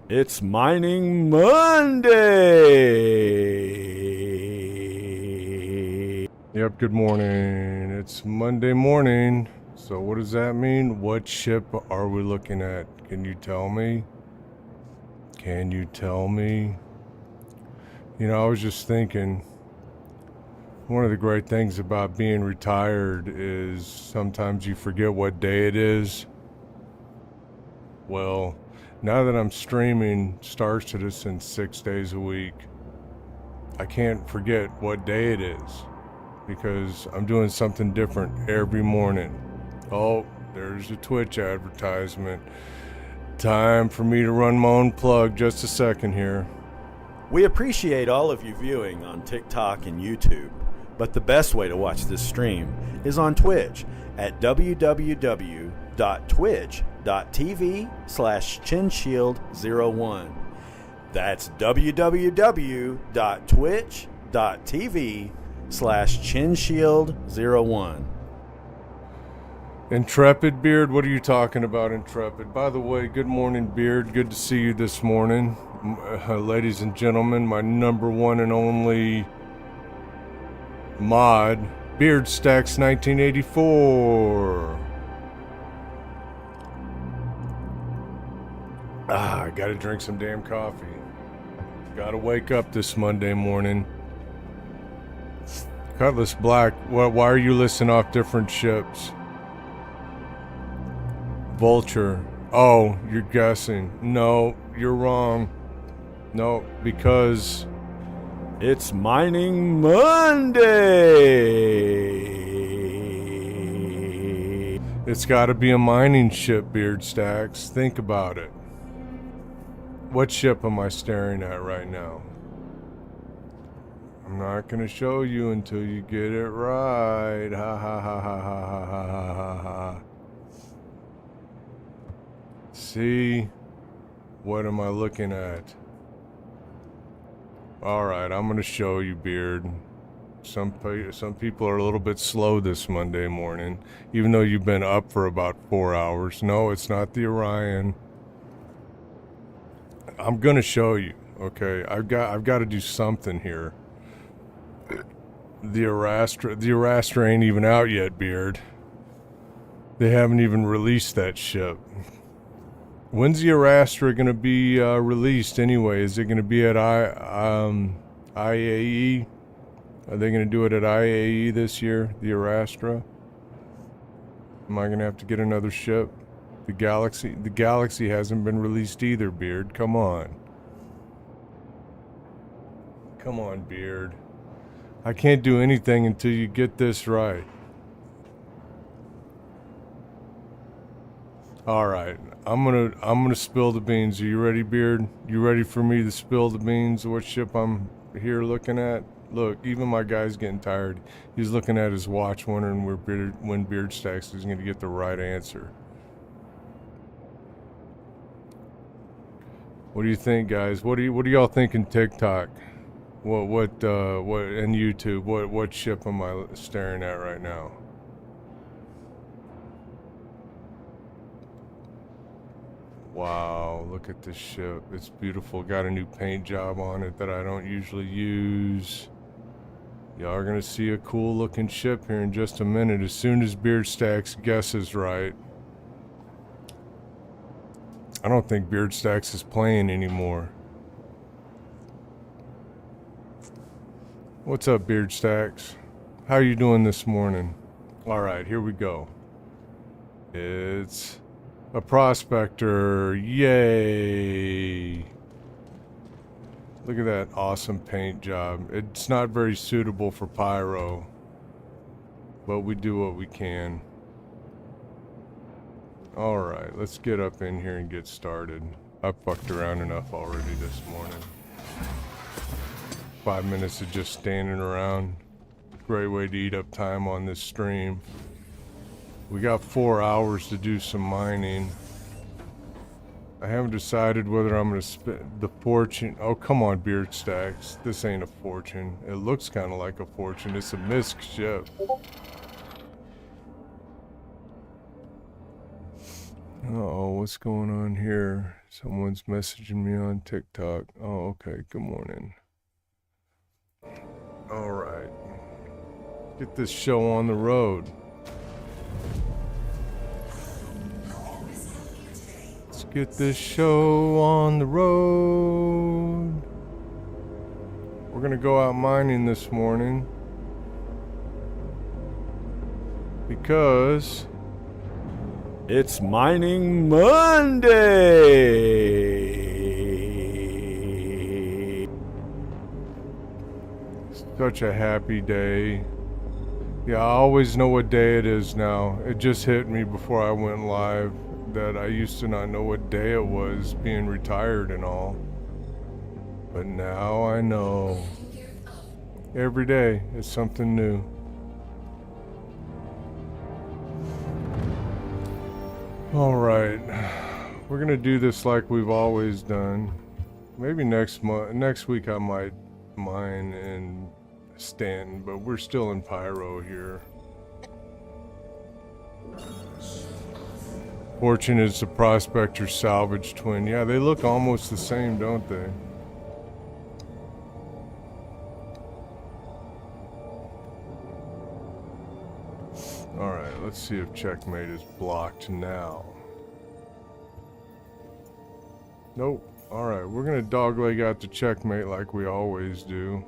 It's Mining Monday. Yep, good morning. It's Monday morning. So what does that mean? What ship are we looking at? Can you tell me? Can you tell me? You know, I was just thinking, one of the great things about being retired is sometimes you forget what day it is. Well, now that I'm streaming Star Citizen 6 days a week, I can't forget what day it is because I'm doing something different every morning. Oh, there's a Twitch advertisement. Time for me to run my own plug. Just a second here. We appreciate all of you viewing on TikTok and YouTube, but the best way to watch this stream is on Twitch at www.twitch.tv/chinshield01. That's www.twitch.tv/chinshield01. Intrepid Beard, what are you talking about, Intrepid? By the way, good morning, Beard. Good to see you this morning. Ladies and gentlemen, my number one and only mod, Beard Stacks 1984. I gotta drink some damn coffee. Gotta wake up this Monday morning. Cutlass Black, why are you listing off different ships? Vulture. Oh, you're guessing. No, you're wrong. No, because it's Mining Monday. It's got to be a mining ship, Beard Stacks. Think about it. What ship am I staring at right now? I'm not going to show you until you get it right. Ha ha ha ha ha ha ha ha ha. See? What am I looking at? Alright, I'm going to show you, Beard. Some people are a little bit slow this Monday morning, even though you've been up for about 4 hours. No, it's not the Orion. I'm going to show you, okay? I've got to do something here. The Arastra ain't even out yet, Beard. They haven't even released that ship. When's the Arastra going to be released anyway? Is it going to be at IAE? Are they going to do it at IAE this year, the Arastra? Am I going to have to get another ship? The Galaxy hasn't been released either, Beard. Come on. Come on, Beard. I can't do anything until you get this right. All right, I'm gonna spill the beans. Are you ready, Beard? You ready for me to spill the beans? What ship I'm here looking at? Look, even my guy's getting tired. He's looking at his watch, wondering when Beard Stacks is going to get the right answer. What do you think, guys? What do y'all think in TikTok? What and YouTube? What ship am I staring at right now? Wow, look at this ship. It's beautiful. Got a new paint job on it that I don't usually use. Y'all are going to see a cool looking ship here in just a minute as soon as Beard Stacks guesses right. I don't think Beard Stacks is playing anymore. What's up, Beard Stacks? How are you doing this morning? Alright, here we go. It's a prospector. Yay! Look at that awesome paint job. It's not very suitable for pyro, but we do what we can. Alright, let's get up in here and get started. I've fucked around enough already this morning. 5 minutes of just standing around. Great way to eat up time on this stream. We got 4 hours to do some mining. I haven't decided whether I'm going to spend the fortune. Oh, come on, Beard Stacks. This ain't a fortune. It looks kind of like a fortune. It's a misc ship. Uh-oh, what's going on here? Someone's messaging me on TikTok. Oh, okay. Good morning. All right. Get this show on the road. Let's get this show on the road. We're gonna go out mining this morning because it's Mining Monday. Such a happy day. Yeah, I always know what day it is now. It just hit me before I went live that I used to not know what day it was, being retired and all. But now I know. Every day is something new. All right, we're gonna do this like we've always done. Maybe next week I might mine in Stanton, but we're still in Pyro here. Fortune is the Prospector salvage twin. Yeah, they look almost the same, don't they? Alright, let's see if checkmate is blocked now. Nope. Alright, we're gonna dogleg out the checkmate like we always do.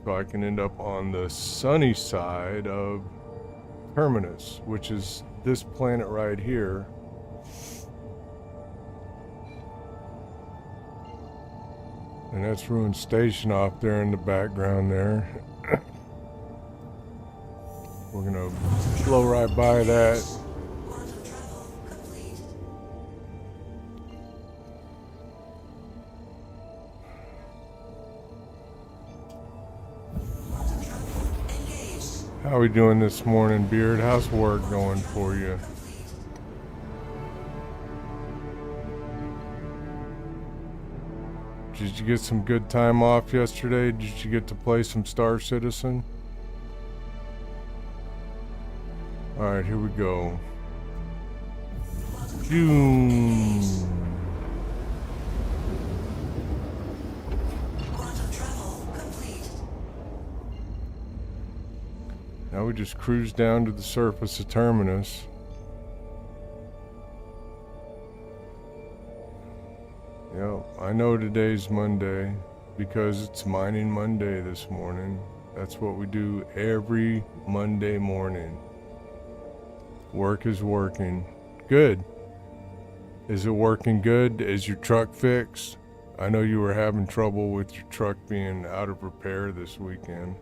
So I can end up on the sunny side of Terminus, which is this planet right here. And that's Ruined Station off there in the background there. We're gonna blow right by that. How we doing this morning, Beard? How's work going for you? Did you get some good time off yesterday? Did you get to play some Star Citizen? Alright, here we go. June. Now we just cruise down to the surface of Terminus. Yep, I know today's Monday because it's Mining Monday this morning. That's what we do every Monday morning. Work is working. Good. Is it working good? Is your truck fixed? I know you were having trouble with your truck being out of repair this weekend.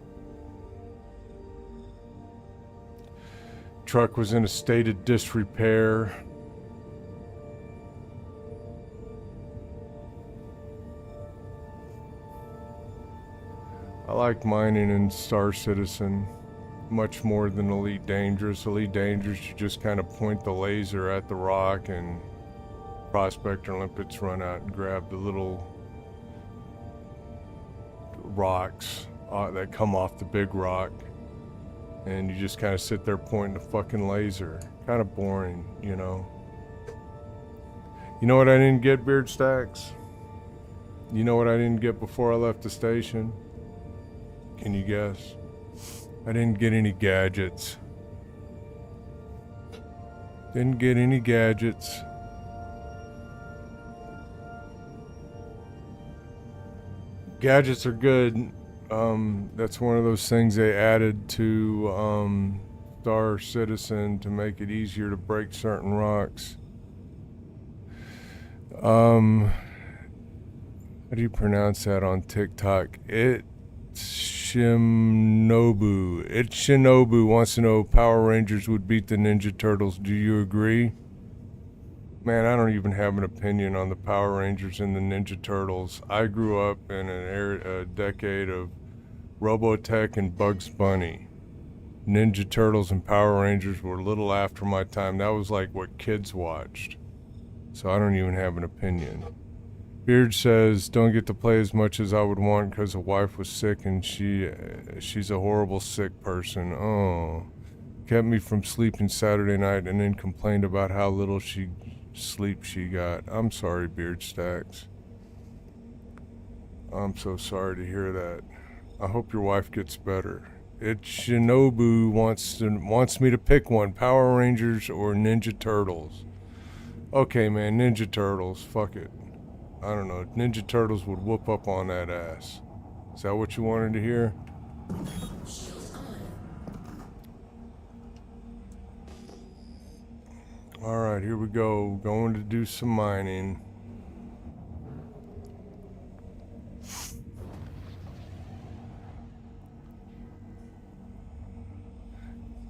Truck was in a state of disrepair. I like mining in Star Citizen much more than Elite Dangerous. Elite Dangerous, you just kind of point the laser at the rock and Prospector Limpets run out and grab the little rocks that come off the big rock. And you just kind of sit there pointing the fucking laser. Kind of boring, you know. You know what I didn't get, Beard Stacks? You know what I didn't get before I left the station? Can you guess? I didn't get any gadgets. Didn't get any gadgets. Gadgets are good. That's one of those things they added to Star Citizen to make it easier to break certain rocks. How do you pronounce that on TikTok? Shinobu wants to know if Power Rangers would beat the Ninja Turtles. Do you agree? Man, I don't even have an opinion on the Power Rangers and the Ninja Turtles. I grew up in a decade of Robotech and Bugs Bunny. Ninja Turtles and Power Rangers were a little after my time. That was like what kids watched. So I don't even have an opinion. Beard says, don't get to play as much as I would want because the wife was sick and she's a horrible sick person. Oh. Kept me from sleeping Saturday night and then complained about how little she sleep she got. I'm sorry, Beard Stacks. I'm so sorry to hear that. I hope your wife gets better. It's Shinobu wants me to pick one. Power Rangers or Ninja Turtles. Okay, man, Ninja Turtles. Fuck it. I don't know. Ninja Turtles would whoop up on that ass. Is that what you wanted to hear? Alright, here we go. Going to do some mining.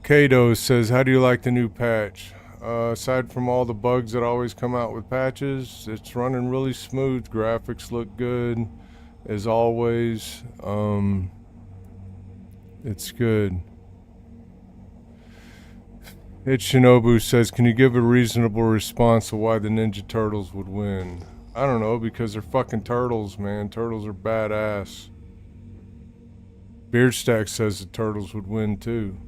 Kato says, how do you like the new patch? Aside from all the bugs that always come out with patches, it's running really smooth. Graphics look good, as always. It's good. It Shinobu says, can you give a reasonable response to why the Ninja Turtles would win? I don't know, because they're fucking turtles, man. Turtles are badass. Beardstack says the turtles would win too.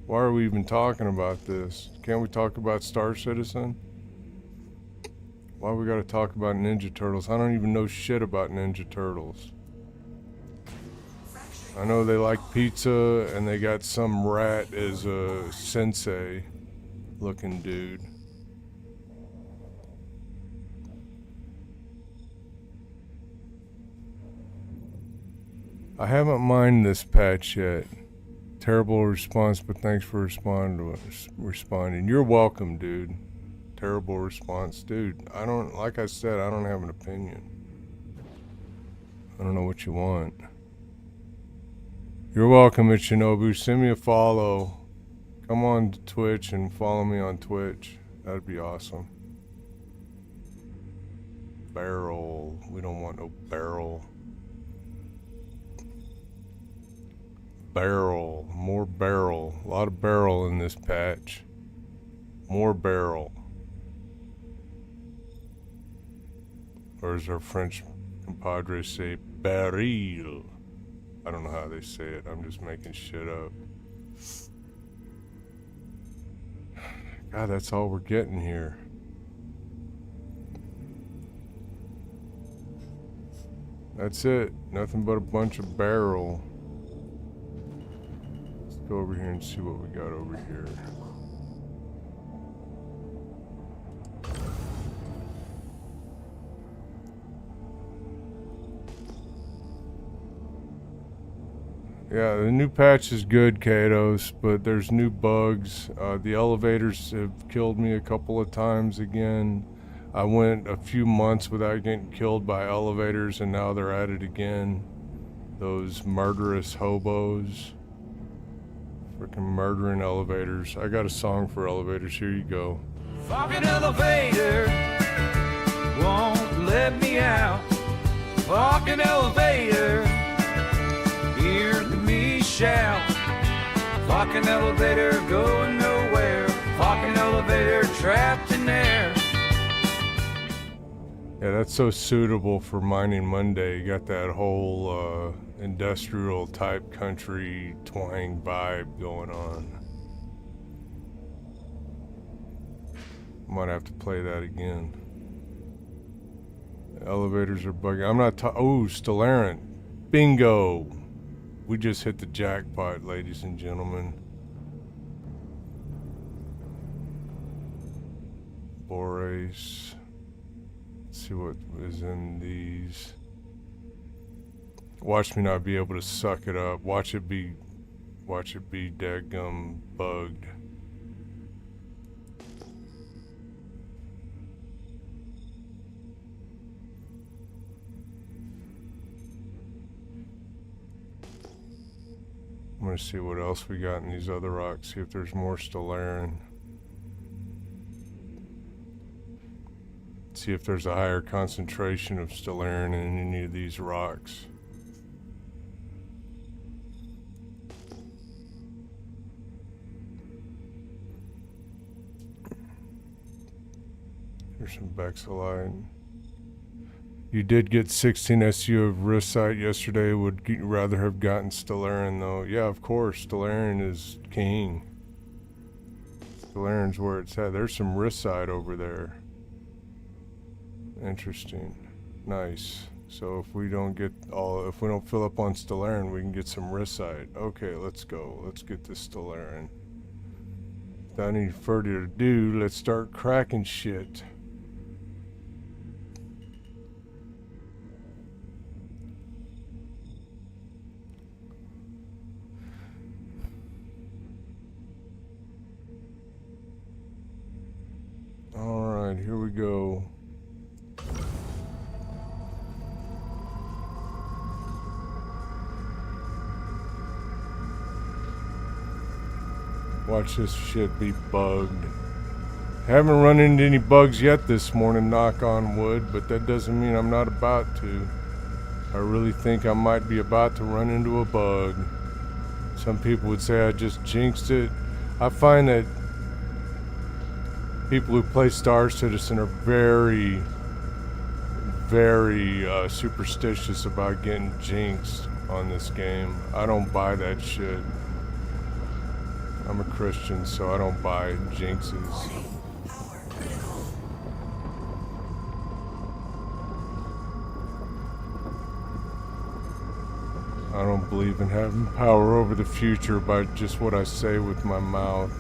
Why are we even talking about this? Can't we talk about Star Citizen? Why we gotta talk about Ninja Turtles? I don't even know shit about Ninja Turtles. I know they like pizza and they got some rat as a sensei looking dude. I haven't mined this patch yet. Terrible response, but thanks for responding. You're welcome, dude. Terrible response, dude. Like I said, I don't have an opinion. I don't know what you want. You're welcome, Shinobu. Send me a follow. Come on to Twitch and follow me on Twitch. That'd be awesome. Barrel. We don't want no barrel. Barrel. More barrel. A lot of barrel in this patch. More barrel. Or as our French compadres say, baril. I don't know how they say it. I'm just making shit up. God, that's all we're getting here. That's it. Nothing but a bunch of barrel. Let's go over here and see what we got over here. Yeah, the new patch is good, Katos, but there's new bugs. The elevators have killed me a couple of times again. I went a few months without getting killed by elevators, and now they're at it again. Those murderous hobos. Freaking murdering elevators. I got a song for elevators. Here you go. Fucking elevator won't let me out. Fucking elevator, hear me shout. Fucking elevator going nowhere. Fucking elevator trapped in there. Yeah, that's so suitable for Mining Monday. You got that whole industrial type country twang vibe going on. Might have to play that again. The elevators are bugging. I'm not oh, Stellarin. Bingo! We just hit the jackpot, ladies and gentlemen. Borace. Let's see what is in these. Watch me not be able to suck it up. Watch it be dadgum bugged. I'm gonna see what else we got in these other rocks, see if there's more Stellarin. See if there's a higher concentration of Stellarin in any of these rocks. Here's some Bexalite. You did get 16 SU of Risite yesterday. Would you rather have gotten Stellarin though? Yeah, of course. Stellarin is king. Stellaren's where it's at. There's some Rissite over there. Interesting. Nice. So if we don't fill up on Stellaren, we can get some Rissite. Okay, let's go. Let's get this Stellaren. Without any further ado, let's start cracking shit. Alright, here we go. Watch this shit be bugged. Haven't run into any bugs yet this morning, knock on wood, but that doesn't mean I'm not about to. I really think I might be about to run into a bug. Some people would say I just jinxed it. I find that people who play Star Citizen are very, very superstitious about getting jinxed on this game. I don't buy that shit. I'm a Christian, so I don't buy jinxes. I don't believe in having power over the future by just what I say with my mouth.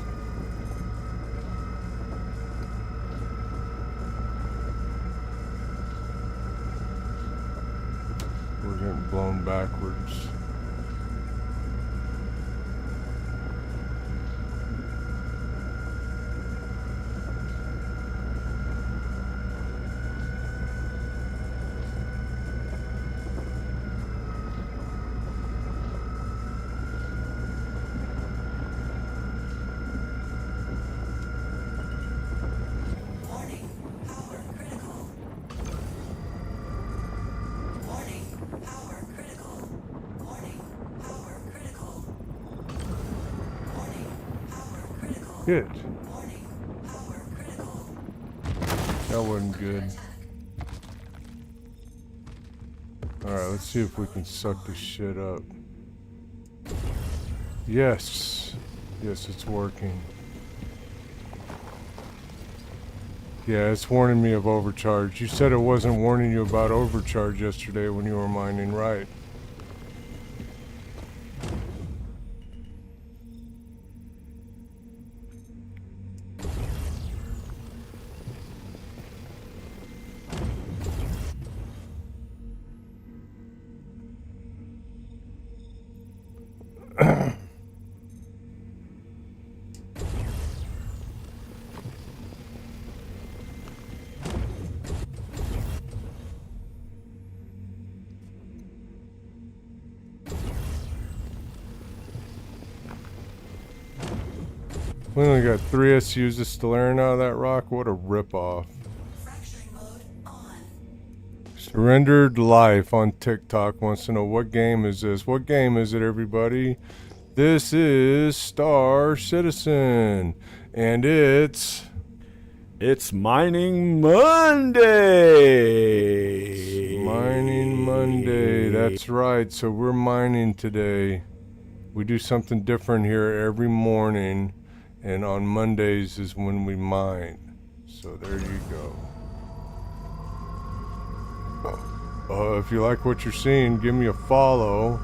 We're getting blown backwards. Good. That wasn't good. Alright, let's see if we can suck this shit up. Yes. Yes, it's working. Yeah, it's warning me of overcharge. You said it wasn't warning you about overcharge yesterday when you were mining, right? We only got 3 SUs of Stellaren out of that rock. What a ripoff. Surrendered Life on TikTok wants to know, what game is this? What game is it, everybody? This is Star Citizen. And it's Mining Monday. It's Mining Monday. That's right. So we're mining today. We do something different here every morning. And on Mondays is when we mine. So there you go. If you like what you're seeing, give me a follow.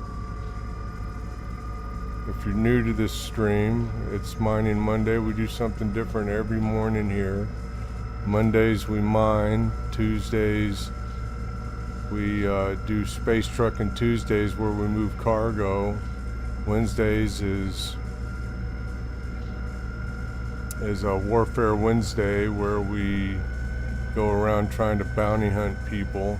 If you're new to this stream, it's Mining Monday. We do something different every morning here. Mondays we mine. Tuesdays we do Space Trucking Tuesdays where we move cargo. Wednesdays is a Warfare Wednesday where we go around trying to bounty hunt people.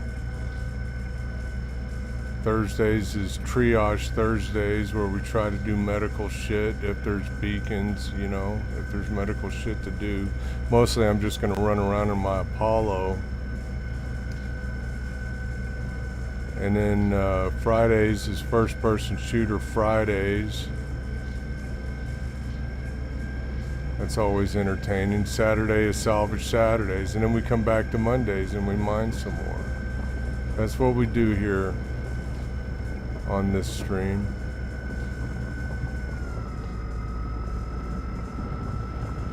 Thursdays is Triage Thursdays where we try to do medical shit if there's beacons, you know, if there's medical shit to do. Mostly I'm just gonna run around in my Apollo. And then Fridays is First Person Shooter Fridays. That's always entertaining. Saturday is Salvage Saturdays, and then we come back to Mondays and we mine some more. That's what we do here on this stream.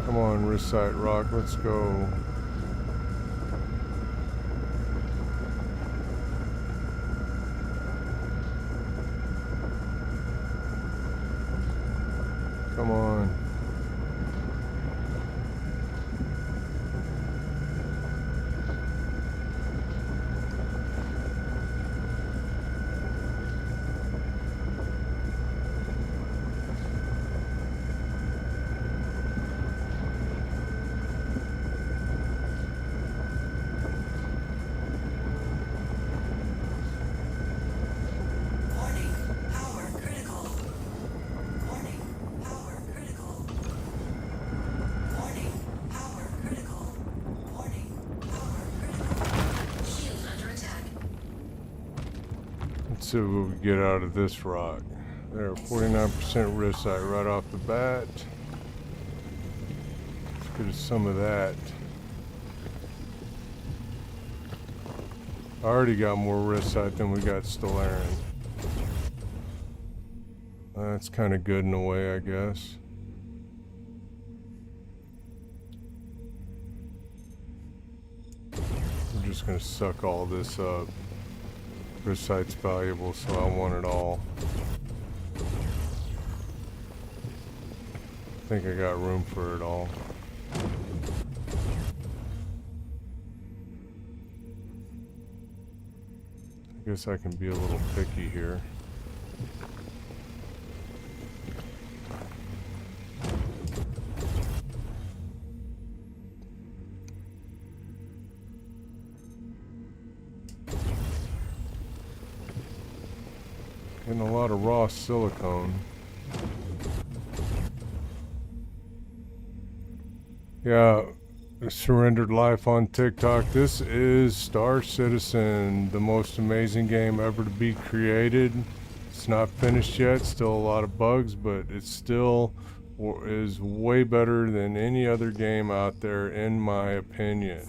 Come on, recite rock, let's go. Come on. Let's see what we get out of this rock. There, 49% ricite right off the bat. Let's get us some of that. I already got more ricite than we got Stellarin. That's kind of good in a way, I guess. I'm just gonna suck all this up. Recite's valuable, so I want it all. I think I got room for it all. I guess I can be a little picky here. Getting a lot of raw silicone. Yeah, Surrendered Life on TikTok. This is Star Citizen, the most amazing game ever to be created. It's not finished yet, still a lot of bugs, but it still is way better than any other game out there, in my opinion.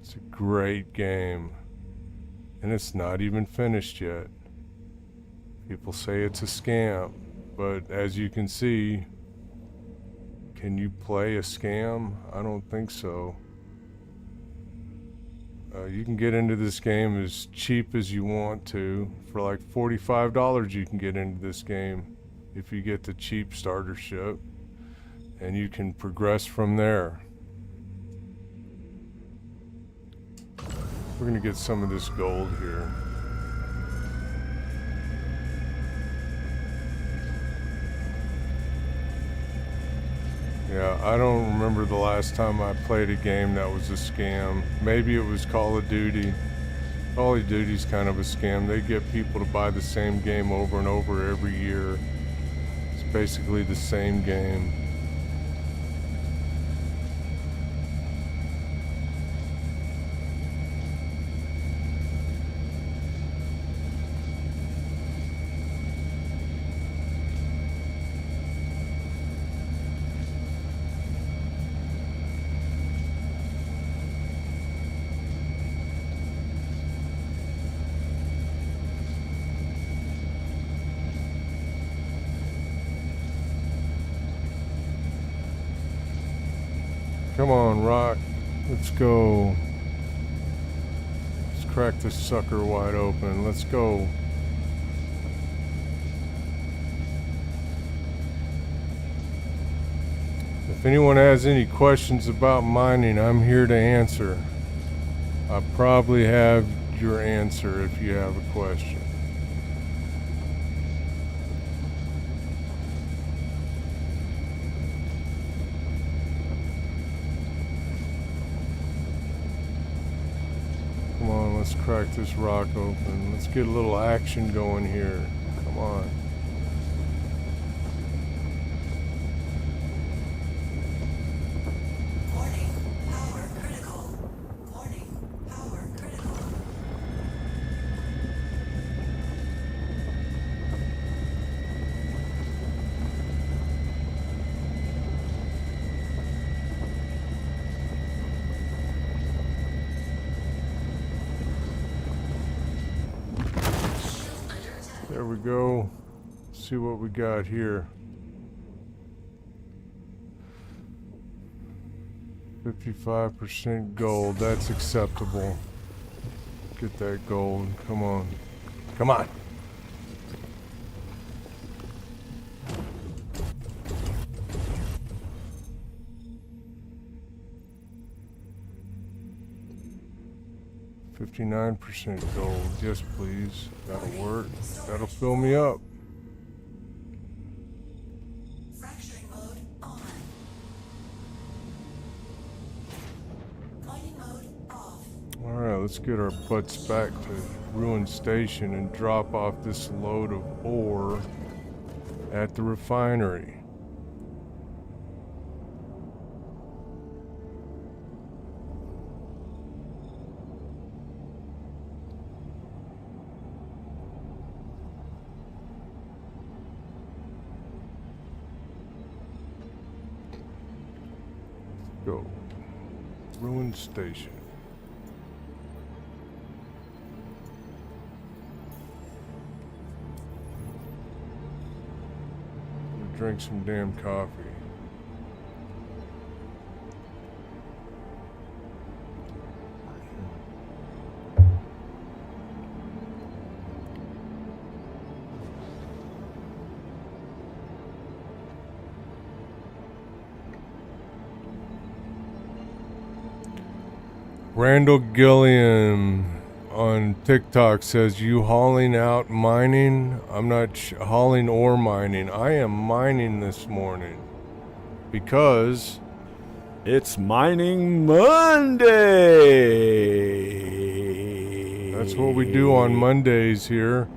It's a great game, and it's not even finished yet. People say it's a scam, but as you can see, can you play a scam? I don't think so. You can get into this game as cheap as you want to. For like $45 you can get into this game if you get the cheap startership, and you can progress from there. We're gonna get some of this gold here. Yeah, I don't remember the last time I played a game that was a scam. Maybe it was Call of Duty. Call of Duty's kind of a scam. They get people to buy the same game over and over every year. It's basically the same game. Come on, rock. Let's go. Let's crack this sucker wide open. Let's go. If anyone has any questions about mining, I'm here to answer. I probably have your answer if you have a question. Come on, let's crack this rock open. Let's get a little action going here. Come on. Warning, power critical. Warning, power critical. There we go. See what we got here. 55% gold. That's acceptable. Get that gold. Come on. Come on. $59% gold. Yes, please. That'll work. That'll fill me up. Fracturing mode on. Mining mode off. Alright, let's get our butts back to Ruin Station and drop off this load of ore at the refinery. Go. Ruin Station. Drink some damn coffee. Randall Gilliam on TikTok says, you hauling out mining? I'm not hauling or mining. I am mining this morning because It's Mining Monday. that's what we do on Mondays here.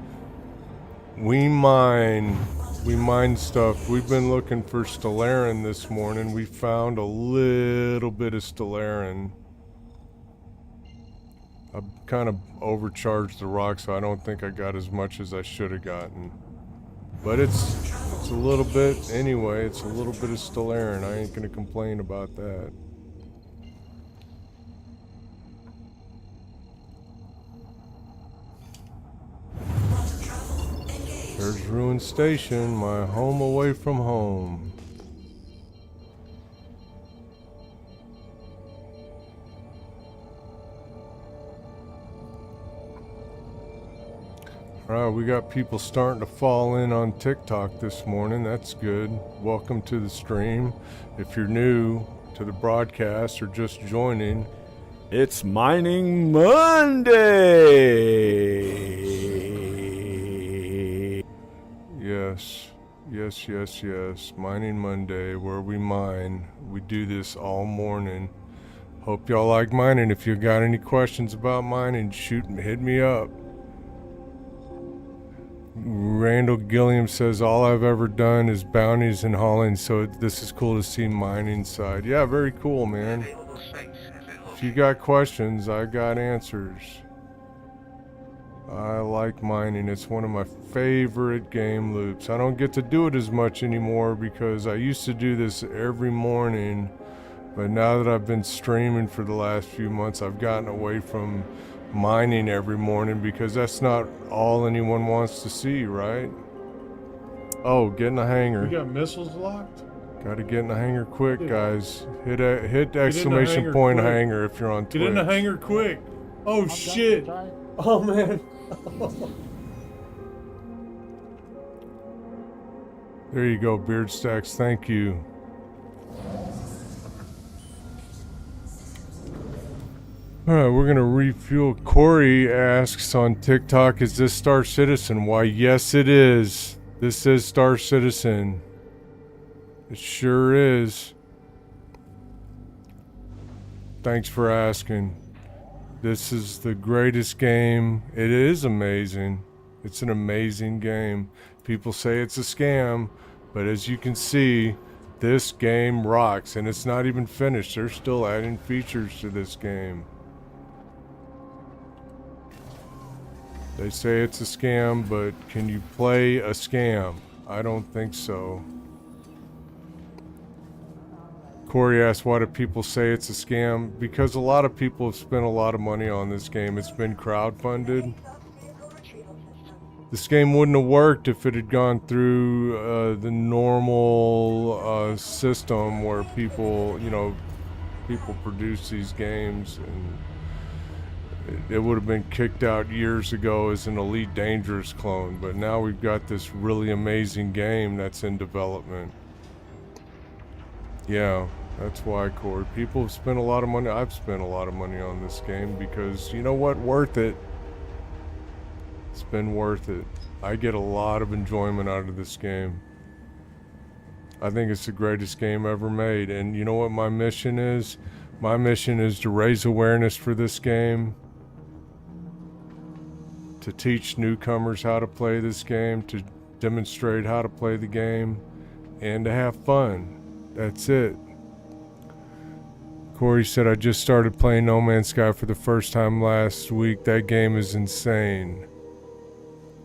We mine stuff. We've been looking for Stellarin this morning. We found a little bit of Stellarin. I kind of overcharged the rock, so I don't think I got as much as I should have gotten. But it's a little bit, anyway, it's a little bit of Stellarin. I ain't gonna complain about that. There's Ruin Station, my home away from home. Alright, we got people starting to fall in on TikTok this morning. That's good. Welcome to the stream. If you're new to the broadcast or just joining, It's Mining Monday. yes. Mining Monday, where we mine. We do this all morning. Hope y'all like mining. If you got any questions about mining, hit me up. Randall Gilliam says, all I've ever done is bounties and hauling, so this is cool to see mining side. Yeah, very cool, man. If you got questions, I got answers. I like mining. It's one of my favorite game loops. I don't get to do it as much anymore because I used to do this every morning, but now that I've been streaming for the last few months, I've gotten away from mining every morning because that's not all anyone wants to see, right? Oh, get in the hangar. We got missiles locked? Gotta get in the hangar quick, Yeah. guys. Hit exclamation hangar point quick. hangar if you're on Twitch. Get in the hangar quick! Oh shit! Oh man! There you go, Beard Stacks. Thank you. Alright, we're gonna refuel. Corey asks on TikTok, is this Star Citizen? Why, yes it is. This is Star Citizen. It sure is. Thanks for asking. This is the greatest game. It is amazing. It's an amazing game. People say it's a scam, but as you can see, this game rocks, and it's not even finished. They're still adding features to this game. They say it's a scam, but can you play a scam? I don't think so. Corey asked, why do people say it's a scam? Because a lot of people have spent a lot of money on this game. It's been crowdfunded. This game wouldn't have worked if it had gone through the normal system where people, people produce these games, and it would have been kicked out years ago as an Elite Dangerous clone, but now we've got this really amazing game that's in development. Yeah, that's why, Corey. People have spent a lot of money. I've spent a lot of money on this game because, you know what? Worth it. It's been worth it. I get a lot of enjoyment out of this game. I think it's the greatest game ever made. And you know what my mission is? My mission is to raise awareness for this game, to teach newcomers how to play this game, to demonstrate how to play the game, and to have fun. That's it. Corey said, I just started playing No Man's Sky for the first time last week. That game is insane.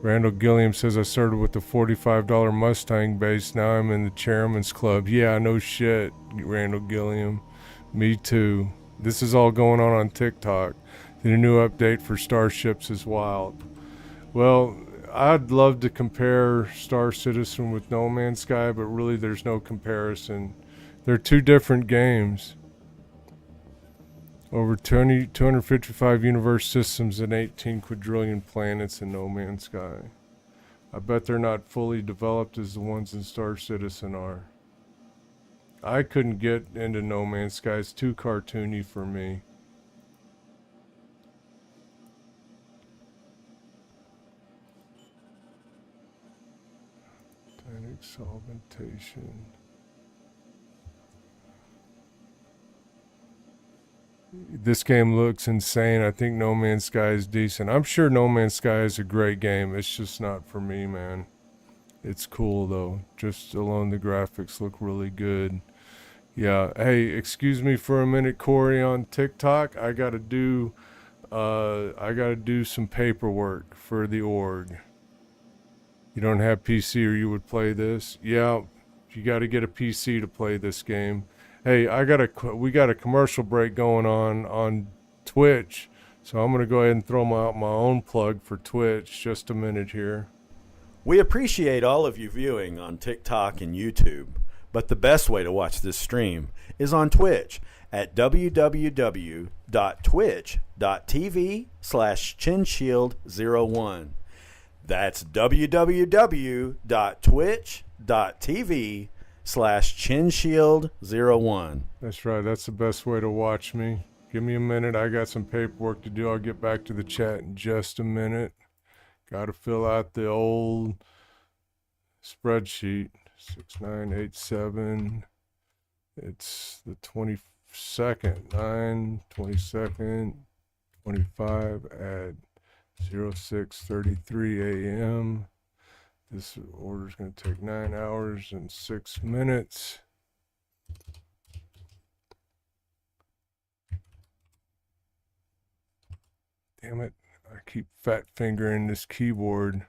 Randall Gilliam says, I started with the $45 Mustang base. Now I'm in the Chairman's Club. Yeah, no shit, Randall Gilliam. Me too. This is all going on TikTok. The new update for Starships is wild. Well, I'd love to compare Star Citizen with No Man's Sky, but really there's no comparison. They're two different games. Over 255 universe systems and 18 quadrillion planets in No Man's Sky. I bet they're not fully developed as the ones in Star Citizen are. I couldn't get into No Man's Sky. It's too cartoony for me. Titanic solventation. This game looks insane. I think No Man's Sky is decent. I'm sure No Man's Sky is a great game. It's just not for me, man. It's cool though. Just alone the graphics look really good. Yeah. Hey, excuse me for a minute, Corey, on TikTok. I gotta do some paperwork for the org. You don't have PC or you would play this? Yeah, you gotta get a PC to play this game. Hey, we got a commercial break going on Twitch, so I'm gonna go ahead and throw my own plug for Twitch. Just a minute here. We appreciate all of you viewing on TikTok and YouTube, but the best way to watch this stream is on Twitch at www.twitch.tv/chinshield01. That's www.twitch.tv/chinshield01. That's right. That's the best way to watch me. Give me a minute. I got some paperwork to do. I'll get back to the chat in just a minute. Got to fill out the old spreadsheet. 6987. It's the 22nd. 22nd. 25 at 06:33 a.m. This order is going to take 9 hours and 6 minutes. Damn it. I keep fat fingering this keyboard.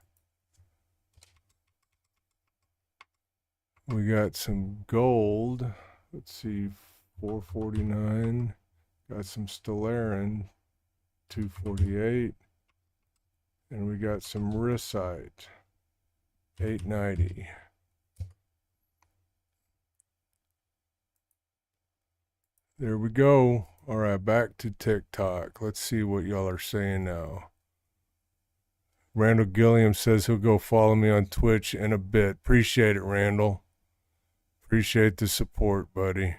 We got some gold. Let's see, 449. Got some Stellarin, 248. And we got some Risite, 890. There we go. All right, back to TikTok. Let's see what y'all are saying now. Randall Gilliam says he'll go follow me on Twitch in a bit. Appreciate it, Randall. Appreciate the support, buddy.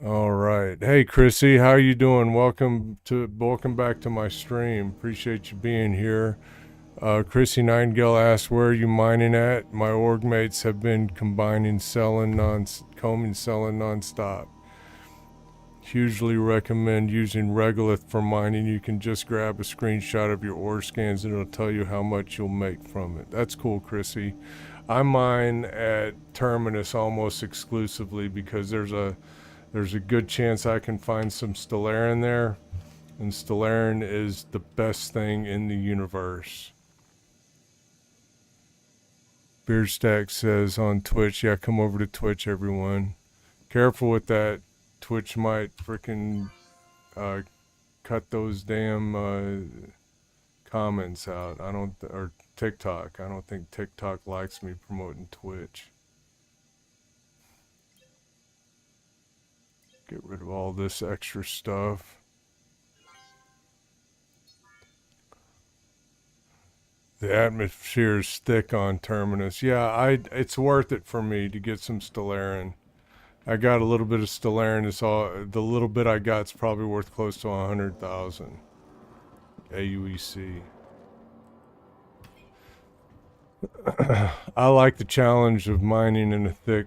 All right. Hey, Chrissy, how you doing? Welcome back to my stream. Appreciate you being here. Chrissy Nightingale asks, where are you mining at? My org mates have been combing, selling nonstop. Hugely recommend using Regolith for mining. You can just grab a screenshot of your ore scans and it'll tell you how much you'll make from it. That's cool, Chrissy. I mine at Terminus almost exclusively because there's a good chance I can find some Stellarin there, and Stellarin is the best thing in the universe. Beardstack says on Twitch, yeah, come over to Twitch, everyone. Careful with that. Twitch might freaking cut those damn comments out. Or TikTok. I don't think TikTok likes me promoting Twitch. Get rid of all this extra stuff. The atmosphere is thick on Terminus. Yeah, it's worth it for me to get some Stellarin. I got a little bit of Stellarin. It's all, the little bit I got is probably worth close to 100,000 AUEC. I like the challenge of mining in a thick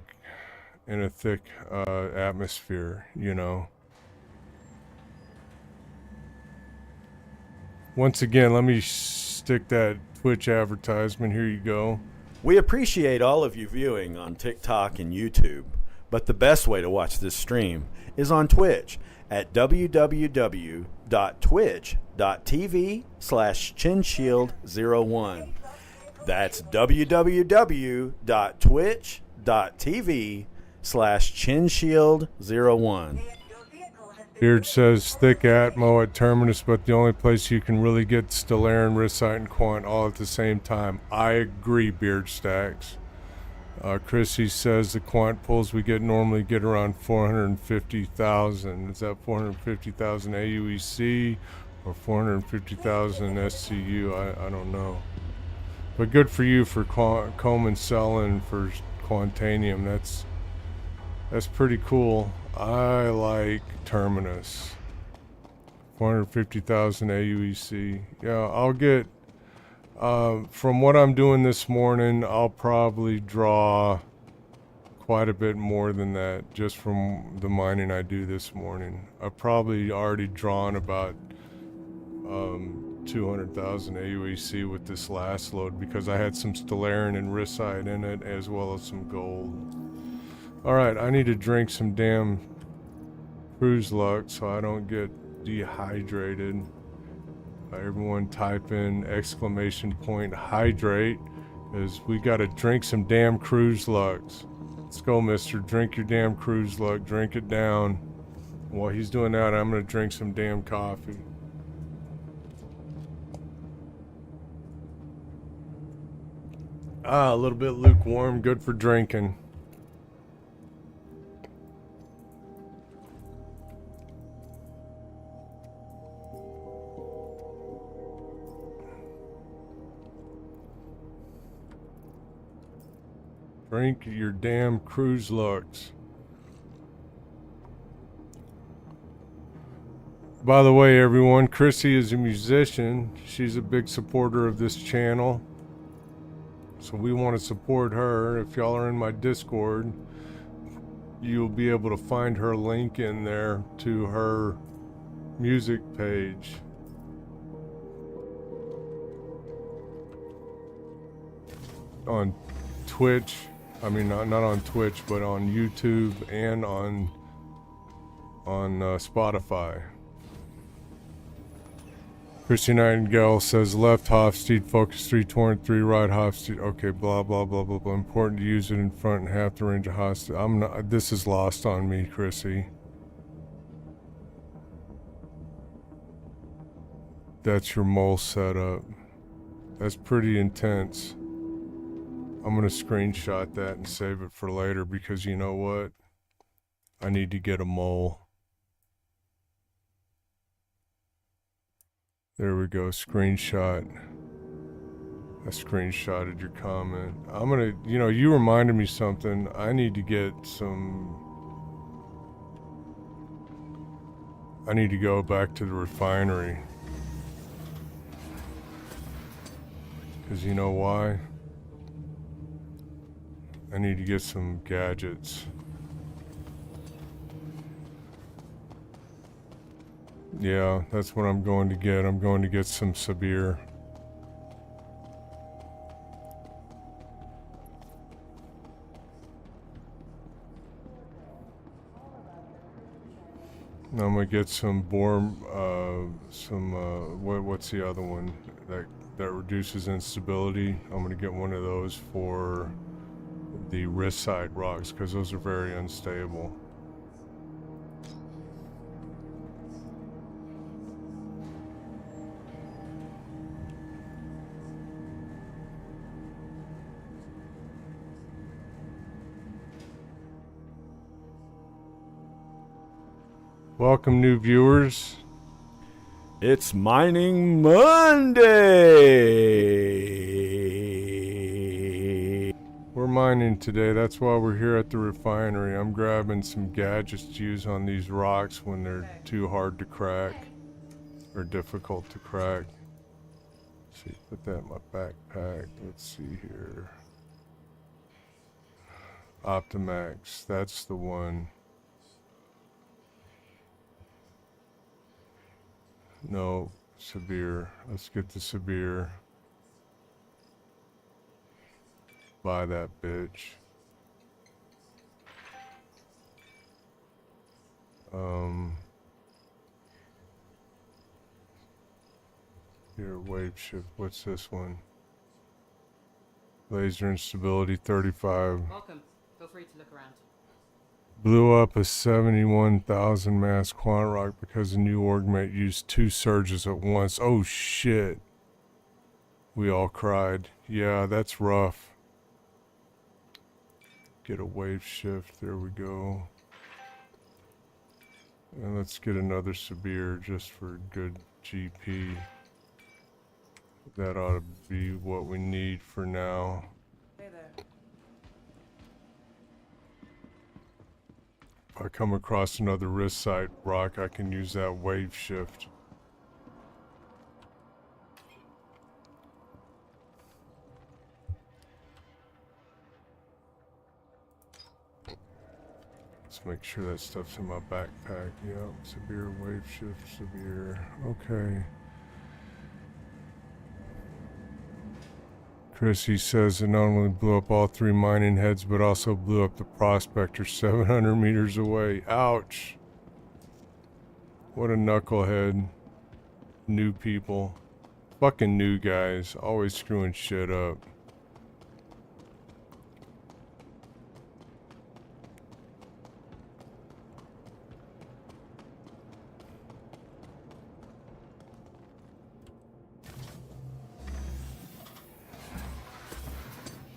atmosphere, you know. Once again, let me stick that Twitch advertisement. Here you go. We appreciate all of you viewing on TikTok and YouTube, but the best way to watch this stream is on Twitch at www.twitch.tv/chinshield01. That's www.twitch.tv/chinshield01. Beard says thick atmo at Terminus, but the only place you can really get Stellarin, Risite, and Quant all at the same time. I agree, Beard Stacks. Chrissy says the Quant pulls we normally get around 450,000. Is that 450,000 AUEC or 450,000 SCU? I don't know. But good for you for Coleman selling for Quantanium. That's pretty cool. I like Terminus. 450,000 AUEC. Yeah, I'll get, from what I'm doing this morning, I'll probably draw quite a bit more than that just from the mining I do this morning. I've probably already drawn about 200,000 AUEC with this last load because I had some Stellarin and Risite in it as well as some gold. Alright, I need to drink some damn Cruise Luck so I don't get dehydrated. Everyone type in !hydrate because we gotta drink some damn Cruise Lucks. Let's go, mister. Drink your damn Cruise Luck. Drink it down. While he's doing that, I'm gonna drink some damn coffee. A little bit lukewarm, good for drinking. Drink your damn Cruise Lucks. By the way, everyone, Chrissy is a musician. She's a big supporter of this channel. So we want to support her. If y'all are in my Discord, you'll be able to find her link in there to her music page. On Twitch. I mean, not on Twitch, but on YouTube and on Spotify. Christy Nightingale says left Hofstede, focus 323, right Hofstede. Okay, blah, blah, blah, blah, blah. Important to use it in front and half the range of Hofstede. I'm not, this is lost on me, Chrissy. That's your mole setup. That's pretty intense. I'm gonna screenshot that and save it for later because you know what? I need to get a mole. There we go, screenshot. I screenshotted your comment. I'm gonna, you know, you reminded me something. I need to get some, I need to go back to the refinery. Because you know why? I need to get some gadgets. Yeah, that's what I'm going to get. I'm going to get some Sabir. I'm gonna get some what's the other one that reduces instability? I'm gonna get one of those for the wrist side rocks because those are very unstable. Welcome, new viewers. It's Mining Monday! We're mining today. That's why we're here at the refinery. I'm grabbing some gadgets to use on these rocks when they're too hard to crack or difficult to crack. Let's see, put that in my backpack. Let's see here. Optimax, that's the one. No, severe. Let's get the severe. Buy that bitch. Here, wave shift. What's this one? Laser instability 35. Welcome. Feel free to look around. Blew up a 71,000 mass quant rock because a new augment used 2 surges at once. Oh shit. We all cried. Yeah, that's rough. Get a wave shift. There we go. And let's get another severe just for good GP. That ought to be what we need for now. Hey there. If I come across another wrist site rock, I can use that wave shift. Let's make sure that stuff's in my backpack. Yep, severe wave shift, severe. Okay. Chrissy says it not only blew up all 3 mining heads, but also blew up the prospector 700 meters away. Ouch. What a knucklehead. New people. Fucking new guys. Always screwing shit up.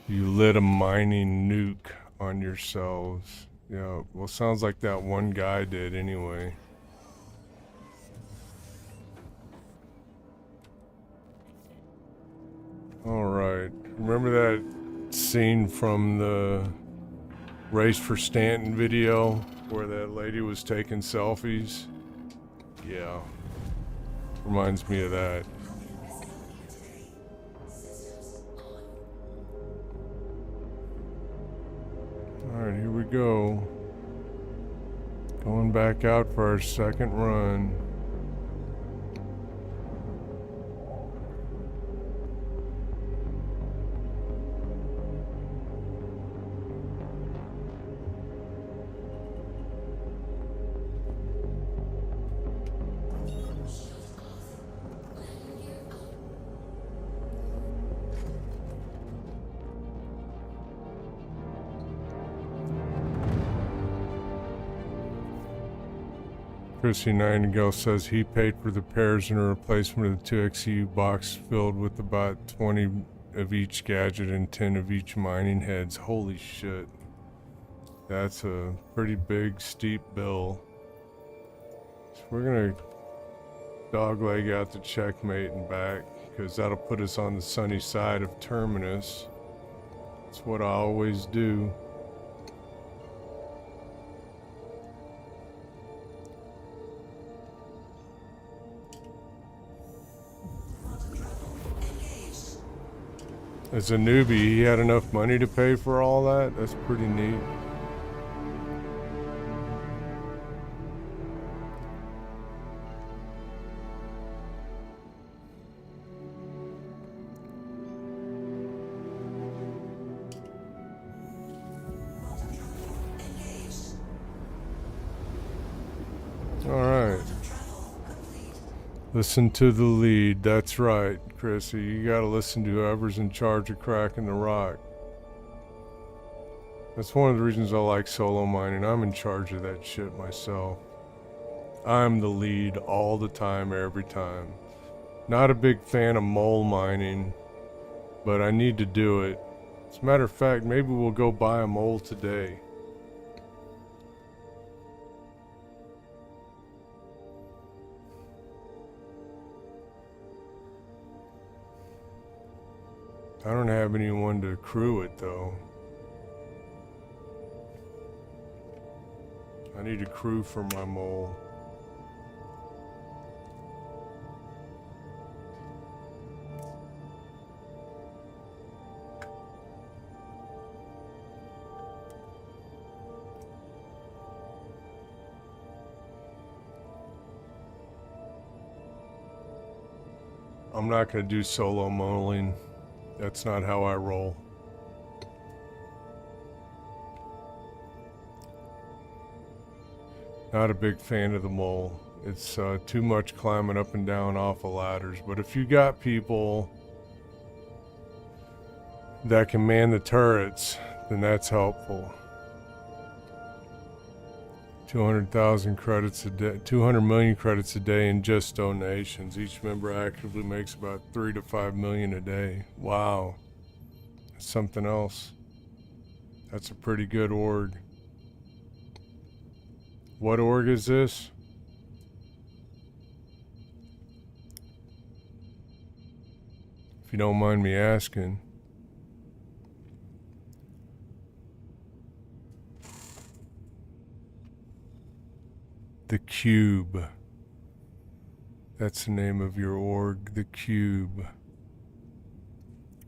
You lit a mining nuke on yourselves. Yeah, well, sounds like that one guy did anyway. Alright, remember that scene from the Race for Stanton video where that lady was taking selfies? Yeah, reminds me of that. Alright, here we go. Going back out for our second run. Chrissy Nightingale says he paid for the pairs and a replacement of the 2XEU box filled with about 20 of each gadget and 10 of each mining heads. Holy shit. That's a pretty big, steep bill. So we're gonna dogleg out to checkmate and back, because that'll put us on the sunny side of Terminus. That's what I always do. As a newbie, he had enough money to pay for all that? That's pretty neat. Alright. Listen to the lead. That's right, Chrissy. You gotta listen to whoever's in charge of cracking the rock. That's one of the reasons I like solo mining. I'm in charge of that shit myself. I'm the lead all the time, every time. Not a big fan of mole mining, but I need to do it. As a matter of fact, maybe we'll go buy a mole today. I don't have anyone to crew it though. I need a crew for my mole. I'm not going to do solo moling. That's not how I roll. Not a big fan of the mole. It's too much climbing up and down off of ladders. But if you got people that can man the turrets, then that's helpful. 200,000 credits a day, 200 million credits a day in just donations. Each member actively makes about 3 to 5 million a day. Wow. That's something else. That's a pretty good org. What org is this? If you don't mind me asking. The Cube. That's the name of your org, the Cube.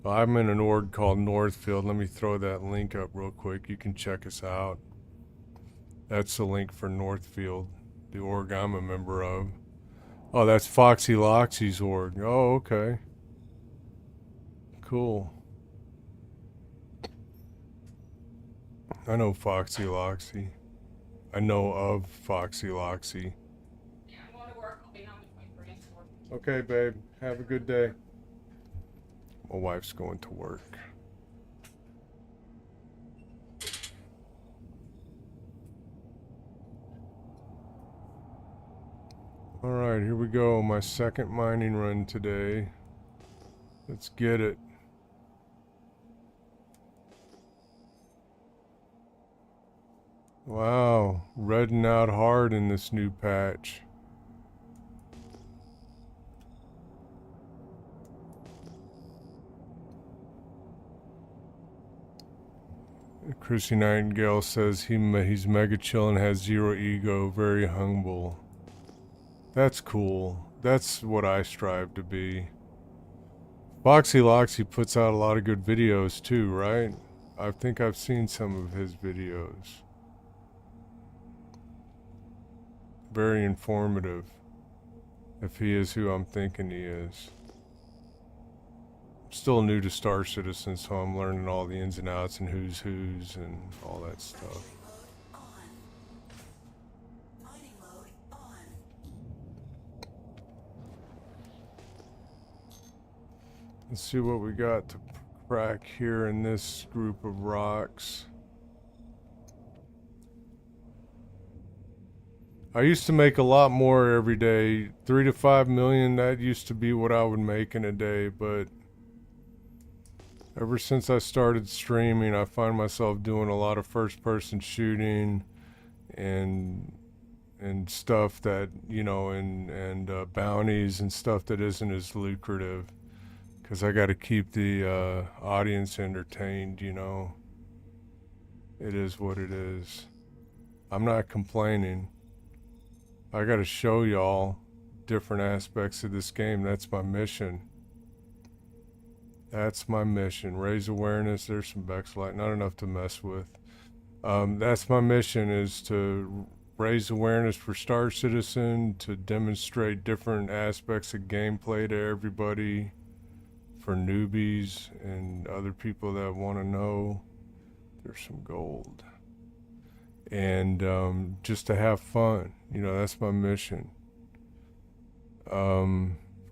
Well, I'm in an org called Northfield. Let me throw that link up real quick. You can check us out. That's the link for Northfield, the org I'm a member of. Oh, that's Foxy Loxy's org. Oh, okay. Cool. I know Foxy Loxy. I know of Foxy Loxy. Yeah, I'm going to work. I'll be home at 3:40. Okay, babe. Have a good day. My wife's going to work. Alright, here we go. My second mining run today. Let's get it. Wow, redding out hard in this new patch. Chrissy Nightingale says he's mega chill and has zero ego, very humble. That's cool. That's what I strive to be. Foxy Loxy puts out a lot of good videos too, right? I think I've seen some of his videos. Very informative, if he is who I'm thinking he is. I'm still new to Star Citizen, so I'm learning all the ins and outs and who's and all that stuff. Mining mode on. Let's see what we got to crack here in this group of rocks. I used to make a lot more every day. 3 to 5 million, that used to be what I would make in a day, but ever since I started streaming, I find myself doing a lot of first-person shooting and stuff that, you know, and bounties and stuff that isn't as lucrative, because I got to keep the audience entertained, you know. It is what it is. I'm not complaining. I gotta show y'all different aspects of this game. That's my mission. That's my mission. Raise awareness. There's some Bexlite, not enough to mess with. That's my mission, is to raise awareness for Star Citizen, to demonstrate different aspects of gameplay to everybody, for newbies and other people that want to know. There's some gold. And just to have fun, you know, that's my mission.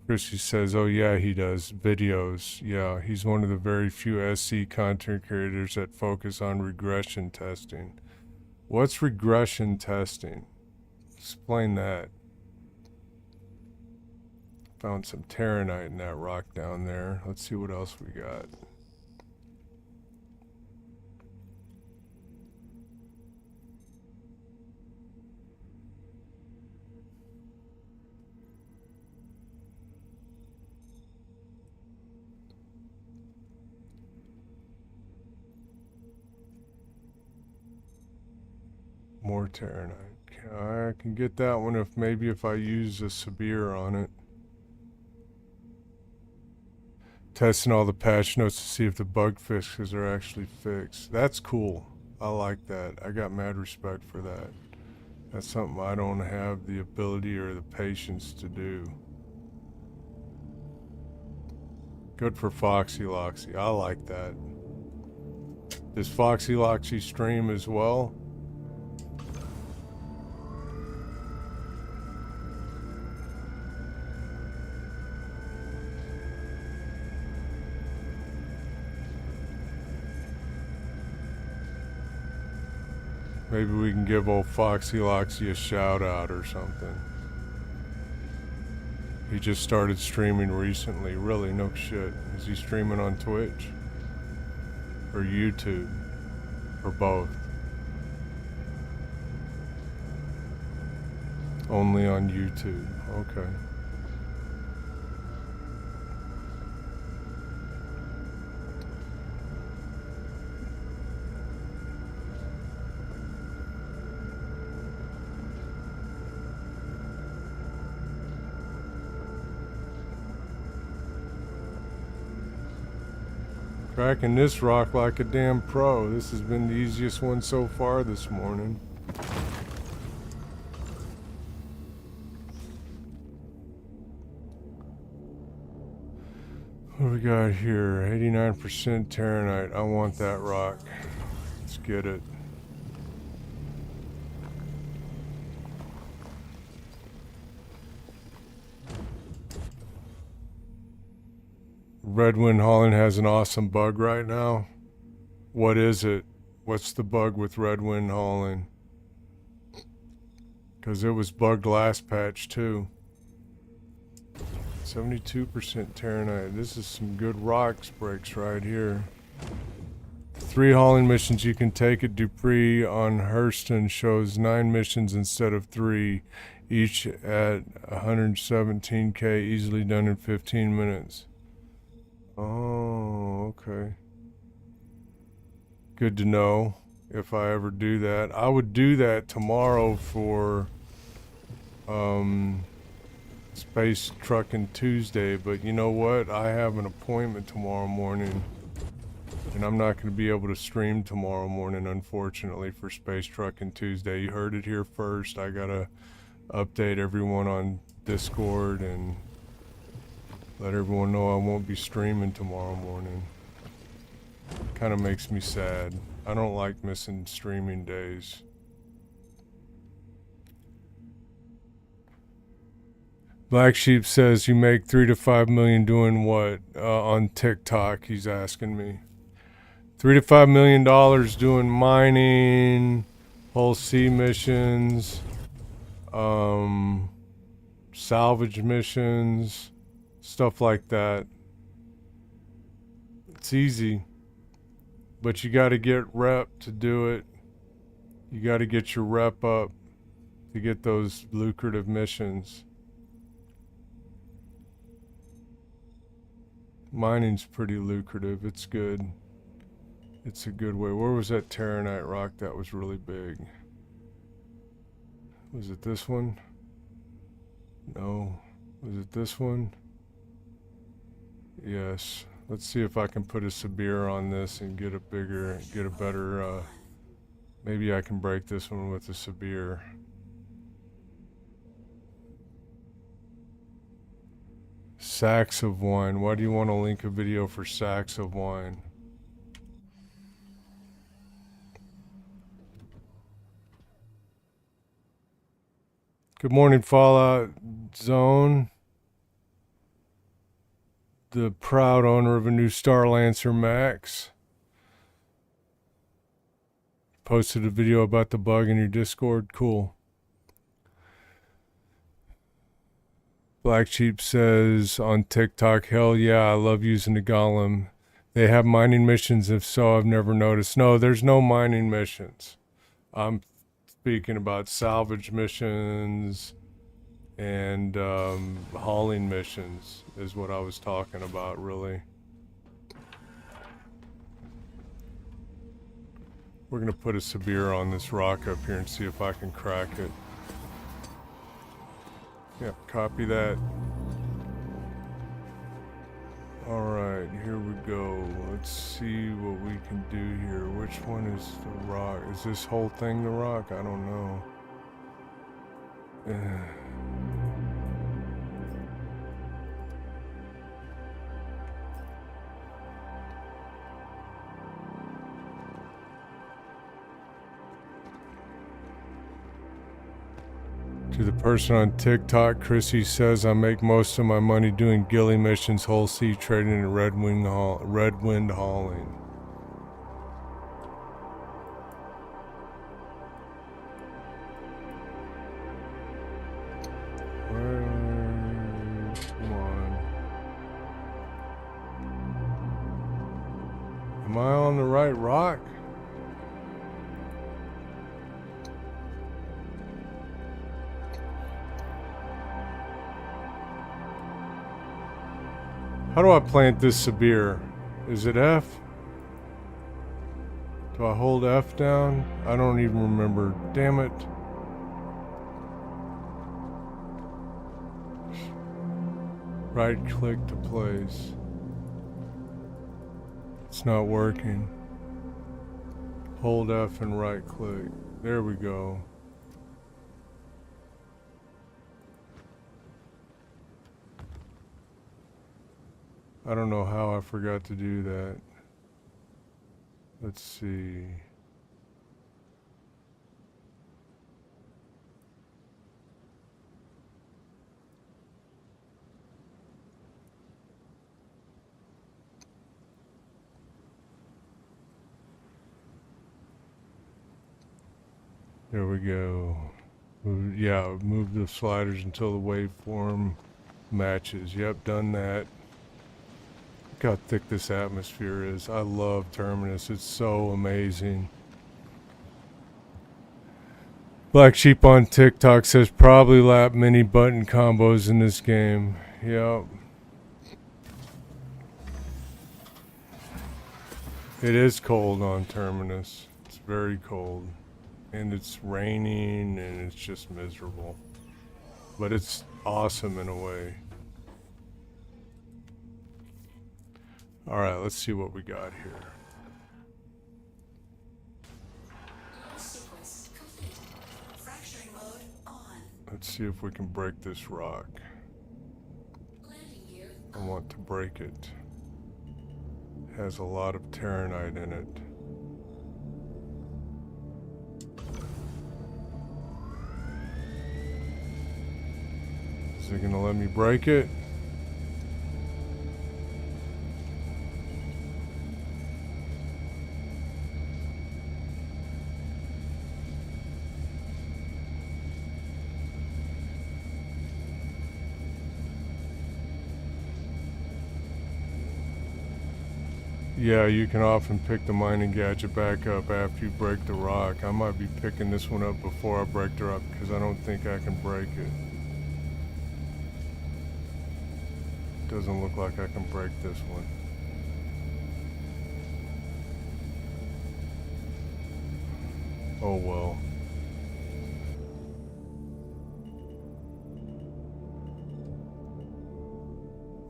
Chrissy says, oh yeah, he does videos. Yeah, he's one of the very few SC content creators that focus on regression testing. What's regression testing? Explain that. Found some Terranite in that rock down there. Let's see what else we got. More Terranite. I can get that one if I use a Sabir on it. Testing all the patch notes to see if the bug fixes are actually fixed. That's cool. I like that. I got mad respect for that. That's something I don't have the ability or the patience to do. Good for Foxy Loxy. I like that. Does Foxy Loxy stream as well? Maybe we can give old Foxy Loxy a shout out or something. He just started streaming recently. Really, no shit. Is he streaming on Twitch? Or YouTube? Or both? Only on YouTube. Okay. Cracking this rock like a damn pro. This has been the easiest one so far this morning. What do we got here? 89% Terranite. I want that rock. Let's get it. Redwind Hauling has an awesome bug right now. What is it? What's the bug with Redwind Hauling? Because it was bugged last patch too. 72% Terranite. This is some good rocks breaks right here. 3 hauling missions you can take at Dupree on Hurston shows 9 missions instead of 3, each at 117k, easily done in 15 minutes. Oh, okay. Good to know if I ever do that. I would do that tomorrow for Space Trucking Tuesday, but you know what? I have an appointment tomorrow morning, and I'm not going to be able to stream tomorrow morning, unfortunately, for Space Trucking Tuesday. You heard it here first. I got to update everyone on Discord and let everyone know I won't be streaming tomorrow morning. Kind of makes me sad. I don't like missing streaming days. Black Sheep says you make 3 to 5 million doing what on TikTok? He's asking me. $3 to $5 million doing mining, whole sea missions, salvage missions, stuff like that. It's easy, but you got to get rep to do it. You got to get your rep up to get those lucrative missions. Mining's pretty lucrative. It's good. It's a good way. Where was that Terranite rock that was really big? Was it this one? No. Was it this one? Yes. Let's see if I can put a Sabir on this and get a better, maybe I can break this one with a Sabir. Sacks of wine. Why do you want to link a video for sacks of wine? Good morning, Fallout Zone. The proud owner of a new Starlancer Max. Posted a video about the bug in your Discord. Cool. Black Sheep says on TikTok, hell yeah, I love using the Golem. They have mining missions. If so, I've never noticed. No, there's no mining missions. I'm speaking about salvage missions and hauling missions is what I was talking about, really. We're gonna put a Sabir on this rock up here and see if I can crack it. Yep, copy that. Alright, here we go. Let's see what we can do here. Which one is the rock? Is this whole thing the rock? I don't know. To the person on TikTok, Chrissy says I make most of my money doing ghillie missions, whole sea trading, and red wind hauling. Come on. Am I on the right rock? How do I plant this Sabir? Is it F? Do I hold F down? I don't even remember. Damn it. Right click to place. It's not working. Hold F and right click. There we go. I don't know how I forgot to do that. Let's see. There we go. Yeah, move the sliders until the waveform matches. Yep, done that. Look how thick this atmosphere is. I love Terminus. It's so amazing. Black Sheep on TikTok says probably lap many button combos in this game. Yep. It is cold on Terminus. It's very cold. And it's raining and it's just miserable. But it's awesome in a way. Alright, let's see what we got here. Sequence complete. Fracturing mode on. Let's see if we can break this rock. Landing gear I want to break it. It has a lot of Terranite in it. Is it gonna let me break it? Yeah, you can often pick the mining gadget back up after you break the rock. I might be picking this one up before I break the rock because I don't think I can break it. Doesn't look like I can break this one. Oh well.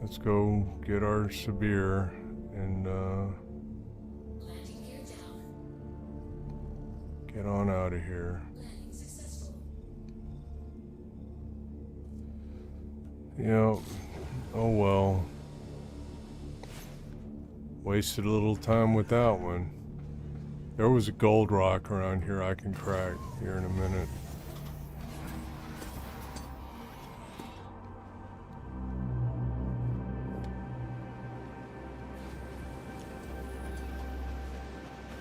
Let's go get our Sabir and landing gear down. get on out of here. Landing successful. Yep. Oh well. Wasted a little time with that one. There was a gold rock around here I can crack here in a minute.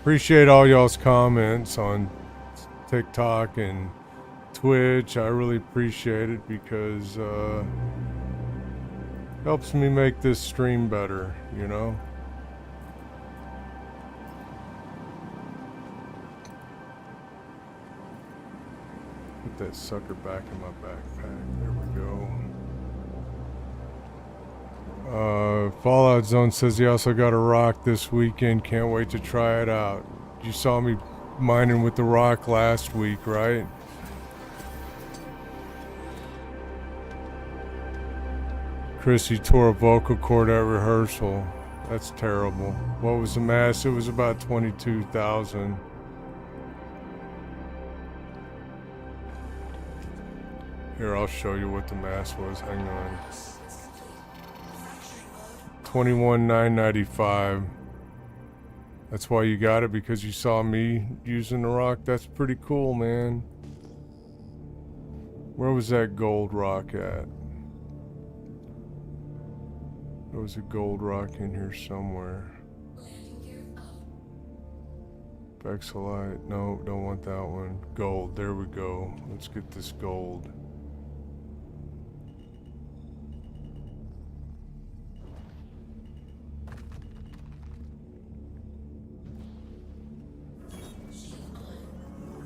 Appreciate all y'all's comments on TikTok and Twitch. I really appreciate it because helps me make this stream better, you know? Put that sucker back in my backpack. There we go. Fallout Zone says he also got a rock this weekend. Can't wait to try it out. You saw me mining with the rock last week, right? Chrissy tore a vocal cord at rehearsal. That's terrible. What was the mass? It was about 22,000. Here, I'll show you what the mass was. Hang on. 21,995. That's why you got it, because you saw me using the rock. That's pretty cool, man. Where was that gold rock at? There was a gold rock in here somewhere. Bexelite. No, don't want that one. Gold. There we go. Let's get this gold.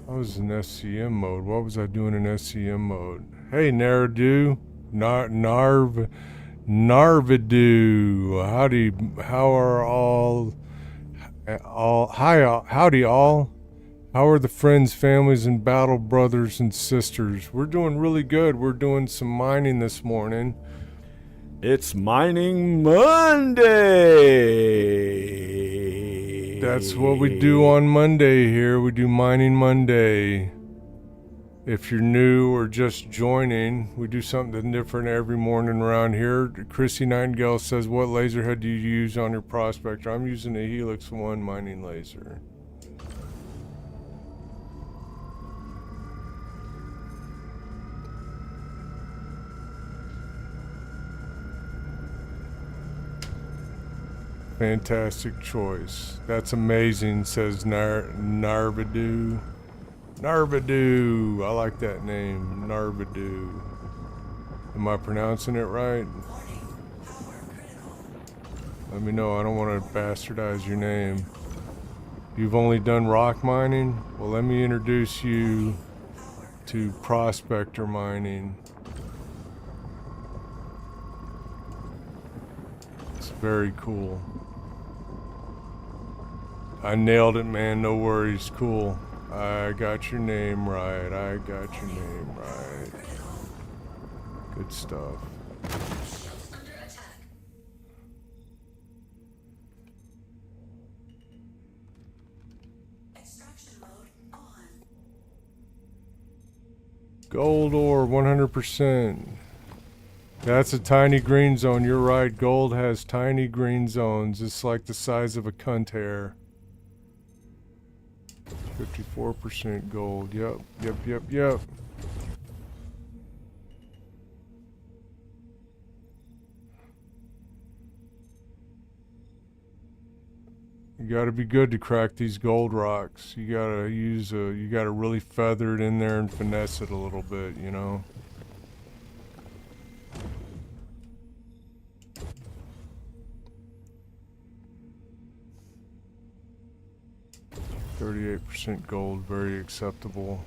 I was in SCM mode. What was I doing in SCM mode? Hey, Naradu. Narvadu. How are howdy all. How are the friends, families, and battle brothers and sisters? We're doing really good. We're doing some mining this morning. It's Mining Monday. That's what we do on Monday here. We do Mining Monday. If you're new or just joining, we do something different every morning around here. Chrissy Nightingale says, what laser head do you use on your prospector? I'm using a Helix 1 mining laser. Fantastic choice. That's amazing, says Narvadu. Narvadu. I like that name, Narvadu. Am I pronouncing it right? Let me know. I don't want to bastardize your name. You've only done rock mining? Well, let me introduce you to prospector mining. It's very cool. I nailed it, man. No worries. Cool. I got your name right. I got your name right. Good stuff. Under attack. Extraction mode on. Gold ore, 100%. That's a tiny green zone. You're right. Gold has tiny green zones. It's like the size of a cunt hair. 54% gold. Yep. You gotta be good to crack these gold rocks. You gotta you gotta really feather it in there and finesse it a little bit, you know? 38% gold, very acceptable.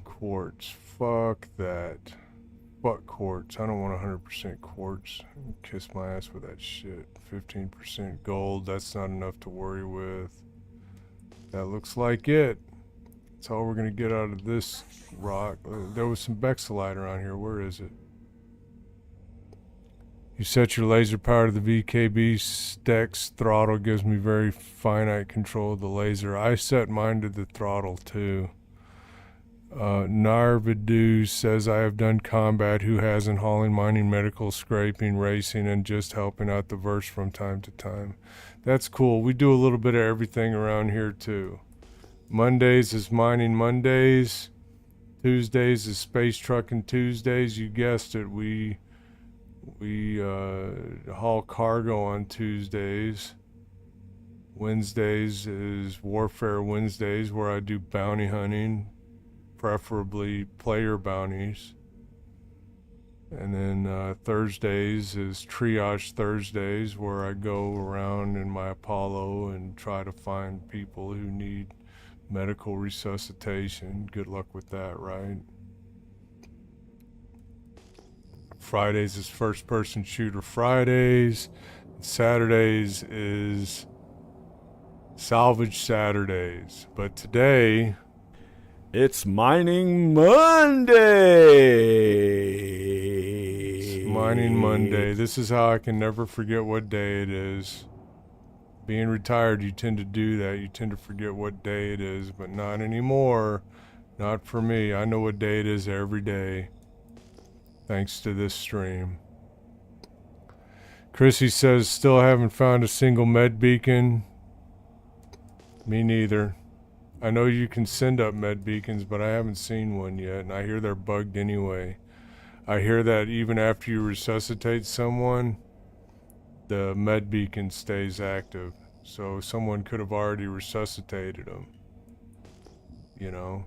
Quartz, fuck that. Fuck quartz, I don't want 100% quartz. Kiss my ass with that shit. 15% gold, that's not enough to worry with. That looks like it. That's all we're gonna get out of this rock. There was some Bexelite around here. Where is it? You set your laser power to the VKB Stex throttle. Gives me very finite control of the laser. I set mine to the throttle too. Narvadu says, I have done combat. Who hasn't? Hauling, mining, medical, scraping, racing, and just helping out the verse from time to time. That's cool. We do a little bit of everything around here too. Mondays is Mining Mondays. Tuesdays is Space Trucking Tuesdays. You guessed it. We haul cargo on Tuesdays. Wednesdays is Warfare Wednesdays, where I do bounty hunting, preferably player bounties. And then Thursdays is Triage Thursdays, where I go around in my Apollo and try to find people who need Medical resuscitation. Good luck with that, right? Fridays is first person shooter Fridays. Saturdays is salvage Saturdays. But today, It's Mining Monday. it's Mining Monday. This is how I can never forget what day it is. Being retired, you tend to do that. You tend to forget what day it is, but not anymore. Not for me. I know what day it is every day, thanks to this stream. Chrissy says, still haven't found a single med beacon. Me neither. I know you can send up med beacons, but I haven't seen one yet, and I hear they're bugged anyway. I hear that even after you resuscitate someone, the med beacon stays active. So someone could have already resuscitated them. You know?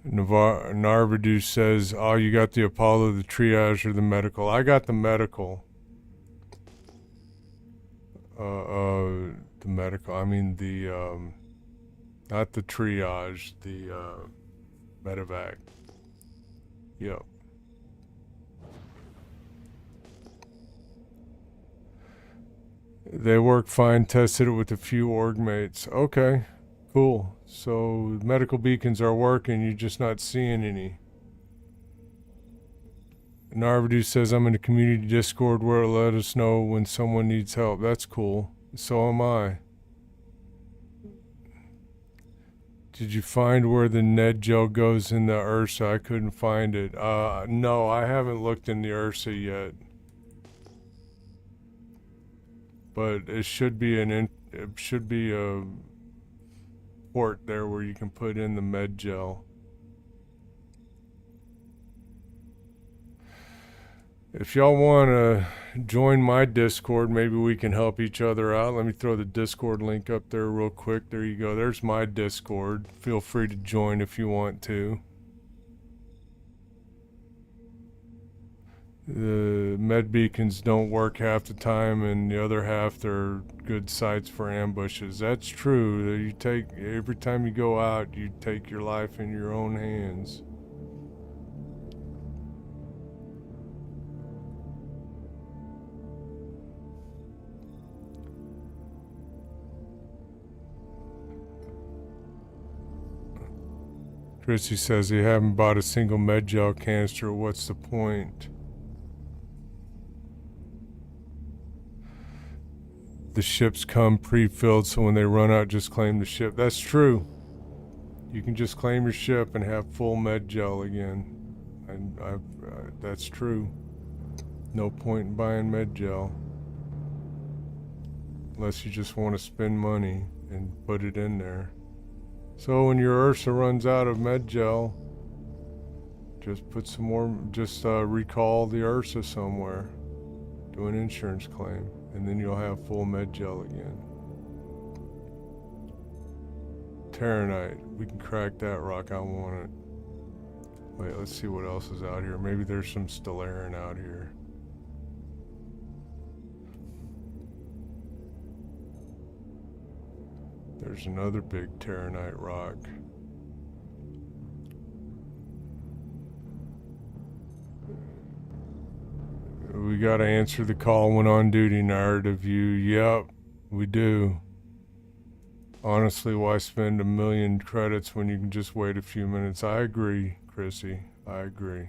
Narvadu says, oh, you got the Apollo, the triage, or the medical. I got the medical. The medical. I mean the, not the triage, the, medevac. Yep. They work fine, tested it with a few org mates. Okay, cool. So medical beacons are working, you're just not seeing any. Narvadu says, I'm in a community Discord where it'll let us know when someone needs help. That's cool. So am I. Did you find where the Ned gel goes in the Ursa? I couldn't find it. No, I haven't looked in the Ursa yet. But it should be a port there where you can put in the med gel. If y'all want to join my Discord, maybe we can help each other out. Let me throw the Discord link up there real quick. There you go. There's my Discord. Feel free to join if you want to. The med beacons don't work half the time, and the other half they're good sites for ambushes. That's true. You take, every time you go out, you take your life in your own hands. Chrissy says they haven't bought a single med gel canister. What's the point? The ships come pre-filled, so when they run out, just claim the ship. That's true. You can just claim your ship and have full med gel again. And that's true. No point in buying med gel. Unless you just want to spend money and put it in there. So when your Ursa runs out of med gel, just put some more, just recall the Ursa somewhere. Do an insurance claim, and then you'll have full med gel again. Terranite, we can crack that rock, I want it. Wait, let's see what else is out here. Maybe there's some Stellarin out here. There's another big Terranite rock. We gotta answer the call when on duty, narrative view. Yep, we do. Honestly, why spend 1 million credits when you can just wait a few minutes? I agree, Chrissy. I agree.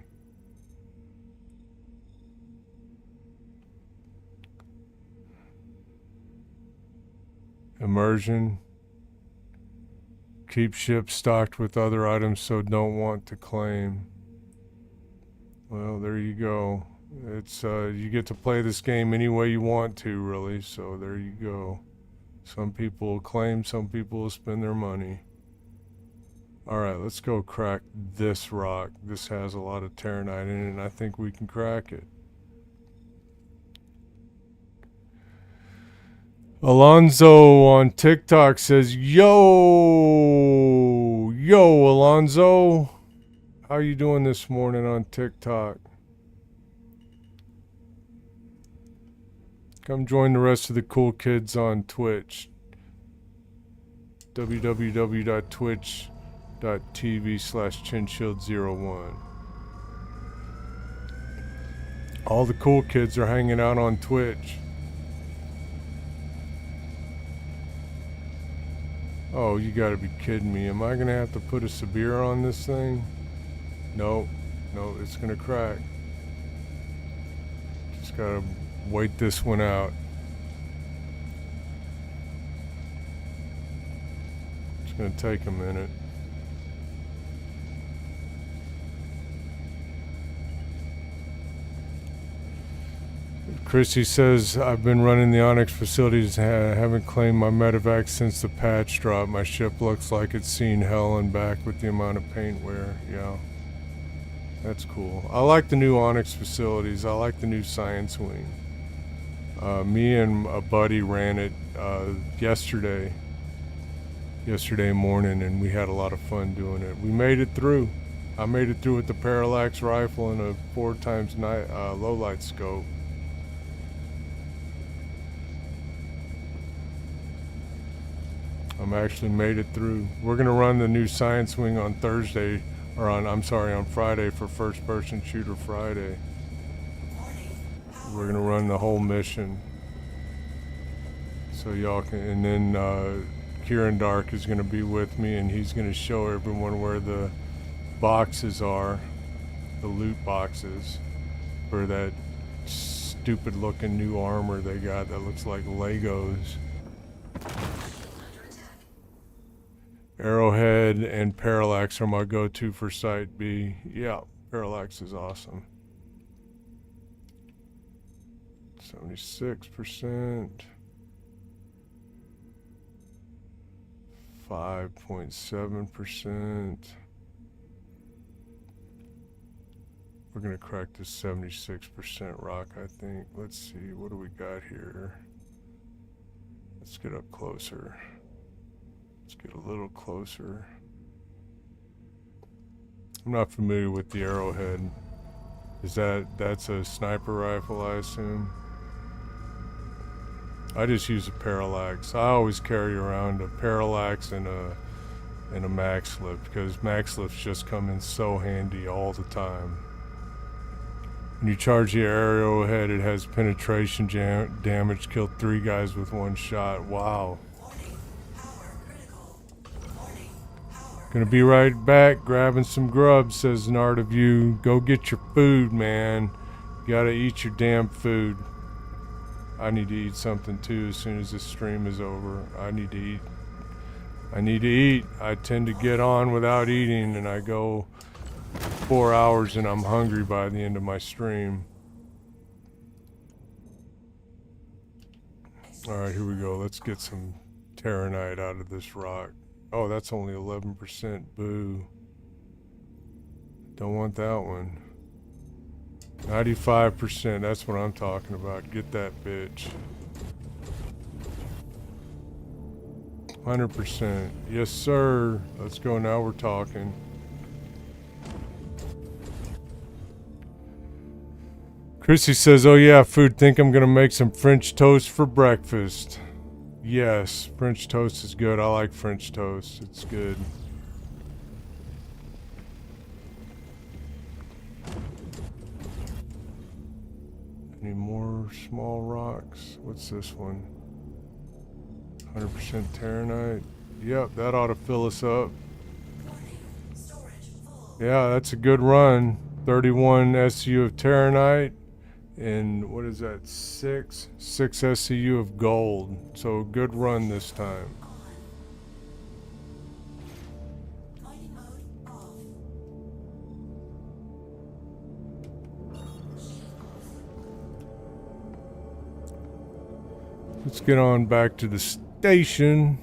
Immersion. Keep ships stocked with other items so don't want to claim. Well, there you go. It's you get to play this game any way you want to, really, so there you go. Some people will claim, some people will spend their money. Alright, let's go crack this rock. This has a lot of Terranite in it, and I think we can crack it. Alonzo on TikTok says, Yo, Alonzo. How you doing this morning on TikTok? Come join the rest of the cool kids on Twitch. www.twitch.tv/chinshield01. All the cool kids are hanging out on Twitch. Oh, you gotta be kidding me. Am I gonna have to put a Sabir on this thing? No, it's gonna crack. Just gotta wait this one out. It's gonna take a minute. Chrissy says, I've been running the Onyx facilities and haven't claimed my medevac since the patch drop. My ship looks like it's seen hell and back with the amount of paint wear. Yeah, that's cool. I like the new Onyx facilities. I like the new science wing. Me and a buddy ran it yesterday morning, and we had a lot of fun doing it. We made it through. I made it through with the parallax rifle and a 4x low light scope. I'm actually made it through. We're gonna run the new science wing on Thursday, or on Friday for First Person Shooter Friday. We're gonna run the whole mission. So y'all can, and then Kieran Dark is gonna be with me, and he's gonna show everyone where the boxes are, the loot boxes, for that stupid looking new armor they got that looks like Legos. Arrowhead and Parallax are my go-to for Site B. Yeah, Parallax is awesome. 76%. 5.7%. We're gonna crack this 76% rock, I think. Let's see, what do we got here? Let's get up closer. Let's get a little closer. I'm not familiar with the Arrowhead. That's a sniper rifle, I assume? I just use a Parallax. I always carry around a Parallax and a Max Lift, because Max Lifts just come in so handy all the time. When you charge the Arrowhead, it has penetration damage, killed 3 guys with 1 shot. Wow. Gonna be right back, grabbing some grub, says an art of you. Go get your food, man. You gotta eat your damn food. I need to eat something too as soon as this stream is over. I need to eat. I tend to get on without eating, and I go 4 hours and I'm hungry by the end of my stream. Alright, here we go. Let's get some Terranite out of this rock. Oh, that's only 11%. Boo. Don't want that one. 95%. That's what I'm talking about. Get that bitch. 100%. Yes, sir. Let's go. Now we're talking. Chrissy says, oh yeah, food. Think I'm gonna make some French toast for breakfast. Yes, French toast is good. I like French toast. It's good. Any more small rocks? What's this one? 100% Terranite. Yep, that ought to fill us up. Yeah, that's a good run. 31 SCU of Terranite. And what is that? 6 SCU of gold. So a good run this time. Let's get on back to the station.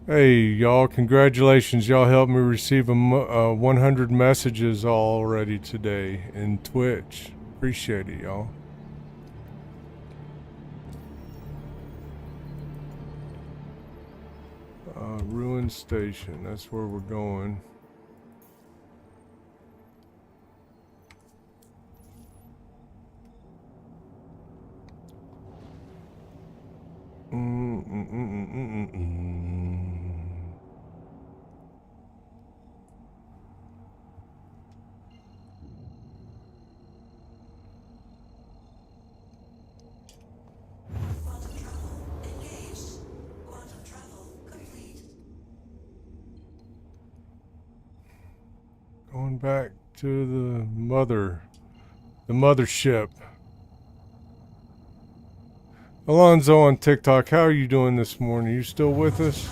Hey, y'all, congratulations. Y'all helped me receive 100 messages already today in Twitch. Appreciate it, y'all. Ruin Station, that's where we're going. Going back to the mothership. Alonzo on TikTok, how are you doing this morning? You still with us?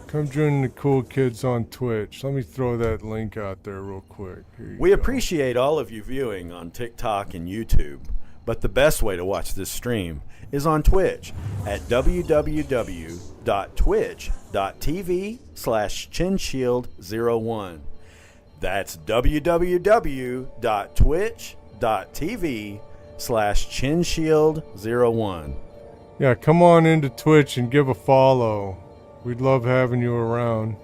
Come join the cool kids on Twitch. Let me throw that link out there real quick. We appreciate all of you viewing on TikTok and YouTube, but the best way to watch this stream is on Twitch at www.twitch.tv/chinshield01. That's www.twitch.tv/chinshield01. Yeah, come on into Twitch and give a follow. We'd love having you around.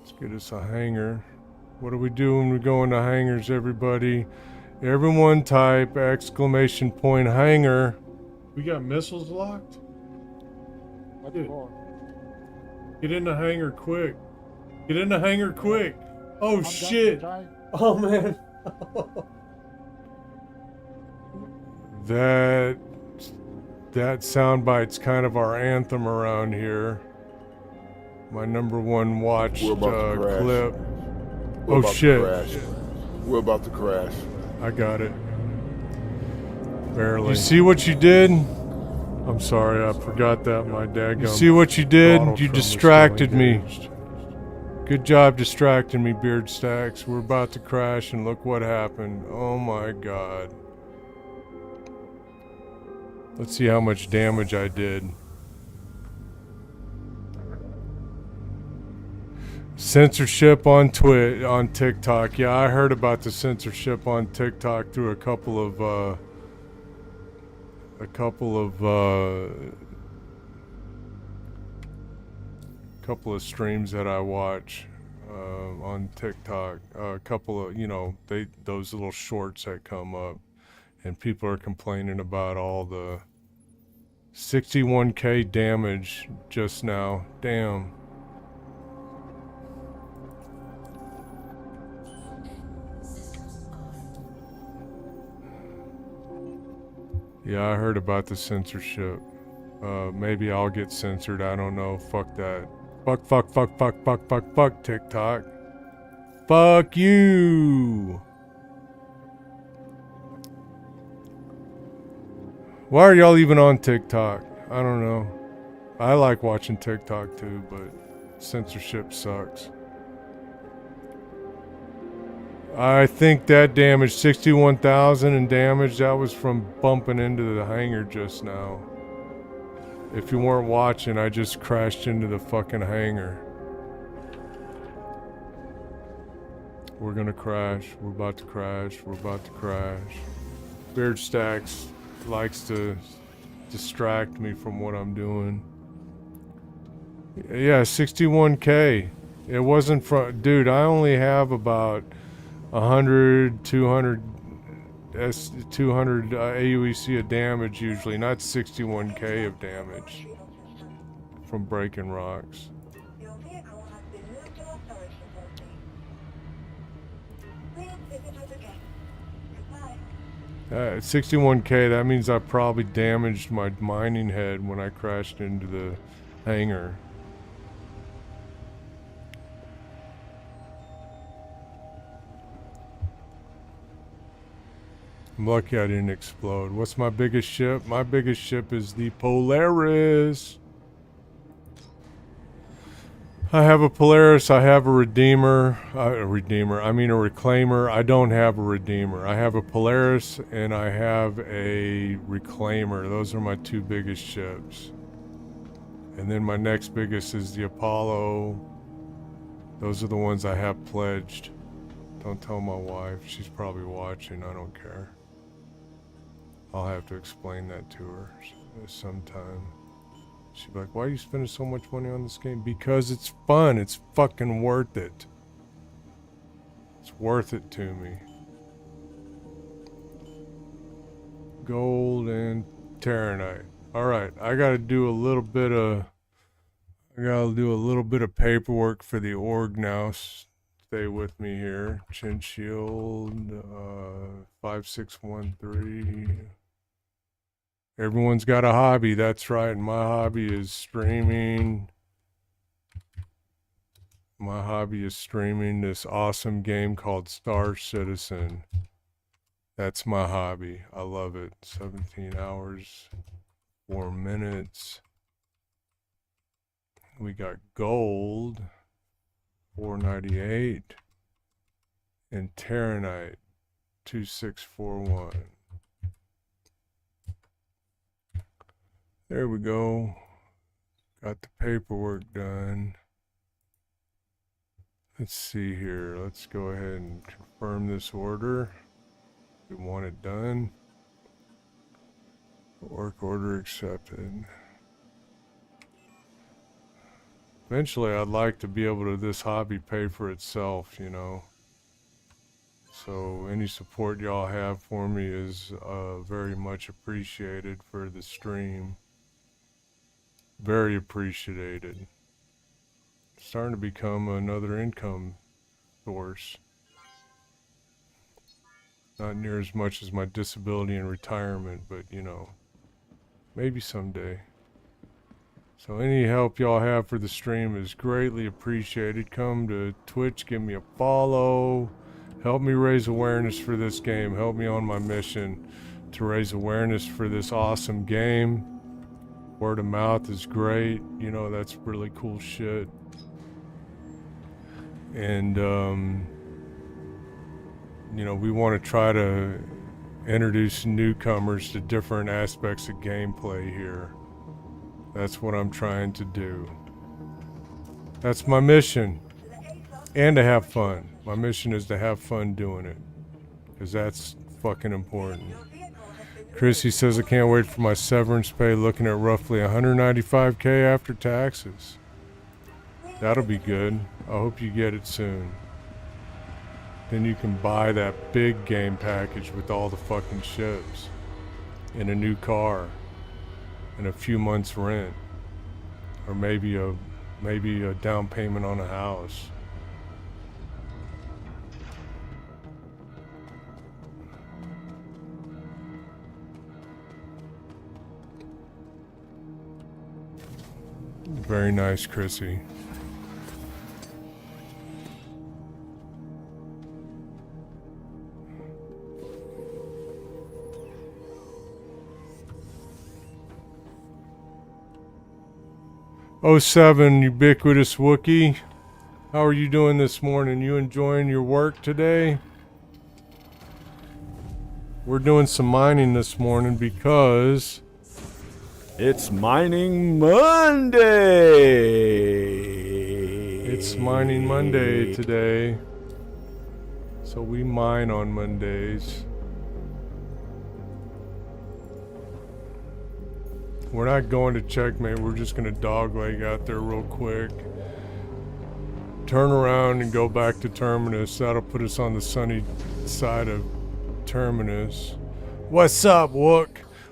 Let's get us a hanger. What do we do when we go into hangers, everybody? Everyone type !hanger. We got missiles locked? What's Dude. for? Get in the hangar quick. Get in the hangar quick. Oh, I'm shit. done, Oh, man. That soundbite's kind of our anthem around here. My number one watched We're about to crash. clip. We're Oh about to shit! crash. We're about to crash. I got it. Barely. You see what you did? I'm sorry, I forgot that. My dad. You see what you did? You distracted me. Good job distracting me, Beard Stacks. We're about to crash, and look what happened. Oh my god. Let's see how much damage I did. Censorship on TikTok. Yeah, I heard about the censorship on TikTok through a couple of streams that I watch on TikTok. A couple of, those little shorts that come up, and people are complaining about all the 61k damage just now. Damn. Yeah, I heard about the censorship. Maybe I'll get censored. I don't know. Fuck that. Fuck TikTok. Fuck you. Why are y'all even on TikTok? I don't know. I like watching TikTok too, but censorship sucks. I think that damage, 61,000 in damage, that was from bumping into the hangar just now. If you weren't watching, I just crashed into the fucking hangar. We're gonna crash. We're about to crash. We're about to crash. Beard Stacks likes to distract me from what I'm doing. Yeah, 61k. It wasn't from... Dude, I only have about 100, 200 AUEC of damage usually, not 61k of damage from breaking rocks. 61k, that means I probably damaged my mining head when I crashed into the hangar. I'm lucky I didn't explode. What's my biggest ship? My biggest ship is the Polaris. I have a Polaris, I have a Redeemer. I mean a Reclaimer. I don't have a Redeemer. I have a Polaris and I have a Reclaimer. Those are my two biggest ships. And then my next biggest is the Apollo. Those are the ones I have pledged. Don't tell my wife. She's probably watching. I don't care. I'll have to explain that to her sometime. She'll be like, why are you spending so much money on this game? Because it's fun. It's fucking worth it. It's worth it to me. Gold and Terranite. Alright, I gotta do a little bit of... I gotta do a little bit of paperwork for the org now. Stay with me here. Chin Shield, 5613. Everyone's got a hobby, that's right. And my hobby is streaming. My hobby is streaming this awesome game called Star Citizen. That's my hobby. I love it. 17 hours, 4 minutes. We got gold, 498, and Terranite, 2641. There we go. Got the paperwork done. Let's see here. Let's go ahead and confirm this order. We want it done. Work order accepted. Eventually, I'd like to be able to this hobby pay for itself, you know. So any support y'all have for me is very much appreciated for the stream. Very appreciated. Starting to become another income source. Not near as much as my disability and retirement, but you know, maybe someday. So any help y'all have for the stream is greatly appreciated. Come to Twitch, give me a follow. Help me raise awareness for this game. Help me on my mission to raise awareness for this awesome game. Word of mouth is great. You know, that's really cool shit. And, you know, we want to try to introduce newcomers to different aspects of gameplay here. That's what I'm trying to do. That's my mission. And to have fun. My mission is to have fun doing it. Because that's fucking important. Chrissy says I can't wait for my severance pay, looking at roughly $195K after taxes. That'll be good. I hope you get it soon. Then you can buy that big game package with all the fucking ships. And a new car. And a few months rent. Or maybe a down payment on a house. Very nice, Chrissy. Oh, 07, ubiquitous Wookie. How are you doing this morning? You enjoying your work today? We're doing some mining this morning because It's Mining Monday! it's Mining Monday today. So we mine on Mondays. We're not going to checkmate, we're just going to dogleg out there real quick. Turn around and go back to Terminus. That'll put us on the sunny side of Terminus. What's up, Wook?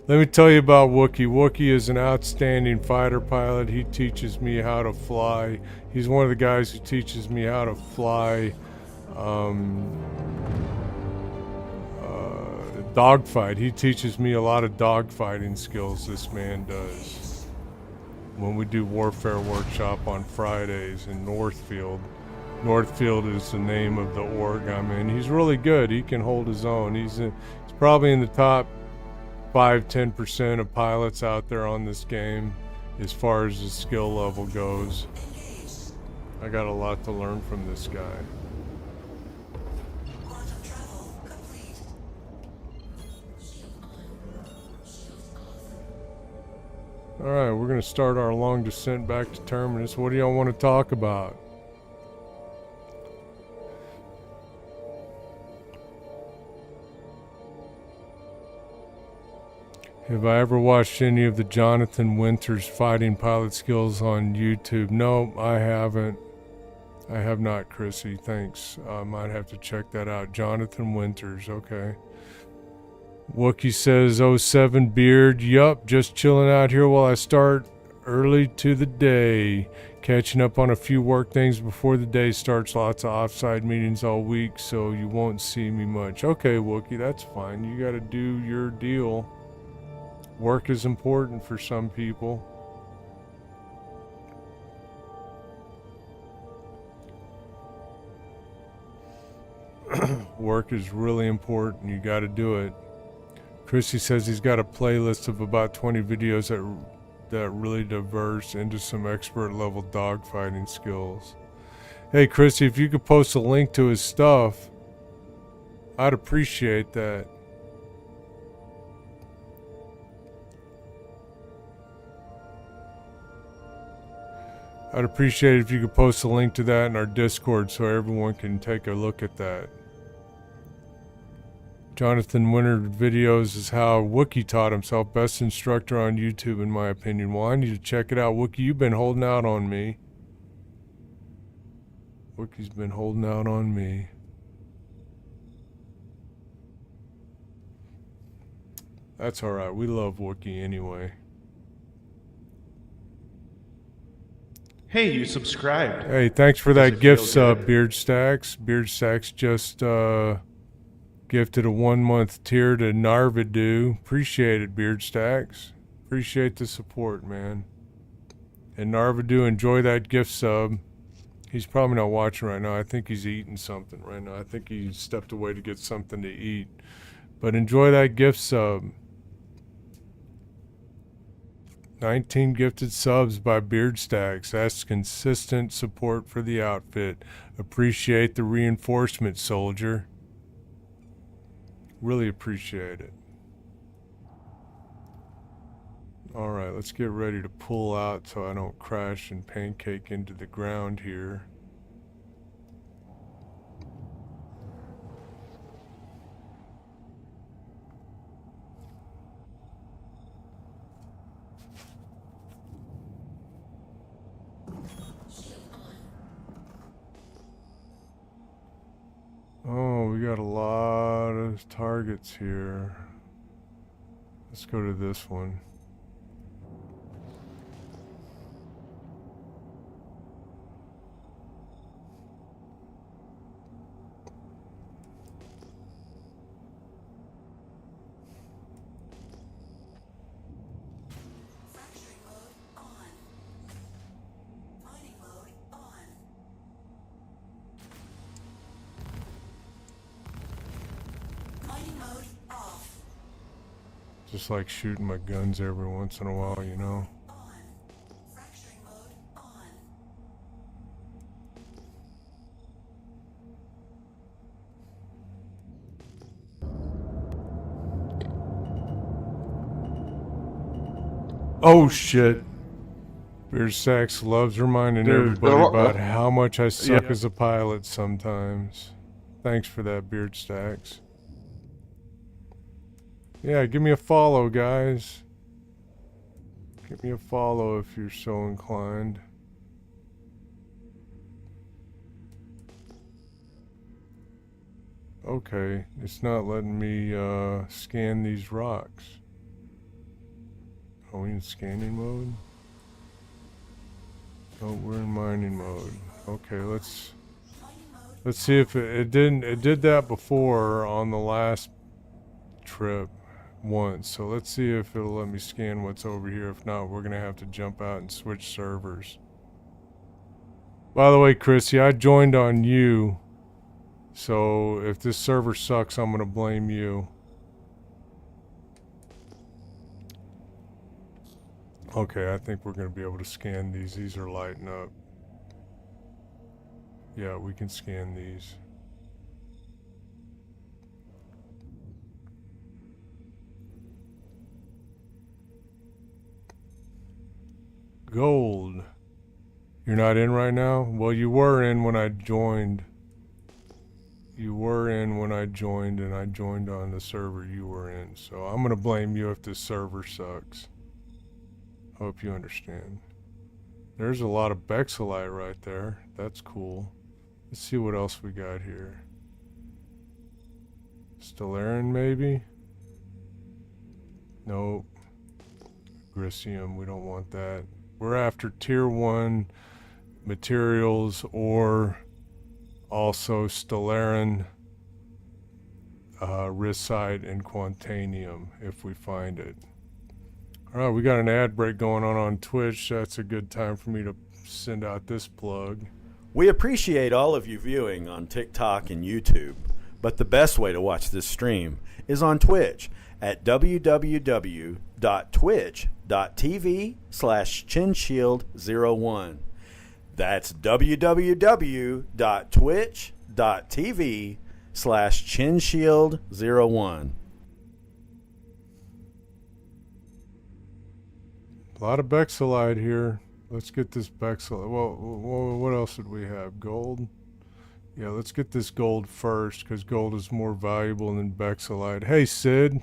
Let me tell you about Wookie. Wookie is an outstanding fighter pilot. He teaches me how to fly. He's one of the guys who teaches me how to fly dogfight. He teaches me a lot of dogfighting skills, this man does. When we do Warfare Workshop on Fridays in Northfield. Northfield is the name of the org I'm in. He's really good. He can hold his own. He's probably in the top 5-10% of pilots out there on this game as far as the skill level goes. I got a lot to learn from this guy. Alright, we're going to start our long descent back to Terminus. What do y'all want to talk about? Have I ever watched any of the Jonathan Winters fighting pilot skills on YouTube? No, I haven't. I have not, Chrissy. Thanks. I might have to check that out. Jonathan Winters, okay. Wookie says, 07 beard. Yup, just chilling out here while I start early to the day. Catching up on a few work things before the day starts. Lots of offside meetings all week, so you won't see me much. Okay, Wookie, that's fine. You gotta do your deal. Work is important for some people. Work is really important. You gotta do it. Chrissy says he's got a playlist of about 20 videos that really diverse into some expert level dogfighting skills. Hey Chrissy, if you could post a link to his stuff, I'd appreciate that. I'd appreciate it if you could post a link to that in our Discord so everyone can take a look at that. Jonathan Winter videos is how Wookie taught himself. Best instructor on YouTube in my opinion. Well, I need to check it out. Wookie, you've been holding out on me. Wookie's been holding out on me. That's alright. We love Wookie anyway. Hey, you subscribed. Hey, thanks for that gift sub, Beard Stacks. Beard Stacks just gifted a 1-month tier to Narvadu. Appreciate it, Beard Stacks. Appreciate the support, man. And Narvadu, enjoy that gift sub. He's probably not watching right now. I think he's eating something right now. I think he stepped away to get something to eat. But enjoy that gift sub. 19 gifted subs by Beard Stacks. That's consistent support for the outfit. Appreciate the reinforcement, soldier. Really appreciate it. Alright, let's get ready to pull out so I don't crash and pancake into the ground here. Oh, we got a lot of targets here. Let's go to this one. Fracturing mode on. Mining mode on. Mining mode off. Just like shooting my guns every once in a while, you know. On. Fracturing mode on. Oh shit. Beard Stacks loves reminding everybody about how much I suck as a pilot sometimes. Thanks for that, Beard Stacks. Yeah, give me a follow, guys. Give me a follow if you're so inclined. Okay, it's not letting me scan these rocks. Are we in scanning mode? Oh, we're in mining mode. Okay, let's see if it did that before on the last trip once. So let's see if it'll let me scan what's over here. If not, we're gonna have to jump out and switch servers. By the way, Chrissy, I joined on you. So if this server sucks, I'm gonna blame you. Okay, I think we're gonna be able to scan these. These are lighting up. Yeah, we can scan these. Gold. You're not in right now? Well, you were in when I joined. You were in when I joined, and I joined on the server you were in. So I'm gonna blame you if this server sucks. Hope you understand. There's a lot of Bexelite right there. That's cool. Let's see what else we got here. Stellarin, maybe? Nope. Grisium, we don't want that. We're after tier 1 materials, or also Stellarin, Risite, and Quantanium if we find it. Alright, we got an ad break going on Twitch. That's a good time for me to send out this plug. We appreciate all of you viewing on TikTok and YouTube, but the best way to watch this stream is on Twitch at www.twitch.tv/chinshield01. That's www.twitch.tv/chinshield01. A lot of Bexolide here. Let's get this Bexolide. Well, what else did we have? Gold? Yeah, let's get this gold first, because gold is more valuable than Bexolide. Hey, Sid.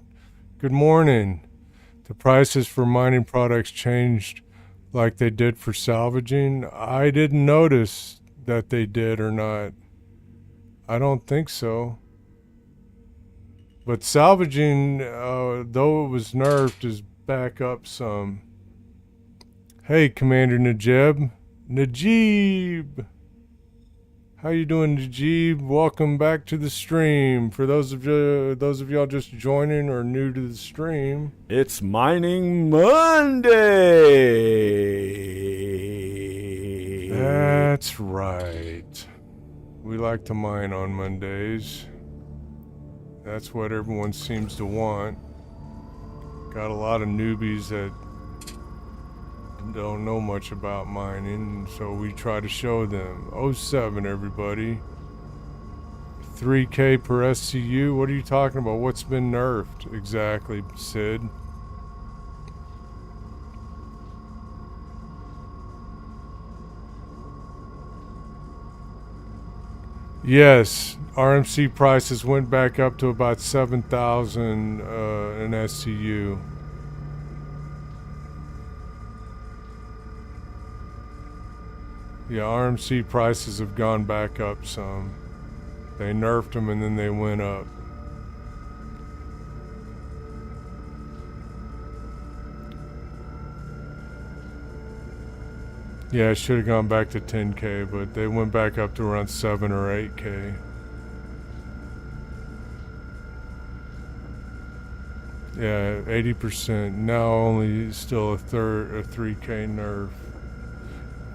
Good morning. The prices for mining products changed like they did for salvaging. I didn't notice that they did or not. I don't think so. But salvaging, though it was nerfed, is back up some. Hey, Commander Najib. Najib! How you doing, Najib? Welcome back to the stream. For those of y'all just joining or new to the stream, it's Mining Monday. That's right. We like to mine on Mondays. That's what everyone seems to want. Got a lot of newbies that don't know much about mining, so we try to show them. 07, everybody. 3K per SCU? What are you talking about? What's been nerfed exactly, Sid? Yes, RMC prices went back up to about 7,000 an SCU. Yeah, RMC prices have gone back up some. They nerfed them and then they went up. Yeah, it should have gone back to 10K, but they went back up to around 7 or 8K. Yeah, 80%. Now only still a 3K nerf.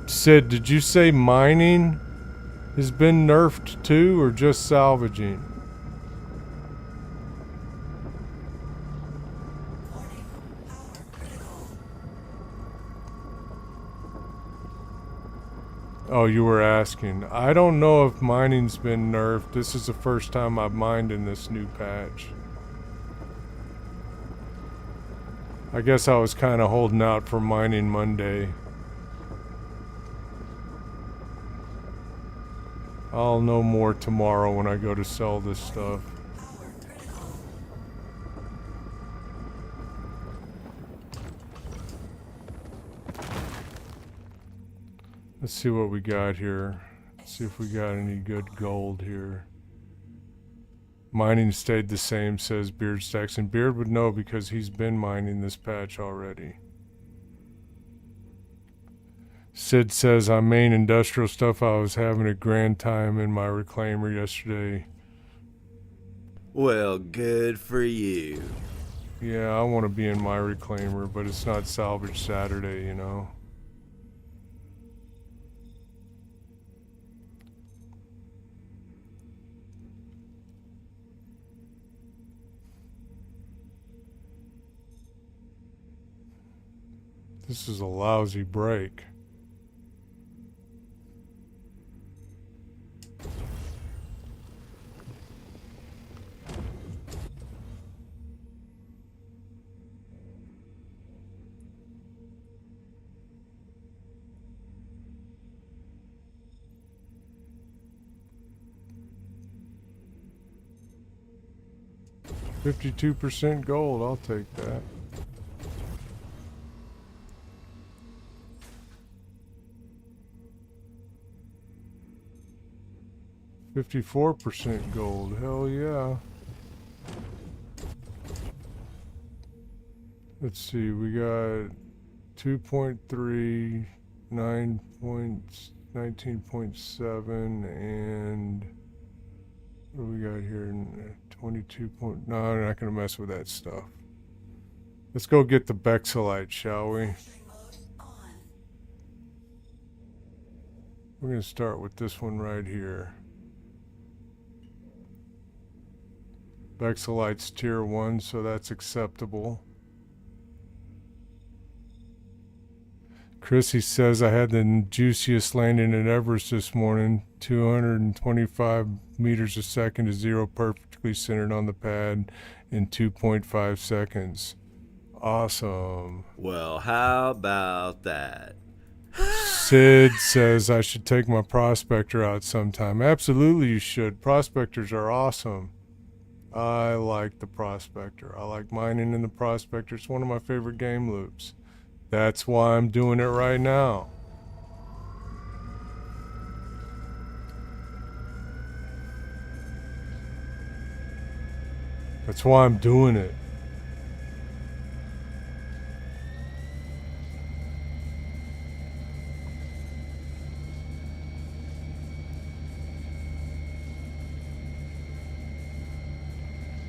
Sid, did you say mining has been nerfed too, or just salvaging? Warning. Power critical. Oh, you were asking. I don't know if mining's been nerfed. This is the first time I've mined in this new patch. I guess I was kind of holding out for Mining Monday. I'll know more tomorrow when I go to sell this stuff. Power critical. Let's see what we got here. Let's see if we got any good gold here. Mining stayed the same, says Beard Stacks. And Beard would know because he's been mining this patch already. Sid says, on main industrial stuff, I was having a grand time in my reclaimer yesterday. Well, good for you. Yeah, I want to be in my reclaimer, but it's not salvage Saturday, you know. This is a lousy break. $52% gold, I'll take that. $54% gold, hell yeah. Let's see, we got 2.3, 9 points, 19.7 and what do we got here? 22 point. No, I'm not going to mess with that stuff. Let's go get the Bexelite, shall we? Mode on. We're going to start with this one right here. Bexelite's tier 1, so that's acceptable. Chrissy says I had the juiciest landing in Everest this morning. 225 meters a second to zero, perfectly centered on the pad in 2.5 seconds. Awesome. Well, how about that? Sid says I should take my prospector out sometime. Absolutely you should. Prospectors are awesome. I like the prospector. I like mining in the prospector. It's one of my favorite game loops. That's why I'm doing it right now. That's why I'm doing it.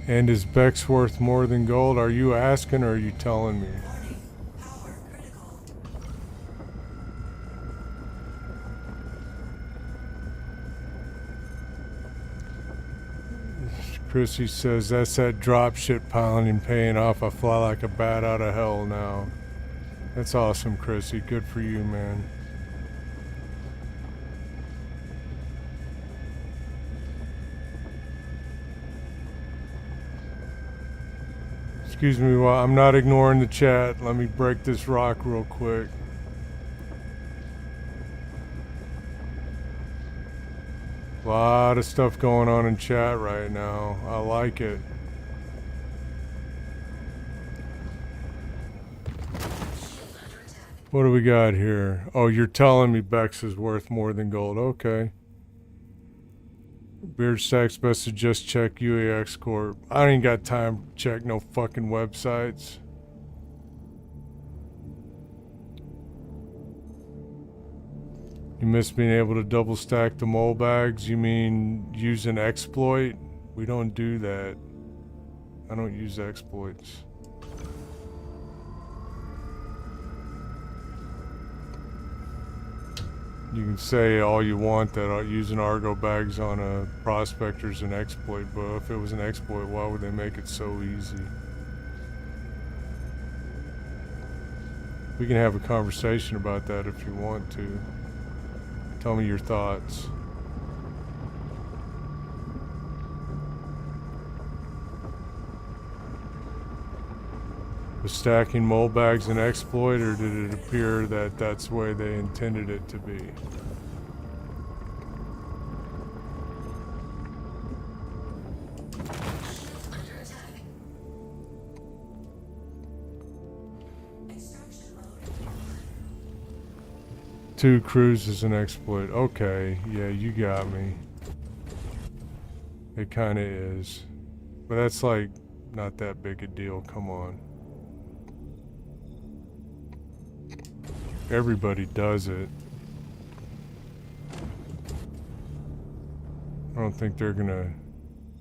And is Bex worth more than gold? Are you asking or are you telling me? Warning. Power critical. Chrissy says that's that drop shit piloting paying off. I fly like a bat out of hell now. That's awesome, Chrissy. Good for you, man. Excuse me while I'm not ignoring the chat. Let me break this rock real quick. A lot of stuff going on in chat right now. I like it. What do we got here? Oh, you're telling me Bex is worth more than gold. Okay. Beard Stacks best to just check UAX Corp. I ain't got time to check no fucking websites. You miss being able to double stack the mole bags? You mean use an exploit? We don't do that. I don't use exploits. You can say all you want that using Argo bags on a prospector's an exploit, but if it was an exploit, why would they make it so easy? We can have a conversation about that if you want to. Tell me your thoughts. Was stacking mole bags an exploit, or did it appear that that's the way they intended it to be? Under attack. Extraction mode on. 2 crews is an exploit. Okay, yeah, you got me. It kinda is. But that's like not that big a deal, come on. Everybody does it. I don't think they're gonna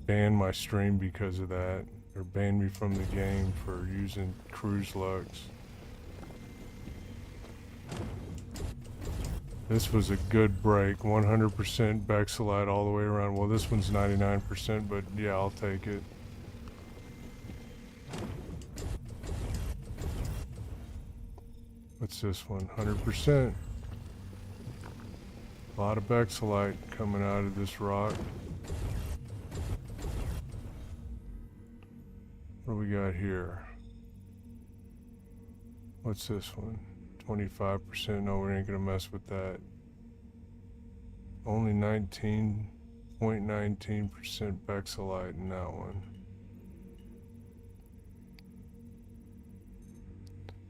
ban my stream because of that, or ban me from the game for using cruise lugs. This was a good break, 100% Bexelite all the way around. Well, this one's 99%, but yeah, I'll take it. What's this one? 100%. A lot of Bexelite coming out of this rock. What do we got here? What's this one? 25%. No, we ain't gonna mess with that. Only 19.19% Bexelite in that one.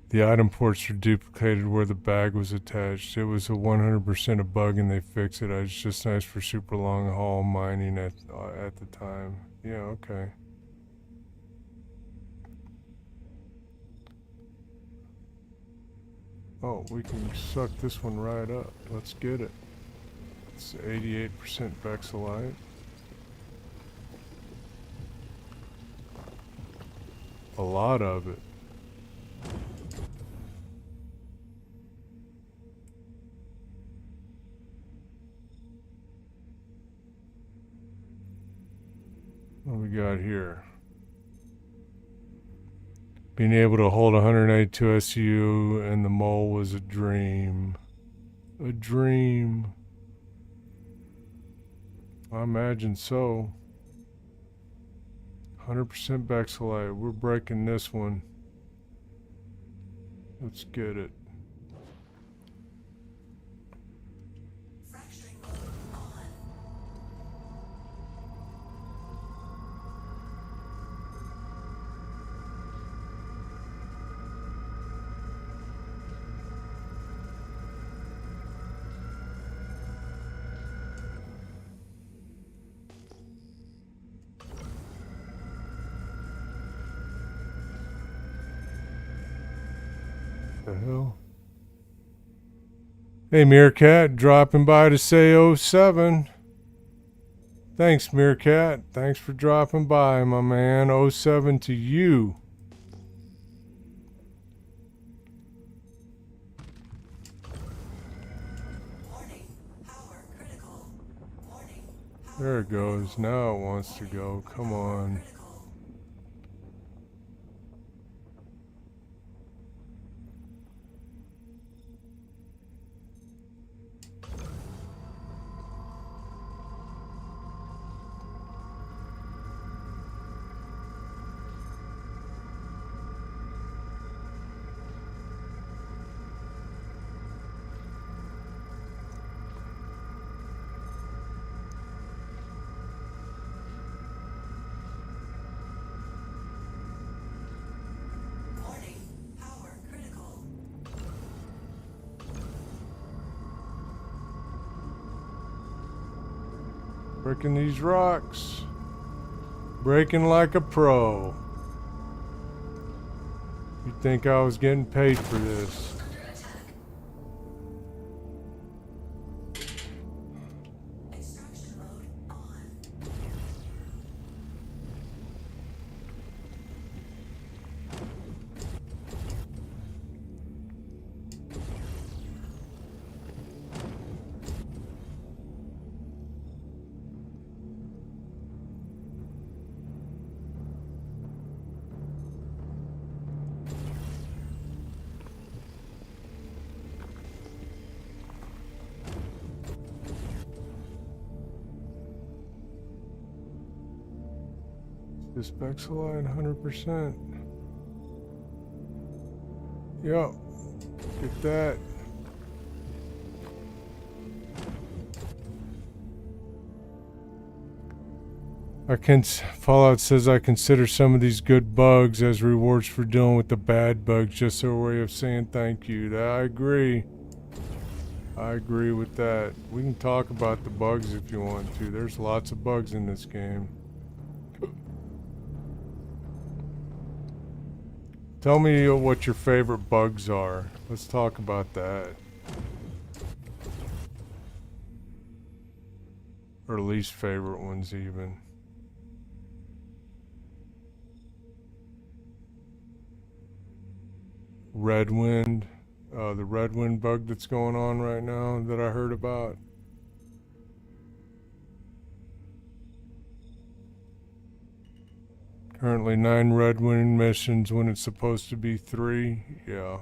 The item ports are duplicated where the bag was attached. It was a 100% a bug and they fixed it. It's just nice for super long haul mining at the time. Yeah, okay. Oh, we can suck this one right up. Let's get it. It's 88% Vexillite. A lot of it. What we got here? Being able to hold 182 SU and the mole was a dream. A dream. I imagine so. 100% Vexillite. We're breaking this one. Let's get it. Fracturing mode on. The hell? Hey, Meerkat, dropping by to say 07. Thanks, Meerkat. Thanks for dropping by, my man. 07 to you. Warning. Power critical. Warning. Power There it goes. Now it wants to go. Come on. critical. Warning. Power critical. Breaking these rocks. Breaking like a pro. You'd think I was getting paid for this. Under attack. Extraction mode on. This Vexillite 100%. Yup. Get that. Fallout says I consider some of these good bugs as rewards for dealing with the bad bugs, just a way of saying thank you. I agree. I agree with that. We can talk about the bugs if you want to. There's lots of bugs in this game. Tell me what your favorite bugs are. Let's talk about that. Or least favorite ones even. Redwind. The redwind bug that's going on right now that I heard about. Currently 9 redwind missions when it's supposed to be 3. Yeah.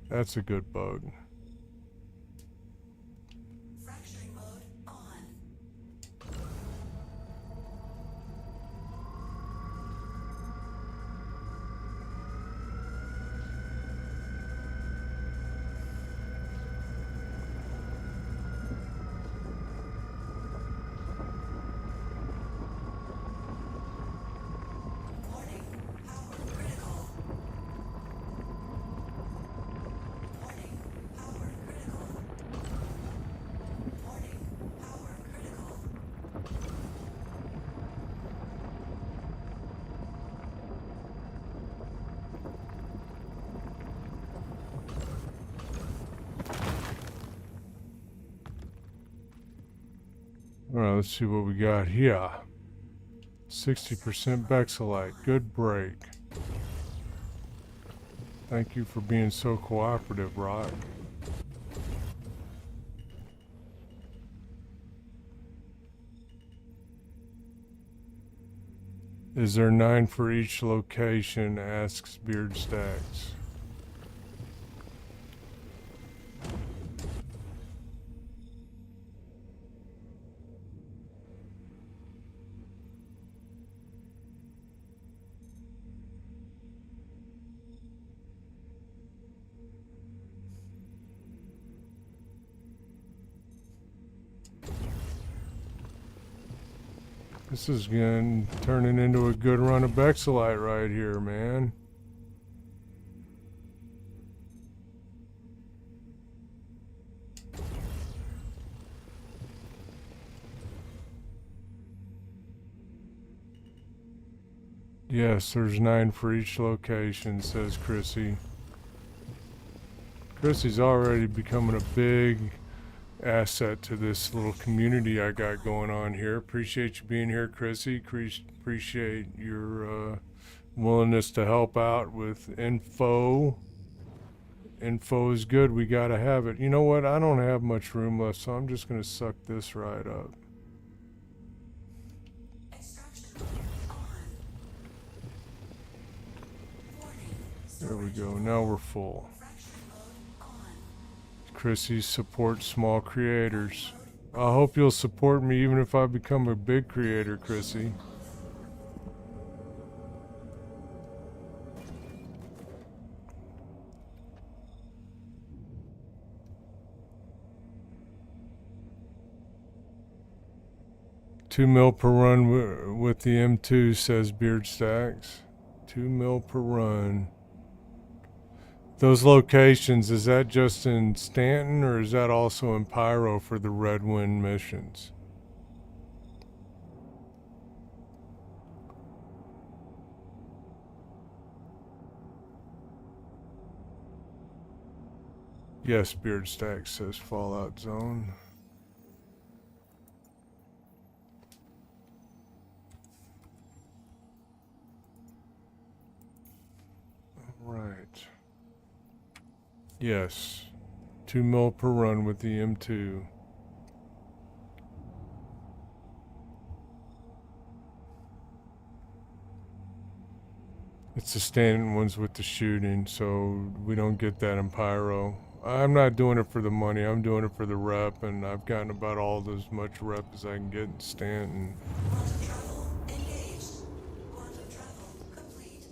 That's a good bug. Fracturing mode on. Warning. Power critical. Warning. Power Alright, let's see what we got here. 60% Bexelite. Good break. Thank you for being so cooperative, Rock. Is there 9 for each location? Asks Beard Stacks. This is turning into a good run of Bexelite right here, man. Yes, there's 9 for each location, says Chrissy. Chrissy's already becoming a big asset to this little community I got going on here. Appreciate you being here, Chrissy. Appreciate your willingness to help out with info. Info is good. We gotta have it. You know what? I don't have much room left, so I'm just gonna suck this right up. There we go. Now we're full. Chrissy supports small creators. I hope you'll support me even if I become a big creator, Chrissy. $2 mil per run with the M2, says Beard Stacks. 2 mil per run. Those locations, is that just in Stanton or is that also in Pyro for the Red Wind missions? Yes, Beard Stack says Fallout Zone. All right. Yes, 2 mil per run with the M2. It's the Stanton ones with the shooting, so we don't get that in Pyro. I'm not doing it for the money, I'm doing it for the rep, and I've gotten about all as much rep as I can get in Stanton. Quantum travel engaged. Quantum travel complete.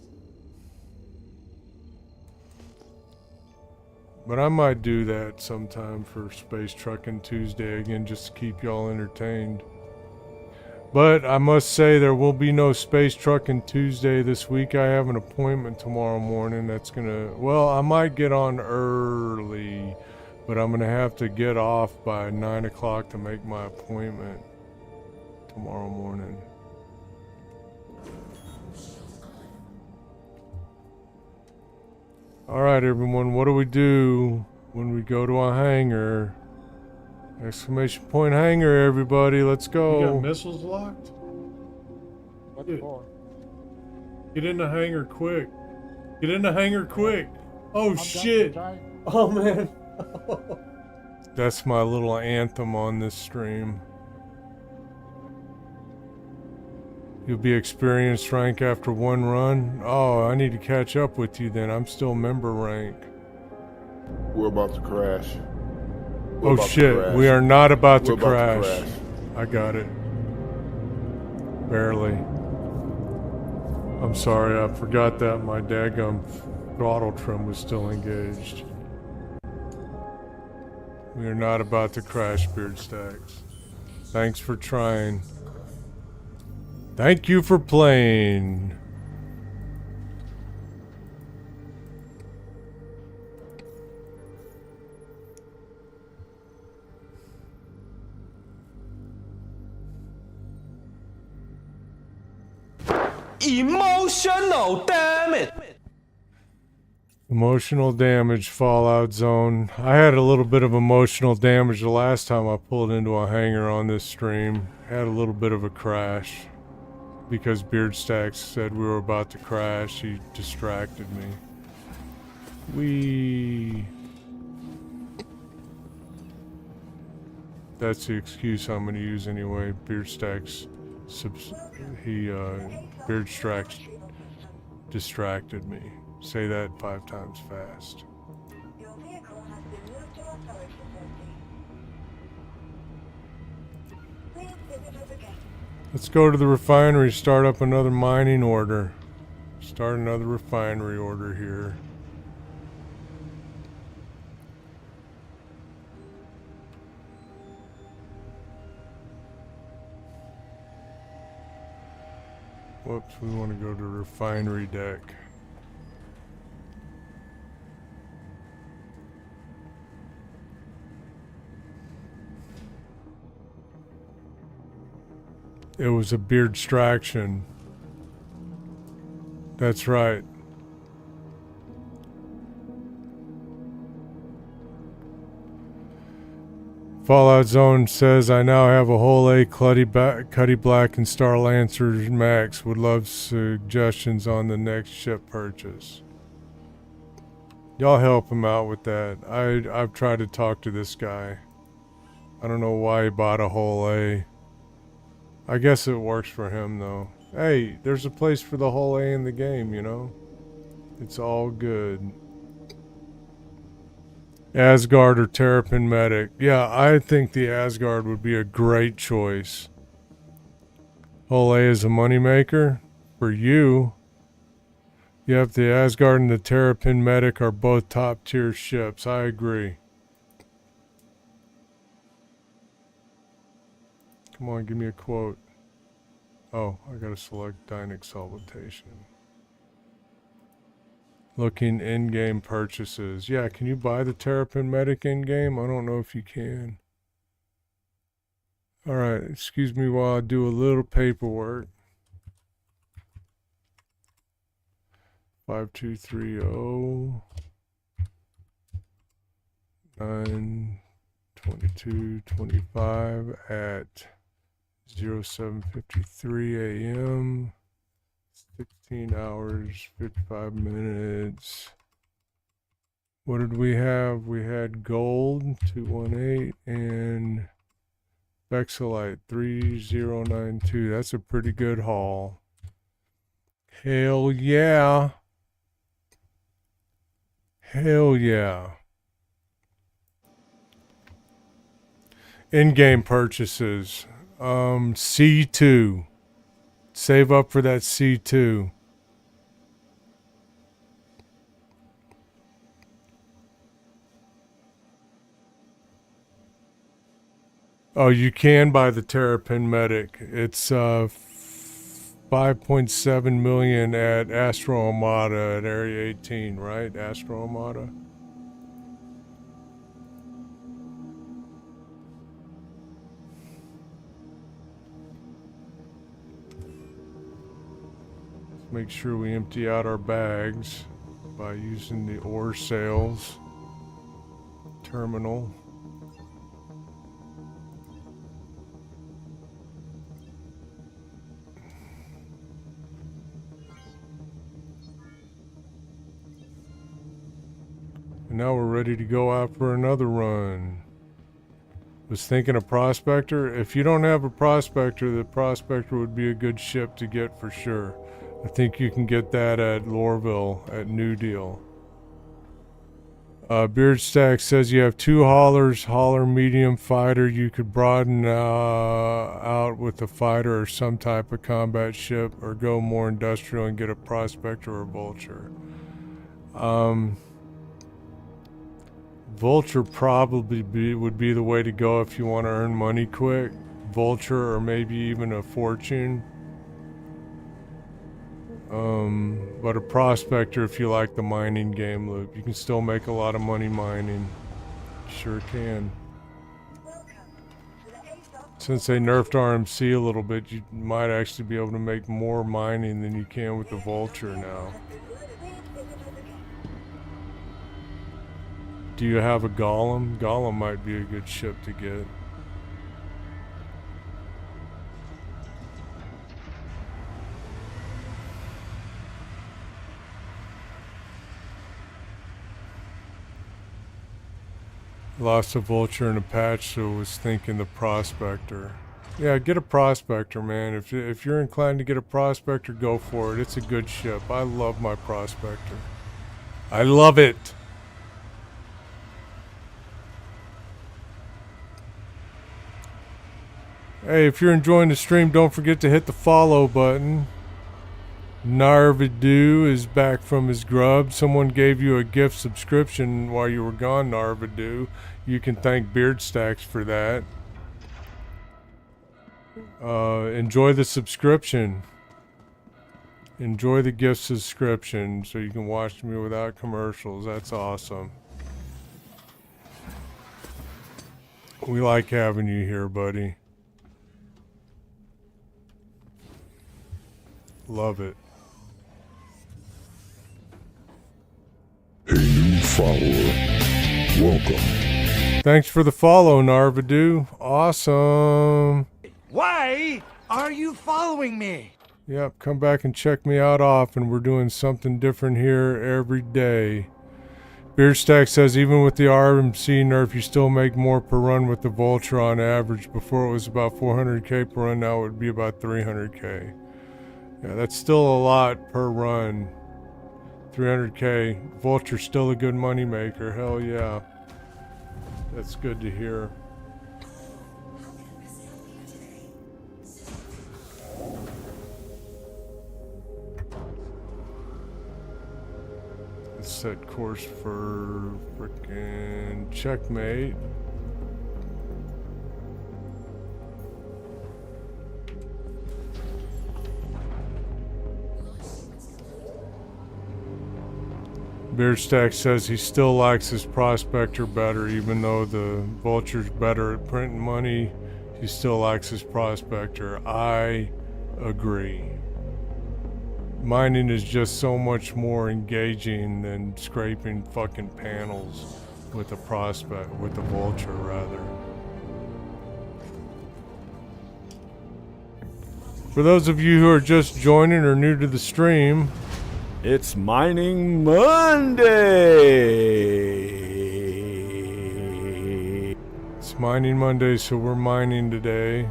But I might do that sometime for Space Truckin' Tuesday again, just to keep y'all entertained. But I must say there will be no Space Truckin' Tuesday this week. I have an appointment tomorrow morning that's gonna, well, I might get on early, but I'm gonna have to get off by 9 o'clock to make my appointment tomorrow morning. Alright everyone, what do we do when we go to a hangar? Exclamation point hangar, everybody, let's You go. got missiles locked? What Dude. for? Get in the hangar quick. Get in the hangar quick. Oh I'm shit. done, Oh man. That's my little anthem on this stream. You'll be experienced rank after 1 run? Oh, I need to catch up with you then. I'm still member rank. We're about to crash. We're Oh about to shit, crash. we are not about to We're about crash. to crash. I got it. Barely. I'm sorry, I forgot that my daggum throttle trim was still engaged. We are not about to crash, Beard Stacks. Thanks for trying. Thank you for playing. Emotional, damn it! Emotional damage, Fallout Zone. I had a little bit of emotional damage the last time I pulled into a hangar on this stream. Had a little bit of a crash. Because Beardstacks said we were about to crash, he distracted me. That's the excuse I'm gonna use anyway. Beardstacks, Beardstacks distracted me. Say that 5 times fast. Your vehicle has been moved to our storage facility. Please visit us again. Let's go to the refinery, start up another mining order. Start another refinery order here. Whoops, we want to go to refinery deck. It was a beard distraction. That's right. Fallout Zone says, I now have a whole A Cuddy Black and Star Lancers Max. Would love suggestions on the next ship purchase. Y'all help him out with that. I've tried to talk to this guy. I don't know why he bought a whole A. I guess it works for him though. Hey, there's a place for the whole A in the game, you know? It's all good. Asgard or Terrapin Medic. Yeah, I think the Asgard would be a great choice. Whole A is a moneymaker. For you, yep, the Asgard and the Terrapin Medic are both top tier ships. I agree. Come on, give me a quote. Oh, I gotta select Dynic Exaltation. Looking in-game purchases. Yeah, can you buy the Terrapin Medic in-game? I don't know if you can. Alright, excuse me while I do a little paperwork. 5230 9/22/25 at 07:53 a.m. 16 hours, 55 minutes. What did we have? We had gold, 218, and Vexilite, 3092. That's a pretty good haul. Hell yeah. Hell yeah. In-game purchases. C2. Save up for that C2. Oh, you can buy the Terrapin Medic. It's 5.7 million at Astro Armada at Area 18, right? Astro Armada. Make sure we empty out our bags by using the ore sales terminal. And now we're ready to go out for another run. Was thinking a prospector. If you don't have a prospector, the prospector would be a good ship to get for sure. I think you can get that at Lorville at New Deal. Beardstack says you have 2 haulers, hauler, medium, fighter. You could broaden out with a fighter or some type of combat ship, or go more industrial and get a prospector or vulture. Vulture probably would be the way to go if you want to earn money quick. Vulture, or maybe even a fortune. But a prospector if you like the mining game loop. You can still make a lot of money mining. Sure can. Since they nerfed RMC a little bit, you might actually be able to make more mining than you can with the Vulture now. Do you have a golem? Golem might be a good ship to get. Lost a vulture in a patch, so was thinking the prospector. Yeah, get a prospector, man. If you're inclined to get a prospector, go for it. It's a good ship. I love my prospector. I love it. Hey, if you're enjoying the stream, don't forget to hit the follow button. Narvadu is back from his grub. Someone gave you a gift subscription while you were gone, Narvadu. You can thank Beard Stacks for that. Enjoy the subscription. Enjoy the gift subscription so you can watch me without commercials. That's awesome. We like having you here, buddy. Love it. A new follower. Welcome. Thanks for the follow, Narvadu. Awesome. Why are you following me? Yep, come back and check me out often. We're doing something different here every day. Beerstack says even with the RMC nerf, you still make more per run with the Vulture on average. Before it was about 400k per run, now it would be about 300k. Yeah, that's still a lot per run. 300k. Vulture's still a good money maker. Hell yeah. That's good to hear. Let's set course for frickin' checkmate. Beardstack says he still likes his prospector better, even though the Vulture's better at printing money. He still likes his prospector. I agree. Mining is just so much more engaging than scraping fucking panels with the Vulture rather. For those of you who are just joining or new to the stream, It's Mining Monday! it's Mining Monday, so we're mining today,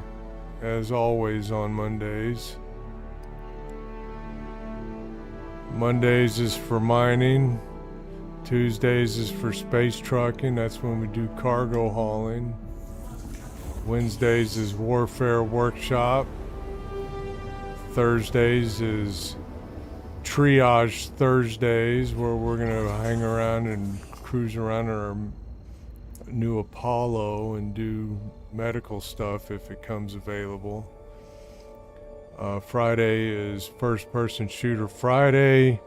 as always on Mondays. Mondays is for mining, Tuesdays is for space trucking, that's when we do cargo hauling. Wednesdays is Warfare Workshop. Thursdays is Triage Thursdays, where we're gonna hang around and cruise around in our new Apollo and do medical stuff if it comes available. Friday is First Person Shooter Friday,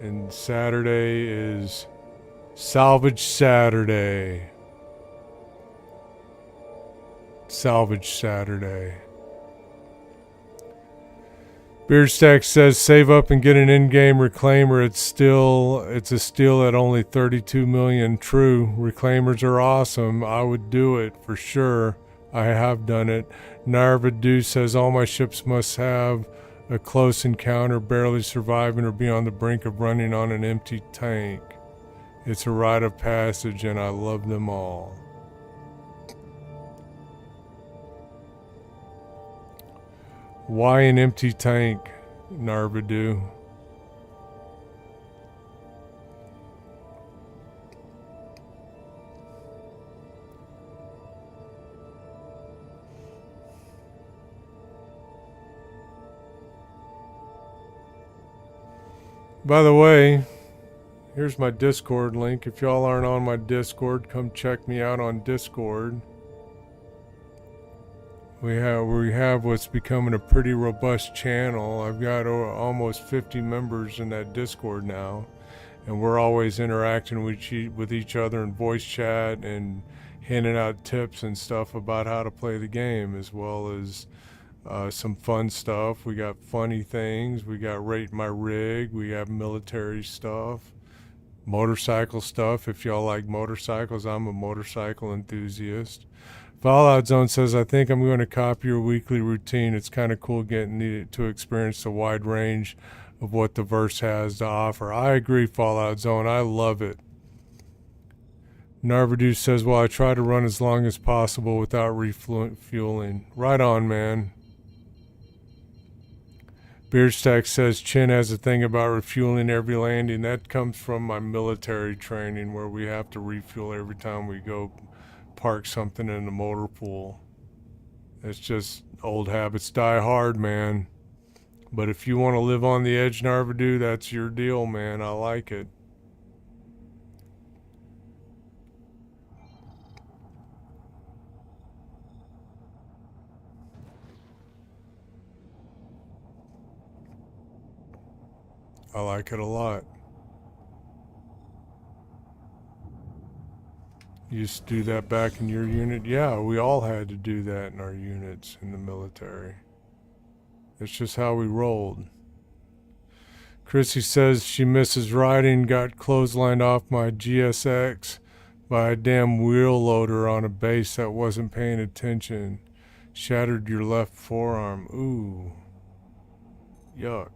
and Saturday is Salvage Saturday. Salvage Saturday. Beardstack says save up and get an in-game reclaimer. It's a steal at only 32 million. True, reclaimers are awesome. I would do it for sure. I have done it. Narvadu says all my ships must have a close encounter, barely surviving, or be on the brink of running on an empty tank. It's a rite of passage, and I love them all. Why an empty tank, Narvadu? By the way, here's my Discord link. If y'all aren't on my Discord, come check me out on Discord. We have what's becoming a pretty robust channel. I've got almost 50 members in that Discord now, and we're always interacting with each other in voice chat and handing out tips and stuff about how to play the game, as well as some fun stuff. We got funny things. We got Rate My Rig. We have military stuff. motorcycle stuff. If y'all like motorcycles, I'm a motorcycle enthusiast. Fallout Zone says, I think I'm going to copy your weekly routine. It's kind of cool getting to experience the wide range of what the verse has to offer. I agree, Fallout Zone. I love it. Narvadu says, well, I try to run as long as possible without refueling. Right on, man. Beardstack says, Chin has a thing about refueling every landing. That comes from my military training where we have to refuel every time we go park something in the motor pool. It's just old habits die hard, man. But if you want to live on the edge, Narvadu, that's your deal, man. I like it. I like it a lot. You used to do that back in your unit? Yeah, we all had to do that in our units in the military. It's just how we rolled. Chrissy says she misses riding, got clotheslined off my GSX by a damn wheel loader on a base that wasn't paying attention. Shattered your left forearm. Ooh. Yuck.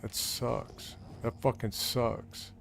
That sucks. That fucking sucks.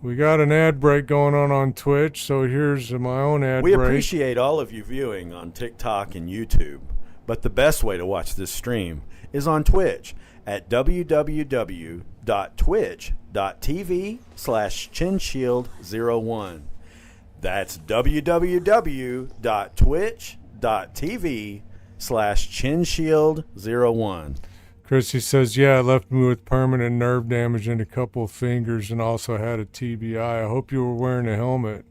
We got an ad break going on Twitch, so here's my own ad We break. appreciate all of you viewing on TikTok and YouTube, but the best way to watch this stream is on Twitch at www.twitch.tv/chinshield01. That's www.twitch.tv/chinshield01. Chrissy says, yeah, it left me with permanent nerve damage in a couple of fingers and also had a TBI. I hope you were wearing a helmet.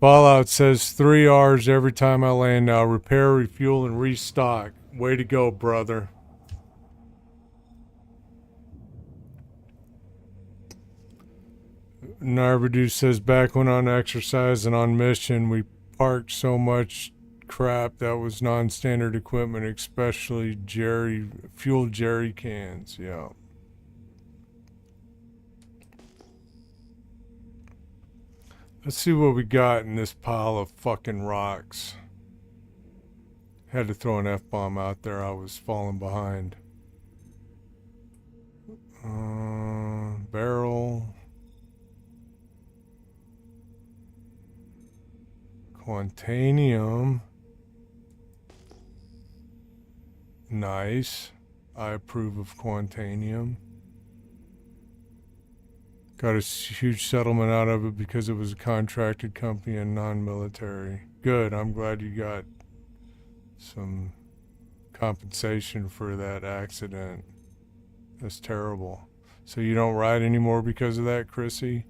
Fallout says 3 R's every time I land now. Repair, refuel, and restock. Way to go, brother. Narvadu says, back when on exercise and on mission, we parked so much crap that was non-standard equipment, especially fuel jerry cans. Yeah. Let's see what we got in this pile of fucking rocks. Had to throw an F-bomb out there. I was falling behind. Barrel. Quantanium. Nice. I approve of Quantanium. Got a huge settlement out of it because it was a contracted company and non-military. Good. I'm glad you got some compensation for that accident. That's terrible. So you don't ride anymore because of that, Chrissy?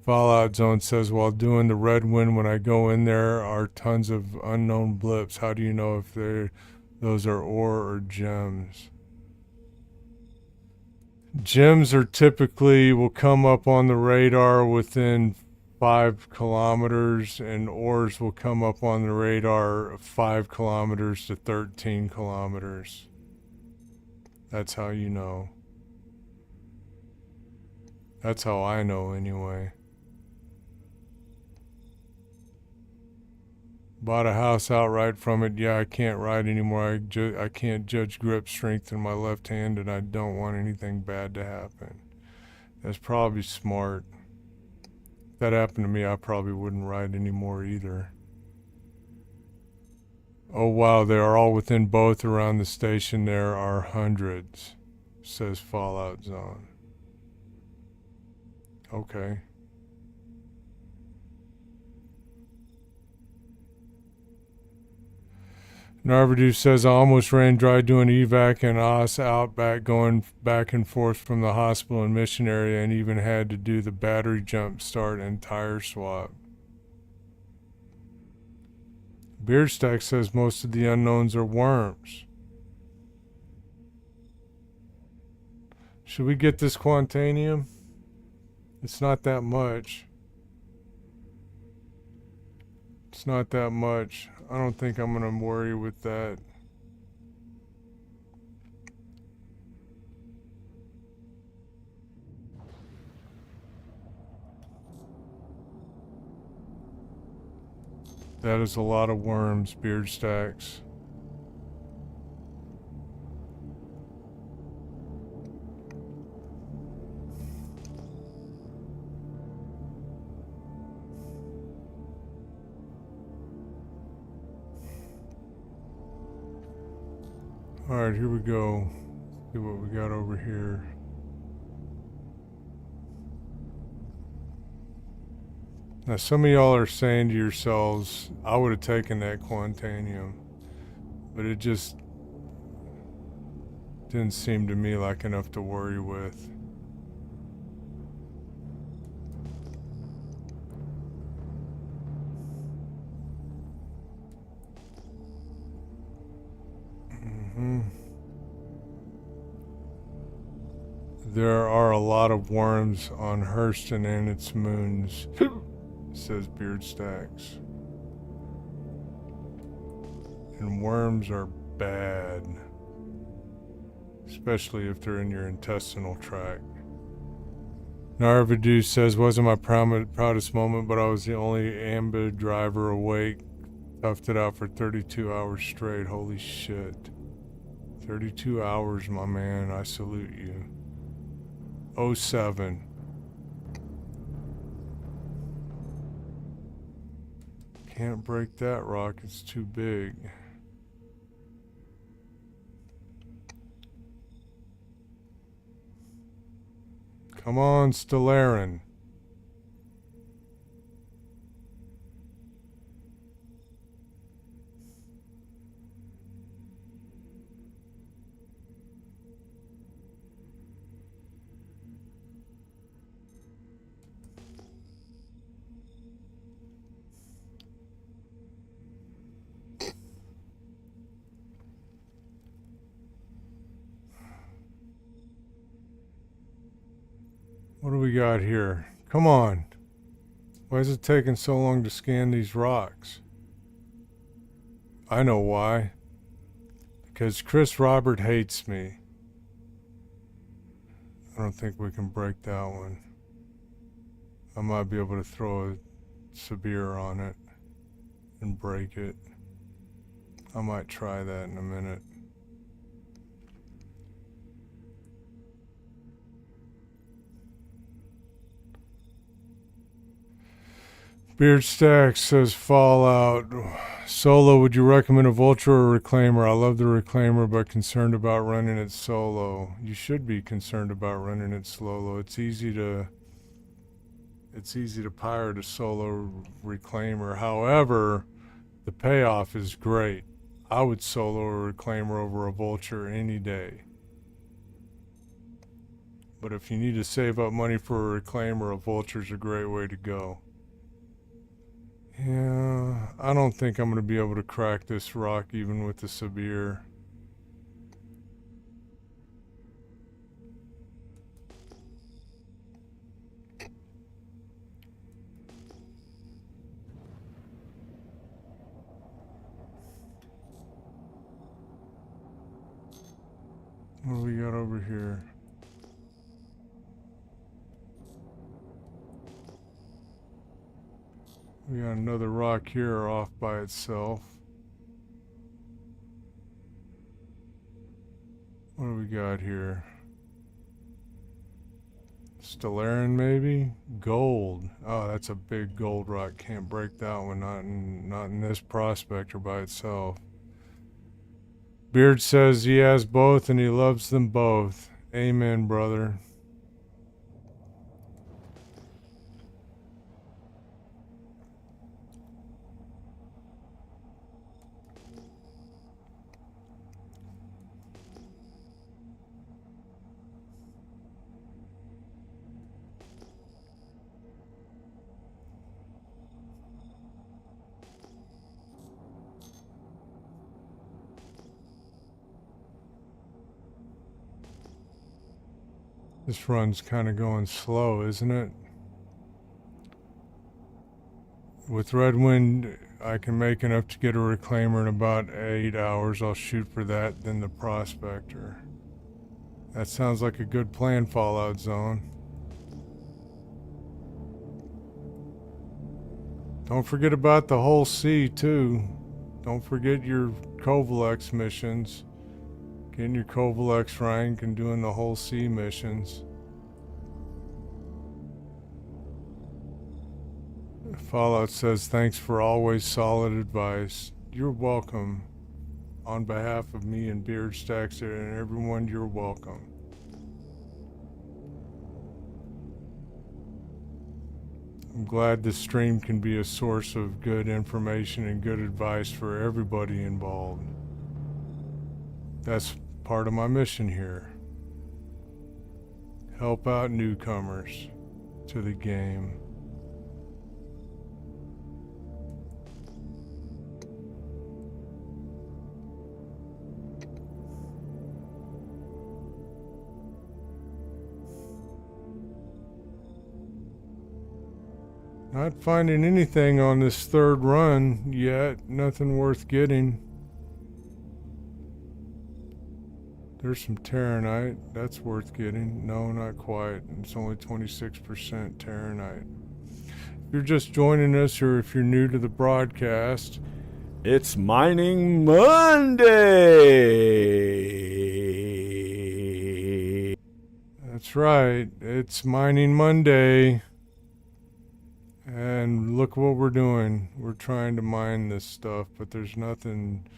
Fallout Zone says, while doing the Red Wind, when I go in there are tons of unknown blips. How do you know if those are ore or gems? Gems are typically will come up on the radar within 5 kilometers, and ores will come up on the radar 5 kilometers to 13 kilometers. That's how you know. That's how I know anyway. Bought a house outright from it. Yeah, I can't ride anymore. I can't judge grip strength in my left hand, and I don't want anything bad to happen. That's probably smart. If that happened to me, I probably wouldn't ride anymore either. Oh wow, they are all within both around the station. There are hundreds, says Fallout Zone. Okay. Narvadu says, I almost ran dry doing evac and OS outback going back and forth from the hospital and mission area, and even had to do the battery jump start and tire swap. Beardstack says most of the unknowns are worms. Should we get this Quantanium? It's not that much. It's not that much. I don't think I'm gonna worry with that. That is a lot of worms, beard stacks. Alright, here we go. See what we got over here. Now, some of y'all are saying to yourselves, I would have taken that Quantanium, but it just didn't seem to me like enough to worry with. There are a lot of worms on Hurston and its moons, says Beard Stacks. And worms are bad, especially if they're in your intestinal tract. Narvadu says, wasn't my proudest moment, but I was the only Amba driver awake. Toughed it out for 32 hours straight. Holy shit. 32 hours, my man. I salute you. 07. Can't break that rock. It's too big. Come on, Stellarin. What do we got here? Come on. Why is it taking so long to scan these rocks? I know why. Because Chris Robert hates me. I don't think we can break that one. I might be able to throw a Sabir on it and break it. I might try that in a minute. Beard Stacks says Fallout. Solo, would you recommend a Vulture or a Reclaimer? I love the Reclaimer, but concerned about running it solo. You should be concerned about running it solo. It's easy to pirate a solo Reclaimer. However, the payoff is great. I would solo a Reclaimer over a Vulture any day. But if you need to save up money for a Reclaimer, a Vulture's a great way to go. Yeah, I don't think I'm going to be able to crack this rock even with the Sabir. What do we got over here? We got another rock here off by itself. What do we got here? Stellarin maybe? Gold. Oh, that's a big gold rock. Can't break that one. Not in this prospector by itself. Beard says he has both and he loves them both. Amen, brother. This run's kind of going slow, isn't it? With Redwind, I can make enough to get a reclaimer in about 8 hours. I'll shoot for that, then the prospector. That sounds like a good plan, Fallout Zone. Don't forget about the whole sea, too. Don't forget your Kovalex missions. Getting your Kovalex rank and doing the whole sea missions. Fallout says, thanks for always solid advice. You're welcome. On behalf of me and Beard Stacks and everyone, you're welcome. I'm glad this stream can be a source of good information and good advice for everybody involved. That's part of my mission here. Help out newcomers to the game. Not finding anything on this third run yet. Nothing worth getting. There's some Terranite. That's worth getting. No, not quite. It's only 26% Terranite. If you're just joining us or if you're new to the broadcast, it's Mining Monday. That's right. It's Mining Monday. And look what we're doing. We're trying to mine this stuff, but there's nothing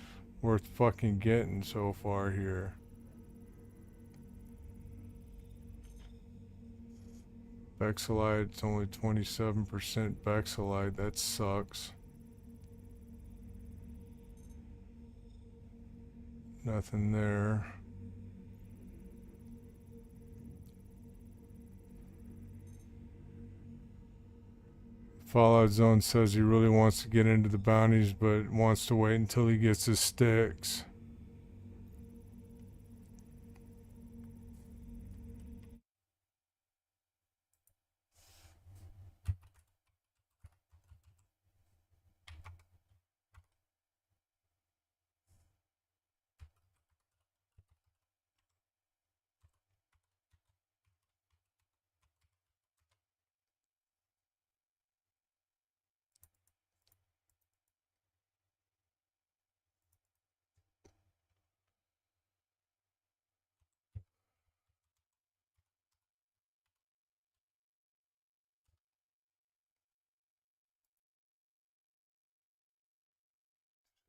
worth fucking getting so far here. Bexolite, it's only 27% Bexolite. That sucks. Nothing there. Fallout Zone says he really wants to get into the bounties, but wants to wait until he gets his sticks.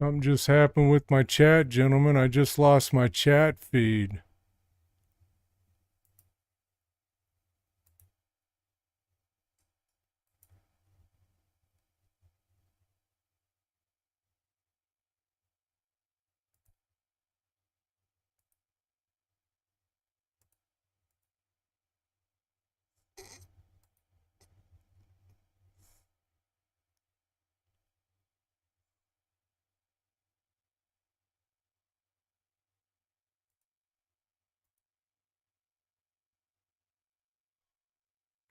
Something just happened with my chat, gentlemen. I just lost my chat feed.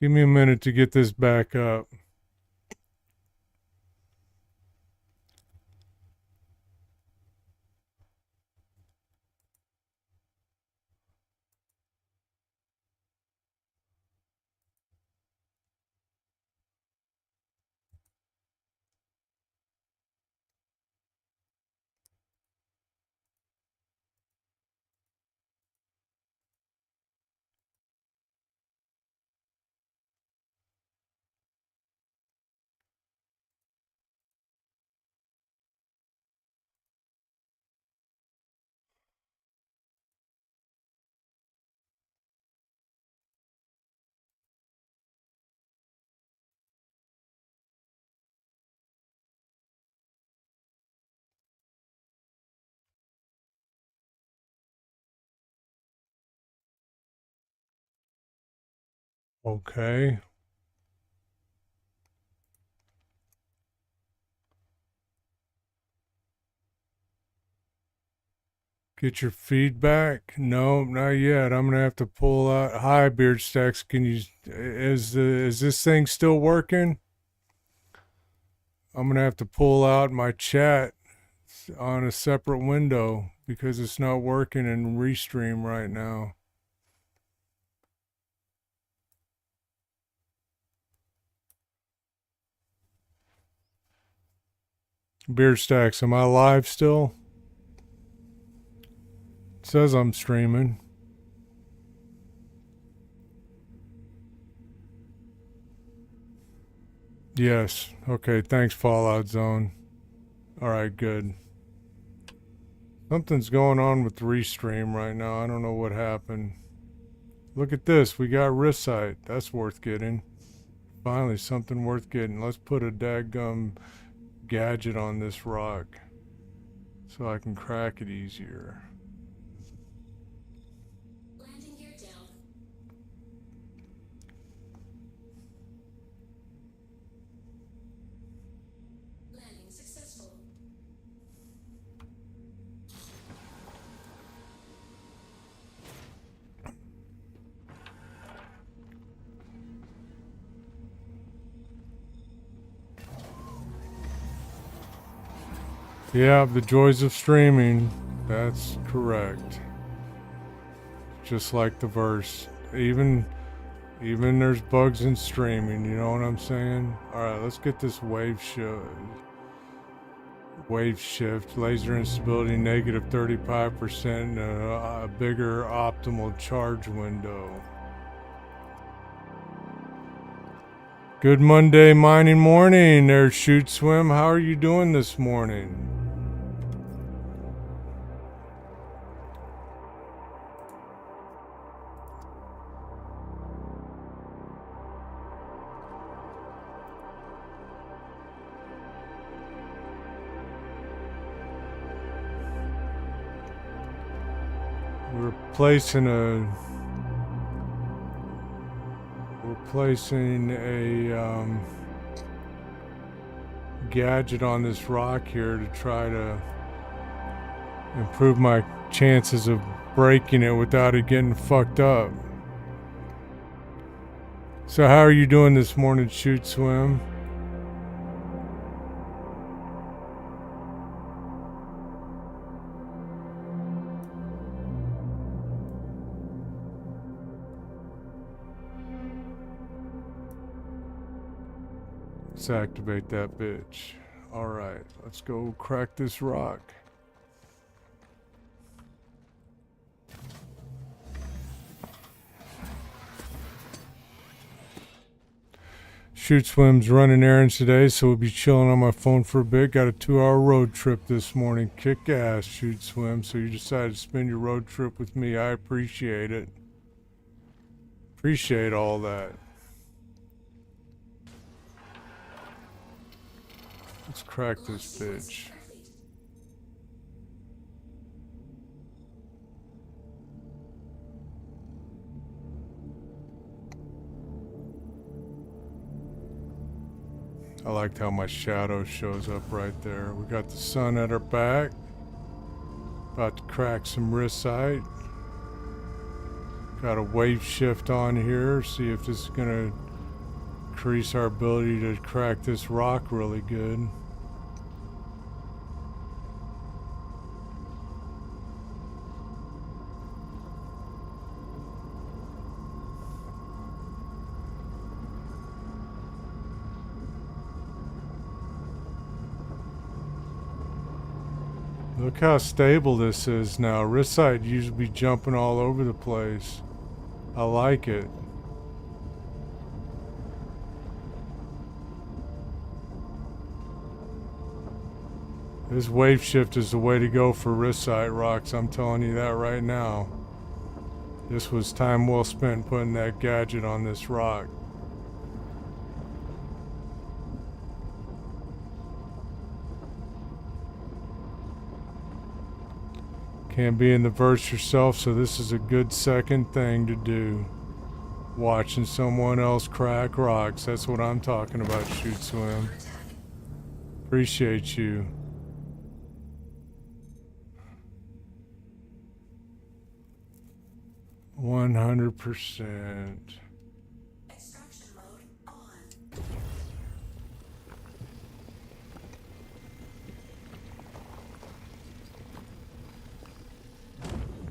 Give me a minute to get this back up. Okay. Get your feedback? No, not yet. I'm gonna have to pull out. Hi, Beard Stacks. Can you? Is this thing still working? I'm gonna have to pull out my chat on a separate window because it's not working in Restream right now. Beard Stacks, am I live still? It says I'm streaming. Yes. Okay, thanks, Fallout Zone. Alright, good. Something's going on with Restream right now. I don't know what happened. Look at this. We got Risite. That's worth getting. Finally, something worth getting. Let's put a daggum gadget on this rock so I can crack it easier. Landing gear down. Landing successful. Yeah, the joys of streaming. That's correct. Just like the verse. Even there's bugs in streaming, you know what I'm saying? Alright, let's get this wave shift. Laser instability negative 35%. A bigger optimal charge window. Good Monday mining morning there, Shoot Swim. How are you doing this morning? We're placing a gadget on this rock here to try to improve my chances of breaking it without it getting fucked up. So how are you doing this morning, Shoot Swim? Let's activate that bitch. Alright, let's go crack this rock. Shoot Swim's running errands today, so we'll be chilling on my phone for a bit. Got a 2-hour road trip this morning. Kick ass, Shoot Swim. So you decided to spend your road trip with me. I appreciate it. Appreciate all that. Let's crack this bitch. I liked how my shadow shows up right there. We got the sun at our back. About to crack some risite. Got a wave shift on here. See if this is gonna increase our ability to crack this rock really good. Look how stable this is now. Risite used to be jumping all over the place. I like it. This wave shift is the way to go for risite rocks. I'm telling you that right now. This was time well spent putting that gadget on this rock. Can't be in the verse yourself, so this is a good second thing to do. Watching someone else crack rocks. That's what I'm talking about, Shoot Swim. Appreciate you. 100%. Extraction mode on.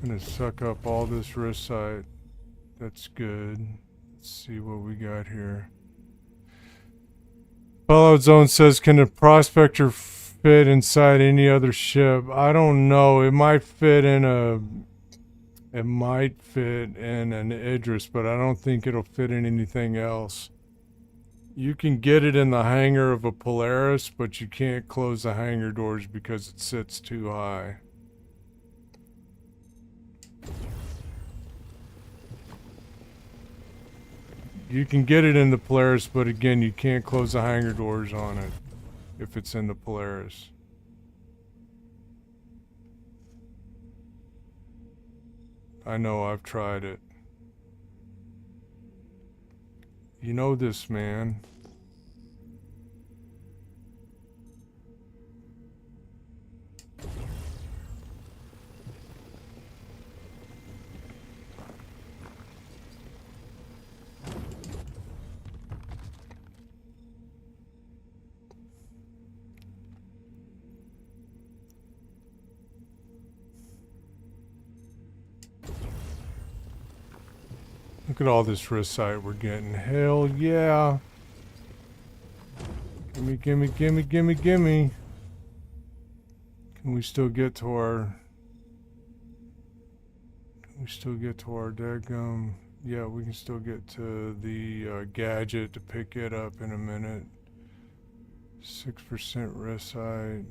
Gonna suck up all this recite. That's good. Let's see what we got here. Fallout Zone says, can a prospector fit inside any other ship? I don't know. It might fit in an Idris, but I don't think it'll fit in anything else. You can get it in the hangar of a Polaris, but you can't close the hangar doors because it sits too high. You can get it in the Polaris, but again, you can't close the hangar doors on it if it's in the Polaris. I know, I've tried it. You know this, man. Look at all this recite we're getting. Hell yeah. Gimme, gimme, gimme, gimme, gimme. Can we still get to our... daggum... Yeah, we can still get to the gadget to pick it up in a minute. 6% recite.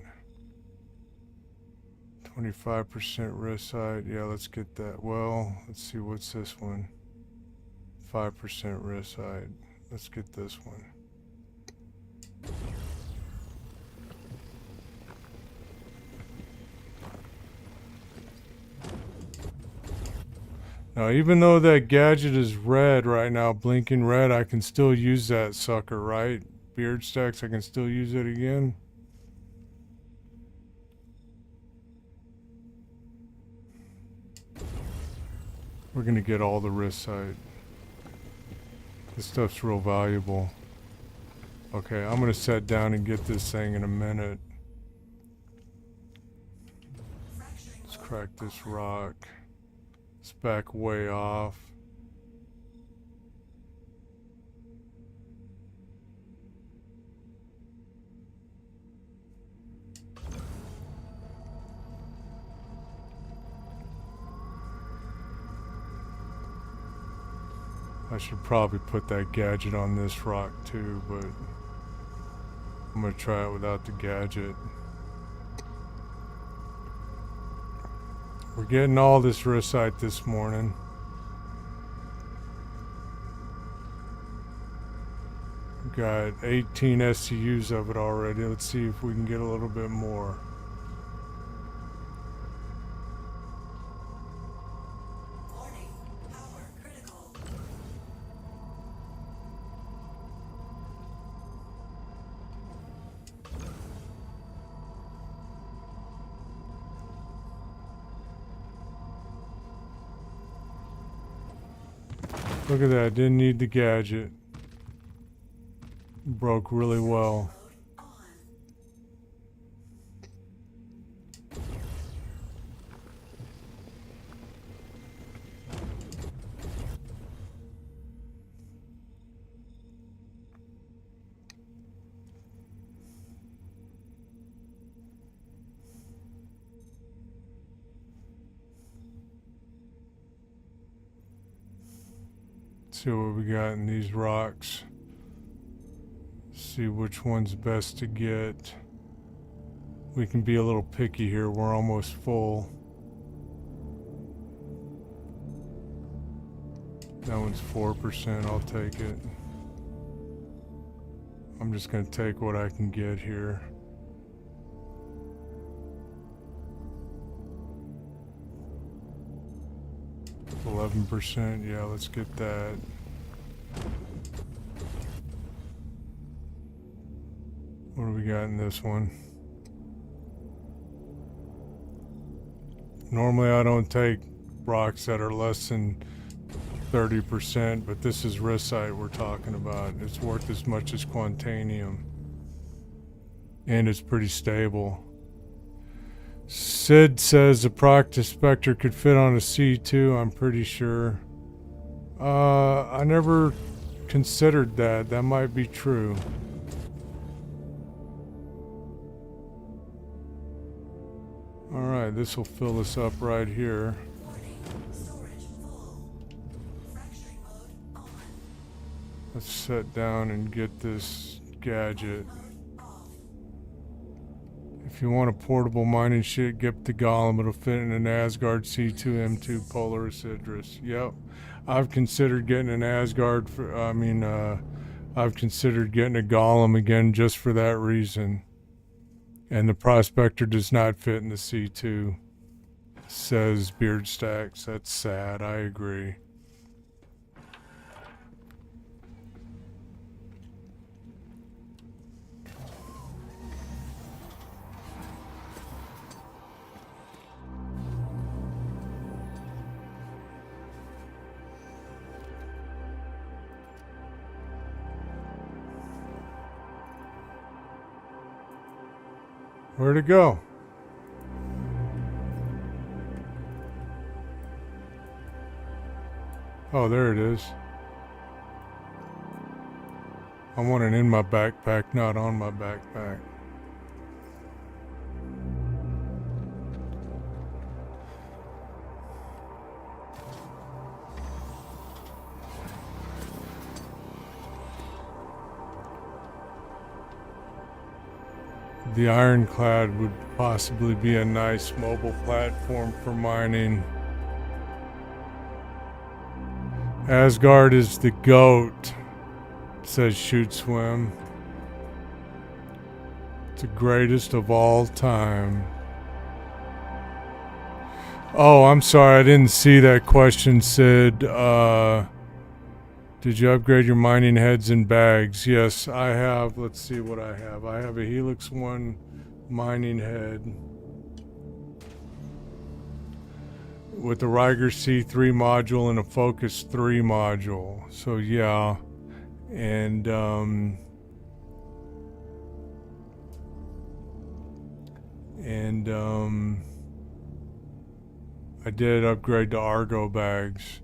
25% recite. Yeah, let's get that. Well, let's see, what's this one? 5% recite. Let's get this one. Now, even though that gadget is red right now, blinking red, I can still use that sucker, right? Beard stacks, I can still use it again. We're gonna get all the recite. This stuff's real valuable. Okay, I'm gonna sit down and get this thing in a minute. Let's crack this rock. Let's back way off. I should probably put that gadget on this rock too, but I'm gonna try it without the gadget. We're getting all this recite this morning. We've got 18 SCUs of it already. Let's see if we can get a little bit more. Look at that, didn't need the gadget. Broke really well. See what we got in these rocks. See which one's best to get. We can be a little picky here. We're almost full. That one's 4%. I'll take it. I'm just going to take what I can get here. %. Yeah, let's get that. What do we got in this one? Normally I don't take rocks that are less than 30%, but this is risite we're talking about. It's worth as much as quantanium. And it's pretty stable. Sid says the Proctus Spectre could fit on a C2, I'm pretty sure. I never considered that. That might be true. Alright, this will fill us up right here. Let's sit down and get this gadget. If you want a portable mining shit, get the Golem. It'll fit in an Asgard C2 M2 Polaris Idris. Yep. I've considered getting an Asgard I've considered getting a Golem again just for that reason. And the Prospector does not fit in the C2, says Beard Stacks. That's sad, I agree. Where'd it go? Oh, there it is. I want it in my backpack, not on my backpack. The Ironclad would possibly be a nice mobile platform for mining. Asgard is the GOAT, says Shoot Swim. It's the greatest of all time. Oh, I'm sorry, I didn't see that question, Sid. Did you upgrade your mining heads and bags? Yes, I have. Let's see what I have. I have a Helix 1 mining head with a Riger C3 module and a Focus 3 module. So yeah, and I did upgrade to Argo bags.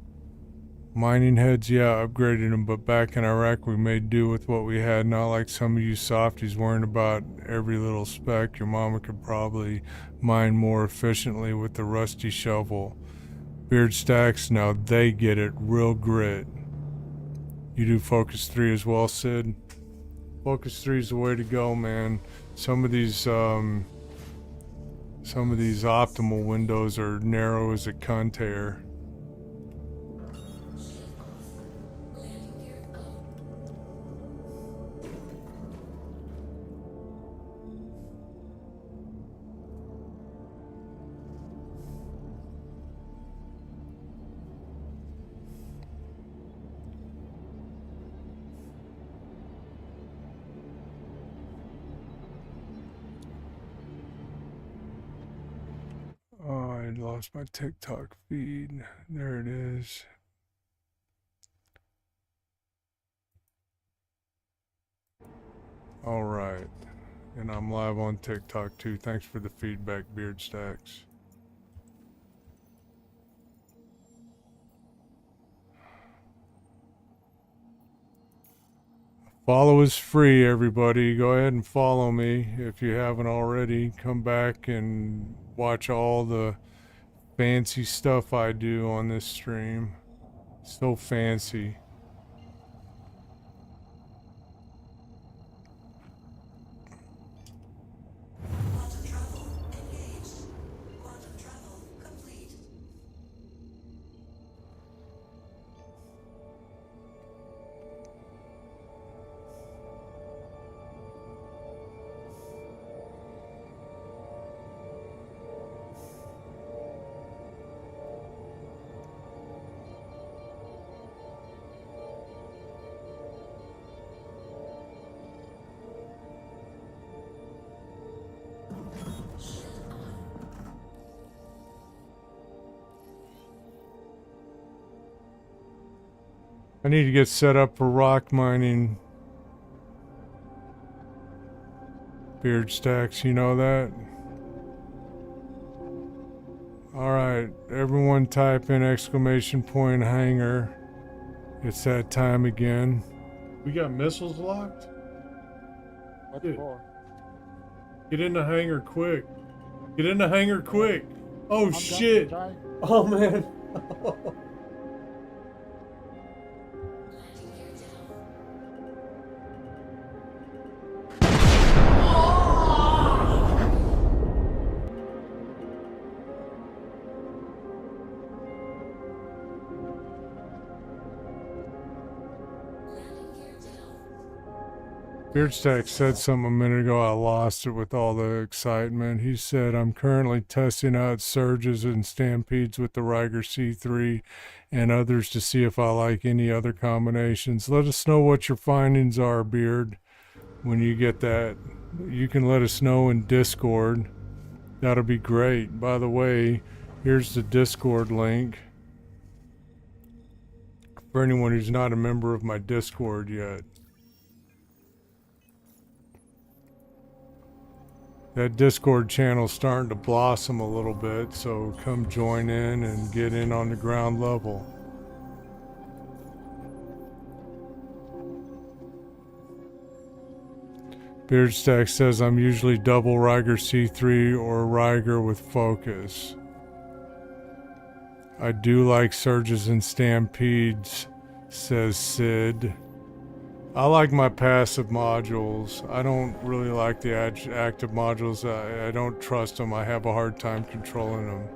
Mining heads, yeah, upgraded them, but back in Iraq we made do with what we had, not like some of you softies worrying about every little speck. Your mama could probably mine more efficiently with the rusty shovel. Beard Stacks, now they get it, real grit. You do Focus 3 as well, Sid? Focus 3 is the way to go, man. Some of these optimal windows are narrow as a cunt hair. Oh, I lost my TikTok feed. There it is. All right. And I'm live on TikTok too. Thanks for the feedback, Beard Stacks. Follow is free, everybody. Go ahead and follow me if you haven't already. Come back and watch all the fancy stuff I do on this stream. So fancy. Quantum travel engaged. Quantum travel complete. I need to get set up for rock mining. Beard stacks, you know that? Alright, everyone type in exclamation point hangar. It's that time again. We got missiles locked? What Dude. for? Get in the hangar quick. Get in the hangar quick. Oh I'm shit. trying. Oh man. Beardstack said something a minute ago. I lost it with all the excitement. He said, I'm currently testing out surges and stampedes with the Riger C3 and others to see if I like any other combinations. Let us know what your findings are, Beard, when you get that. You can let us know in Discord. That'll be great. By the way, here's the Discord link for anyone who's not a member of my Discord yet. That Discord channel's starting to blossom a little bit, so come join in and get in on the ground level. Beardstack says I'm usually double Riger C3 or Riger with focus. I do like surges and stampedes, says Sid. I like my passive modules. I don't really like the active modules. I don't trust them. I have a hard time controlling them.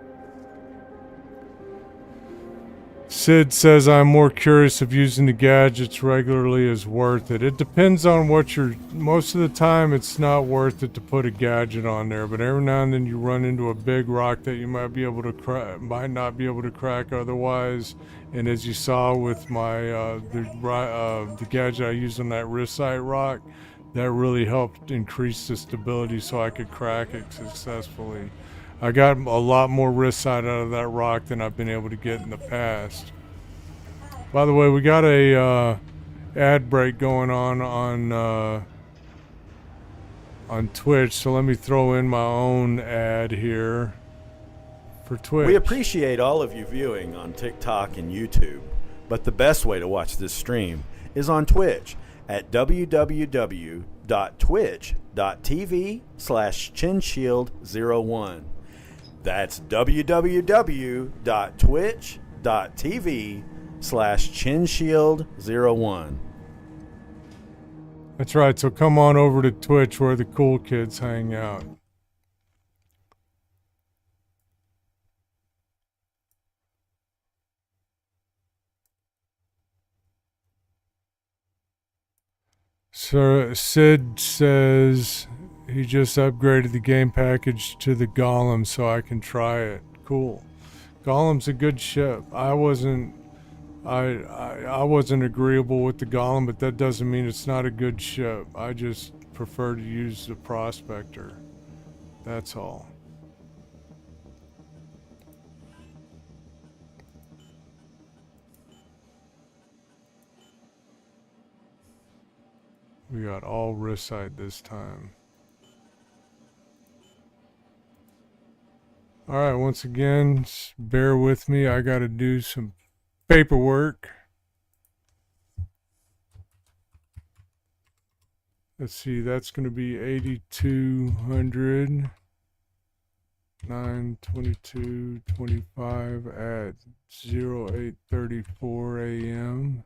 Sid says I'm more curious if using the gadgets regularly is worth it. It depends on what you're... Most of the time it's not worth it to put a gadget on there, but every now and then you run into a big rock that you might be able to crack, might not be able to crack otherwise. And as you saw with my the gadget I used on that wrist sight rock, that really helped increase the stability so I could crack it successfully. I got a lot more wrist sight out of that rock than I've been able to get in the past. By the way, we got a ad break going on Twitch, so let me throw in my own ad here for Twitch. We appreciate all of you viewing on TikTok and YouTube, but the best way to watch this stream is on Twitch at www.twitch.tv/chinshield01. That's www.twitch.tv/chinshield01. That's right, so come on over to Twitch where the cool kids hang out. So Sid says he just upgraded the game package to the Golem so I can try it. Cool. Golem's a good ship. I wasn't agreeable with the Golem, but that doesn't mean it's not a good ship. I just prefer to use the Prospector. That's all. We got all wrist sight this time. Alright, once again, bear with me. I gotta do some paperwork. Let's see, that's gonna be 8,200. 9/22/25 at 08:34 a.m.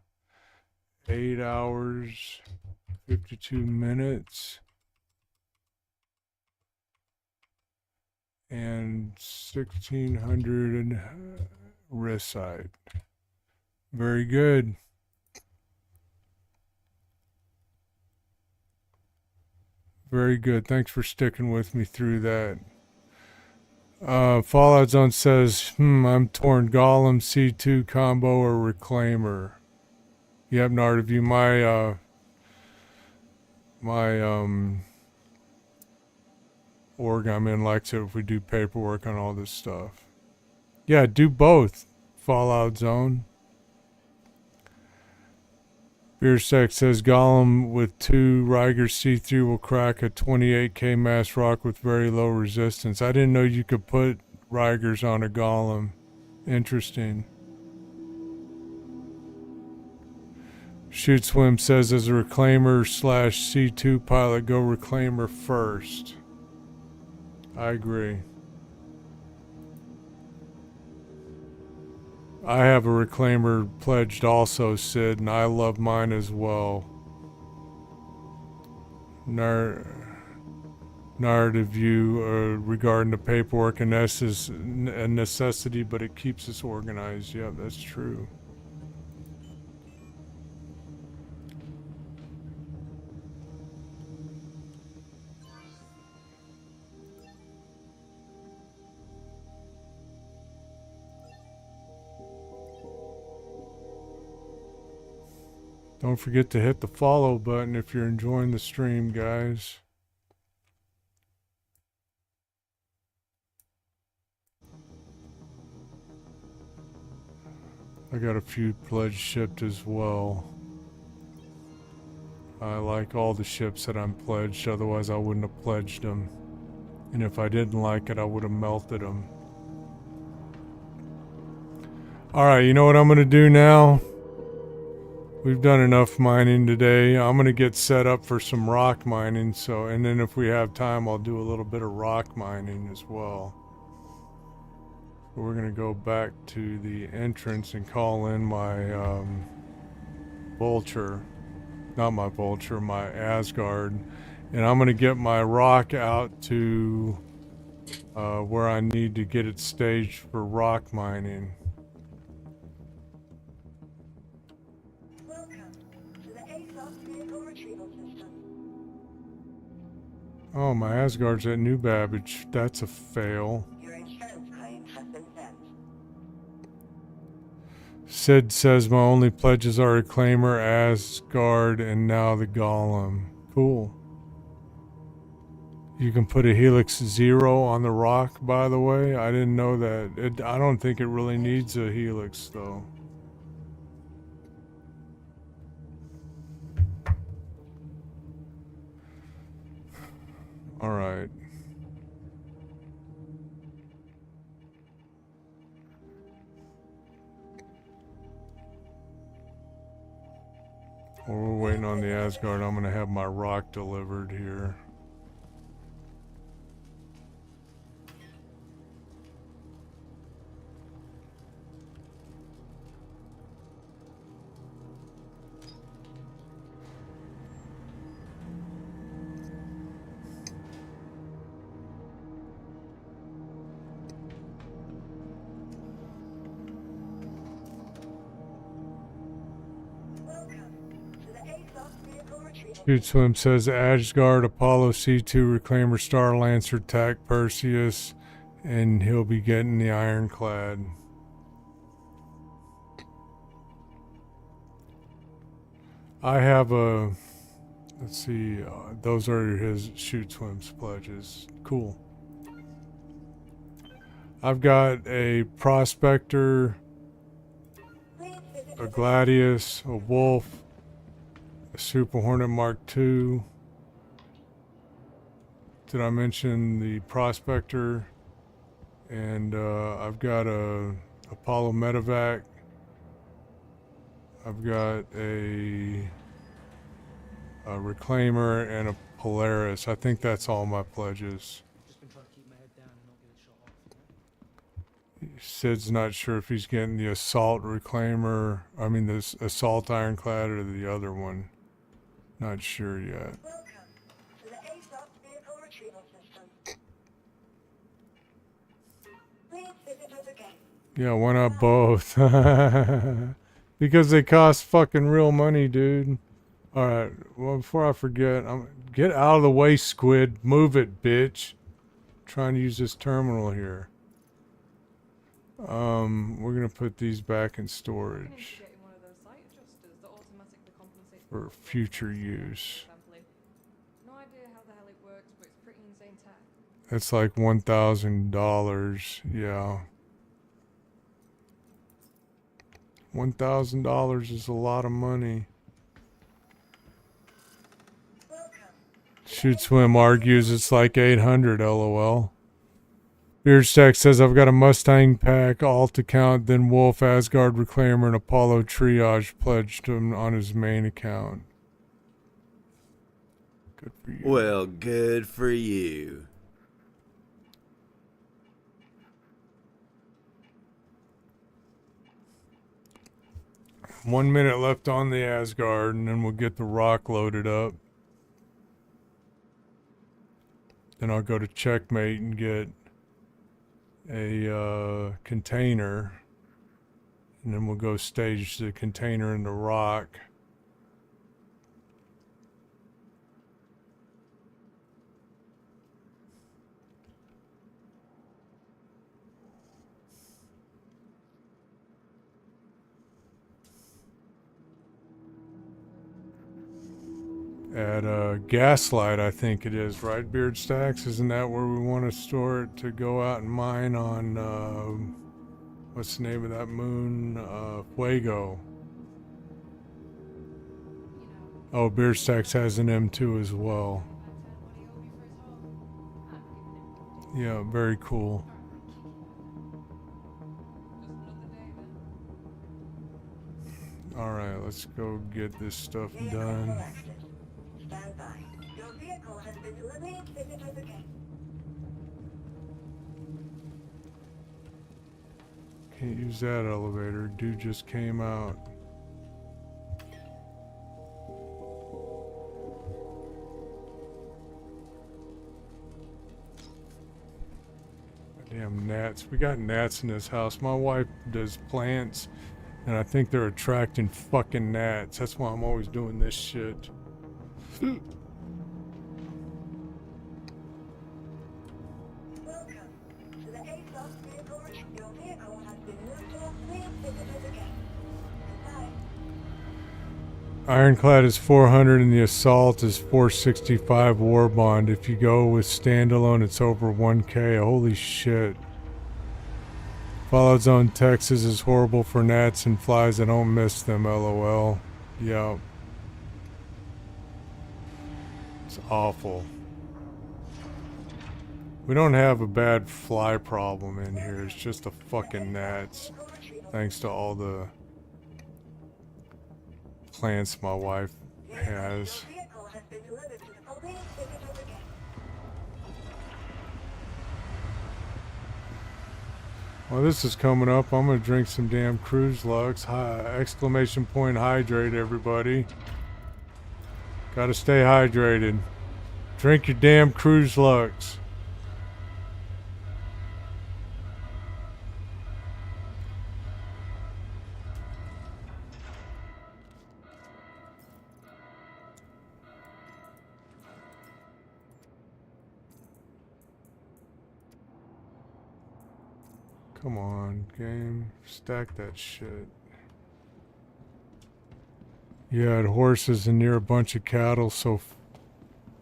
8 hours 52 minutes and 1,600 wrist sight. Very good. Very good. Thanks for sticking with me through that. Fallout Zone says, I'm torn. Golem, C2 combo, or Reclaimer. Yep, Nardeview, my org I'm in likes it if we do paperwork on all this stuff. Yeah, do both, Fallout Zone. Beer Sex says Golem with 2 Riger C3 will crack a 28k mass rock with very low resistance. I didn't know you could put Rigers on a Golem. Interesting. Shoot Swim says as a Reclaimer / C2 pilot, go Reclaimer first. I agree. I have a Reclaimer pledged also, Sid, and I love mine as well. Narrative view regarding the paperwork, and this is a necessity, but it keeps us organized. Yeah, that's true. Don't forget to hit the follow button if you're enjoying the stream, guys. I got a few pledged shipped as well. I like all the ships that I'm pledged, otherwise I wouldn't have pledged them. And if I didn't like it, I would have melted them. Alright, you know what I'm going to do now? We've done enough mining today. I'm going to get set up for some rock mining, and then if we have time, I'll do a little bit of rock mining as well. We're going to go back to the entrance and call in my vulture. Not my vulture, my Asgard. And I'm going to get my rock out to where I need to get it staged for rock mining. Oh, my Asgard's at New Babbage. That's a fail. Your insurance claim has been sent. Sid says my only pledges are Reclaimer, Asgard, and now the Golem. Cool. You can put a Helix 0 on the rock, by the way. I didn't know that. I don't think it really needs a Helix, though. All right. While we're waiting on the Asgard, I'm going to have my rock delivered here. Shoot Swim says Asgard, Apollo C2, Reclaimer, Star Lancer, TAC, Perseus, and he'll be getting the Ironclad. I have a, let's see, those are his Shoot Swim's pledges. Cool. I've got a Prospector, a Gladius, a Wolf, a Super Hornet Mark II. Did I mention the Prospector? And I've got a Apollo Medevac. I've got a Reclaimer and a Polaris. I think that's all my pledges. Sid's not sure if he's getting the Assault Reclaimer, I mean the Assault Ironclad or the other one. Not sure yet. Welcome to the ASOS vehicle retrieval system. Please visit us again. Yeah, why not both? Because they cost fucking real money, dude. Alright, well, before I forget, get out of the way, Squid. Move it, bitch. I'm trying to use this terminal here. We're gonna put these back in storage for future use. That's like $1,000. Yeah. $1,000 is a lot of money. Shoot Swim argues it's like 800, lol. Beardstack says I've got a Mustang pack, alt account, then Wolf, Asgard Reclaimer, and Apollo Triage pledged him on his main account. Good for you. Well, good for you. One minute left on the Asgard, and then we'll get the rock loaded up. Then I'll go to Checkmate and get a container, and then we'll go stage the container in the rock. At Gaslight, I think it is, right, Beard Stacks? Isn't that where we want to store it to go out and mine on, what's the name of that moon? Fuego. Oh, Beard Stacks has an M2 as well. Yeah, very cool. Alright, let's go get this stuff done. Stand by. Your vehicle has been delivered. Visitors again. Can't use that elevator. Dude just came out. Damn gnats. We got gnats in this house. My wife does plants, and I think they're attracting fucking gnats. That's why I'm always doing this shit. Welcome to the A-Class vehicle. Your vehicle has been moved to off-lead. Visitors again. Goodbye. Ironclad is 400 and the Assault is 465 war bond. If you go with standalone, it's over 1K. Holy shit. Fallout Zone Texas is horrible for gnats and flies. I don't miss them, lol. Yep. It's awful. We don't have a bad fly problem in here. It's just the fucking gnats. Thanks to all the plants my wife has. Your vehicle has been delivered to the police. Visitors again. Well, this is coming up. I'm gonna drink some damn Cruise Lux. Hi, exclamation point hydrate, everybody. Gotta stay hydrated. Drink your damn Cruise Lux. Come on, game. Stack that shit. You had horses and near a bunch of cattle, so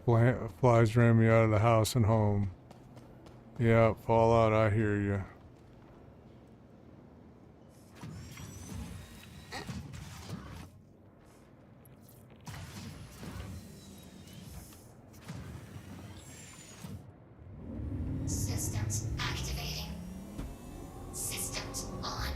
flies ran me out of the house and home. Yeah, Fallout, I hear you. Systems activating. Systems on.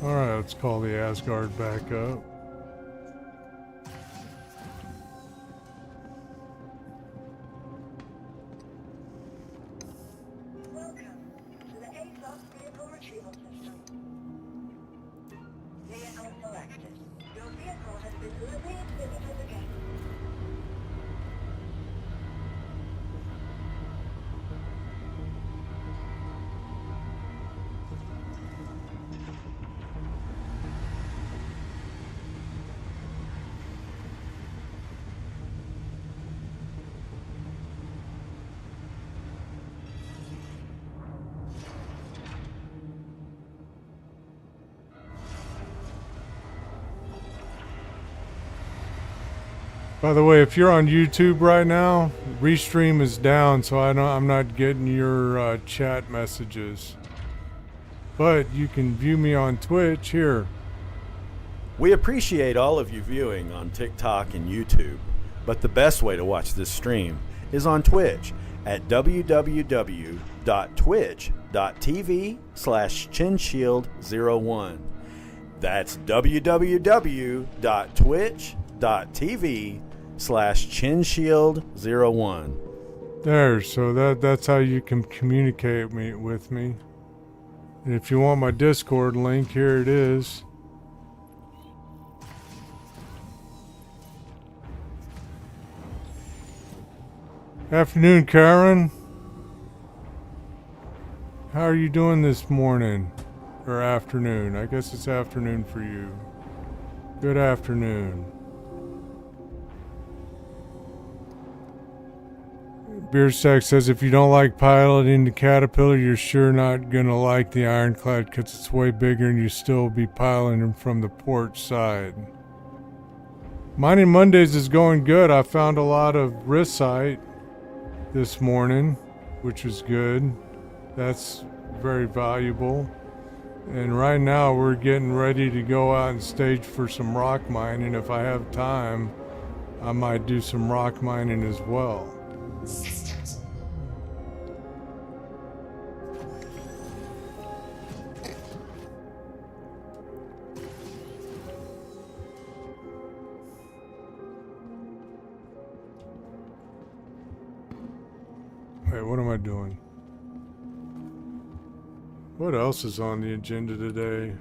Alright, let's call the Asgard back up. Welcome to the A-Class vehicle retrieval system. Vehicle selected. Your vehicle has been delivered. Visitors again. By the way, if you're on YouTube right now, Restream is down, so I'm not getting your chat messages. But you can view me on Twitch here. We appreciate all of you viewing on TikTok and YouTube, but the best way to watch this stream is on Twitch at www.twitch.tv/chinshield01. That's www.twitch.tv/chinshield01. There, so that's how you can communicate with me. And if you want my Discord link, here it is. Afternoon, Karen. How are you doing this morning? Or afternoon? I guess it's afternoon for you. Good afternoon. Beerstack says if you don't like piloting the Caterpillar, you're sure not gonna like the Ironclad because it's way bigger and you still be piloting them from the port side. Mining Mondays is going good. I found a lot of risite this morning, which was good. That's very valuable. And right now we're getting ready to go out and stage for some rock mining. If I have time, I might do some rock mining as well. Systems. Wait, what am I doing? What else is on the agenda today?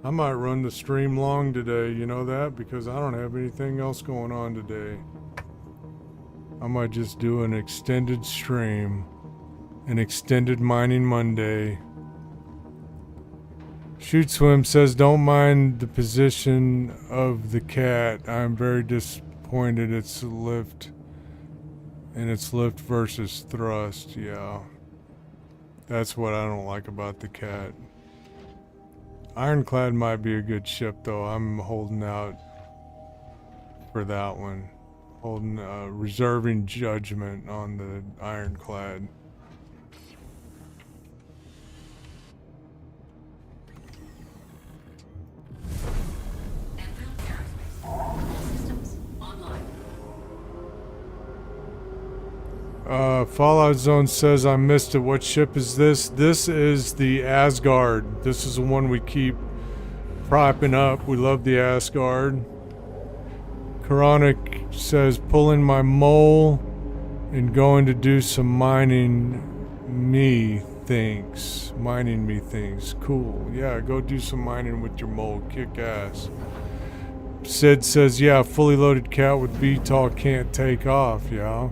I might run the stream long today, you know that? Because I don't have anything else going on today. I might just do an extended stream. An extended Mining Monday. Shoot Swim says, don't mind the position of the cat. I'm very disappointed it's lift. And it's lift versus thrust, yeah. That's what I don't like about the cat. Ironclad might be a good ship though. I'm holding out for that one. Reserving judgment on the Ironclad. Systems online. Fallout Zone says I missed it. What ship is this? This is the Asgard. This is the one we keep propping up. We love the Asgard. Koronic says pulling my mole and going to do some mining me things. Mining me things. Cool. Yeah, go do some mining with your mole. Kick ass. Sid says, yeah, fully loaded cat with VTOL can't take off, yeah.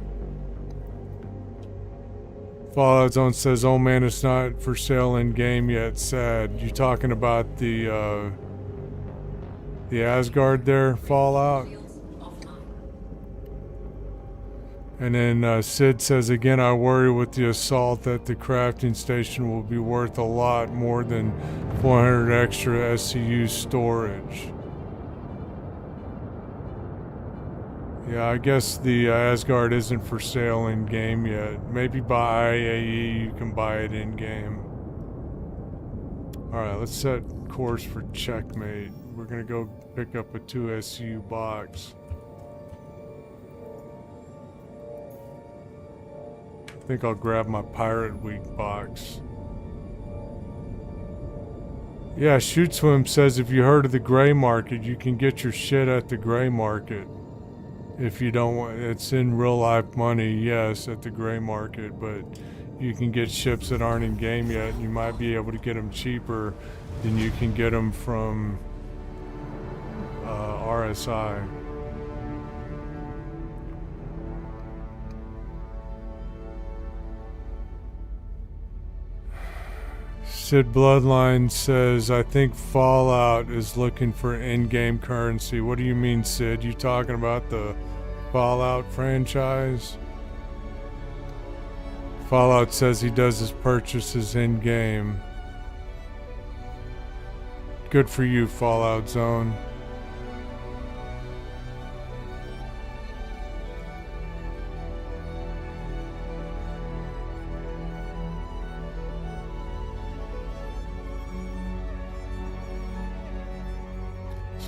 Fallout Zone says, oh man, it's not for sale in game yet. Sad. You talking about the Asgard there, Fallout? And then Sid says, again, I worry with the assault that the crafting station will be worth a lot more than 400 extra SCU storage. Yeah, I guess the Asgard isn't for sale in game yet. Maybe by IAE you can buy it in game. Alright, let's set course for checkmate. We're gonna go pick up a 2 SCU box. I think I'll grab my Pirate Week box. Yeah, Shoot Swim says if you heard of the gray market, you can get your shit at the gray market. If you don't want, it's in real life money, yes, at the gray market, but you can get ships that aren't in game yet. You might be able to get them cheaper than you can get them from RSI. Sid Bloodline says, I think Fallout is looking for in-game currency. What do you mean, Sid? You talking about the Fallout franchise? Fallout says he does his purchases in-game. Good for you, Fallout Zone.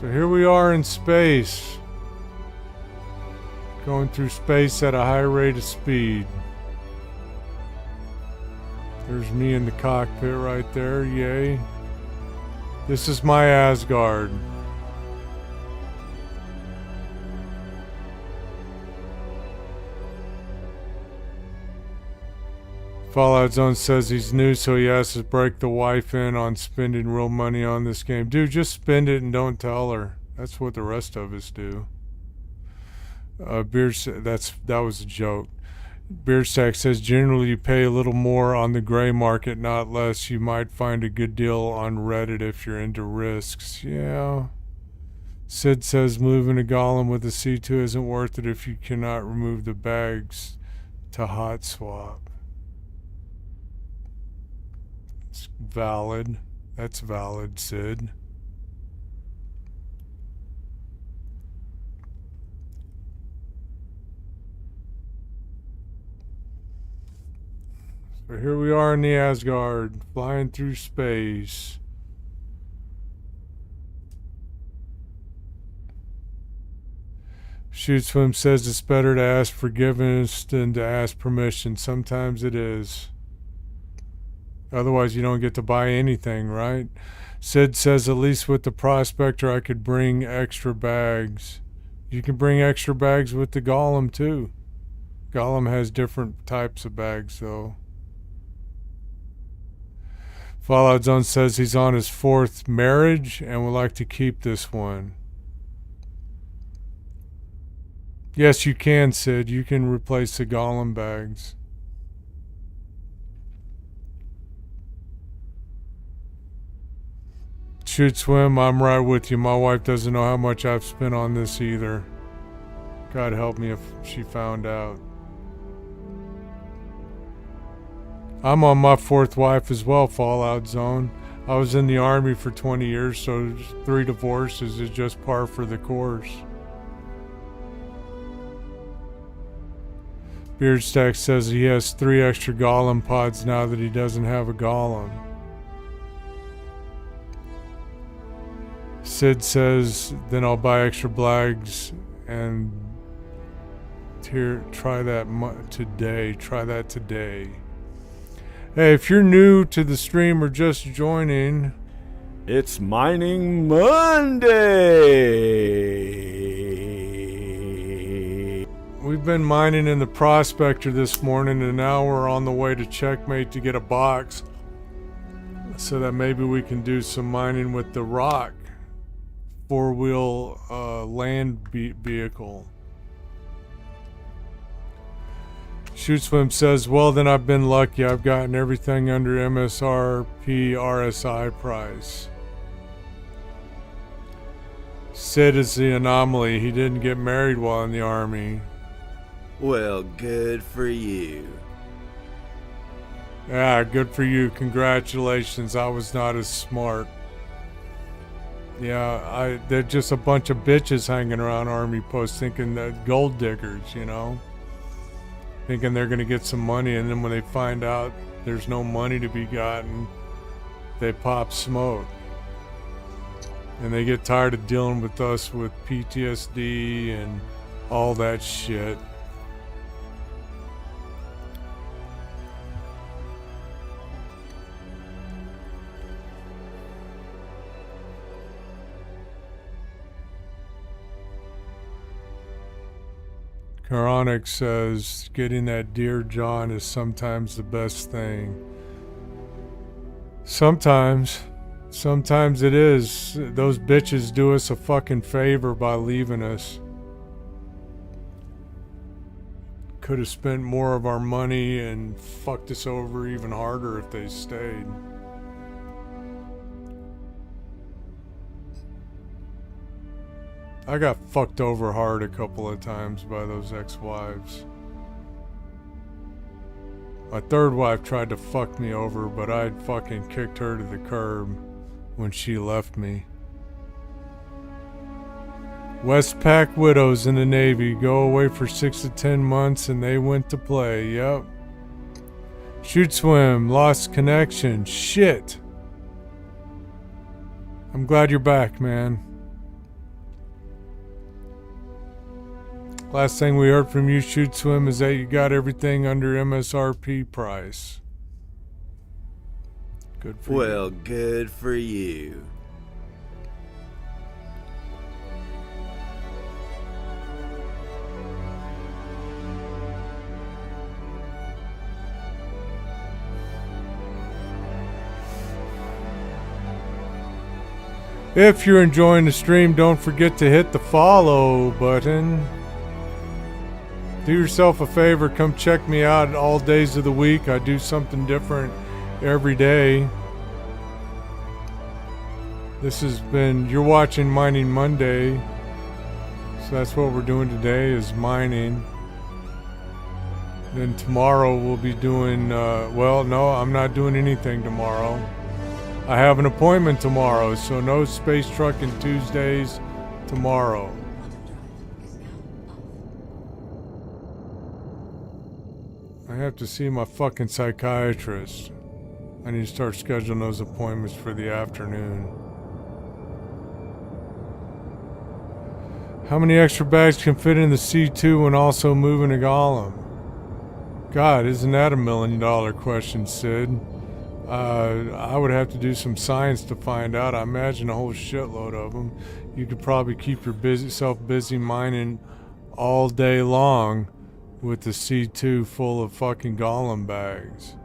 So here we are in space. Going through space at a high rate of speed. There's me in the cockpit right there, yay. This is my Asgard. Fallout Zone says he's new, so he has to break the wife in on spending real money on this game. Dude, just spend it and don't tell her. That's what the rest of us do. That was a joke. Beerstack says generally you pay a little more on the gray market, not less. You might find a good deal on Reddit if you're into risks. Yeah. Sid says moving a golem with a C2 isn't worth it if you cannot remove the bags to hot swap. It's valid. That's valid, Sid. So here we are in the Asgard, flying through space. Shoot Swim says it's better to ask forgiveness than to ask permission. Sometimes it is. Otherwise you don't get to buy anything, right? Sid says at least with the Prospector I could bring extra bags. You can bring extra bags with the Golem too. Golem has different types of bags though. Fallout Zone says he's on his 4th marriage and would like to keep this one. Yes, you can, Sid. You can replace the Golem bags. Shoot Swim, I'm right with you. My wife doesn't know how much I've spent on this either. God help me if she found out. I'm on my 4th wife as well, Fallout Zone. I was in the Army for 20 years, so 3 divorces is just par for the course. Beardstack says he has 3 extra Golem pods now that he doesn't have a Golem. Sid says, then I'll buy extra bags and here, try that today. Try that today. Hey, if you're new to the stream or just joining, it's Mining Monday. We've been mining in the Prospector this morning, and now we're on the way to Checkmate to get a box so that maybe we can do some mining with the Rock 4-wheel land vehicle. Shoot Swim says, well, then I've been lucky. I've gotten everything under MSRP RSI price. Sid is the anomaly. He didn't get married while in the Army. Well, good for you. Yeah, good for you. Congratulations. I was not as smart. Yeah, they're just a bunch of bitches hanging around Army posts thinking that gold diggers, you know? Thinking they're going to get some money, and then when they find out there's no money to be gotten, they pop smoke. And they get tired of dealing with us with PTSD and all that shit. Karonic says, getting that Dear John is sometimes the best thing. Sometimes it is. Those bitches do us a fucking favor by leaving us. Could have spent more of our money and fucked us over even harder if they stayed. I got fucked over hard a couple of times by those ex-wives. My 3rd wife tried to fuck me over, but I'd fucking kicked her to the curb when she left me. Westpac widows in the Navy go away for 6 to 10 months and they went to play. Yep. Shoot Swim, lost connection. Shit. I'm glad you're back, man. Last thing we heard from you, Shoot Swim, is that you got everything under MSRP price. Good for you. Well, good for you. If you're enjoying the stream, don't forget to hit the follow button. Do yourself a favor, come check me out all days of the week. I do something different every day. This has been, you're watching Mining Monday. So that's what we're doing today, is mining. Then tomorrow we'll be doing, well, no, I'm not doing anything tomorrow. I have an appointment tomorrow, so no space trucking Tuesdays tomorrow. I have to see my fucking psychiatrist. I need to start scheduling those appointments for the afternoon. How many extra bags can fit in the C2 when also moving a golem? God, isn't that $1 million question, Sid? I would have to do some science to find out. I imagine a whole shitload of them. You could probably keep yourself busy mining all day long with the C2 full of fucking golem bags.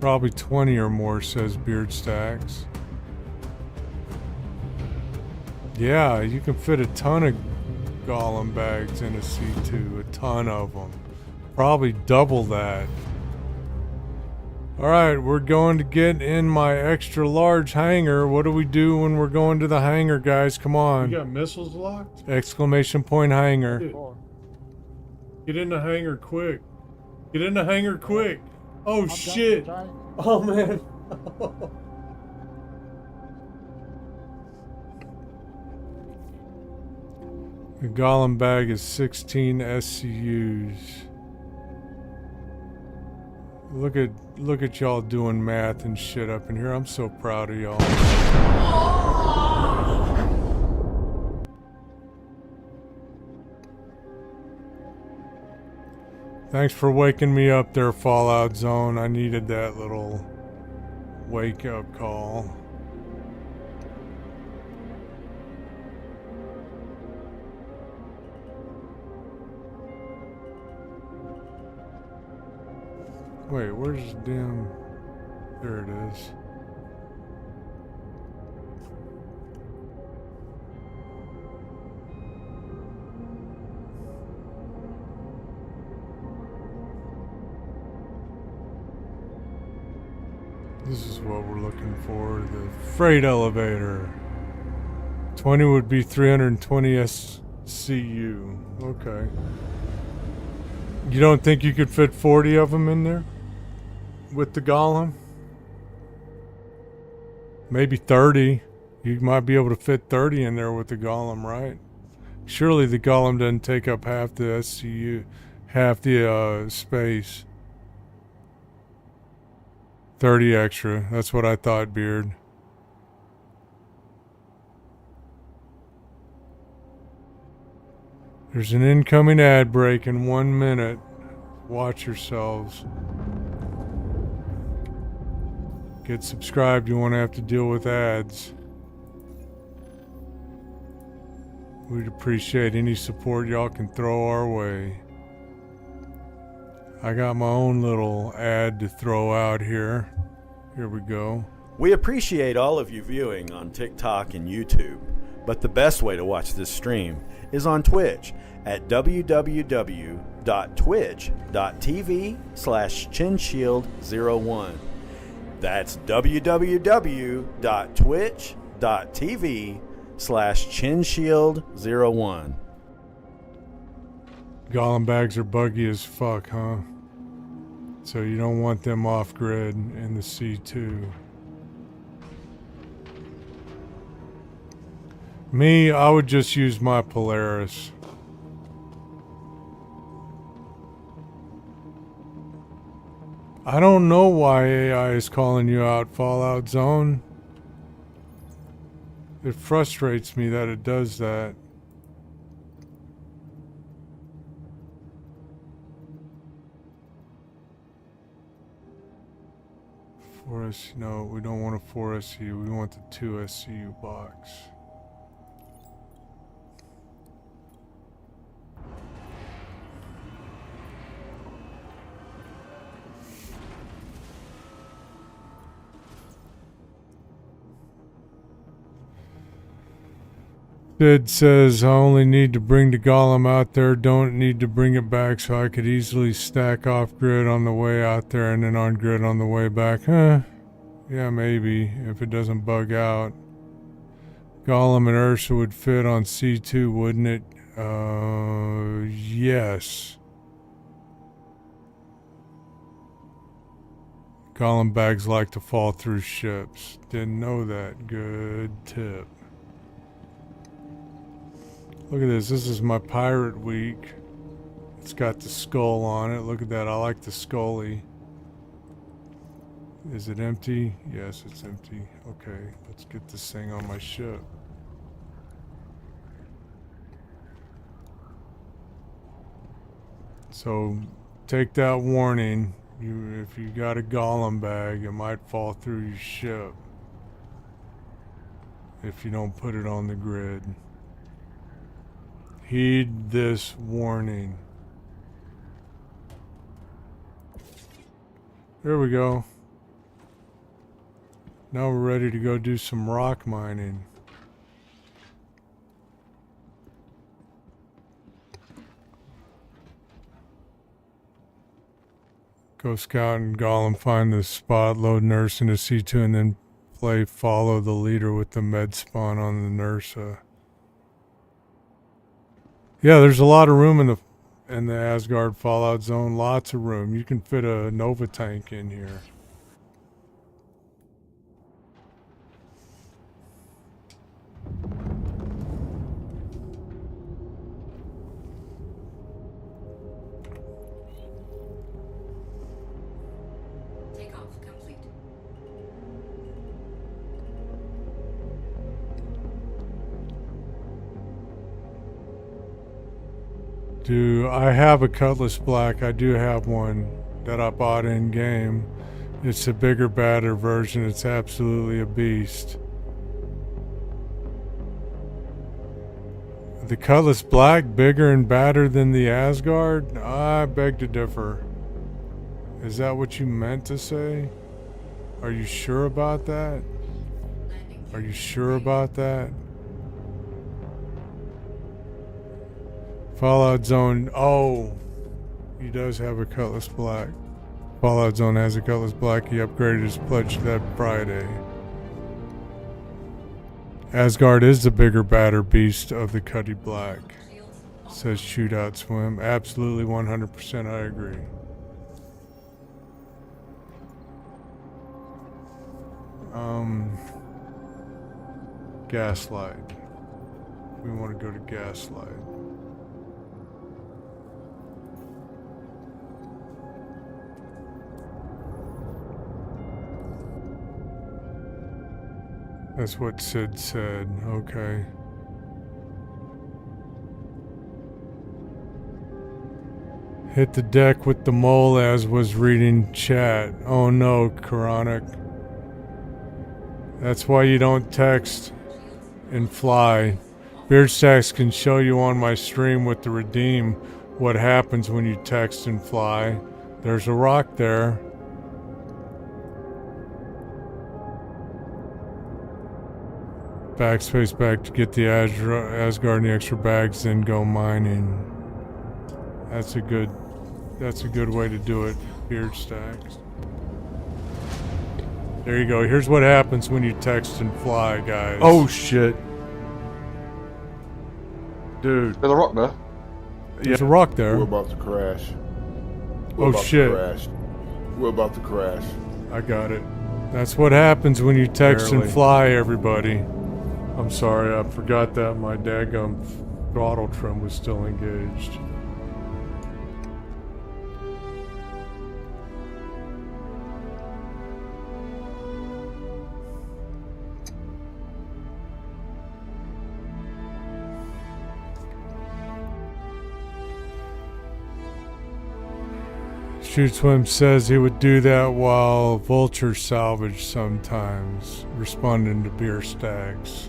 Probably 20 or more, says Beard Stacks. Yeah, you can fit a ton of golem bags in a C2, a ton of them. Probably double that. Alright, we're going to get in my extra large hangar. What do we do when we're going to the hangar, guys? Come on. You got missiles locked? Exclamation point hangar. Dude, get in the hangar quick. Get in the hangar quick. Oh shit. Oh man. The golem bag is 16 SCUs. Look at y'all doing math and shit up in here. I'm so proud of y'all. Thanks for waking me up there, Fallout Zone. I needed that little wake-up call. Wait, where's the damn... There it is. This is what we're looking for, the freight elevator. 20 would be 320 SCU. Okay. You don't think you could fit 40 of them in there? With the golem? Maybe 30. You might be able to fit 30 in there with the golem, right? Surely the golem doesn't take up half the SCU, half the space. 30 extra. That's what I thought, Beard. There's an incoming ad break in 1 minute. Watch yourselves. Get subscribed. You won't have to deal with ads. We'd appreciate any support y'all can throw our way. I got my own little ad to throw out here. Here we go. We appreciate all of you viewing on TikTok and YouTube, but the best way to watch this stream is on Twitch at www.twitch.tv/chinshield01. That's www.twitch.tv/chinshield01. Golem bags are buggy as fuck, huh? So you don't want them off grid in the C2. Me, I would just use my Polaris. I don't know why AI is calling you out, Fallout Zone. It frustrates me that it does that. No, we don't want a 4 SCU. We want the 2 SCU box. Sid says, I only need to bring the golem out there, don't need to bring it back, so I could easily stack off grid on the way out there and then on grid on the way back. Yeah, maybe, if it doesn't bug out. Golem and Ursa would fit on C2, wouldn't it? Yes. Golem bags like to fall through ships. Didn't know that. Good tip. Look at this. This is my pirate week. It's got the skull on it. Look at that. I like the scully. Is it empty? Yes, it's empty. Okay, let's get this thing on my ship. So, take that warning. If you got a golem bag, it might fall through your ship if you don't put it on the grid. Heed this warning. There we go. Now we're ready to go do some rock mining. Go scout and golem, find the spot, load nurse into C2, and then play follow the leader with the med spawn on the nurse. Yeah, there's a lot of room in the Asgard Fallout Zone. Lots of room. You can fit a Nova tank in here. Takeoff complete. Do I have a Cutlass Black? I do have one that I bought in game. It's a bigger, badder version. It's absolutely a beast. The Cutlass Black bigger and badder than the Asgard? I beg to differ. Is that what you meant to say? Are you sure about that? Are you sure about that? Fallout Zone, oh, he does have a Cutlass Black. Fallout Zone has a Cutlass Black. He upgraded his pledge that Friday. Asgard is the bigger, badder beast of the Cutty Black. Says Shootout Swim. Absolutely 100% I agree. Gaslight. We want to go to Gaslight. That's what Sid said. Okay. Hit the deck with the mole as was reading chat. Oh no, Koronic. That's why you don't text and fly. Beard Stacks can show you on my stream with the redeem what happens when you text and fly. There's a rock there. Backspace back to get the Asgard and the extra bags, then go mining. That's a good way to do it, Beard Stacks. There you go. Here's what happens when you text and fly, guys. Oh shit. Dude. There's a rock there. There's a rock there. We're about to crash. Oh shit. We're about to crash. I got it. That's what happens when you text and fly, everybody. I'm sorry, I forgot that my daggum throttle trim was still engaged. Shoot Swim says he would do that while Vulture salvage sometimes, responding to Beer Stags.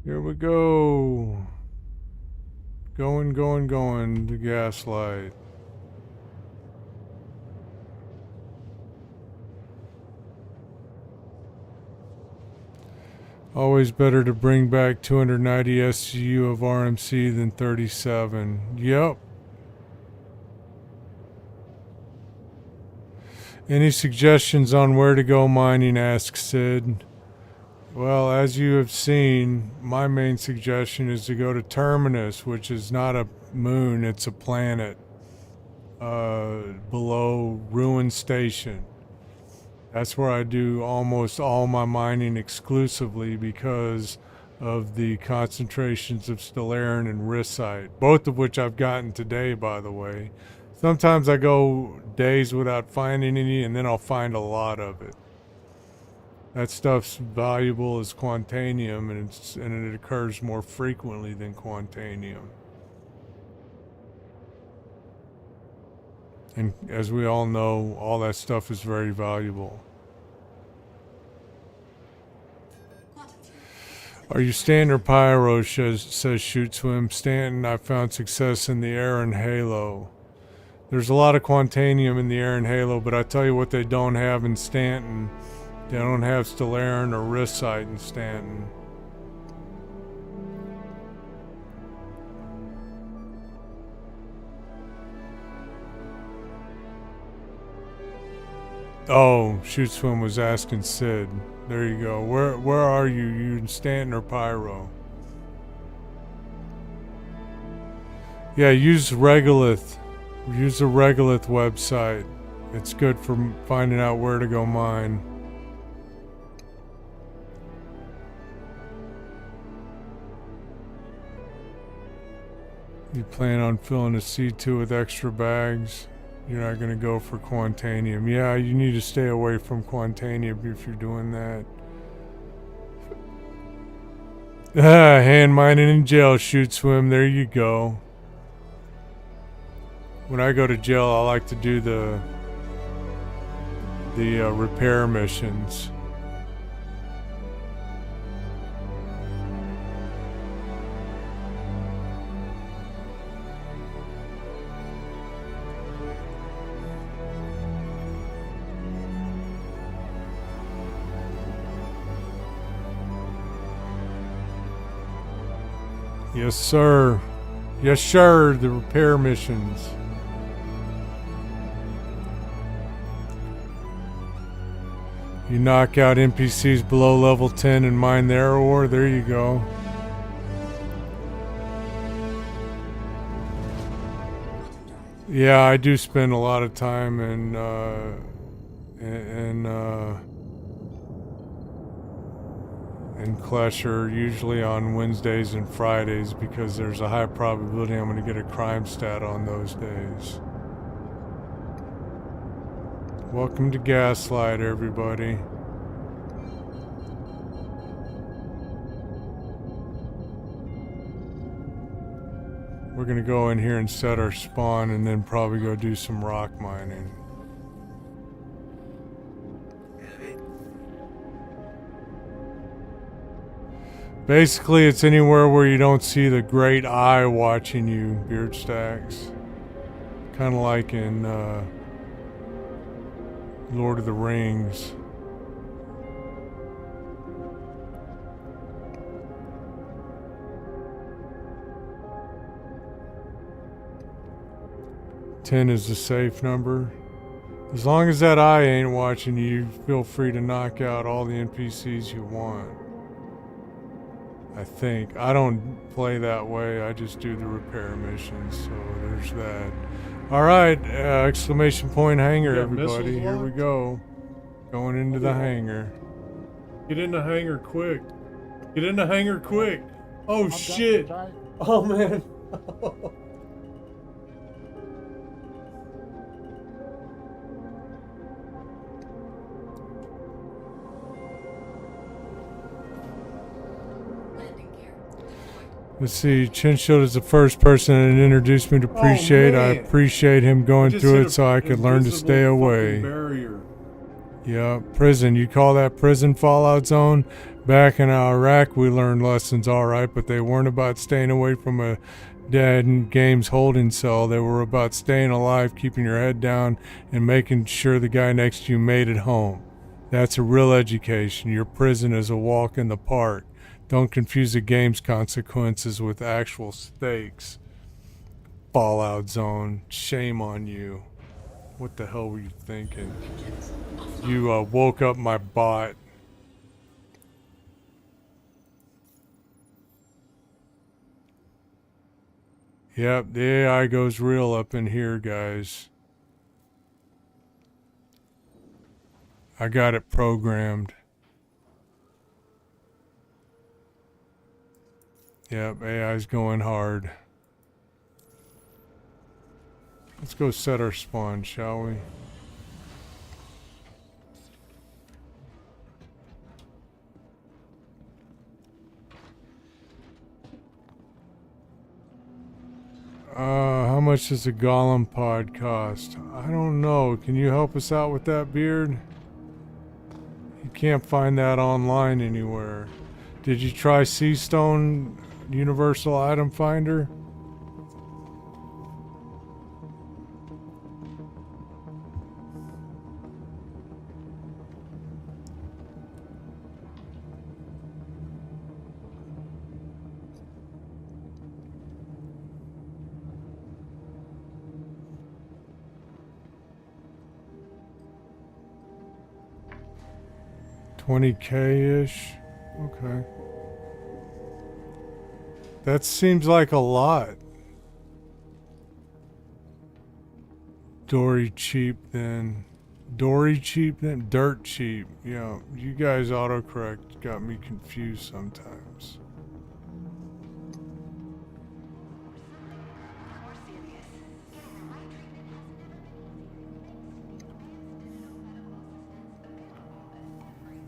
Here we go. Going, the gaslight. Always better to bring back 290 SCU of RMC than 37. Yep. Any suggestions on where to go mining, asks Sid. Well, as you have seen, my main suggestion is to go to Terminus, which is not a moon, it's a planet below Ruin Station. That's where I do almost all my mining exclusively because of the concentrations of Stellarin and Rissite, both of which I've gotten today, by the way. Sometimes I go days without finding any, and then I'll find a lot of it. That stuff's valuable as Quantanium, and it occurs more frequently than Quantanium. And as we all know, all that stuff is very valuable. Are you Stanton or Pyro, says Shoot Swim. Stanton, I found success in the air and Halo. There's a lot of Quantanium in the air and Halo, but I tell you what they don't have in Stanton. They don't have Stellarin or Rissite in Stanton. Oh, Shoot Swim was asking Sid. There you go. Where are you? You in Stanton or Pyro? Yeah, use Regolith. Use the Regolith website. It's good for finding out where to go mine. You plan on filling a C2 with extra bags? You're not going to go for Quantanium. Yeah, you need to stay away from Quantanium if you're doing that. Hand mining in jail, Shoot Swim. There you go. When I go to jail, I like to do the repair missions. Yes, sir. Yes, sir. The repair missions. You knock out NPCs below level 10 and mine their ore. There you go. Yeah, I do spend a lot of time in Klesher, usually on Wednesdays and Fridays, because there's a high probability I'm going to get a crime stat on those days. Welcome to Gaslight, everybody. We're going to go in here and set our spawn and then probably go do some rock mining. Basically, it's anywhere where you don't see the great eye watching you, Beard Stacks. Kind of like in Lord of the Rings. Ten is the safe number. As long as that eye ain't watching you, feel free to knock out all the NPCs you want. I think. I don't play that way. I just do the repair missions. So there's that. All right, exclamation point hangar, You got everybody. missiles Here we locked? go. Going into the hangar. Get in the hangar quick. Get in the hangar quick. Oh I'm shit. Trying. Oh man. Let's see. Chinshield is the first person that introduced me to appreciate. I man. appreciate him going Just through hit it so I could learn to invisible stay fucking away. Barrier. Yeah, prison. You call that prison Fallout Zone? Back in Iraq, we learned lessons, all right, but they weren't about staying away from a dead game's holding cell. They were about staying alive, keeping your head down, and making sure the guy next to you made it home. That's a real education. Your prison is a walk in the park. Don't confuse the game's consequences with actual stakes. Fallout Zone. Shame on you. What the hell were you thinking? You woke up my bot. Yep, the AI goes real up in here, guys. I got it programmed. Yep, AI's going hard. Let's go set our spawn, shall we? How much does a Golem pod cost? I don't know. Can you help us out with that, Beard? You can't find that online anywhere. Did you try Seastone Universal Item Finder? $20K-ish? Okay. That seems like a lot. Dory cheap then. Dory cheap then? Dirt cheap. Yeah, you guys autocorrect got me confused sometimes.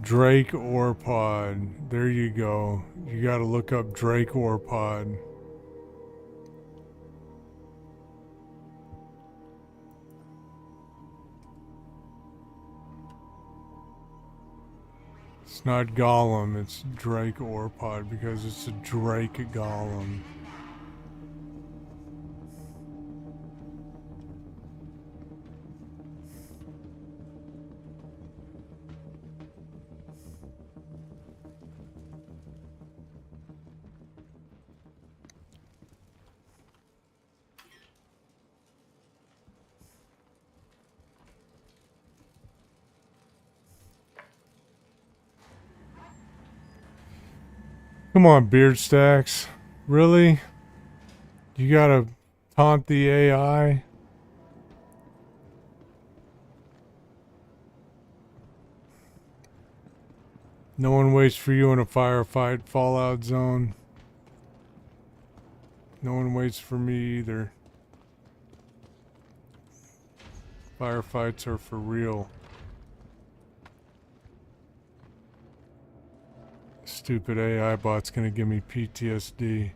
Drake Ore Pod. There you go. You gotta look up Drake Ore Pod. It's not Golem, it's Drake Ore Pod because it's a Drake Golem. Come on, Beard Stacks. Really? You gotta taunt the AI? No one waits for you in a firefight, Fallout Zone. No one waits for me either. Firefights are for real. Stupid AI bot's gonna give me PTSD.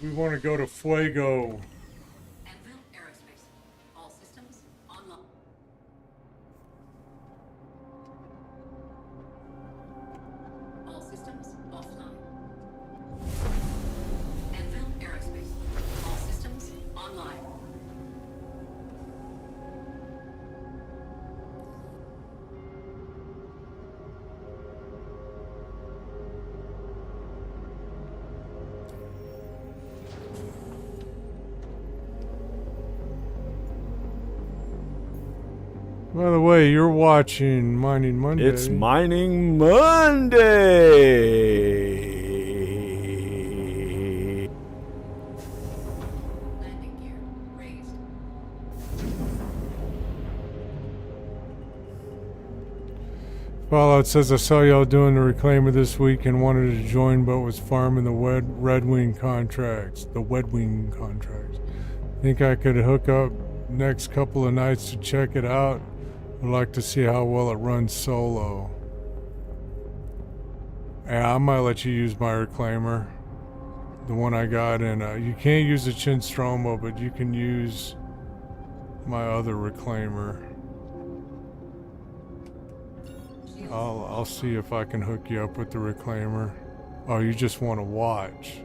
We want to go to Fuego. All systems online. All systems offline. Anvil Aerospace. All systems online. By the way, you're watching Mining Monday. It's Mining Monday. Landing gear raised. Fallout says, I saw y'all doing the reclaimer this week and wanted to join, but was farming the Red Wing contracts. The Wed Wing contracts. Think I could hook up next couple of nights to check it out. I'd like to see how well it runs solo. Yeah, I might let you use my reclaimer. The one I got, and you can't use the Chinstromo, but you can use my other reclaimer. I'll see if I can hook you up with the reclaimer. Oh, you just want to watch.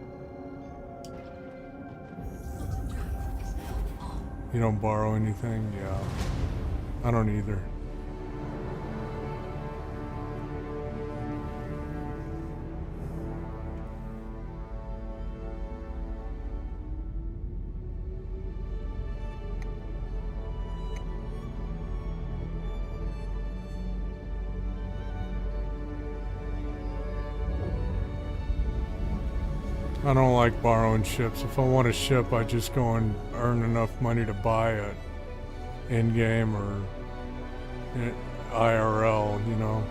You don't borrow anything? Yeah. I don't either. I don't like borrowing ships. If I want a ship, I just go and earn enough money to buy it in-game or IRL, you know.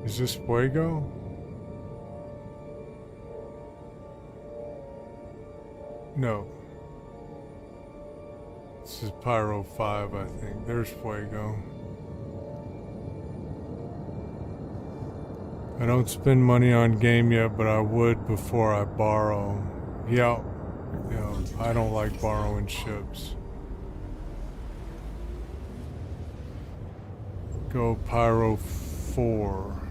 Is this Fuego? No. This is Pyro 5, I think. There's Fuego. I don't spend money on game yet, but I would before I borrow. Yeah, I don't like borrowing ships. Go Pyro 4.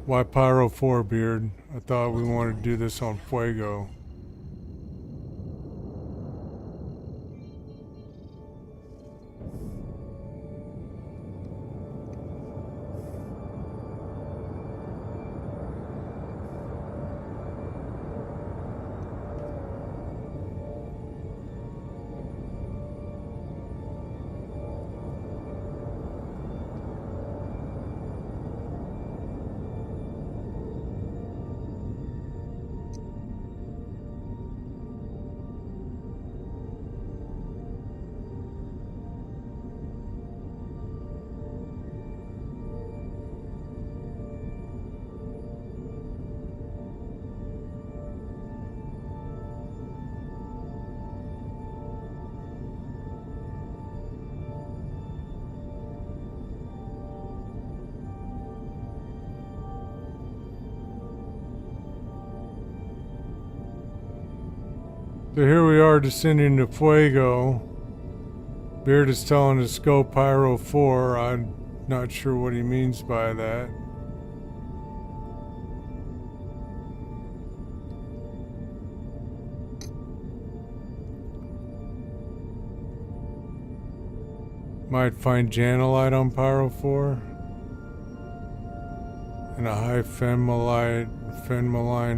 Why Pyro 4, Beard? I thought we wanted to do this on Fuego. So here we are descending to Fuego. Beard is telling us go Pyro 4. I'm not sure what he means by that. Might find Janelite on Pyro 4. And a high Fenmaline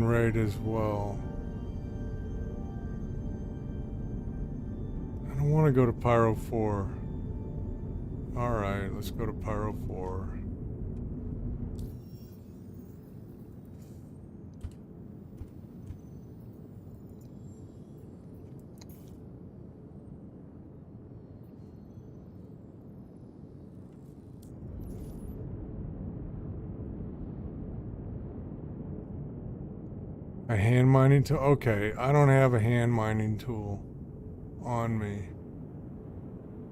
rate as well. I don't want to go to Pyro 4. Alright, let's go to Pyro 4. A hand mining tool? Okay, I don't have a hand mining tool on me.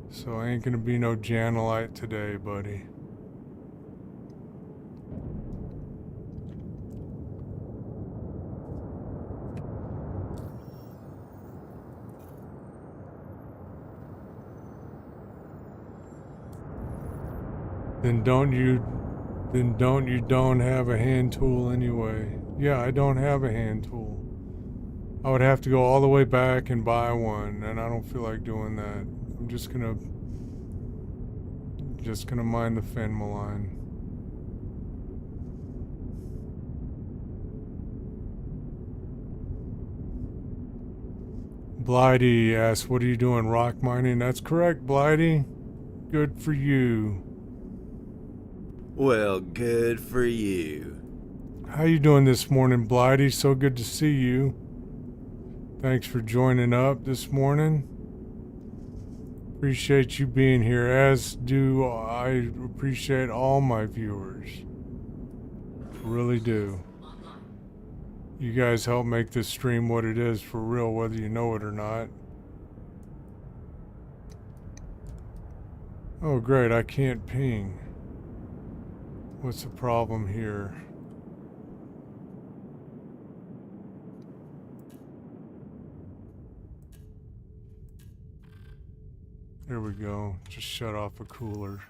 So ain't gonna be no Janelite today, buddy. Then don't you Then don't have a hand tool anyway. Yeah, I don't have a hand tool. I would have to go all the way back and buy one, and I don't feel like doing that. I'm just gonna mine the fin malign. Blighty asks, what are you doing, rock mining? That's correct, Blighty. Good for you. Well, good for you. How you doing this morning, Blighty? So good to see you. Thanks for joining up this morning. Appreciate you being here, as do I appreciate all my viewers. Really do. You guys help make this stream what it is for real, whether you know it or not. Oh great, I can't ping. What's the problem here? There we go. Just shut off a cooler.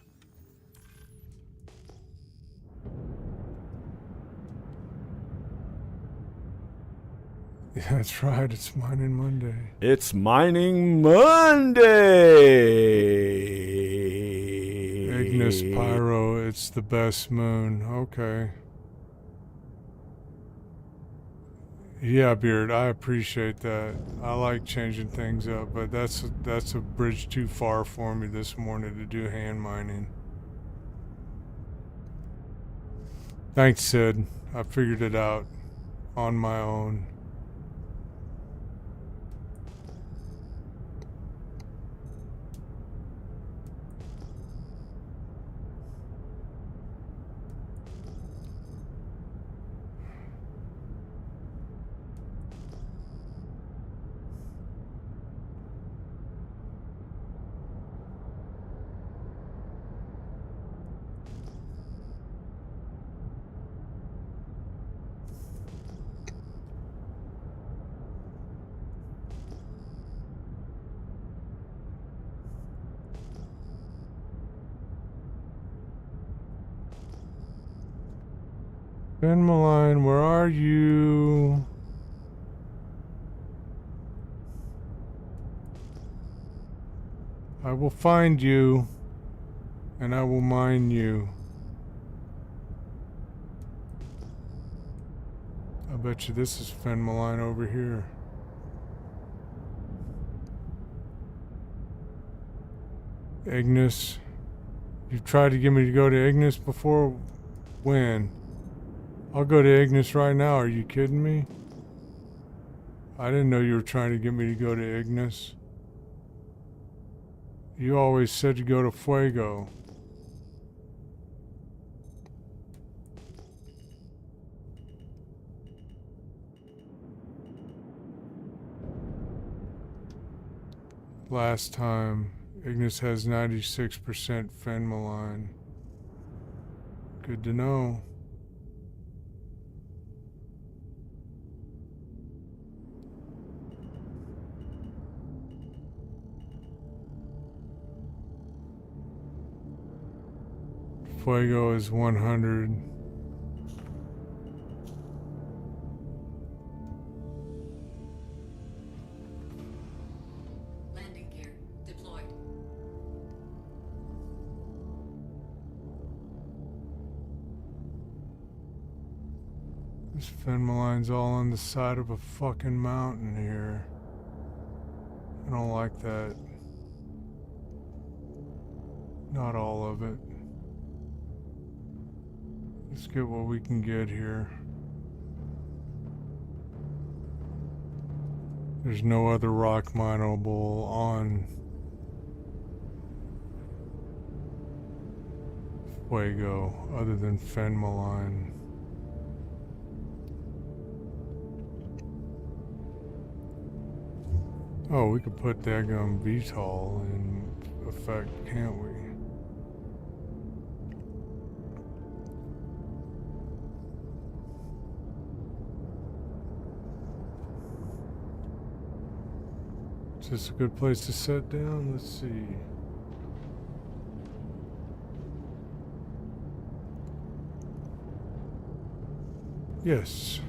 Yeah, that's right. It's Mining Monday. It's Mining Monday! Ignis Pyro, it's the best moon. Okay. Yeah, Beard, I appreciate that. I like changing things up, but that's a bridge too far for me this morning to do hand mining. Thanks, Sid. I figured it out on my own. Ben Malign, where are you? I will find you, and I will mine you. I bet you this is Fen Malign over here. Ignis. You've tried to get me to go to Ignis before? When? I'll go to Ignis right now. Are you kidding me? I didn't know you were trying to get me to go to Ignis. You always said to go to Fuego. Last time, Ignis has 96% Fen Malign. Good to know. Fuego is 100. Landing gear deployed. This Fen Malign's all on the side of a fucking mountain here. I don't like that. Not all of it. Let's get what we can get here. There's no other rock mineable on Fuego other than Fen Malign. Oh, we could put daggum VTOL in effect, can't we? Is this a good place to sit down? Let's see. Yes.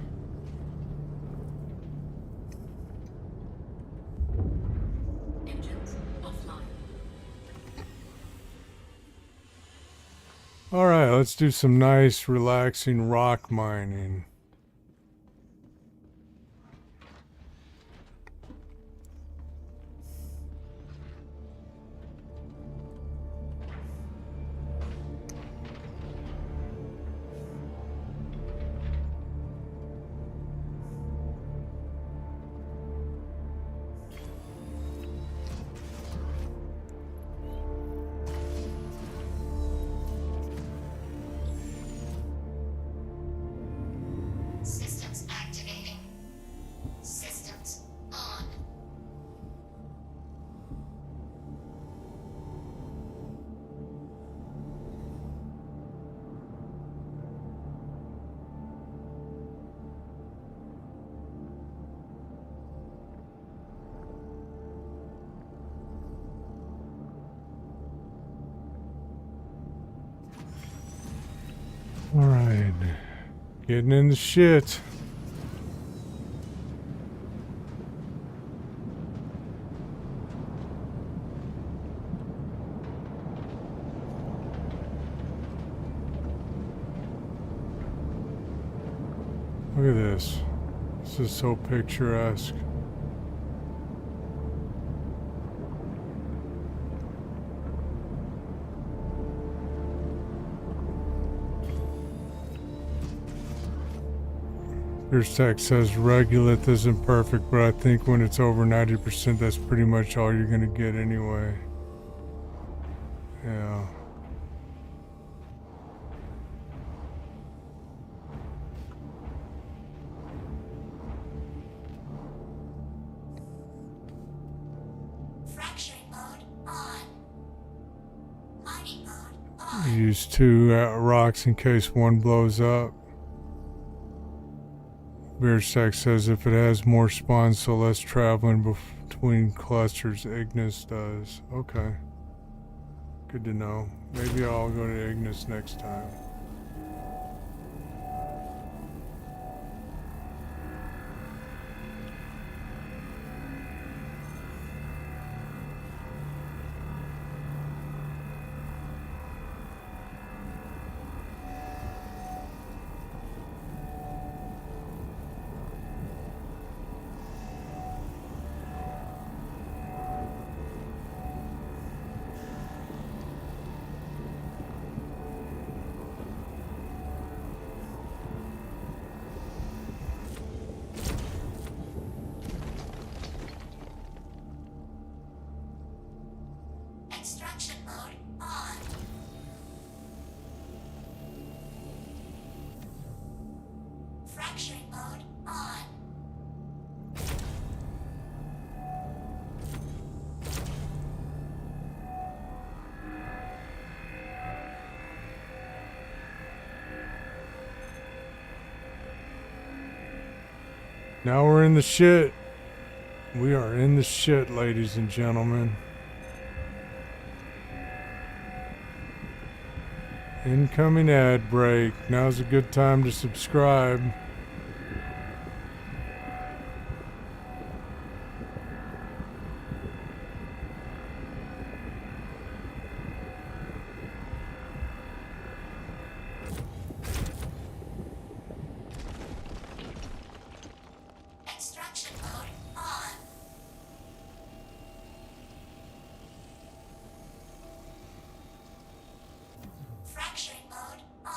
Engines offline. All right, let's do some nice, relaxing rock mining. Systems activating. Systems on. All right, getting in the shit. Look at this. This is so picturesque. Your text says regolith isn't perfect, but I think when it's over 90%, that's pretty much all you're gonna get anyway. Yeah. Fracturing mode on. Mining mode on. Use 2 rocks in case one blows up. Beersack says if it has more spawns, so less traveling between clusters, Ignis does. Okay. Good to know. Maybe I'll go to Ignis next time. Extraction mode on. Fracturing mode on. Now we're in the shit. We are in the shit, ladies and gentlemen. Incoming ad break. Now's a good time to subscribe. Extraction mode on. Fracturing mode on.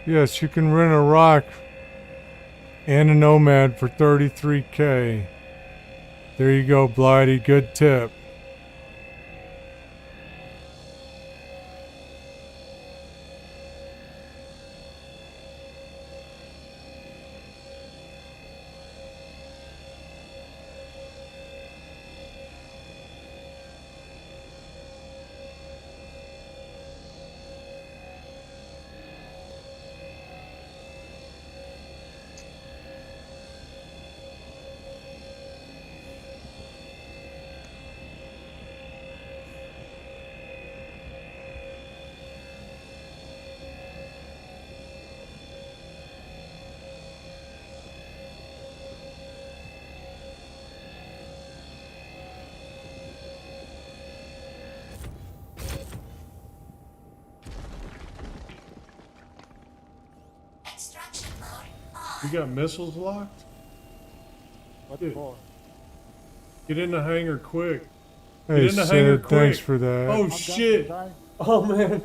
Yes, you can rent a rock and a nomad for 33K. There you go, Blighty. Good tip. You got missiles locked? What Dude. for? Get in the hangar quick. Get Hey, in the hangar Sid, quick. thanks for that. Oh I'm shit. done, Oh man.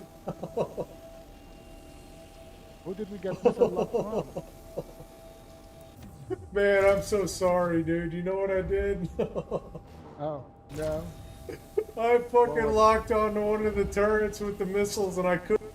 Who did we get missile locked from? Man, I'm so sorry, dude. You know what I did? Oh, no. I fucking locked onto one of the turrets with the missiles and I couldn't.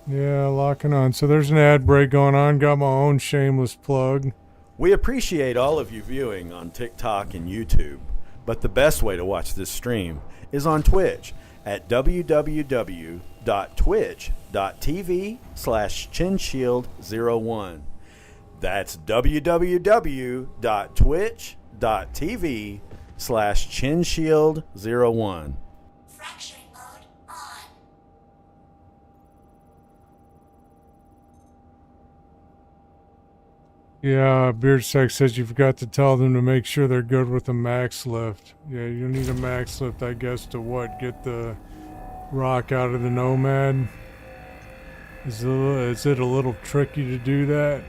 Yeah, locking on. So there's an ad break going on. Got my own shameless plug. We appreciate all of you viewing on TikTok and YouTube, but the best way to watch this stream is on Twitch at www.twitch.tv/chinshield01. That's www.twitch.tv/chinshield01. Fracturing mode on. Yeah, Beard Sex says you forgot to tell them to make sure they're good with a max lift. Yeah, you need a max lift, I guess, to what? Get the rock out of the Nomad? Is it a little tricky to do that?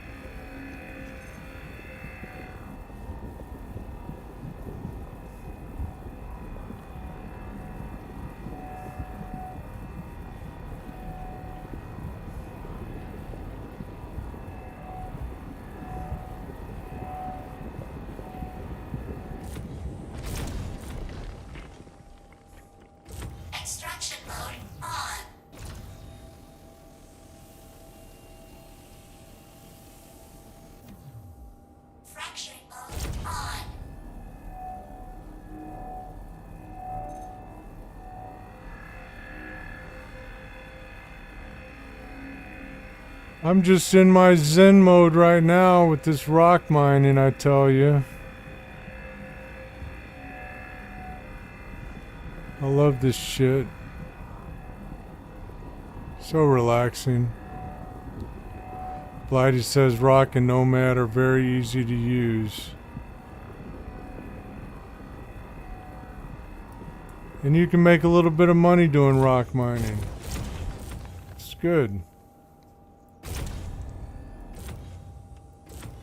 Extraction mode on. Fracturing mode on. I'm just in my zen mode right now with this rock mining, I tell you. I love this shit. So relaxing. Blighty says rock and nomad are very easy to use. And you can make a little bit of money doing rock mining. It's good.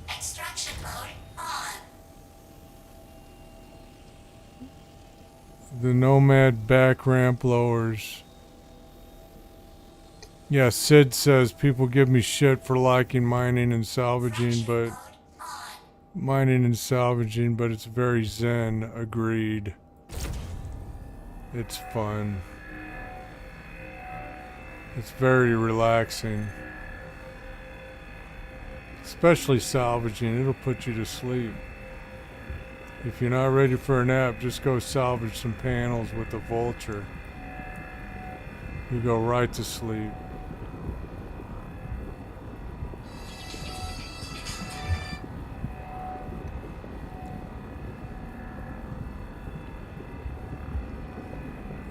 Extraction mode on. The Nomad back ramp lowers. Yeah, Sid says people give me shit for liking mining and salvaging, but it's very zen. Agreed. It's fun. It's very relaxing. Especially salvaging, it'll put you to sleep. If you're not ready for a nap, just go salvage some panels with the vulture. You go right to sleep.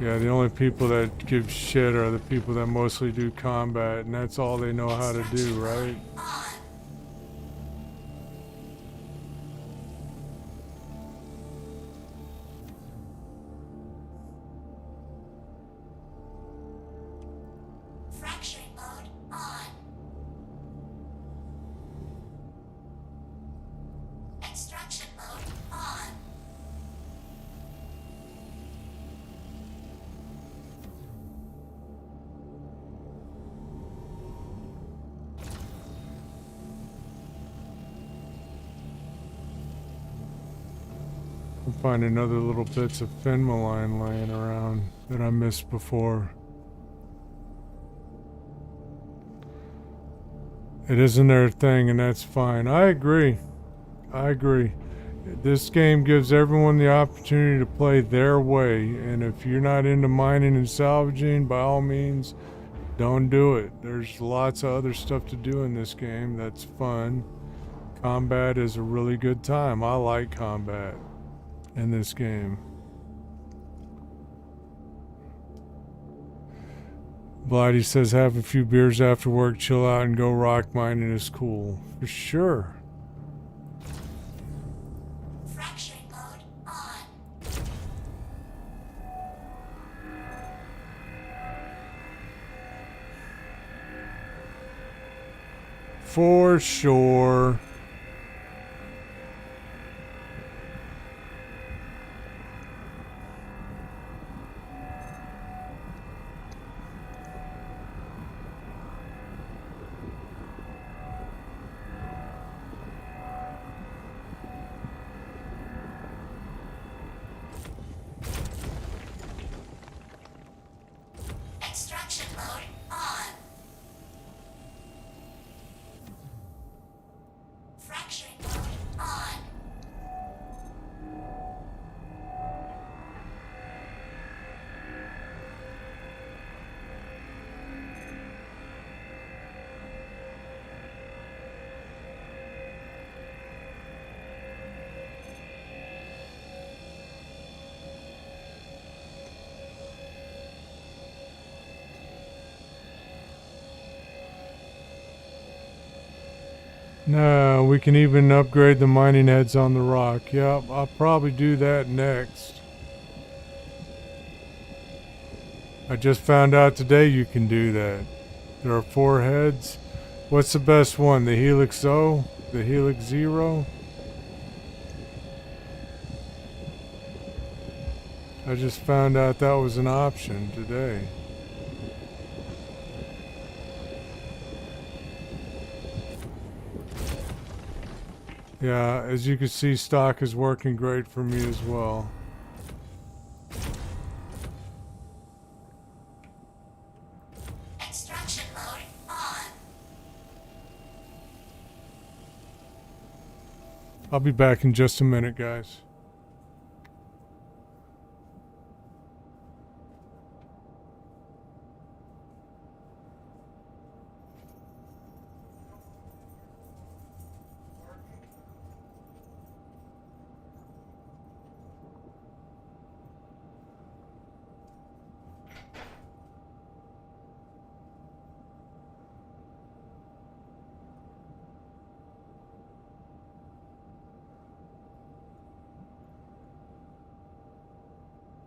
Yeah, the only people that give shit are the people that mostly do combat, and that's all they know how to do, right? Fracturing mode on. Extraction mode on. I'm finding other little bits of fin malign laying around that I missed before. It isn't their thing, and that's fine. I agree. This game gives everyone the opportunity to play their way, and if you're not into mining and salvaging, by all means, don't do it. There's lots of other stuff to do in this game that's fun. Combat is a really good time. I like combat in this game. Blighty says have a few beers after work, chill out, and go rock mining is cool. For sure. Fracturing mode on. For sure. Extraction mode on. Fracturing mode on. No, we can even upgrade the mining heads on the rock. Yep, I'll probably do that next. I just found out today you can do that. There are 4 heads. What's the best one? The Helix O? The Helix Zero? I just found out that was an option today. Yeah, as you can see, stock is working great for me as well. Extraction mode on. I'll be back in just a minute, guys.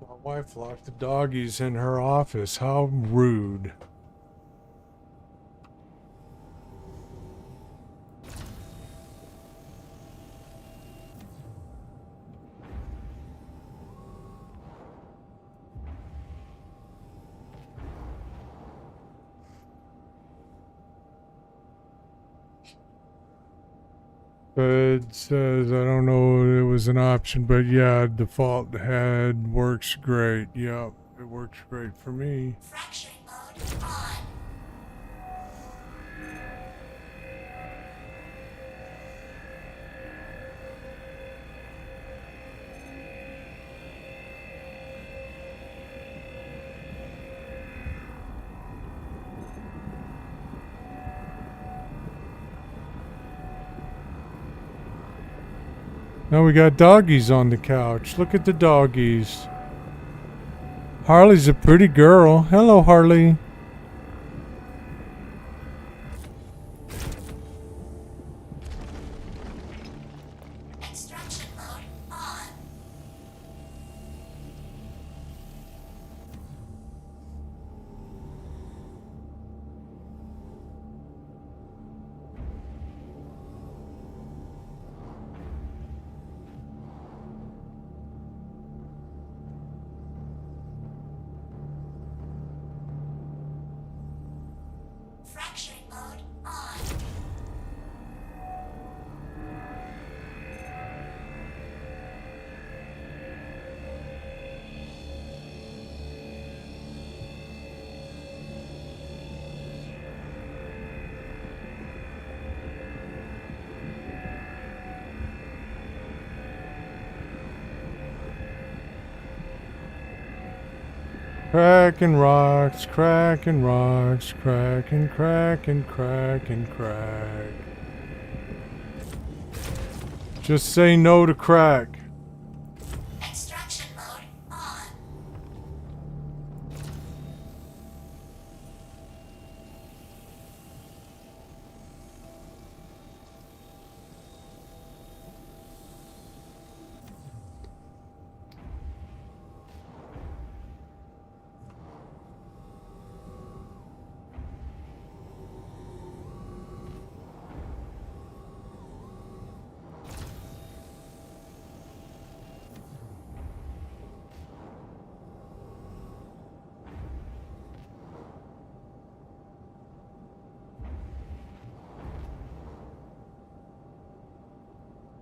My wife locked the doggies in her office. How rude. It says, I don't know if it was an option, but yeah, default head works great. Yep, it works great for me. Fracturing mode on. Now we got doggies on the couch. Look at the doggies. Harley's a pretty girl. Hello, Harley. Extraction mode on. Fracturing mode on. Cracking rocks, cracking rocks, cracking, cracking, cracking, crack. Just say no to crack. Extraction mode on.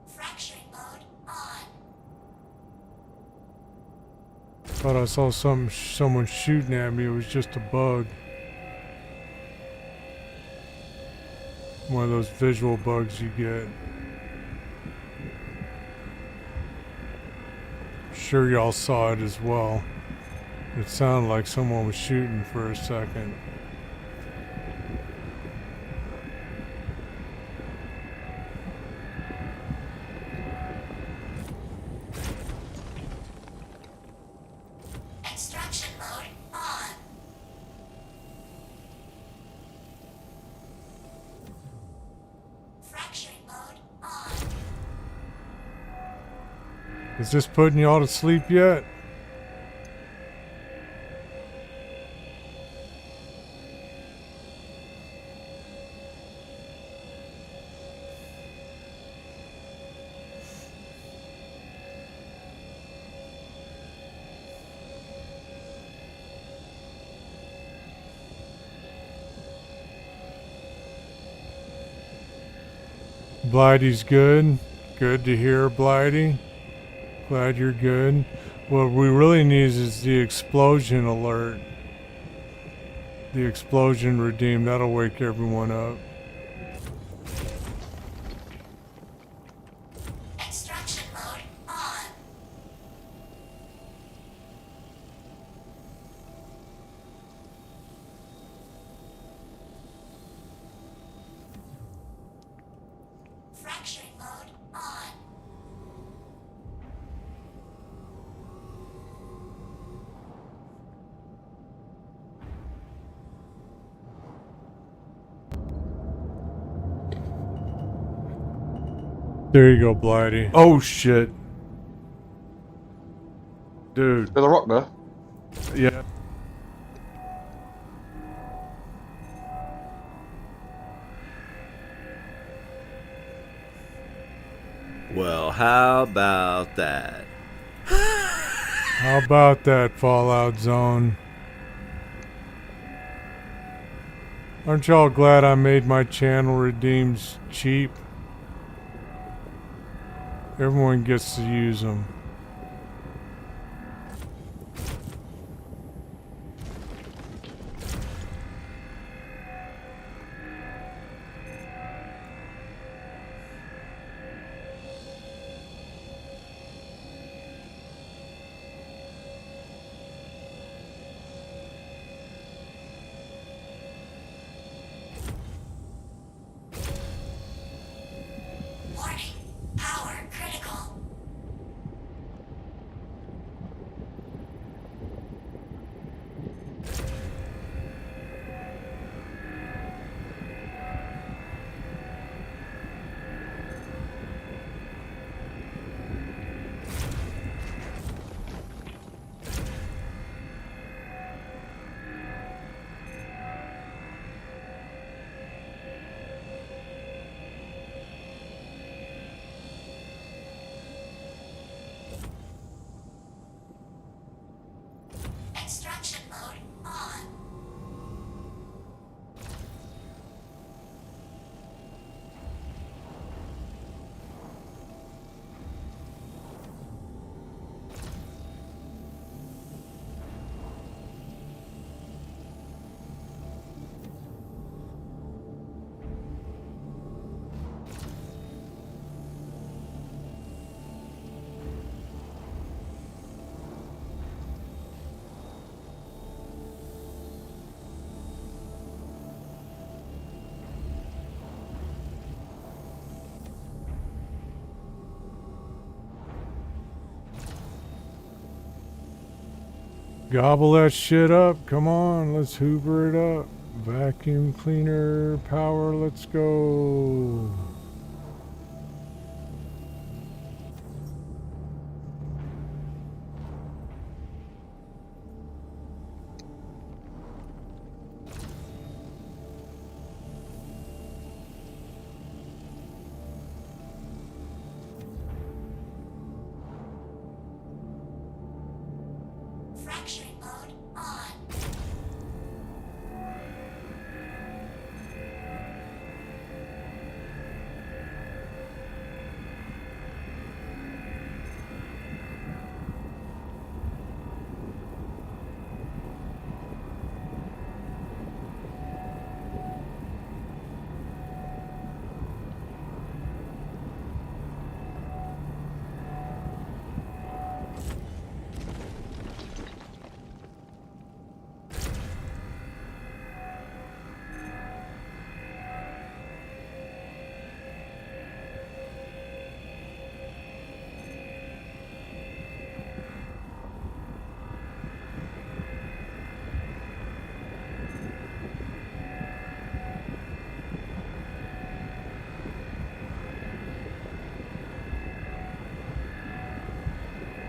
Fracturing mode on. Thought I saw someone shooting at me. It was just a bug. One of those visual bugs you get. Sure y'all saw it as well. It sounded like someone was shooting for a second. Extraction mode on. Fracturing mode on. Is this putting y'all to sleep yet? Blighty's good. Good to hear, Blighty. Glad you're good. What we really need is the explosion alert. The explosion redeem. That'll wake everyone up. Extraction mode on. Fracturing mode on. There you go, Blighty. Oh shit. Dude. There's a rock there. Yeah. Well, how about that? How about that, Fallout Zone? Aren't y'all glad I made my channel redeems cheap? Everyone gets to use them. Warning. Power critical. Extraction mode on. Gobble that shit up. Come on, let's hoover it up. Vacuum cleaner power, let's go. Fracturing mode on.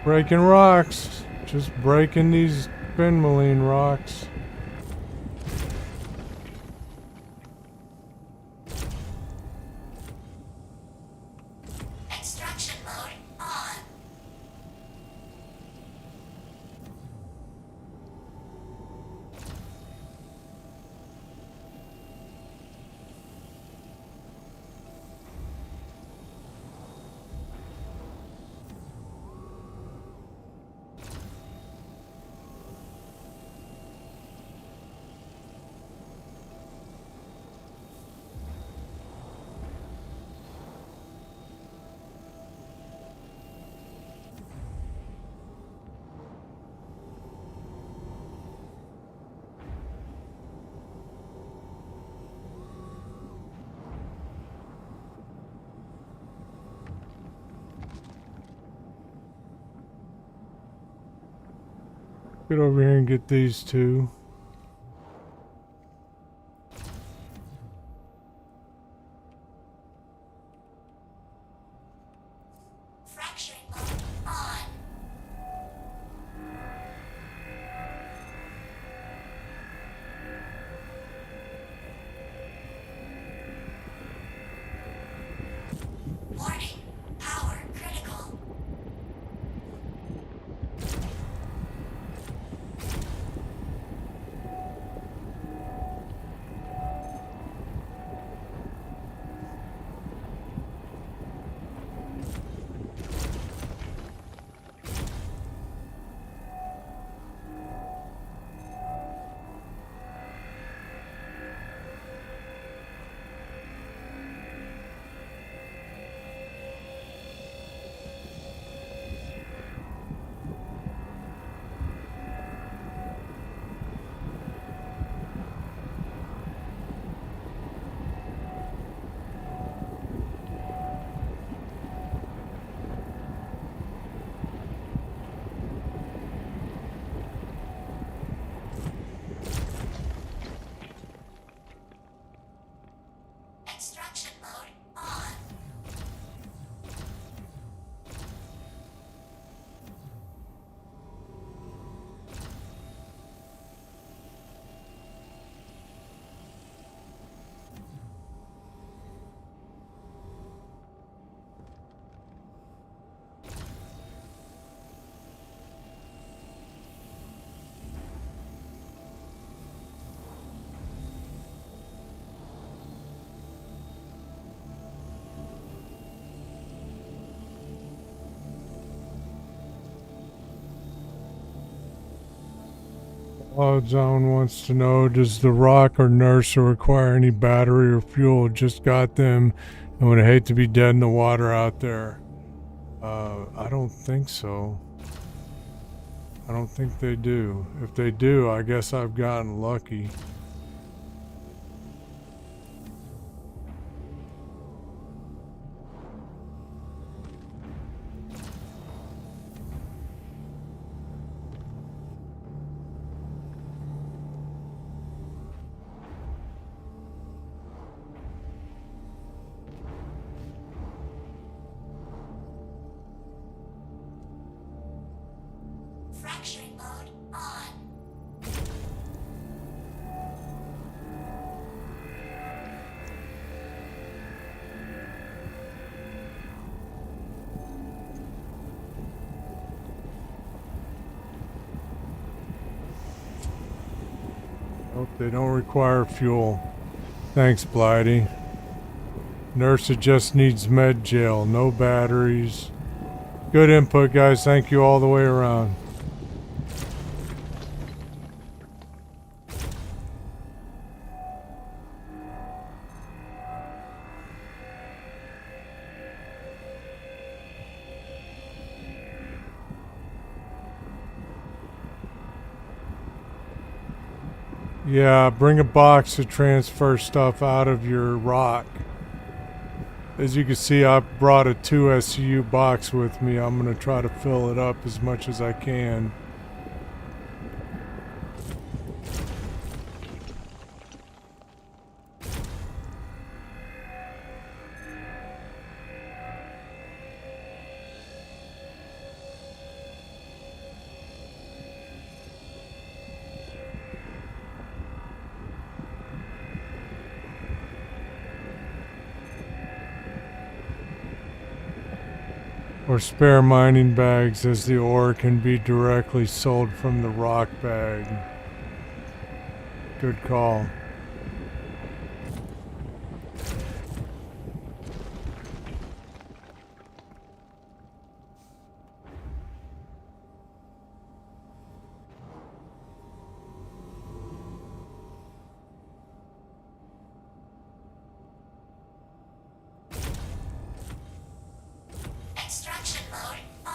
Breaking rocks. Just breaking these Benmaline rocks. Extraction mode on. Get over here and get these two. Fracturing mode on. Warning. Power critical. Extraction mode on. Cloud Zone wants to know, does the rock or nurse require any battery or fuel? Just got them and would hate to be dead in the water out there. I don't think so. I don't think they do. If they do, I guess I've gotten lucky. Fracturing mode on. Nope, they don't require fuel. Thanks, Blighty. Nurse, it just needs med gel, no batteries. Good input, guys. Thank you all the way around. Yeah, bring a box to transfer stuff out of your rock. As you can see, I brought a 2 SCU box with me. I'm going to try to fill it up as much as I can. or spare mining bags, as the ore can be directly sold from the rock bag. Good call. Extraction mode on.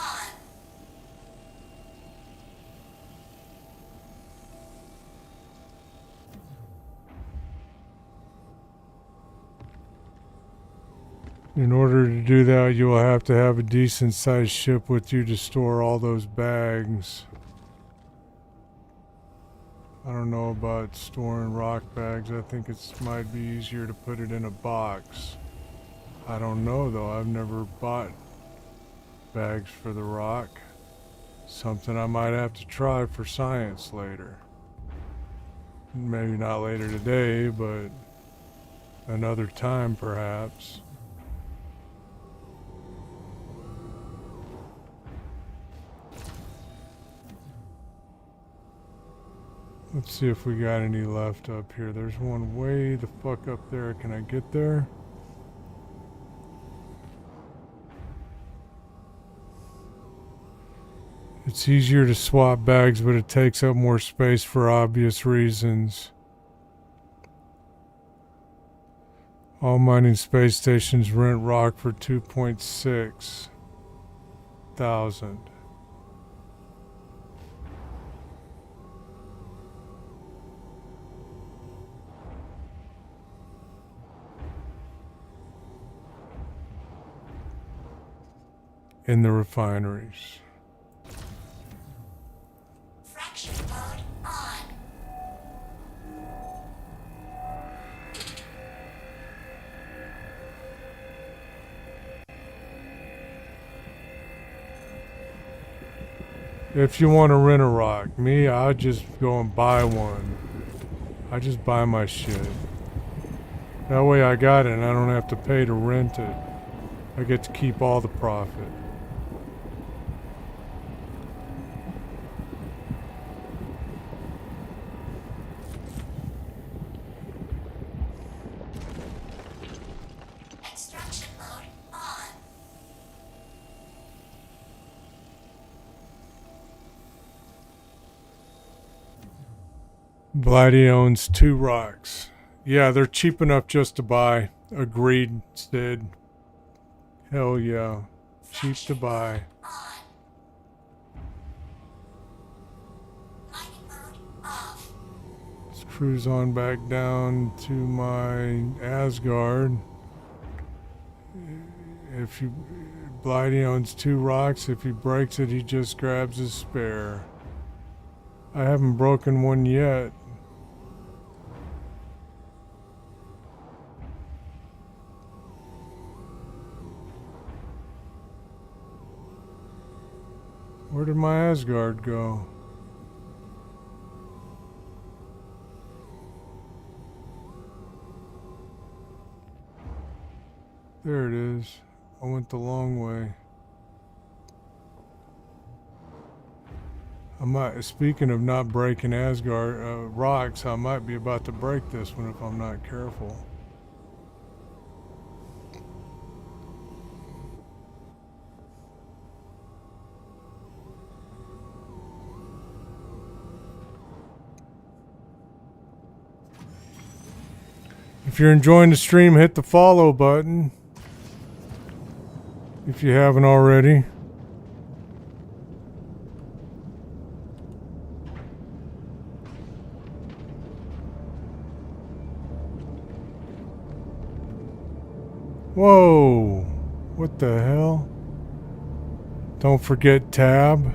In order to do that, you will have to have a decent sized ship with you to store all those bags. I don't know about storing rock bags. I think it might be easier to put it in a box. I don't know though. I've never bought bags for the rock. Something I might have to try for science later. Maybe not later today, but another time perhaps. Let's see if we got any left up here. There's one way the fuck up there. Can I get there? It's easier to swap bags, but it takes up more space for obvious reasons. All mining space stations rent rock for 2.6 thousand. In the refineries. Fraction mode on. If you want to rent a rock, me, I'll just go and buy one. I just buy my shit. That way I got it and I don't have to pay to rent it. I get to keep all the profit. Extraction mode on. Blighty owns 2 rocks. Yeah, they're cheap enough just to buy. Agreed, Sid. Hell yeah. Cheap to buy. On. Mining mode off. Let's cruise on back down to my Asgard. Blighty owns 2 rocks. If he breaks it, he just grabs his spare. I haven't broken one yet. Where did my Asgard go? There it is. I went the long way. Speaking of not breaking Asgard rocks, I might be about to break this one if I'm not careful. If you're enjoying the stream, hit the follow button. If you haven't already. Whoa! What the hell? Don't forget tab.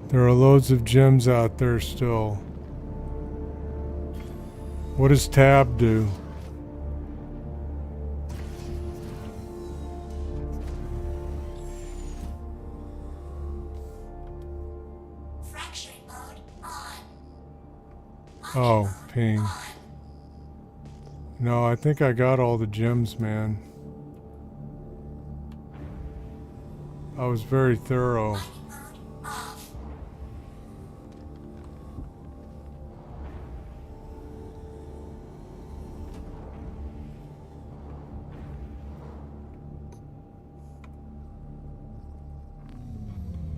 There are loads of gems out there still. What does tab do? Fracturing mode on. Oh, ping. No, I think I got all the gems, man. I was very thorough. Mining mode off.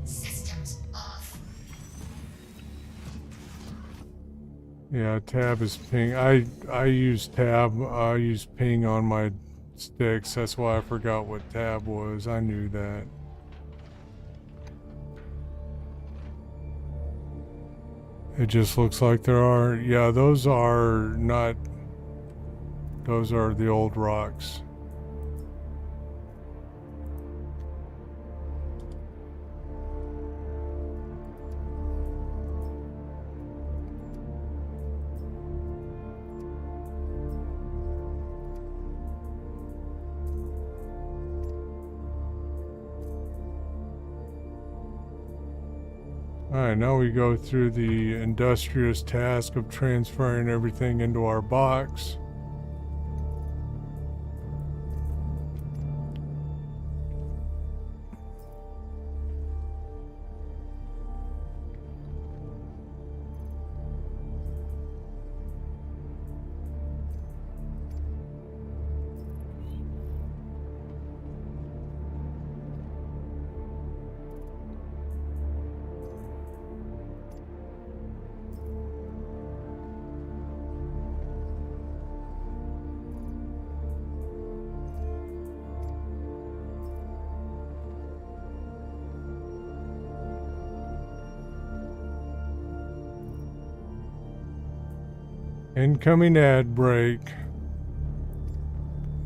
Systems off. Yeah, tab is ping. I use tab. I use ping on my sticks. That's why I forgot what tab was. I knew that. It just looks like there are. Yeah, those are not. Those are the old rocks. Alright, now we go through the industrious task of transferring everything into our box. Incoming ad break.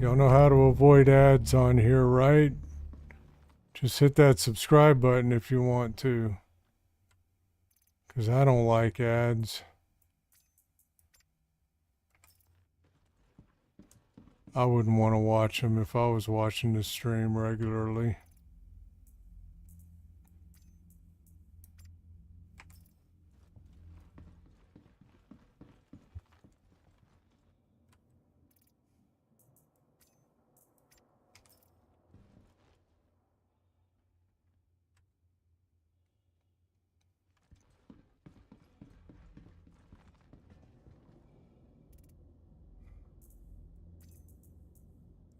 Y'all know how to avoid ads on here, right? Just hit that subscribe button if you want to. 'Cause I don't like ads. I wouldn't want to watch them if I was watching this stream regularly.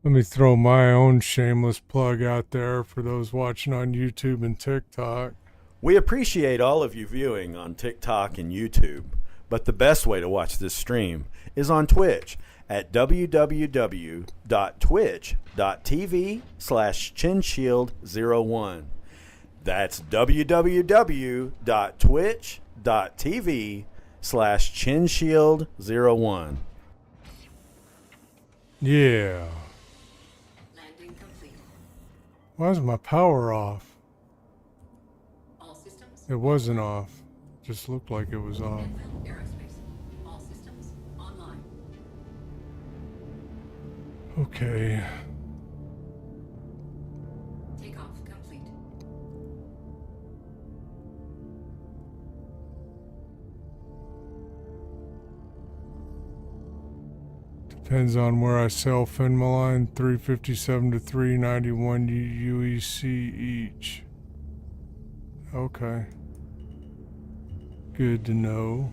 Let me throw my own shameless plug out there for those watching on YouTube and TikTok. We appreciate all of you viewing on TikTok and YouTube, but the best way to watch this stream is on Twitch at www.twitch.tv/chinshield01. That's www.twitch.tv/chinshield01. Yeah. Landing complete. Why is my power off? All systems. It wasn't off. Just looked like it was off. Enfield Aerospace. All systems online. Okay. Takeoff complete. Depends on where I sell Finmaline. 357 to 391 UEC each. Okay. Good to know.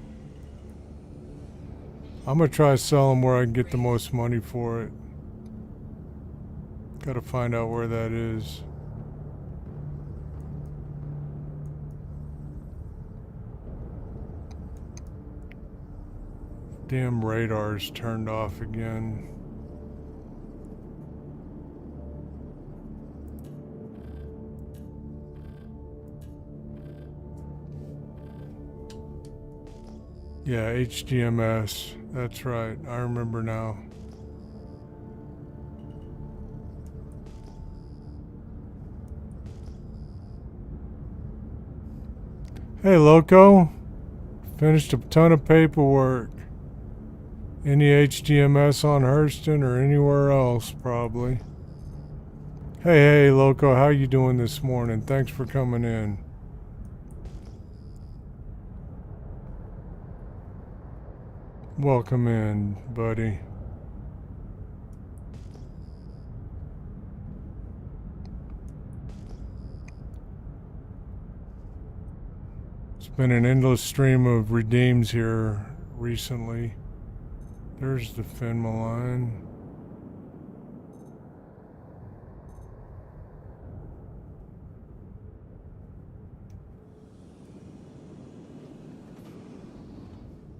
I'm gonna try to sell them where I can get the most money for it. Gotta find out where that is. Damn radar's turned off again. Yeah, HDMS. That's right. I remember now. Hey, Loco. Finished a ton of paperwork. Any HDMS on Hurston or anywhere else, probably. Hey, Loco. How you doing this morning? Thanks for coming in. Welcome in, buddy. Been an endless stream of redeems here recently. There's the Finma line.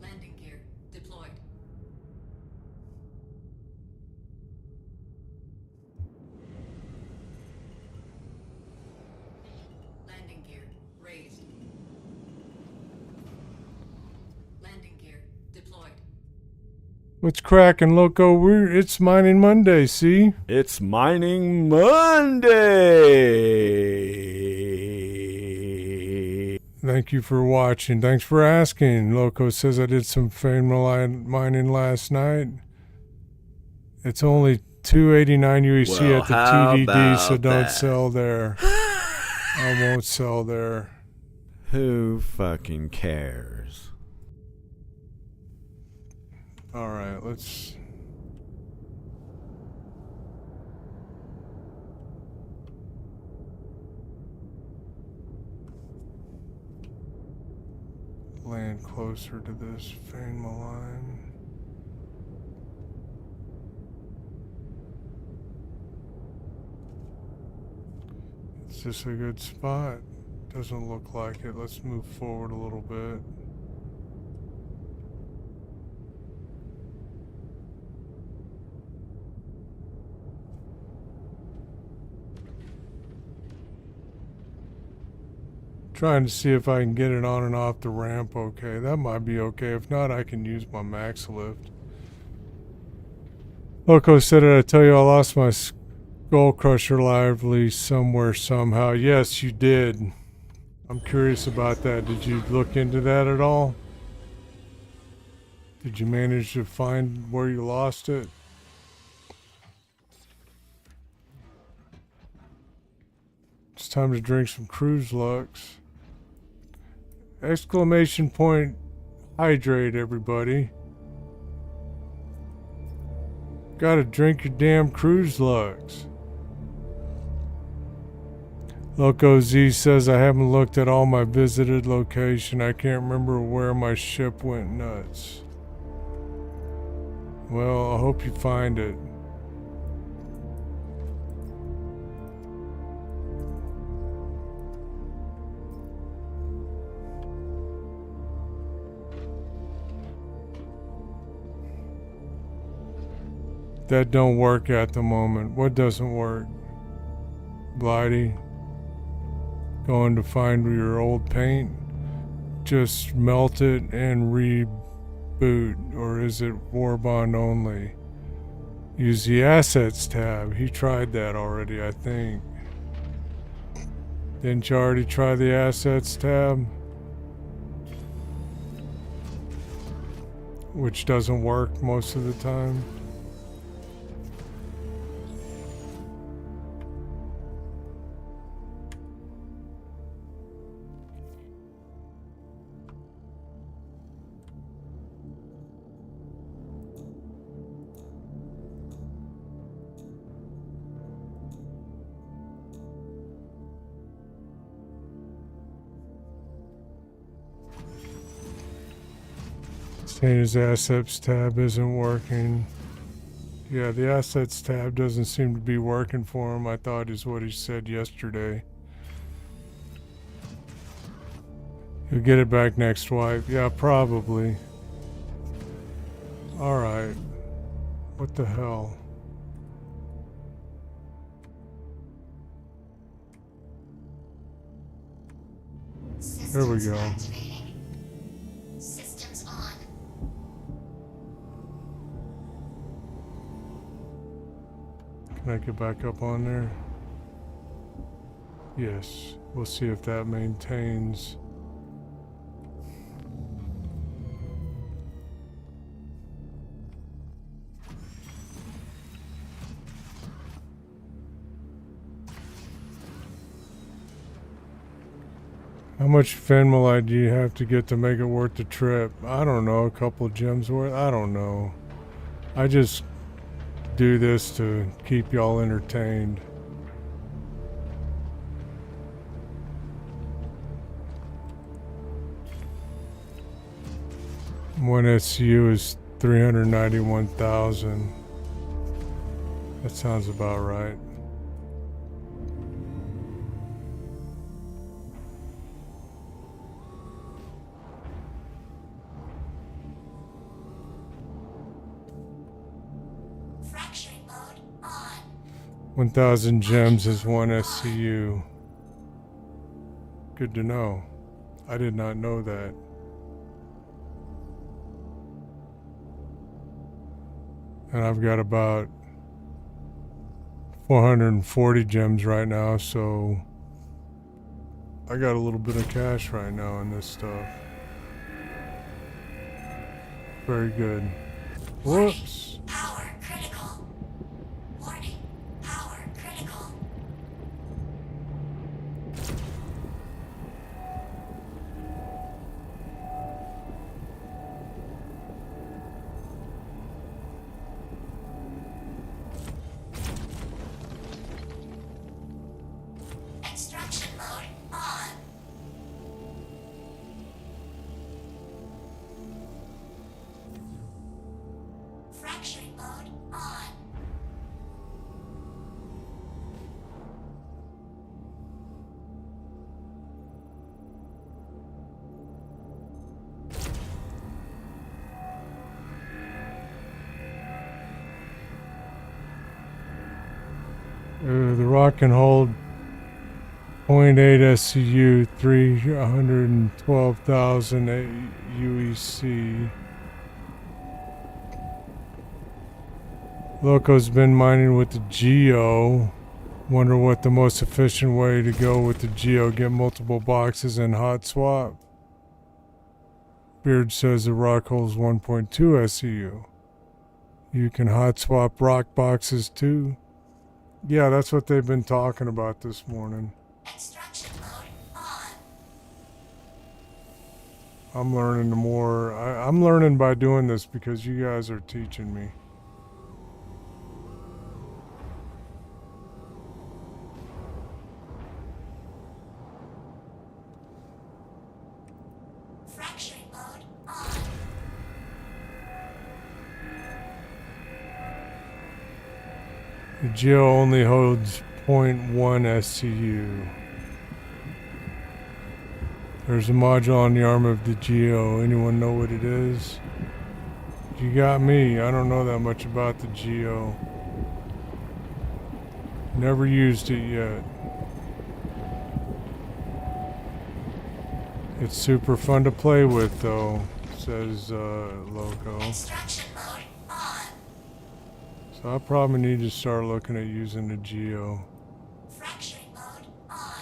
Landing gear deployed. Landing gear raised. Landing gear deployed. What's cracking, Loco? It's Mining Monday, see? It's Mining Monday. Thank you for watching. Thanks for asking. Loco says I did some mining last night. It's only $2.89 UEC Well, at the how TDD, so about don't that? sell there. I won't sell there. Who fucking cares? All right, let's... land closer to this Fanma line. Is this a good spot? Doesn't look like it. Let's move forward a little bit. Trying to see if I can get it on and off the ramp okay. That might be okay. If not, I can use my max lift. Loco said, did I tell you I lost my Skull Crusher lively somewhere somehow? Yes, you did. I'm curious about that. Did you look into that at all? Did you manage to find where you lost it? It's time to drink some Cruise Lux. Exclamation point, hydrate, everybody. Gotta drink your damn Cruise Lux. Loco Z says I haven't looked at all my visited location. I can't remember where my ship went nuts. Well, I hope you find it. That don't work at the moment. What doesn't work? Blighty. Going to find your old paint. Just melt it and reboot. Or is it Warbond only? Use the assets tab. He tried that already, I think. Didn't you already try the assets tab? Which doesn't work most of the time. Saying his assets tab isn't working. Yeah, the assets tab doesn't seem to be working for him, I thought is what he said yesterday. He'll get it back next wipe. Yeah, probably. Alright. What the hell? There we go. Systems on. Can I get back up on there? Yes. We'll see if that maintains. How much Fenmalite do you have to get to make it worth the trip? I don't know, a couple of gems worth? I don't know. I just do this to keep y'all entertained. One SCU is 391,000. That sounds about right. Fracturing mode on. 1,000 gems is one SCU. Good to know. I did not know that. And I've got about 440 gems right now, so I got a little bit of cash right now in this stuff. Very good. Whoops. Power critical. Warning. Power critical. Extraction mode on. Fracturing mode on. The rock can hold 0.8 SCU, 312,000 UEC. Loco's been mining with the Geo. Wonder what the most efficient way to go with the Geo. Get multiple boxes and hot swap. Beard says the rock holds 1.2 SCU. You can hot swap rock boxes too. Yeah, that's what they've been talking about this morning. Extraction mode on. I'm learning more. I'm learning by doing this because you guys are teaching me. Fracturing mode on. The Geo only holds 0.1 SCU. There's a module on the arm of the Geo. Anyone know what it is? You got me. I don't know that much about the Geo. Never used it yet. It's super fun to play with though, says Loco. Extraction mode on. So I probably need to start looking at using the Geo. Fracturing mode on.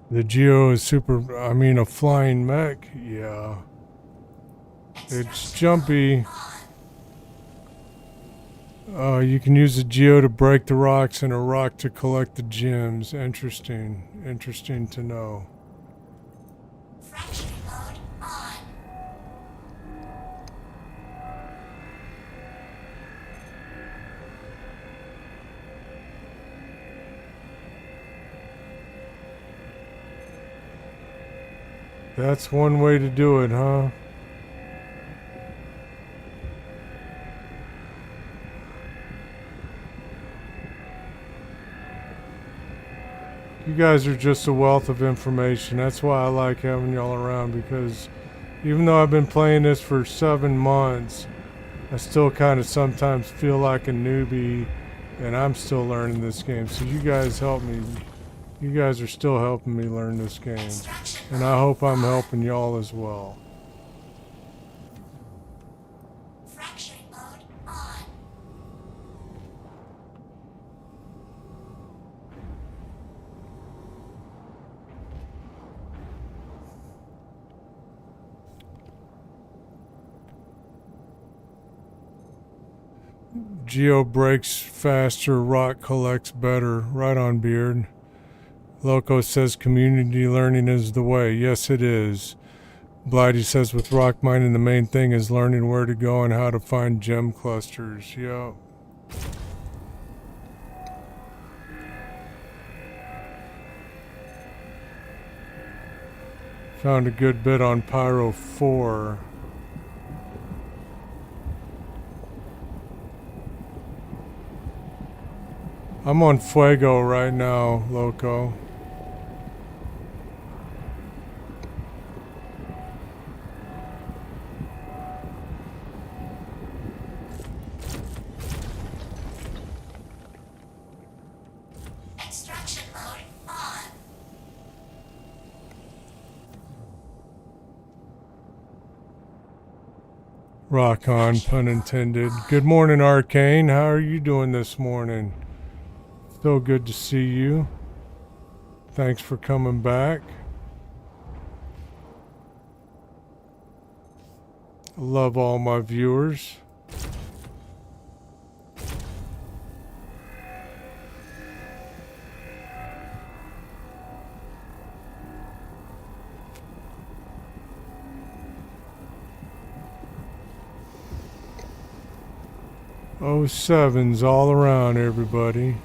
The Geo is super, I mean a flying mech, yeah. It's jumpy. You can use the Geo to break the rocks and a rock to collect the gems. Interesting. Interesting to know. Fracturing mode on. That's one way to do it, huh? You guys are just a wealth of information. That's why I like having y'all around, because even though I've been playing this for 7 months, I still kind of sometimes feel like a newbie, and I'm still learning this game. So you guys help me. You guys are still helping me learn this game. And I hope I'm helping y'all as well. Geo breaks faster, rock collects better. Right on, Beard. Loco says community learning is the way. Yes, it is. Blighty says with rock mining, the main thing is learning where to go and how to find gem clusters. Yep. Found a good bit on Pyro 4. I'm on Fuego right now, Loco. Extraction mode on. Rock on, pun intended. Good morning, Arcane. How are you doing this morning? So good to see you. Thanks for coming back. I love all my viewers. Oh, sevens all around, everybody.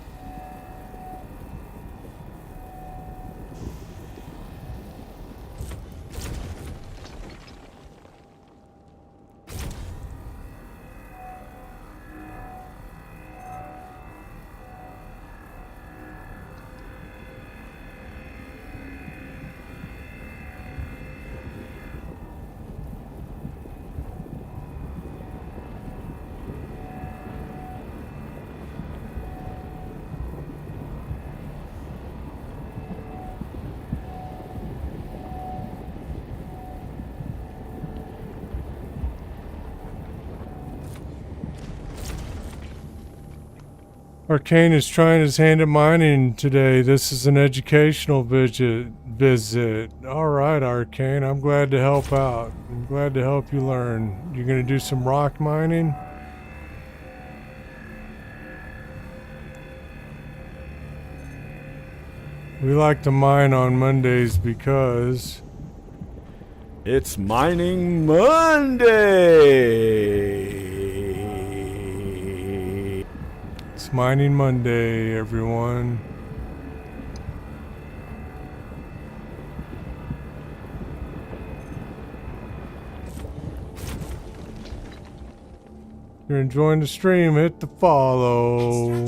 Arcane is trying his hand at mining today. This is an educational visit. All right, Arcane. I'm glad to help out. I'm glad to help you learn. You're going to do some rock mining? We like to mine on Mondays because It's Mining Monday! it's Mining Monday, everyone. If you're enjoying the stream, hit the follow.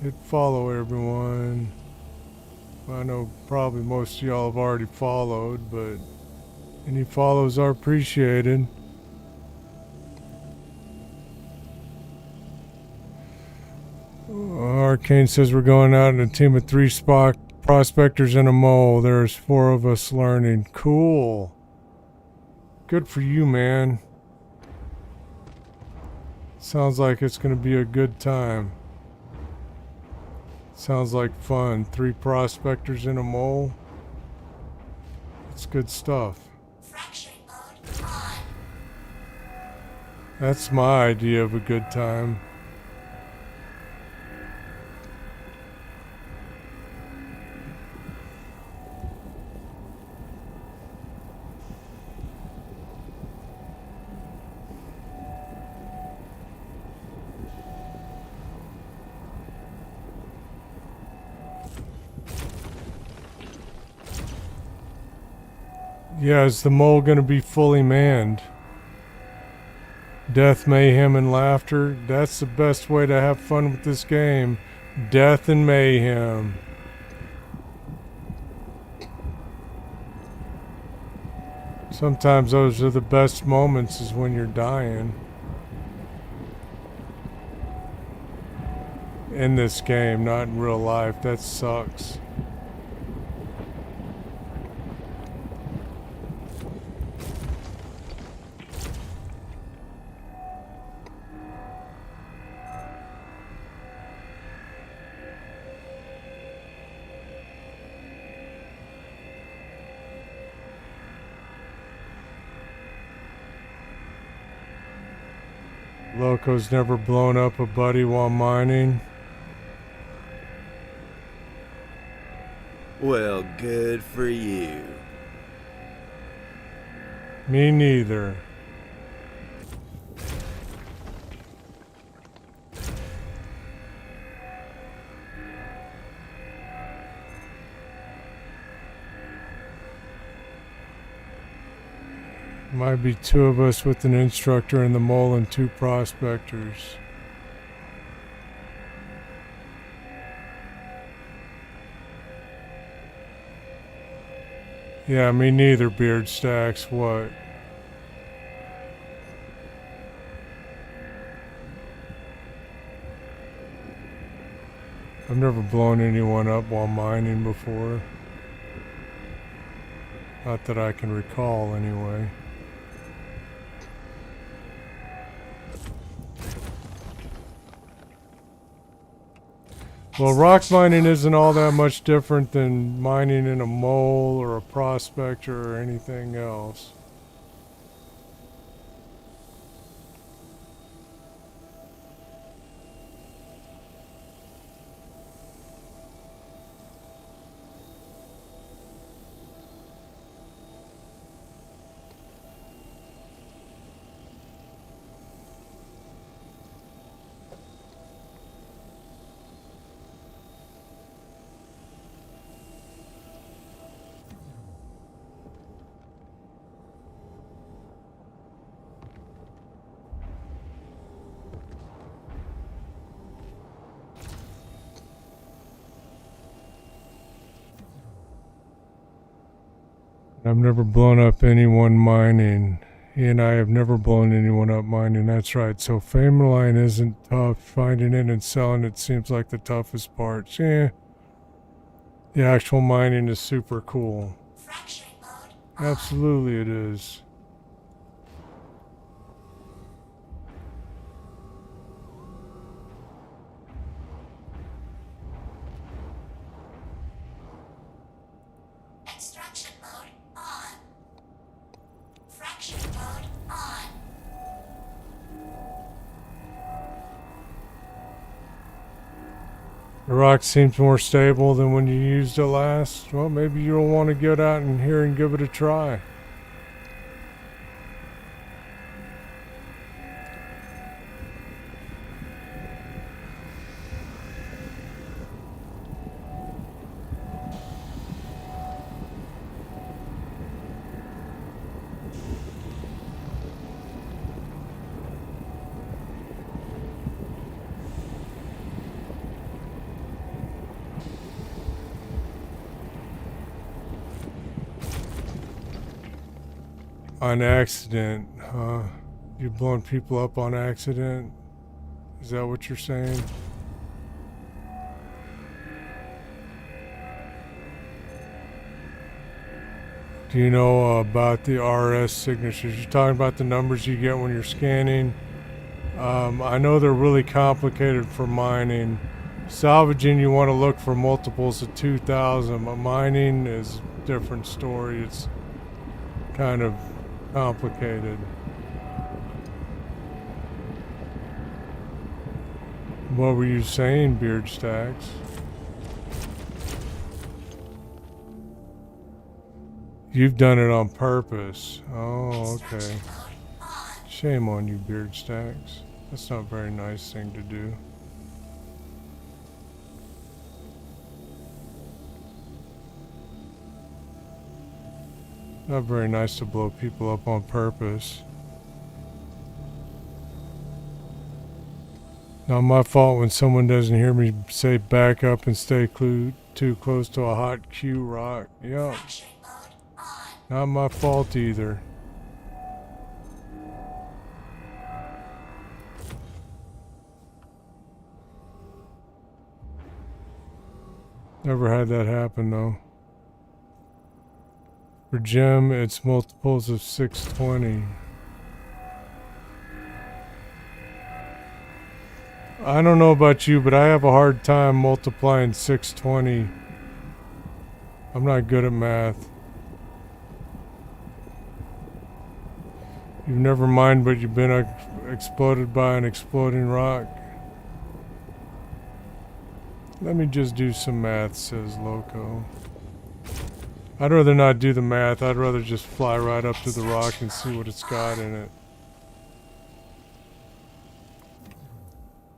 Hit follow, everyone. I know probably most of y'all have already followed, but any follows are appreciated. Arcane says we're going out in a team of 3 prospectors and a mole. There's 4 of us learning. Cool. Good for you, man. Sounds like it's going to be a good time. Sounds like fun. 3 prospectors and a mole. It's good stuff. That's my idea of a good time. Yeah, is the mole gonna be fully manned? Death, mayhem, and laughter. That's the best way to have fun with this game. Death and mayhem. Sometimes those are the best moments, is when you're dying. In this game, not in real life. That sucks. Loco's never blown up a buddy while mining. Well, good for you. Me neither. Might be 2 of us with an instructor in the mole and 2 prospectors. Yeah, me neither, Beard Stacks. What? I've never blown anyone up while mining before. Not that I can recall, anyway. Well, rock mining isn't all that much different than mining in a mole or a prospector or anything else. I've never blown up anyone mining. He and I have never blown anyone up mining. That's right. So Fameline isn't tough. Finding it and selling it seems like the toughest part. Yeah. The actual mining is super cool. Absolutely it is. Extraction mode on. Fraction mode on. The rock seems more stable than when you used it last. Well, maybe you'll want to get out in here and give it a try. On accident, huh? You've blown people up on accident? Is that what you're saying? Do you know about the RS signatures? You're talking about the numbers you get when you're scanning. I know they're really complicated for mining. Salvaging, you want to look for multiples of 2,000, but mining is a different story. It's kind of complicated. What were you saying, Beard Stacks? You've done it on purpose. Oh, okay. Shame on you, Beard Stacks. That's not a very nice thing to do. Not very nice to blow people up on purpose. Not my fault when someone doesn't hear me say back up and stay too close to a hot Q rock. Yup. Not my fault either. Never had that happen though. For Gem, it's multiples of 620. I don't know about you, but I have a hard time multiplying 620. I'm not good at math. You've never mined, but you've been exploded by an exploding rock. Let me just do some math, says Loco. I'd rather not do the math. I'd rather just fly right up to the rock and see what it's got in it.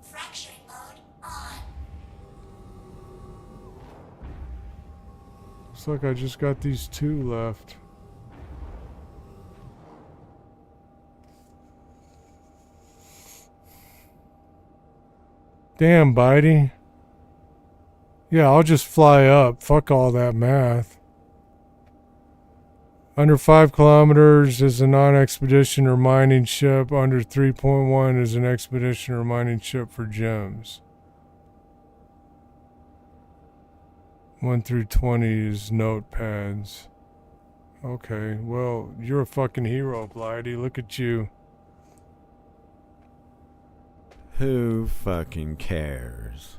Fracturing mode on. Looks like I just got these 2 left. Damn, Bitey. Yeah, I'll just fly up. Fuck all that math. Under 5 kilometers is a non-expedition or mining ship. Under 3.1 is an expedition or mining ship for gems. 1 through 20 is notepads. Okay, well, you're a fucking hero, Blighty. Look at you. Who fucking cares?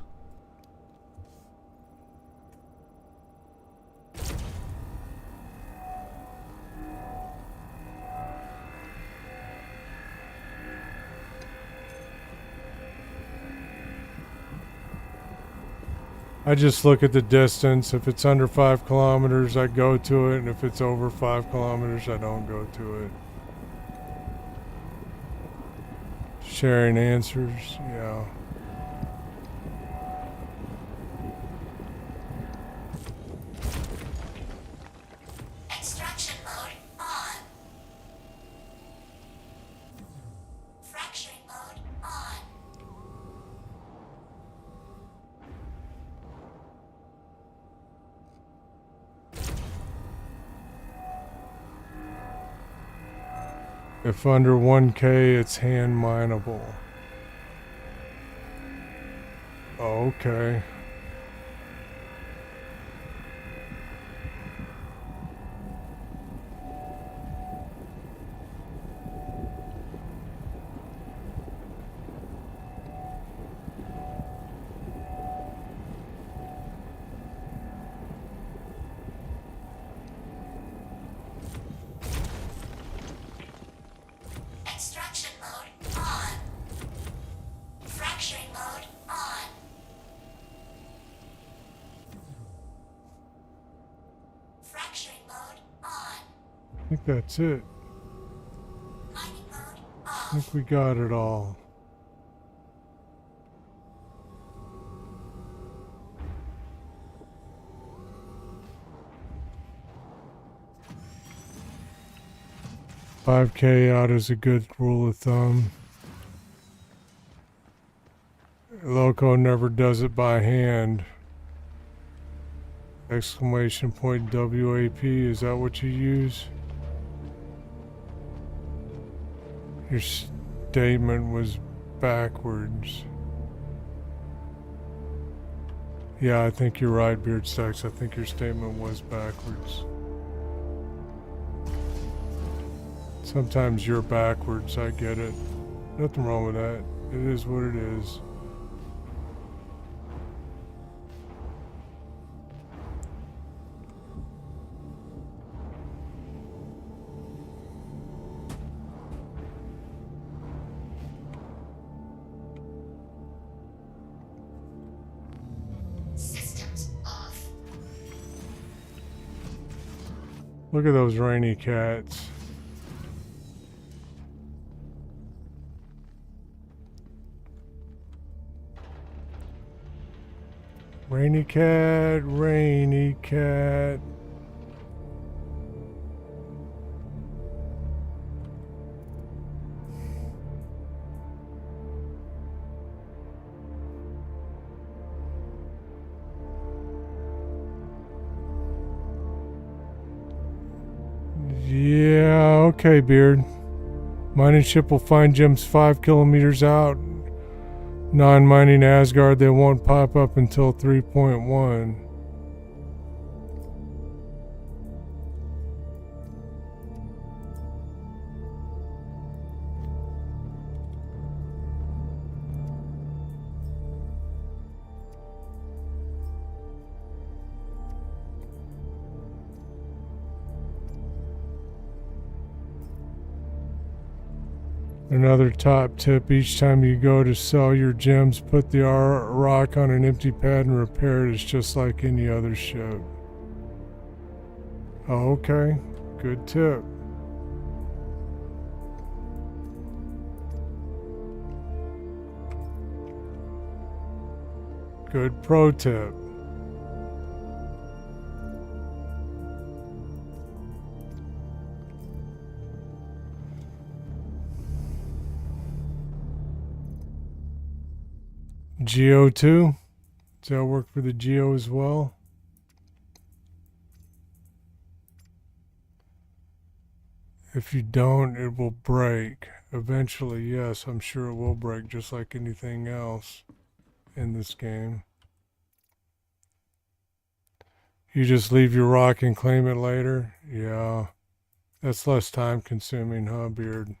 I just look at the distance. If it's under 5 kilometers, I go to it. And if it's over 5 kilometers, I don't go to it. Sharing answers, yeah. Extraction mode on. Fracturing mode on. If under 1K, it's hand mineable. Oh, okay. Extraction mode on. Fracturing mode on. Fracturing mode on. I think that's it. Mining mode I off. think we got it all. $5K out is a good rule of thumb. Loco never does it by hand. Exclamation point WAP, is that what you use? Your statement was backwards. Yeah, I think you're right, Beard Stacks. I think your statement was backwards. Sometimes you're backwards, I get it. Nothing wrong with that. It is what it is. Systems off. Look at those rainy cats. Rainy cat, rainy cat. Yeah, okay, Beard. Mining ship will find gems 5 kilometers out. Non-mining Asgard, they won't pop up until 3.1. Another top tip, each time you go to sell your gems, put the rock on an empty pad and repair it. It's just like any other ship. Oh, okay. Good tip. Good pro tip. Geo 2? Does that work for the Geo as well? If you don't, it will break. Eventually, yes, I'm sure it will break just like anything else in this game. You just leave your rock and claim it later? Yeah. That's less time consuming, huh, Beard?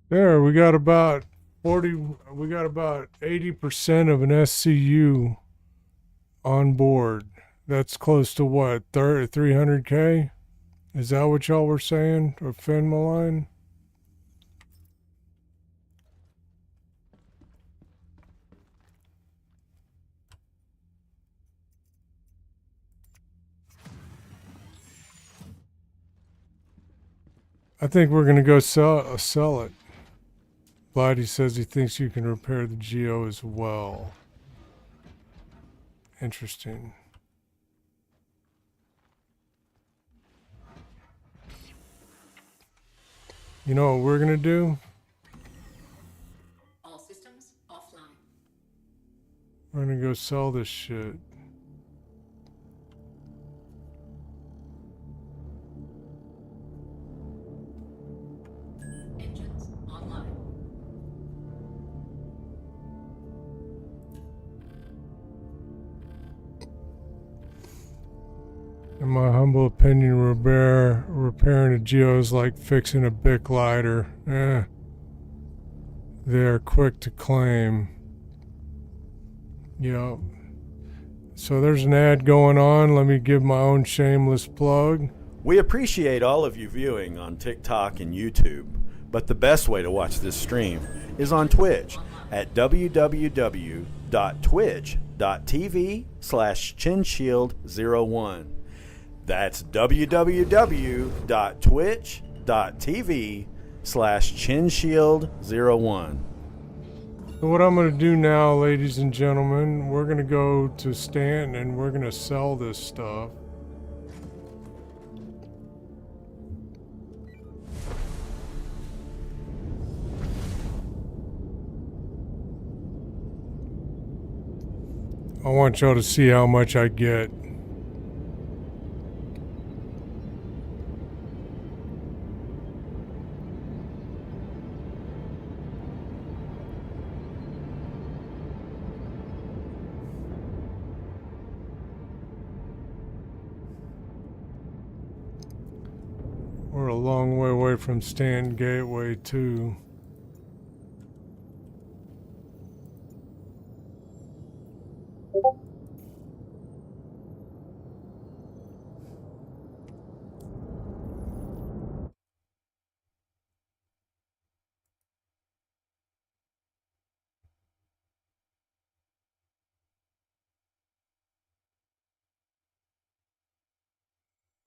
There, we got about 80% of an SCU on board. That's close to what, 300K? Is that what y'all were saying? Or Finn Malign? I think we're gonna go sell it. Blighty says he thinks you can repair the Geo as well. Interesting. You know what we're gonna do? All systems offline. We're gonna go sell this shit. Engines online. In my humble opinion, repairing a Geo is like fixing a Bic lighter. They are quick to claim. Yep. So there's an ad going on. Let me give my own shameless plug. We appreciate all of you viewing on TikTok and YouTube, but the best way to watch this stream is on Twitch at www.twitch.tv/chinshield01. That's www.twitch.tv/chinshield01. So what I'm going to do now, ladies and gentlemen, we're going to go to Stanton and we're going to sell this stuff. I want y'all to see how much I get. We're a long way away from Stanton Gateway too.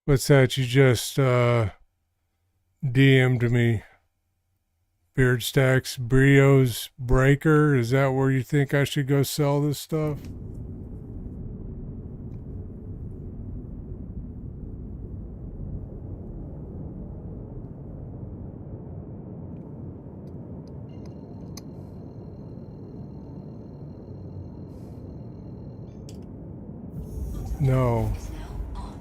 What's that? You just DM'd me. Beard Stacks Brio's Breaker. Is that where you think I should go sell this stuff? No. is now on.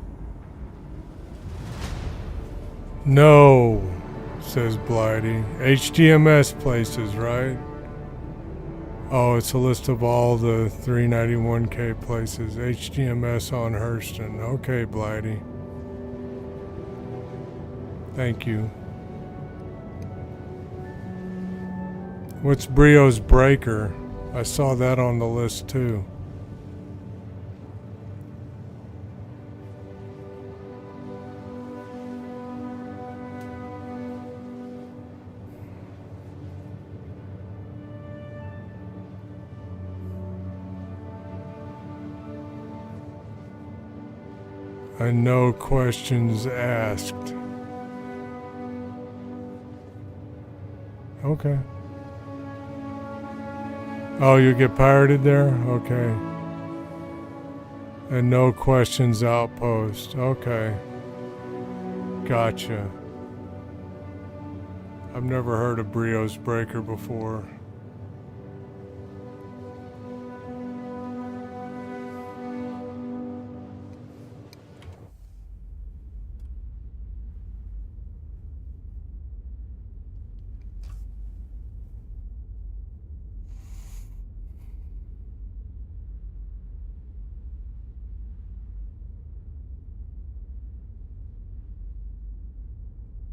No, says Blighty. HDMS places, right? Oh, it's a list of all the 391K places. HDMS on Hurston. Okay, Blighty. Thank you. What's Brio's Breaker? I saw that on the list too. And no questions asked. Okay. Oh, you get pirated there? Okay. And no questions outpost. Okay. Gotcha. I've never heard of Brio's Breaker before.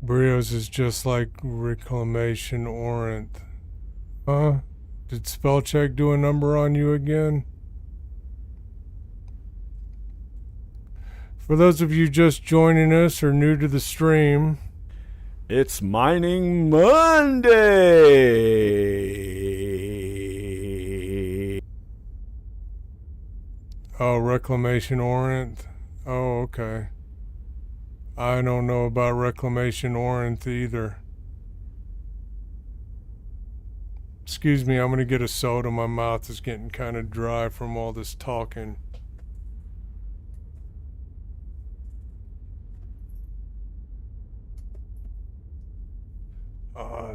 Brio's is just like Reclamation Orient. Huh? Did spell check do a number on you again? For those of you just joining us or new to the stream, It's Mining Monday. oh, Reclamation Orient. Oh, okay. I don't know about Reclamation Orient either. Excuse me, I'm going to get a soda. My mouth is getting kind of dry from all this talking.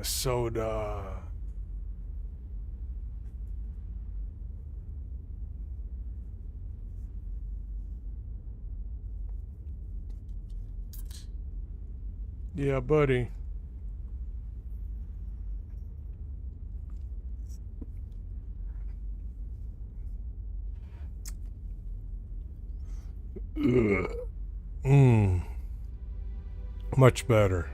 Soda. Yeah, buddy. Mmm. Much better.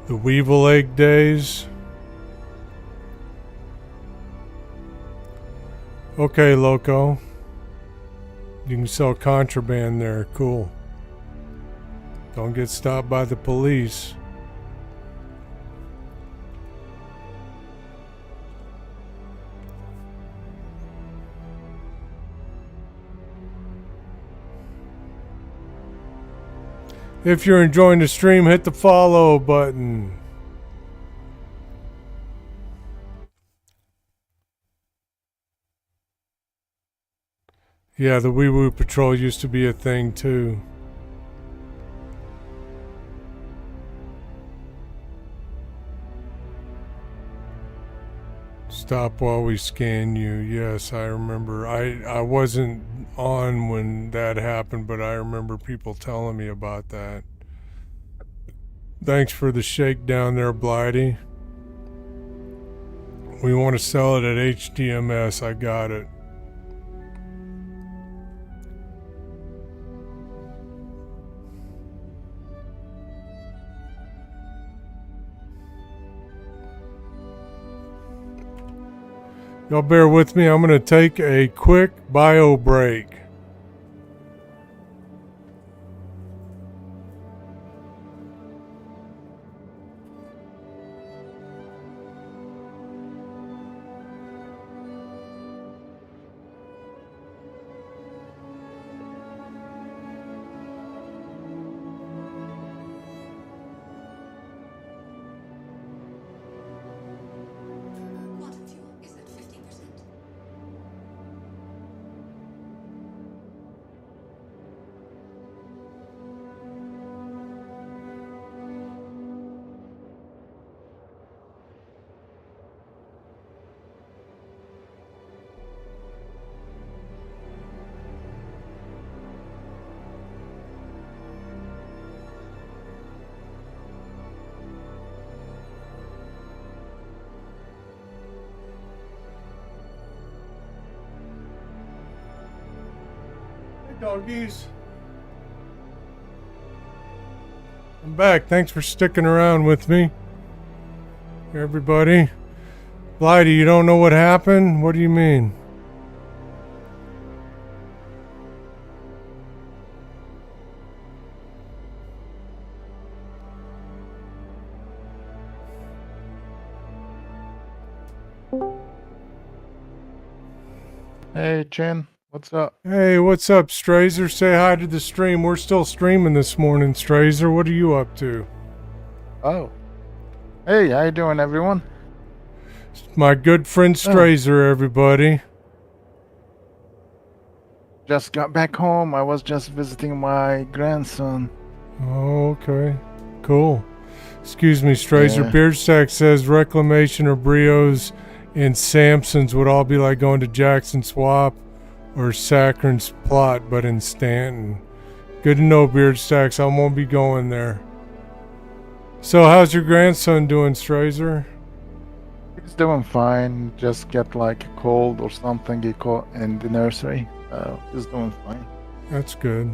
The Weevil Egg days. Okay, Loco. You can sell contraband there. Cool. Don't get stopped by the police. If you're enjoying the stream, hit the follow button. Yeah, the Wee Woo Patrol used to be a thing too. Stop while we scan you. Yes, I remember. I wasn't on when that happened, but I remember people telling me about that. Thanks for the shakedown there, Blighty. We want to sell it at HDMS. I got it. Y'all bear with me. I'm going to take a quick bio break. Quantum fuel is at 50%. doggies. I'm back. Thanks for sticking around with me. Everybody. Blighty, you don't know what happened? What do you mean? Hey, Chin. What's up? Hey, what's up, Strazer? Say hi to the stream. We're still streaming this morning, Strazer. What are you up to? Oh. Hey, how you doing, everyone? My good friend Strazer, everybody. Just got back home. I was just visiting my grandson. Oh, okay. Cool. Excuse me, Strazer. Yeah. Beardstack says Reclamation or Brios and Samson's would all be like going to Jackson Swap or Saccharin's Plot, but in Stanton. Good to know, Beardstacks. I won't be going there. So, how's your grandson doing, Strazer? He's doing fine. Just get like a cold or something he caught in the nursery. He's doing fine. That's good.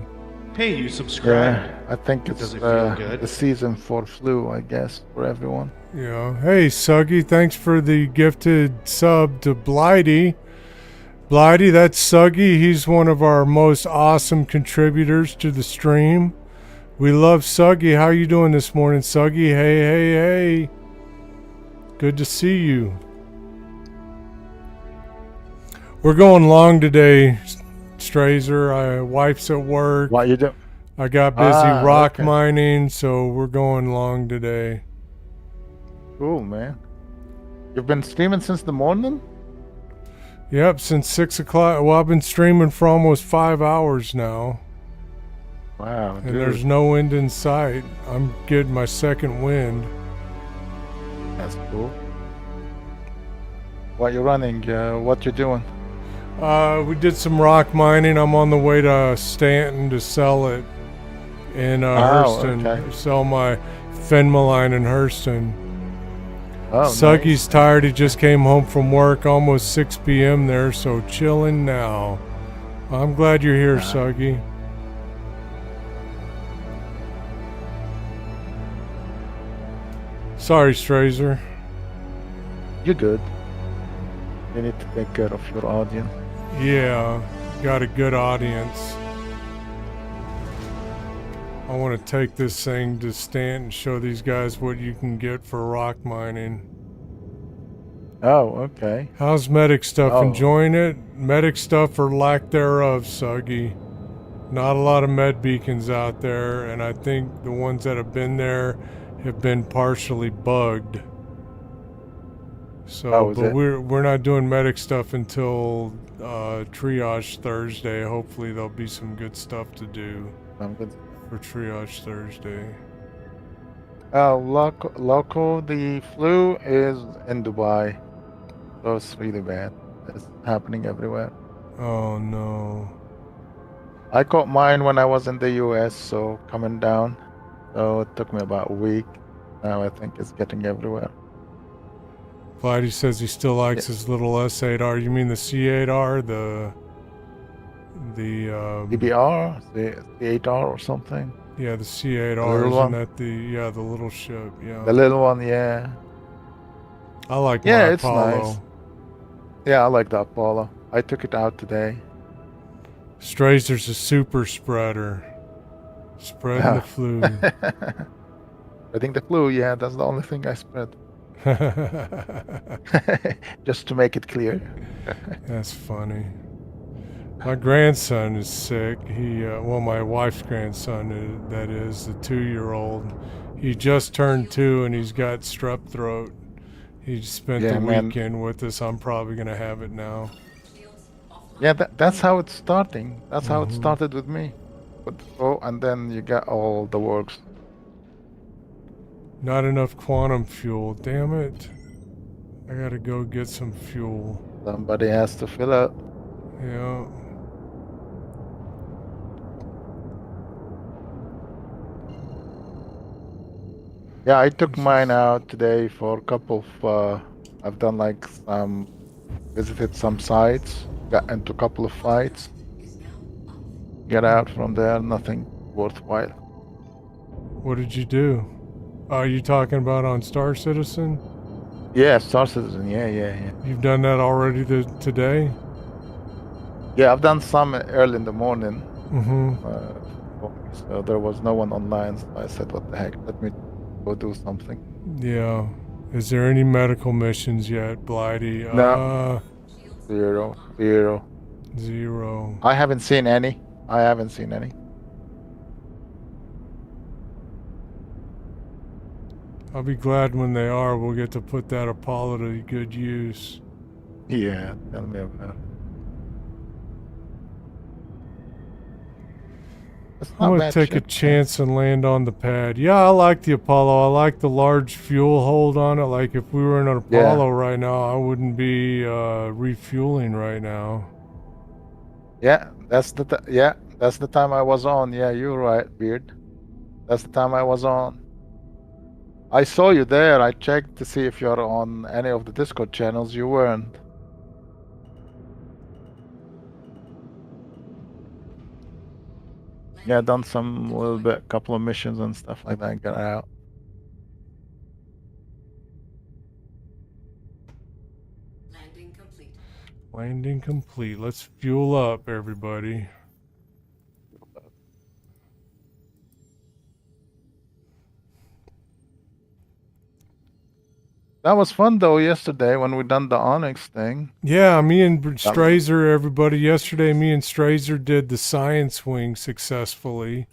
Hey, you subscribed. Yeah, I think it's Does it feel good? the season for flu, I guess, for everyone. Yeah. Hey, Suggy, thanks for the gifted sub to Blighty. Blighty, that's Suggy. He's one of our most awesome contributors to the stream. We love Suggy. How you doing this morning, Suggy? Hey, hey, hey. Good to see you. We're going long today, Strazer. Wife's at work. What you do? I got busy rock okay. mining, so we're going long today. Cool, man. You've been streaming since the morning? Yep, since 6 o'clock. Well, I've been streaming for almost 5 hours now. Wow, And dude. there's no wind in sight. I'm getting my second wind. That's cool. What you running? What you doing? We did some rock mining. I'm on the way to Stanton to sell it in Hurston. okay. Sell my Fenmaline in Hurston. Oh, Suggy's tired. He just came home from work, almost 6 p.m. there, so chilling now. I'm glad you're here, Suggy. Sorry, Strazer. You're good. You need to take care of your audience. Yeah, got a good audience. I want to take this thing to Stanton and show these guys what you can get for rock mining. Oh, okay. How's medic stuff? Oh. Enjoying it? Medic stuff or lack thereof, Suggy. Not a lot of med beacons out there, and I think the ones that have been there have been partially bugged. So, is but it? we're not doing medic stuff until triage Thursday. Hopefully there'll be some good stuff to do I'm good. for triage Thursday. Loco, the flu is in Dubai. So it's really bad. It's happening everywhere. Oh no. I caught mine when I was in the US, so coming down. So it took me about a week. Now I think it's getting everywhere. Vladdy says he still likes his little S8R. You mean the C8R? The DBR, the 8R or something. yeah, the The C8R. little Isn't one? that the little ship? Yeah. The little one, yeah. I like Yeah, my it's Apollo. nice. Yeah, I like the Apollo. I took it out today. Strazer's a super spreader. Spreading the flu. I think the flu, yeah, that's the only thing I spread. Just to make it clear. That's funny. My grandson is sick. Well, my wife's grandson, that is, the 2-year-old. He just turned 2 and he's got strep throat. He spent Yeah, the man. weekend with us. I'm probably going to have it now. Yeah, that's how it's starting. That's how it started with me. But and then you got all the works. Not enough quantum fuel. Damn it. I got to go get some fuel. Somebody has to fill up. Yeah. Yeah, I took mine out today for a couple of. I've done like visited some sites, got into a couple of fights. get out from there. Nothing worthwhile. What did you do? Are you talking about on Star Citizen? Yeah, Star Citizen. Yeah, yeah, yeah. You've done that already today? Yeah, I've done some early in the morning. Mm-hmm. So there was no one online. So I said, "What the heck? Let me go do something." Yeah. Is there any medical missions yet, Blighty? No. Zero. Zero. I haven't seen any. I'll be glad when they are. We'll get to put that Apollo to good use. Yeah, tell me about it. It's not I'm gonna bad take a ship, chance and land on the pad. Yeah, I like the Apollo. I like the large fuel hold on it. Like if we were in an Apollo right now, I wouldn't be refueling right now. Yeah, that's the time I was on. Yeah, you're right, Beard. That's the time I was on. I saw you there. I checked to see if you're on any of the Discord channels. You weren't. Yeah, done some little bit, couple of missions and stuff like that. Got out. Landing complete. Landing complete. Let's fuel up, everybody. That was fun though yesterday when we done the Onyx thing. Yeah, me and Strazer, everybody. Yesterday, me and Strazer did the science wing successfully.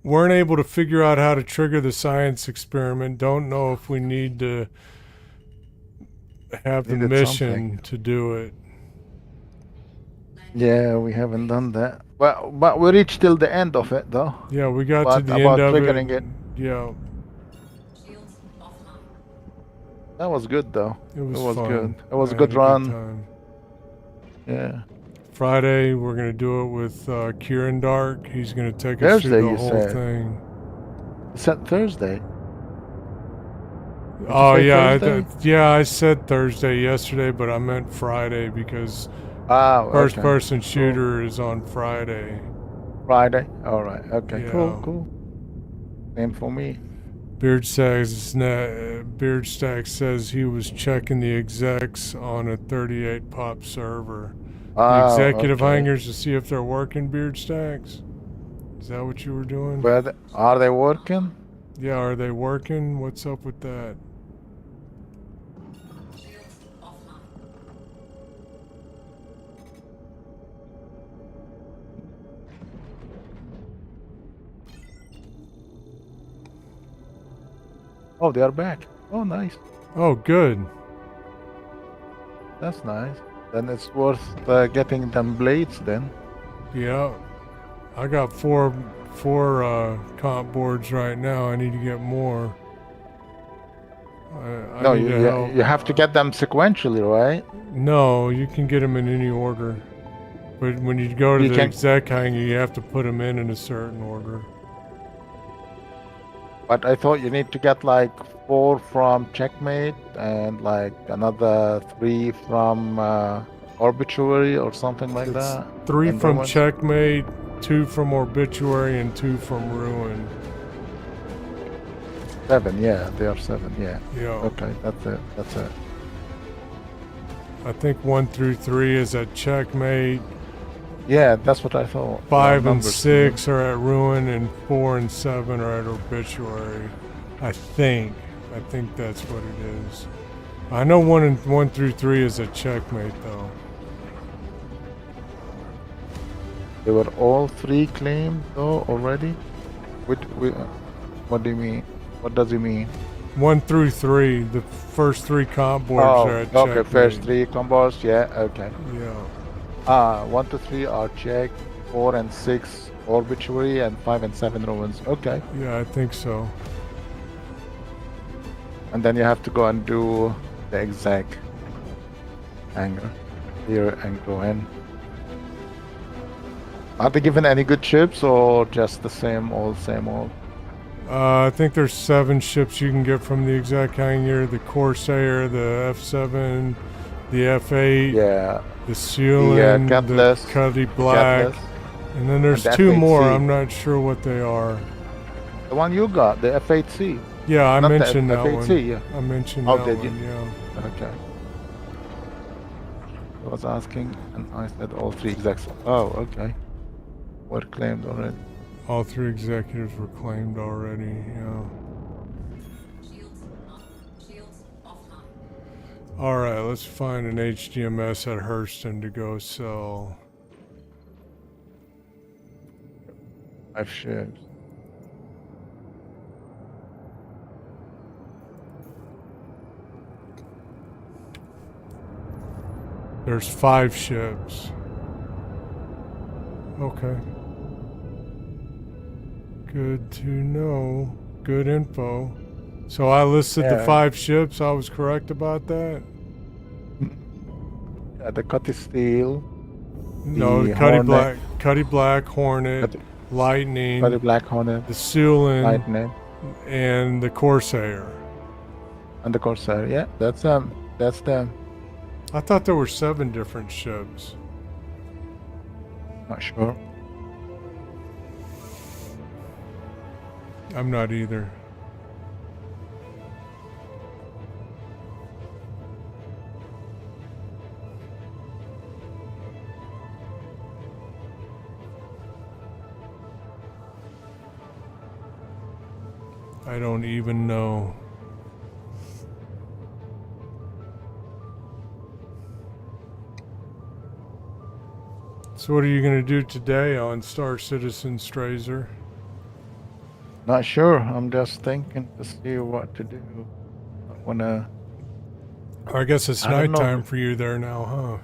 Weren't able to figure out how to trigger the science experiment. Don't know if we need to have the mission to do it. Yeah, we haven't done that. But we reached till the end of it though. Yeah, we got to the end of triggering it. Yeah. That was good though. It was fun. Good. It was a I good had run. time. Yeah. Friday, we're gonna do it with Kieran Dark. He's gonna take us Thursday, through the you whole said. thing. You said Thursday. Oh yeah, Thursday? I said Thursday yesterday, but I meant Friday because first person shooter is on Friday. Friday. All right. Okay. Yeah. Cool. Same for me. Beardstack says he was checking the execs on a 38 pop server. The executive hangers to see if they're working, Beardstacks? Is that what you were doing? But are they working? Yeah, are they working? What's up with that? Oh, they are back. Oh, nice. Oh, good. That's nice. Then it's worth getting them blades then. Yeah. I got four comp boards right now. I need to get more. No, you have to get them sequentially, right? No, you can get them in any order. But when you go to the exec hanger, you have to put them in a certain order. But I thought you need to get like 4 from Checkmate and like another 3 from Obituary or something like that. 3 from Checkmate, 2 from Obituary, and 2 from Ruin. 7, yeah, they are 7, yeah. Yeah. Okay, that's it. I think 1 through 3 is at Checkmate. Yeah, that's what I thought. 5 and 6 are at Ruin, and 4 and 7 are at Obituary. I think that's what it is. I know 1 through 3 is at Checkmate though. They were all 3 claimed though already? What do you mean? What does he mean? 1 through 3, the first 3 comp boards are at Checkmate. Okay, first 3 combos, yeah, okay. Yeah. 1 to 3 are check, 4 and 6 Obituary, and 5 and 7 Ruins. Okay. Yeah, I think so. And then you have to go and do the exact hanger here and go in. Are they given any good ships or just the same old? I think there's 7 ships you can get from the exact hangar: the Corsair, the F7, the F8, yeah, the Sealand, the Cuddy Black, And then there's And the two more. F8C. I'm not sure what they are. The one you got, the F8C. Yeah, I Not the mentioned that F8C, one. yeah. I mentioned Oh, that did one, you? yeah. Okay. I was asking, and I said all 3 execs. Oh, okay. Were claimed already. All 3 executives were claimed already, yeah. Shields on. Shields offline. Alright, let's find an HDMS at Hurston to go sell. 5 ships. There's 5 ships. Okay. Good to know. Good info. So I listed the Yeah. 5 ships. I was correct about that? Yeah, the Cutty Steel, No, The the Cuddy Hornet. Black Hornet, Cutty Lightning, Black Hornet, the Sealand, Lightning, and the Corsair. and the Corsair. Yeah, that's them. That's them. I thought there were 7 different ships. Not sure. I'm not either. I don't even know. So what are you going to do today on Star Citizen, Strazer? Not sure. I'm just thinking to see what to do. I wanna. I guess it's I don't know. nighttime for you there now, huh?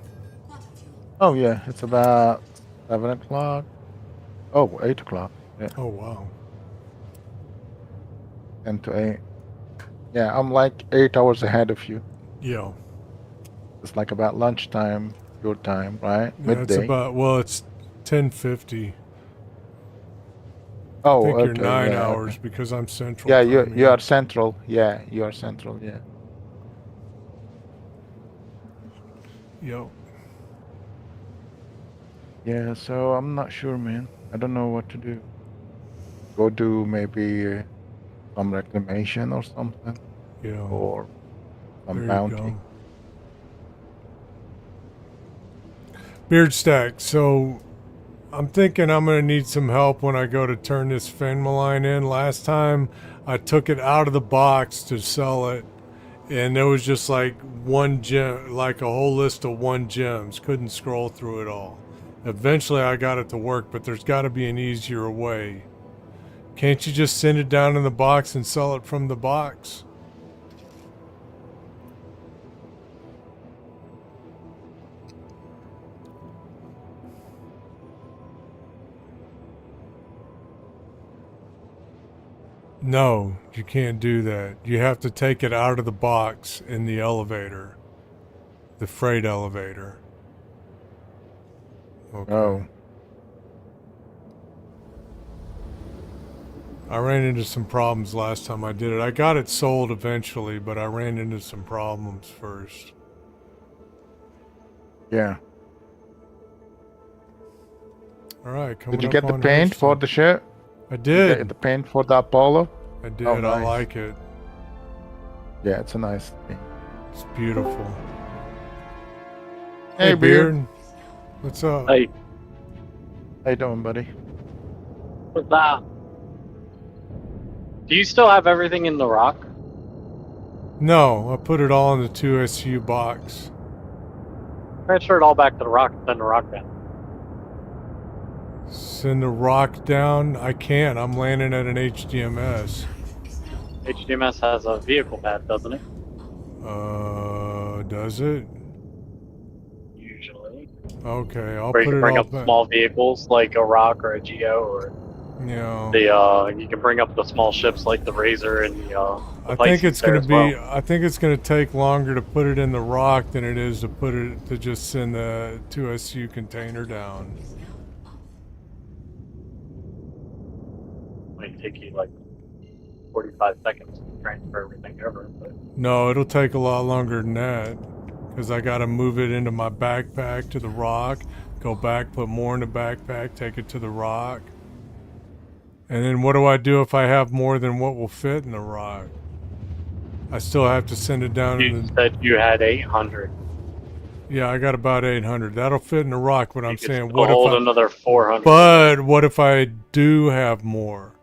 Quantum fuel. Oh yeah, it's about 7 o'clock. Oh, 8 o'clock. Yeah, Oh, wow. 10 to 8. Yeah, I'm like 8 hours ahead of you. Yeah. It's like about lunchtime, your time, right? Yeah, it's Midday. about, well, it's 10:50. Oh, I think okay. you're 9 yeah, hours okay. because I'm central. Yeah, time, you are central. Yeah, you are central. Yeah. Yep. Yeah, so I'm not sure, man. I don't know what to do. Go do maybe some reclamation or something, Yeah. or some There you bounty. go. Beard Stack, so I'm thinking I'm going to need some help when I go to turn this Fenmaline in. Last time I took it out of the box to sell it, and there was just like one gem, like a whole list of 1 gems. Couldn't scroll through it all. Eventually I got it to work, but there's got to be an easier way. Can't you just send it down in the box and sell it from the box? No, you can't do that. You have to take it out of the box in the elevator. The freight elevator. Okay. Oh, I ran into some problems last time I did it. I got it sold eventually, but I ran into some problems first. yeah. All right, coming Did you up get the on paint for Hurston. the ship? I did. The paint for the Apollo? I did. Oh, I nice. like it. Yeah, it's a nice thing. It's beautiful. Hey, Beard. What's up? Hey, How you doing, buddy? what's that? Do you still have everything in the rock? No, I put it all in the 2SU box. Transfer it all back to the rock and send the rock down. Send the rock down? I can't. I'm landing at an HDMS. HDMS has a vehicle pad, doesn't it? Does it? Usually. Okay, I'll Where you put can it bring all up back. small vehicles like a rock or a Geo, or Yeah. you can bring up the small ships like the Razor and the I think Pisces it's there gonna as be. well. I think it's gonna take longer to put it in the rock than it is to put it to just send the 2SU container down. Might take you like 45 seconds to transfer everything over, but No, it'll take a lot longer than that, because I gotta move it into my backpack to the rock, go back, put more in the backpack, take it to the rock. And then what do I do if I have more than what will fit in the rock? I still have to send it down You in the... said you had 800. Yeah, I got about 800. That'll fit in the rock, but I'm saying What if hold another 400? But what if I do have more?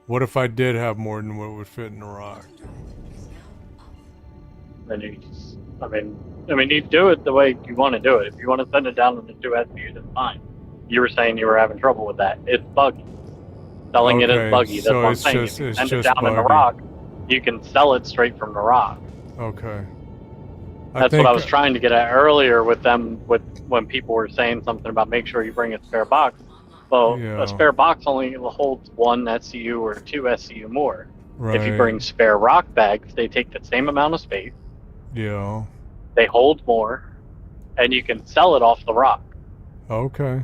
What if I did have more than what would fit in the rock? Then you just, I mean, you do it the way you want to do it. If you want to send it down into 2 SPUs, that's fine. You were saying you were having trouble with that. It's buggy. Selling it is buggy. That's what I'm saying. If you send it down in the rock, you can sell it straight from the rock. Okay. That's what I was trying to get at earlier with them, with when people were saying something about make sure you bring a spare box. Well, a spare box only holds 1 SCU or 2 SCU more. Right. If you bring spare rock bags, they take the same amount of space. Yeah. They hold more, and you can sell it off the rock. Okay.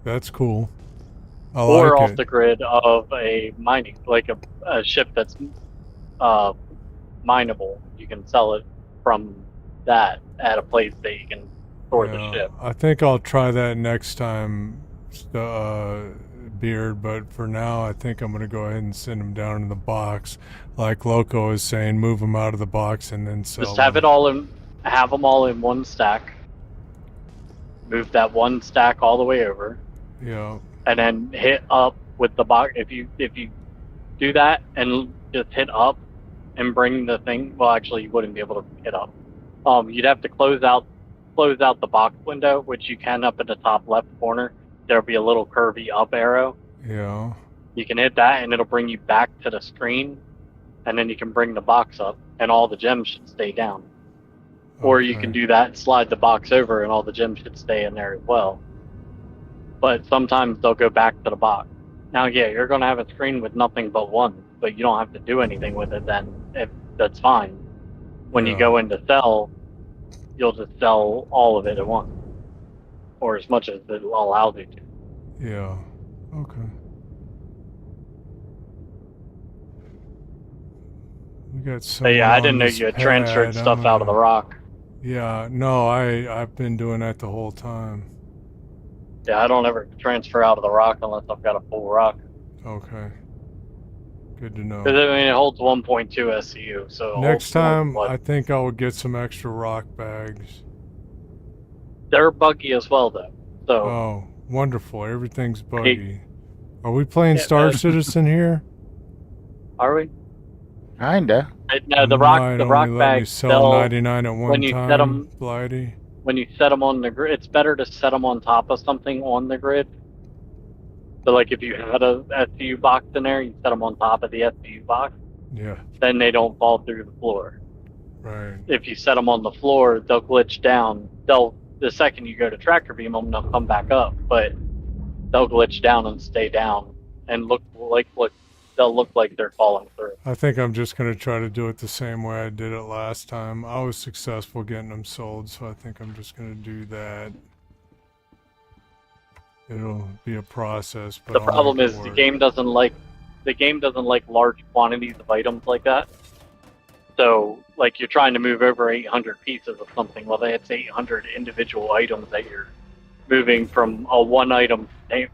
That's cool. Or off the grid of a mining, like a ship that's mineable. You can sell it from that at a place that you can store the ship. I think I'll try that next time, Beard, but for now I think I'm going to go ahead and send them down in the box. Like Loco is saying, move them out of the box and then sell Just have them all in one stack. Move that one stack all the way over. Yeah. And then hit up with the box. If you do that and just hit up and bring the thing, well, actually you wouldn't be able to hit up. You'd have to close out the box window, which you can up in the top left corner. There'll be a little curvy up arrow. Yeah. You can hit that and it'll bring you back to the screen, and then you can bring the box up and all the gems should stay down. Okay. Or you can do that, slide the box over, and all the gems should stay in there as well. But sometimes they'll go back to the box. Now, yeah, you're going to have a screen with nothing but 1, but you don't have to do anything with it then. That's fine. When you go into sell, you'll just sell all of it at once. Or as much as it allows you to. Yeah. Okay. We got so. Yeah, I didn't know you had transferred stuff out of the rock. Yeah, no, I've been doing that the whole time. Yeah, I don't ever transfer out of the rock unless I've got a full rock. Okay. Good to know. Because I mean, it holds 1.2 SCU, so next time I think I will get some extra rock bags. They're buggy as well, though. So. Oh, wonderful! Everything's buggy. Are we playing Star Citizen here? Are we? Kinda. No, the rock bags sell 99 at one when you time. Set them, Blighty. When you set them on the grid, it's better to set them on top of something on the grid. So, like, if you had a SCU box in there, you set them on top of the SCU box. Yeah. Then they don't fall through the floor. Right. If you set them on the floor, they'll glitch down. The second you go to tractor beam them, they'll come back up, but they'll glitch down and stay down and they'll look like they're falling through. I think I'm just going to try to do it the same way I did it last time. I was successful getting them sold, so I think I'm just going to do that. It'll be a process, but the problem is the game doesn't like large quantities of items like that. So, like, you're trying to move over 800 pieces of something. Well, it's 800 individual items that you're moving from a one item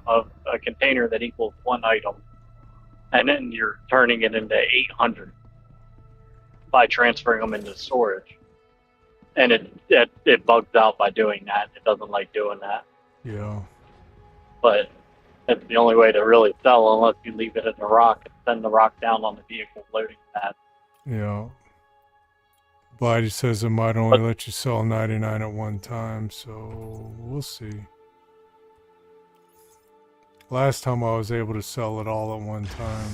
of a container that equals 1 item, and then you're turning it into 800 by transferring them into storage. And it bugs out by doing that. It doesn't like doing that. Yeah. But that's the only way to really sell, unless you leave it in the rock and send the rock down on the vehicle loading pad. Yeah. Blighty says it might only let you sell 99 at one time, so we'll see. Last time I was able to sell it all at one time.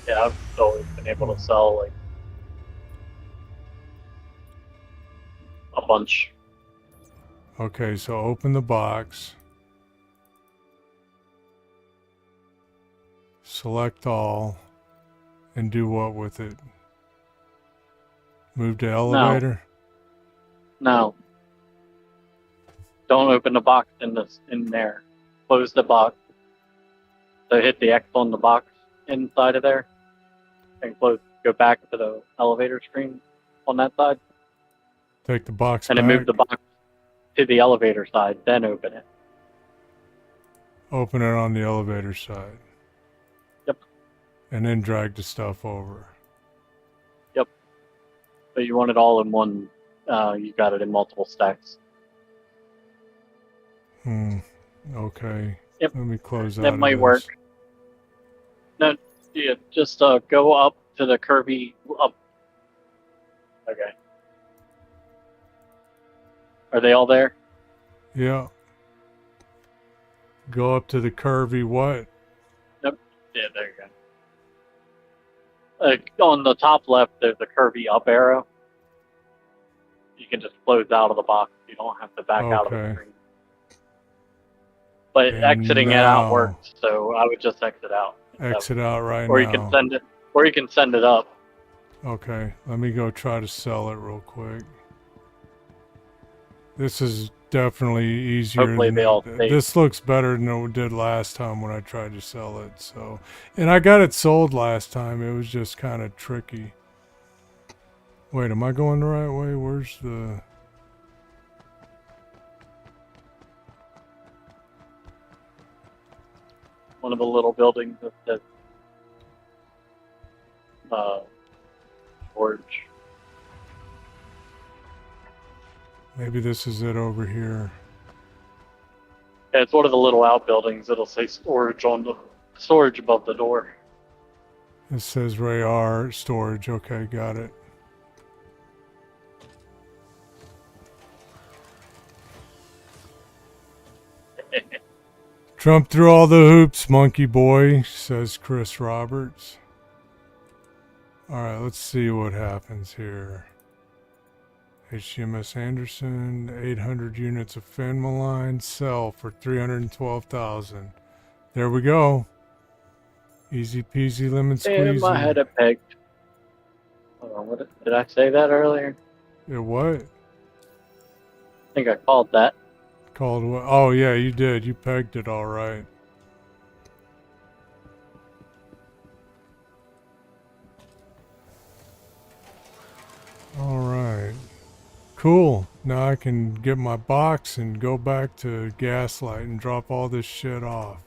Yeah, I've always been able to sell like a bunch. Okay, so open the box. Select all. And do what with it? Move to elevator? No. Don't open the box in there. Close the box. So hit the X on the box inside of there. And go back to the elevator screen on that side. Take the box and back. then move the box. to the elevator side, then open it. Open it on the elevator side. Yep. And then drag the stuff over. Yep. But you want it all in one. You got it in multiple stacks. Okay. Yep. Let me close out. That might work. No, yeah, just go up to the curvy up. Okay. Are they all there? Yeah. Go up to the curvy what? Yep. Yeah, there you go. On the top left, there's a curvy up arrow. You can just close out of the box. You don't have to back out of the screen. But And exiting it now- out works, so I would just exit out. Exit out right or now. you can send it, or you can send it up. Okay, let me go try to sell it real quick. This is definitely easier. Hopefully than they all stay. This looks better than it did last time when I tried to sell it. So, and I got it sold last time. It was just kind of tricky. Wait, am I going the right way? Where's the... One of the little buildings that says storage. Maybe this is it over here. Yeah, it's one of the little outbuildings. It'll say storage on the storage above the door. It says Ray R storage. Okay, got it. Trump through all the hoops, monkey boy, says Chris Roberts. Alright, let's see what happens here. HGMS Anderson, 800 units of fin malign, sell for 312,000. There we go. Easy peasy lemon And my head squeezy. it pegged. Hold on, did I say that earlier? Yeah, what? I think I called that. Called what? Oh yeah, you did. You pegged it all right. All right. Cool. Now I can get my box and go back to Gaslight and drop all this shit off.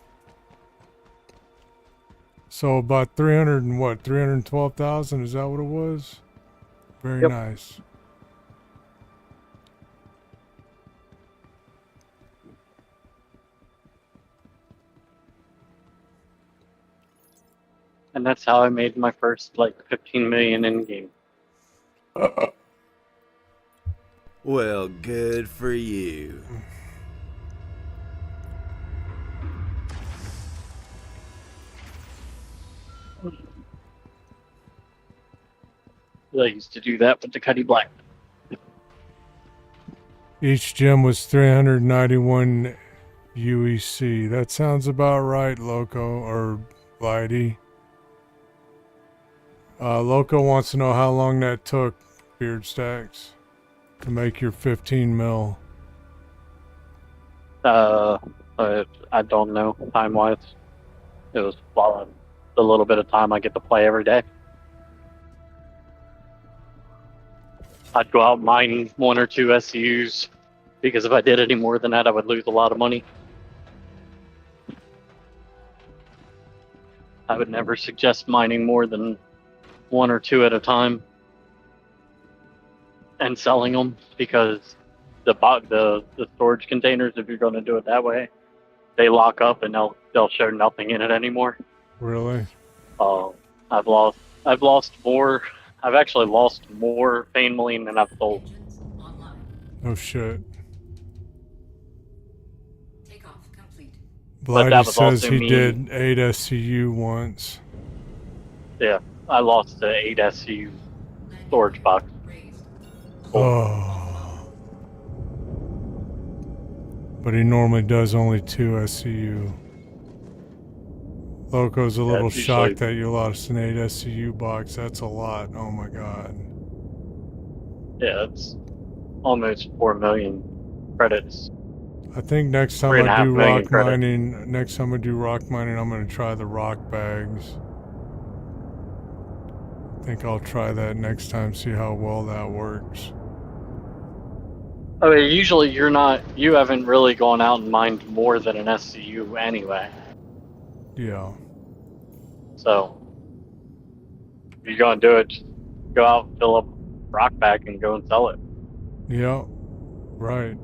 So about 300 and what? 312,000? Is that what it was? Very Yep. nice. And that's how I made my first like 15 million in game. Well, good for you. I used to do that with the Cuddy Black. Each gem was 391 UEC. That sounds about right, Loco, or Blighty. Loco wants to know how long that took, Beard Stacks, to make your 15 mil. I don't know time-wise. It was the little bit of time I get to play every day. I'd go out mining 1 or 2 SCUs because if I did any more than that, I would lose a lot of money. I would never suggest mining more than 1 or 2 at a time and selling them because the storage containers, if you're going to do it that way, they lock up and they'll show nothing in it anymore. Really? I've actually lost more pain malign than I've sold. Engines online. No shit. Takeoff complete. But that Blighty was says also he me. did 8 SCU once. Yeah, I lost the 8 SCU storage box. Raised. Oh. But he normally does only 2 SCU. Loco's a little it's shocked usually- that you lost an 8 SCU box. That's a lot. Oh my god. Yeah, it's almost 4 million credits. I think next time I 3.5 do million rock credits. mining, I'm going to try the rock bags. I think I'll try that next time, see how well that works. I mean, usually you haven't really gone out and mined more than an SCU anyway. Yeah. So, if you're going to do it, just go out, fill up rock bag, and go and sell it. Yeah. Right.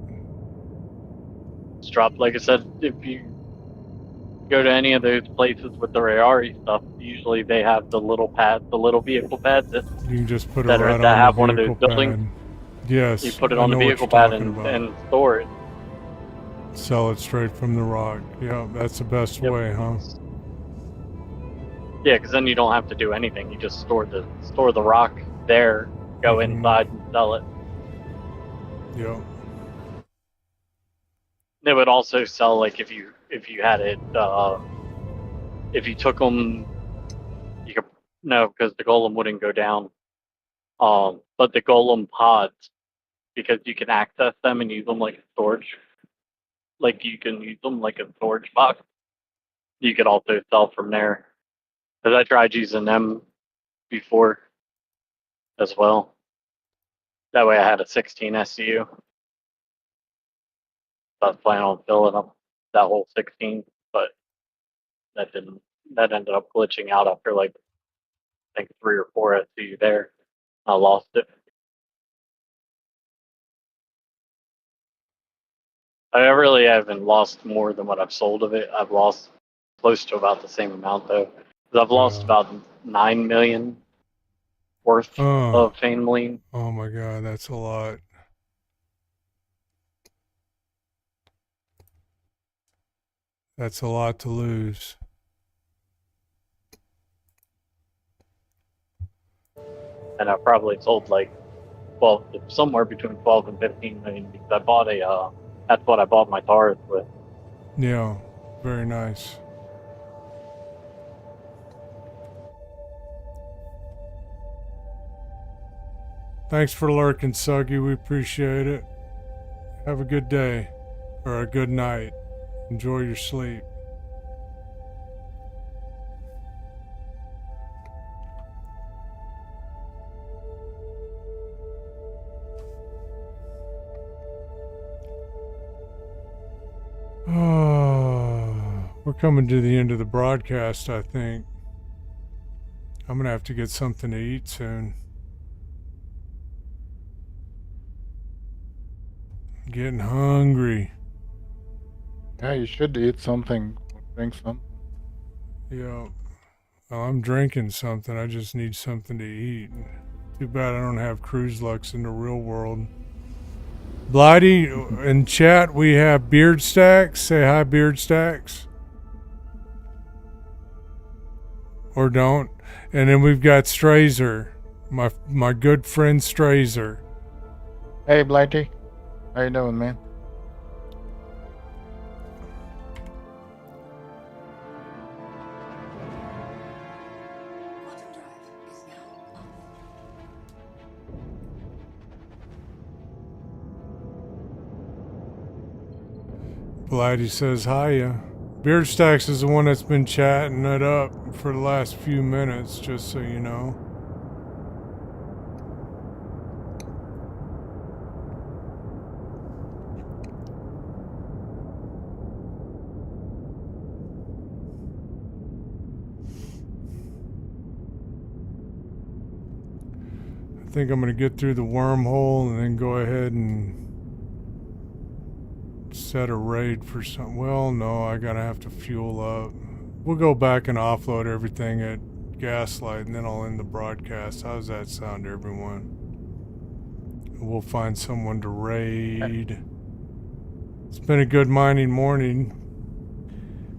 Just drop, like I said, if you go to any of those places with the Rayari stuff, usually they have the little pads, the little vehicle pads that, You can just put it that, right that on have the one of those vehicle buildings. pad. Yes. You put it I on the know what vehicle you're pad talking and, about. and store it. Sell it straight from the rock. Yeah, that's the best Yep. way, huh? Yeah, because then you don't have to do anything. You just store the rock there, go inside and sell it. Yeah. They would also sell, like, if you had it, if you took them, you could, no, because the golem wouldn't go down. But the golem pods, because you can access them and use them like a storage, like you can use them like a storage box. You could also sell from there. Because I tried using them before as well. That way I had a 16 SCU. I was planning on filling up that whole 16, but that didn't. That ended up glitching out after like I think 3 or 4 SCU there. I lost it. I really haven't lost more than what I've sold of it. I've lost close to about the same amount though. 'Cause I've lost about 9 million worth of Fane Lean. Oh my god, that's a lot. That's a lot to lose. And I probably sold like, well, somewhere between 12 and 15 million because I bought that's what I bought my Taurus with. Yeah, very nice. Thanks for lurking, Suggy. We appreciate it. Have a good day. Or a good night. Enjoy your sleep. We're coming to the end of the broadcast, I think. I'm gonna have to get something to eat soon. Getting hungry. Yeah, you should eat something, drink something. Yeah. Well, I'm drinking something. I just need something to eat. Too bad I don't have cruise lux in the real world. Blighty, in chat we have Beard Stacks. Say hi, Beard Stacks. Or don't. And then we've got Strazer. My good friend Strazer. Hey, Blighty. How you doing, man? Blighty says hiya. Beard Stacks is the one that's been chatting it up for the last few minutes, just so you know. I think I'm going to get through the wormhole and then go ahead and set a raid for some. Well, no, I gotta have to fuel up. We'll go back and offload everything at Gaslight and then I'll end the broadcast. How does that sound, everyone? We'll find someone to raid. It's been a good mining morning.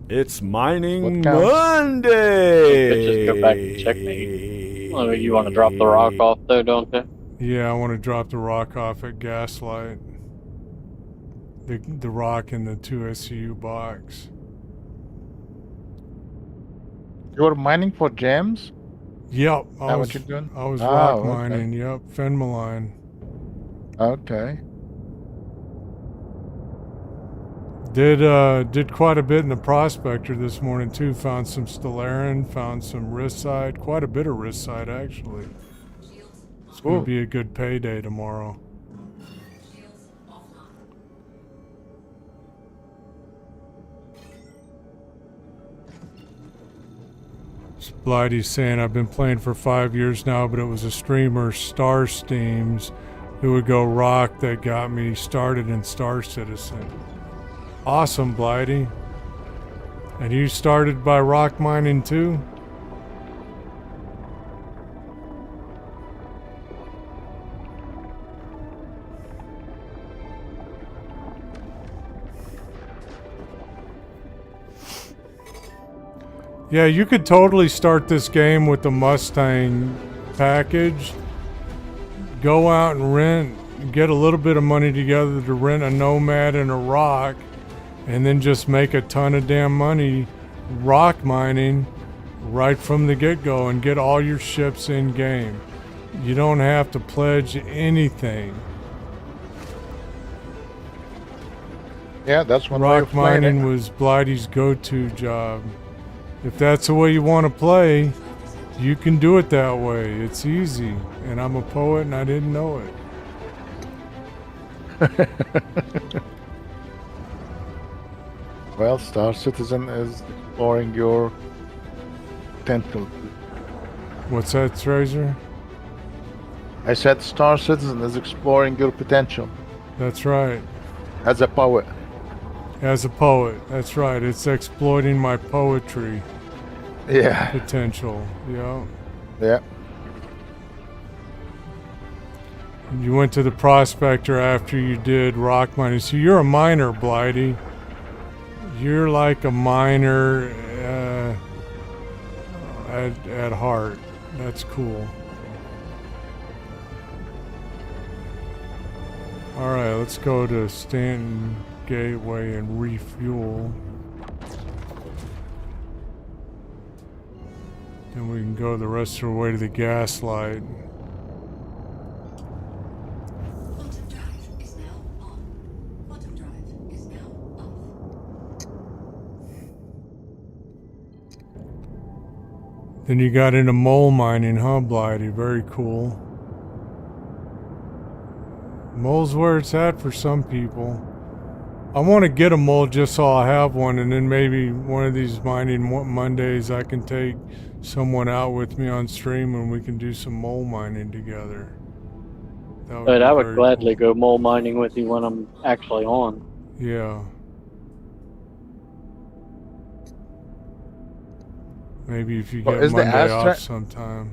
It's Mining You Monday! could just go back and checkmate. Well, you want to drop the rock off though, don't you? Yeah, I want to drop the rock off at Gaslight. The rock in the 2 SCU box. You were mining for gems? Yep. Is that what you're doing? I was Oh, rock okay. mining, yep. Fenmaline. Okay. Did quite a bit in the Prospector this morning too. Found some Stellarin, found some Riside, quite a bit of Riside actually. It's going to be a good payday tomorrow. Blighty's saying, I've been playing for 5 years now, but it was a streamer, Star Steams, who would go rock that got me started in Star Citizen. Awesome, Blighty. And you started by rock mining too? Yeah, you could totally start this game with the Mustang package. Go out and rent, get a little bit of money together to rent a Nomad and a rock, and then just make a ton of damn money rock mining right from the get-go and get all your ships in game. You don't have to pledge anything. Yeah, that's one way Rock of playing mining it. was Blighty's go-to job. If that's the way you want to play, you can do it that way. It's easy. And I'm a poet and I didn't know it. Well, Star Citizen is exploring your potential. What's that, Tracer? I said Star Citizen is exploring your potential That's right. as a poet. As a poet. That's right. It's exploiting my poetry Yeah. potential. Yeah. Yeah. You went to the prospector after you did rock mining. So you're a miner, Blighty. You're like a miner at heart. That's cool. Alright, let's go to Stanton Gateway and refuel. Then we can go the rest of the way to the gas light. Quantum drive is now on. Quantum drive is now off. Then you got into mole mining, huh, Blighty? Very cool. Mole's where it's at for some people. I want to get a mole just so I'll have one, and then maybe one of these mining Mondays I can take someone out with me on stream and we can do some mole mining together. But I would very gladly cool. go mole mining with you when I'm actually on. Yeah. Maybe if you Well, get is the Monday off Astra- sometime.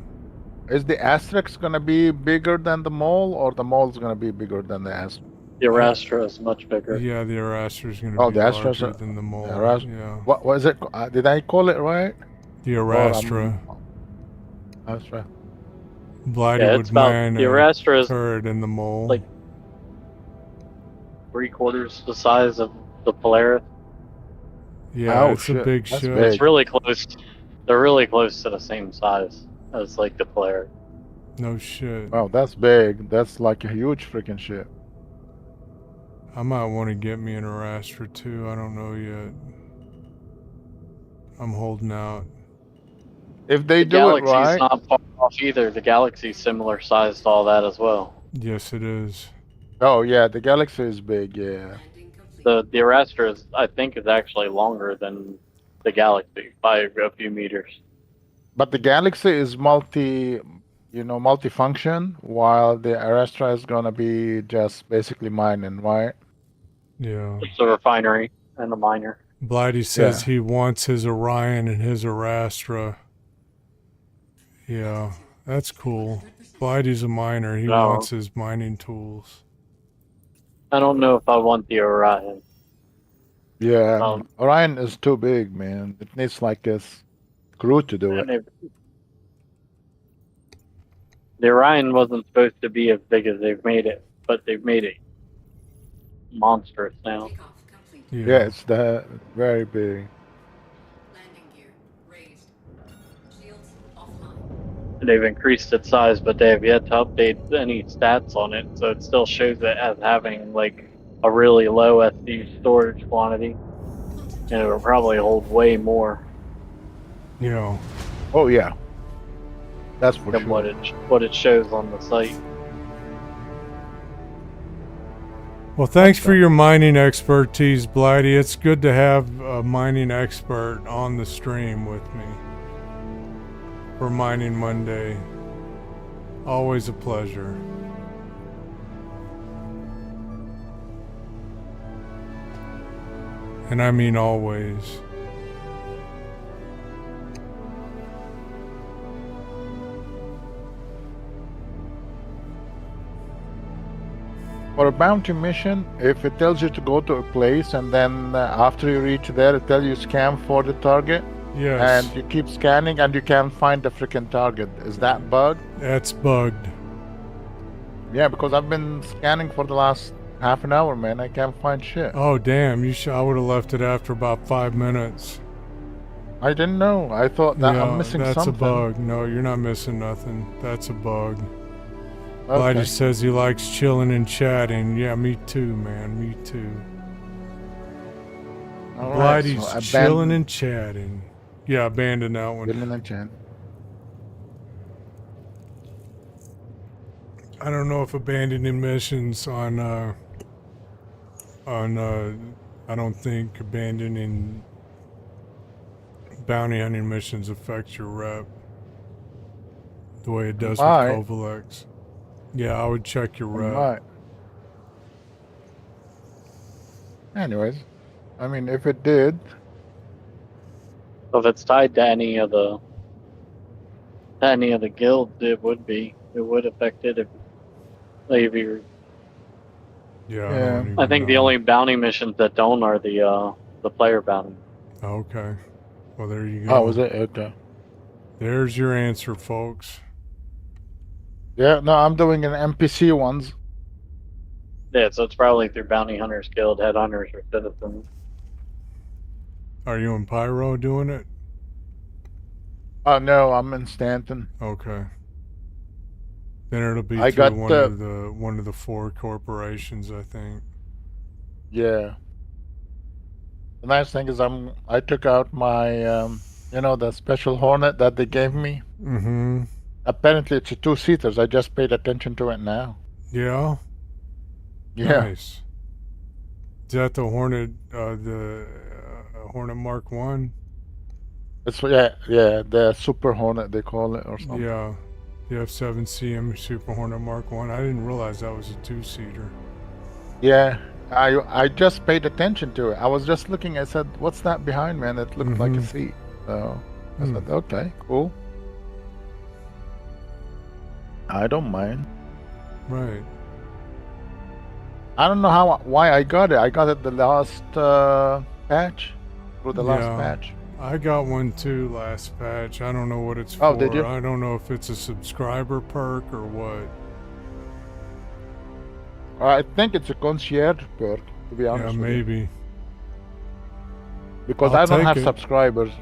Is the asterisk gonna be bigger than the mole, or the mole's gonna be bigger than the asterisk? The Arastra is much bigger. Yeah, the Arastra's going to Oh, be the Astra's larger than the mole. Yeah. What was it? Did I call it right? The Arastra. Astra. Blighty Yeah, would it's about mine the a Arastra is turret in the mole. like 3/4 the size of the Polaris. Yeah, Oh, it's a shit. big That's ship. big. It's really close. They're really close to the same size as like the Polaris. No shit. Wow, that's big. That's like a huge freaking ship. I might want to get me an Arastra too. I don't know yet. I'm holding out. If they The do it Galaxy's right, not far off either. The Galaxy's similar size to all that as well. Yes, it is. oh yeah, the Galaxy is big. Yeah. Landing complete. The Arastra is, I think, is actually longer than the Galaxy by a few meters. But the Galaxy is multi-function, while the Arastra is gonna be just basically mining, right? Yeah. It's a refinery and a miner. Blighty says he wants his Orion and his Arastra. Yeah, that's cool. Blighty's a miner. He No. wants his mining tools. I don't know if I want the Orion. Yeah. Um, Orion is too big, man. It needs like a crew to do And it. the Orion wasn't supposed to be as big as they've made it, but they've made it monstrous now. Takeoff complete. Yeah, it's very big. Landing gear raised. Shields offline. They've increased its size, but they have yet to update any stats on it, so it still shows it as having like a really low SD storage quantity, and it'll probably hold way more Yeah. Oh yeah. That's for than sure. what it shows on the site. Well, thanks for your mining expertise, Blighty. It's good to have a mining expert on the stream with me. for Mining Monday. Always a pleasure. And I mean always. For a bounty mission, if it tells you to go to a place and then after you reach there, it tells you scan for the target. Yes. And you keep scanning and you can't find the freaking target. Is that bugged? That's bugged. Yeah, because I've been scanning for the last half an hour, man. I can't find shit. Oh damn! I would have left it after about 5 minutes. I didn't know. I thought that I'm missing that's something. a bug. No, you're not missing nothing. That's a bug. Okay. Blighty says he likes chilling and chatting. Yeah, me too, man. Me too. All right, Blighty's so chilling and chatting. Yeah, abandon that one. Chilling and chatting. I don't know if abandoning missions I don't think abandoning bounty hunting missions affects your rep the way it does with Kovalex. Yeah, I would check your rep. Right. Anyways, I mean, if it did, So if it's tied to any of the guilds, it would affect it if you're. Yeah. I think the only bounty missions that don't are the player bounty. Okay. Well, there you go. Oh, was it? Okay. There's your answer, folks. Yeah, no, I'm doing an NPC ones. Yeah, so it's probably through Bounty Hunters Guild, Headhunters, or Citizens. Are you in Pyro doing it? Oh no, I'm in Stanton. Okay. Then it'll be I through got one of the 4 corporations, I think. Yeah. The nice thing is I took out my the special Hornet that they gave me. Mm-hmm. Apparently it's a 2-seaters. I just paid attention to it now. Yeah. Yeah. Nice. Is that the Hornet? Hornet Mark 1? It's the Super Hornet they call it or something. Yeah. The F7CM Super Hornet Mark 1. I didn't realize that was a 2-seater. Yeah. I just paid attention to it. I was just looking. I said, "What's that behind me?" And it looked like a seat. So I said, "Okay, cool. I don't mind." Right. I don't know why I got it. I got it the last patch, through the last patch. I got one too last patch. I don't know what it's Oh, for. did you? I don't know if it's a subscriber perk or what. I think it's a concierge perk, to be honest. Yeah, maybe. Because I'll I don't take have it. subscribers.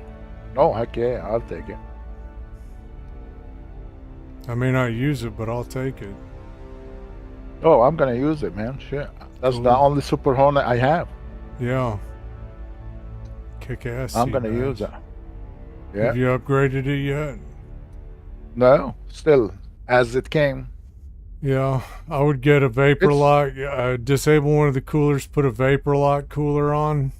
Oh, heck yeah, I'll take it. I may not use it, but I'll take it. Oh, I'm gonna use it, man. Shit, that's the only Super Hornet I have. Yeah. Kick ass. I'm gonna use it. Yeah. Have you upgraded it yet? No, still as it came. Yeah, I would get a vapor lock. Disable one of the coolers. Put a vapor lock cooler on.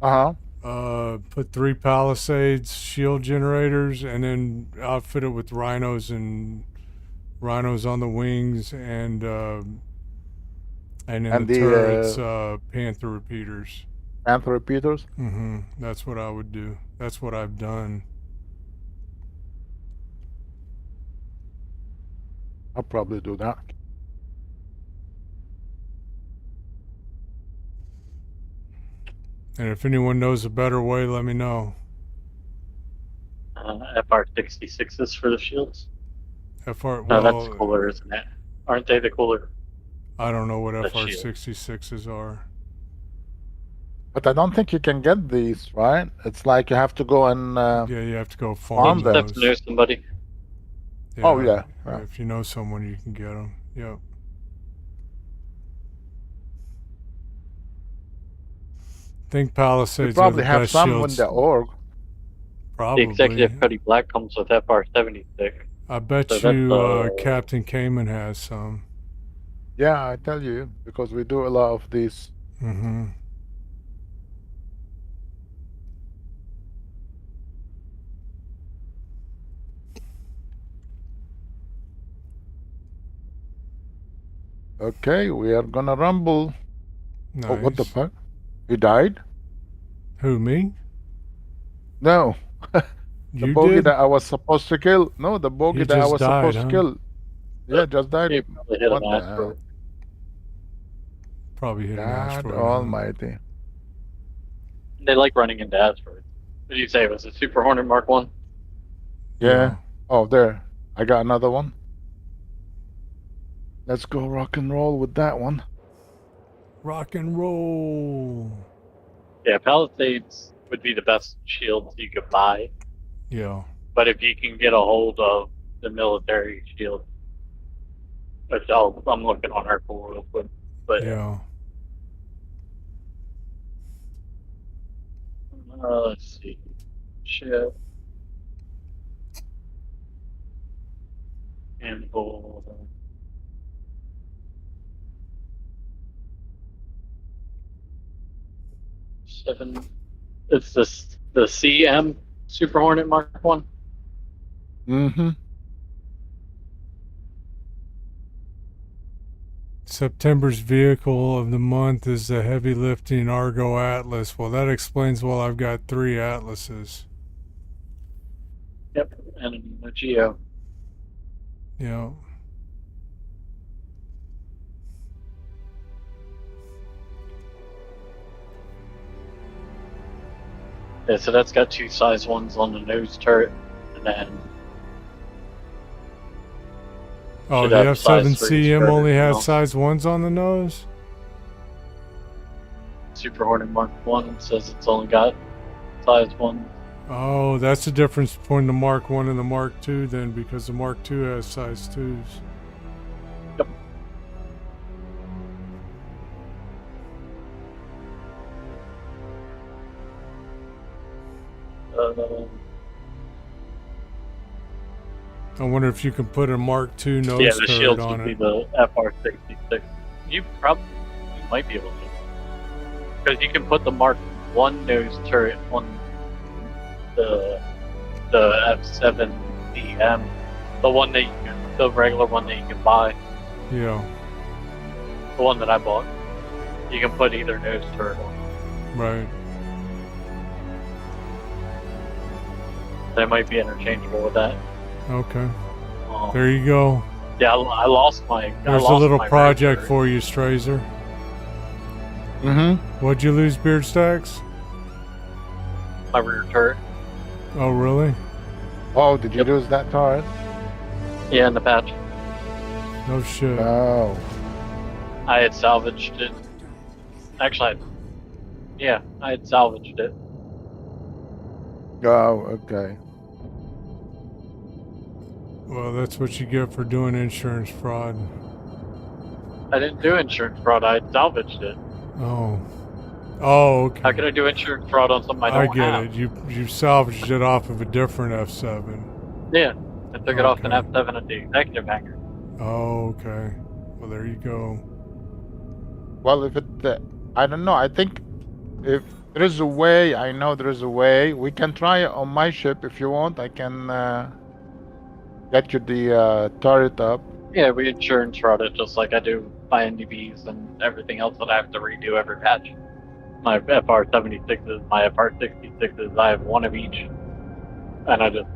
Put 3 Palisades shield generators, and then outfit it with rhinos on the wings, and in the turrets, Panther repeaters. Panther repeaters. Mm-hmm. That's what I would do. That's what I've done. I'll probably do that. And if anyone knows a better way, let me know. FR66s for the shields. Well, no, that's cooler, isn't it? Aren't they the cooler? I don't know what The FR66s are. But I don't think you can get these, right? It's like you have to go and yeah, you have to go farm you just have those. to know somebody. Yeah, Oh, yeah. If you know someone, you can get them. Yep. I think Palisades you probably are the have best some shields. in the org. Probably. The Executive Cuddy Black comes with FR76. I bet So you that's, Captain Cayman has some. Yeah, I tell you, because we do a lot of these. Mm-hmm. Okay, we are gonna rumble. Nice. Oh, what the fuck? You died? Who, me? No. The You bogey did? that I was supposed to kill. No, the bogey He that I just was died, supposed to huh? kill. Yeah, just died. You probably hit What an the asteroid. hell? Probably hit an God asteroid. huh? almighty. They like running into asteroids. What did you say? Was it Super Hornet Mark 1? Yeah. Oh, there. I got another one. Let's go rock and roll with that one. Rock and roll. Yeah, Palisades would be the best shields you could buy. Yeah. But if you can get a hold of the military shield, which I'm looking on our pool real quick. But Yeah. let's see. Ship. Handful. Seven. It's the CM Super Hornet Mark 1. Mm-hmm. September's vehicle of the month is the heavy lifting Argo Atlas. Well, that explains why I've got 3 Atlases. Yep, and a Geo. Yeah. Yeah, so that's got 2 size 1s on the nose turret, and then Oh, should the have size 3 F7CM turret only and has all. size 1s on the nose? Super Hornet Mark 1 says it's only got size 1. Oh, that's the difference between the Mark 1 and the Mark 2 then, because the Mark 2 has size 2s. Yep. I wonder if you can put a Mark II nose Yeah, the turret shields on would be it. the FR66. You might be able to. Because you can put the Mark 1 nose turret on the F7DM, the regular one that you can buy, Yeah, the one that I bought. You can put either nose turret on. right. They might be interchangeable with that. Okay. There you go. Yeah, I lost my. There's a little project for you, Strazer. Mm-hmm. What'd you lose, Beard Stacks? My rear turret. Oh, really? Oh, did you lose that turret? Yeah, in the patch. No shit. No. I had salvaged it. Actually, I had salvaged it. Oh, okay. Well, that's what you get for doing insurance fraud. I didn't do insurance fraud. I had salvaged it. Oh. Oh, okay. How could I do insurance fraud on something I don't get have? it. You salvaged it off of a different F7. Yeah, I took it off an Okay. F7 at the executive hangar. Oh, okay. Well, there you go. Well, if it, I don't know. I think if there is a way, I know there is a way. We can try it on my ship if you want. I can get you the turret up. Yeah, we insurance fraud it just like I do my NDBs and everything else that I have to redo every patch. My FR76s, my FR66s, I have one of each. And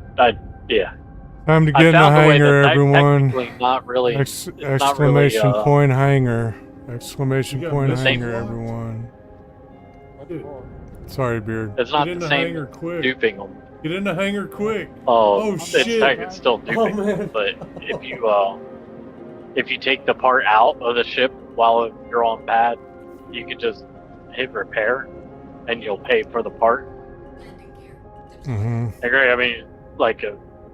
yeah. Time to I get in the found a way hangar, that everyone. technically not really, it's not really, Exclamation point hangar. Exclamation You got point missing hangar, ones? everyone. Dude, Sorry, Beard. it's not Get in the the same hangar quick. duping them. Get in the hangar quick. Oh, Oh, shit. it's still Oh, duping. man. But if you take the part out of the ship while you're on pad, you can just hit repair, and you'll pay for the part. Mm-hmm. I agree. I mean, like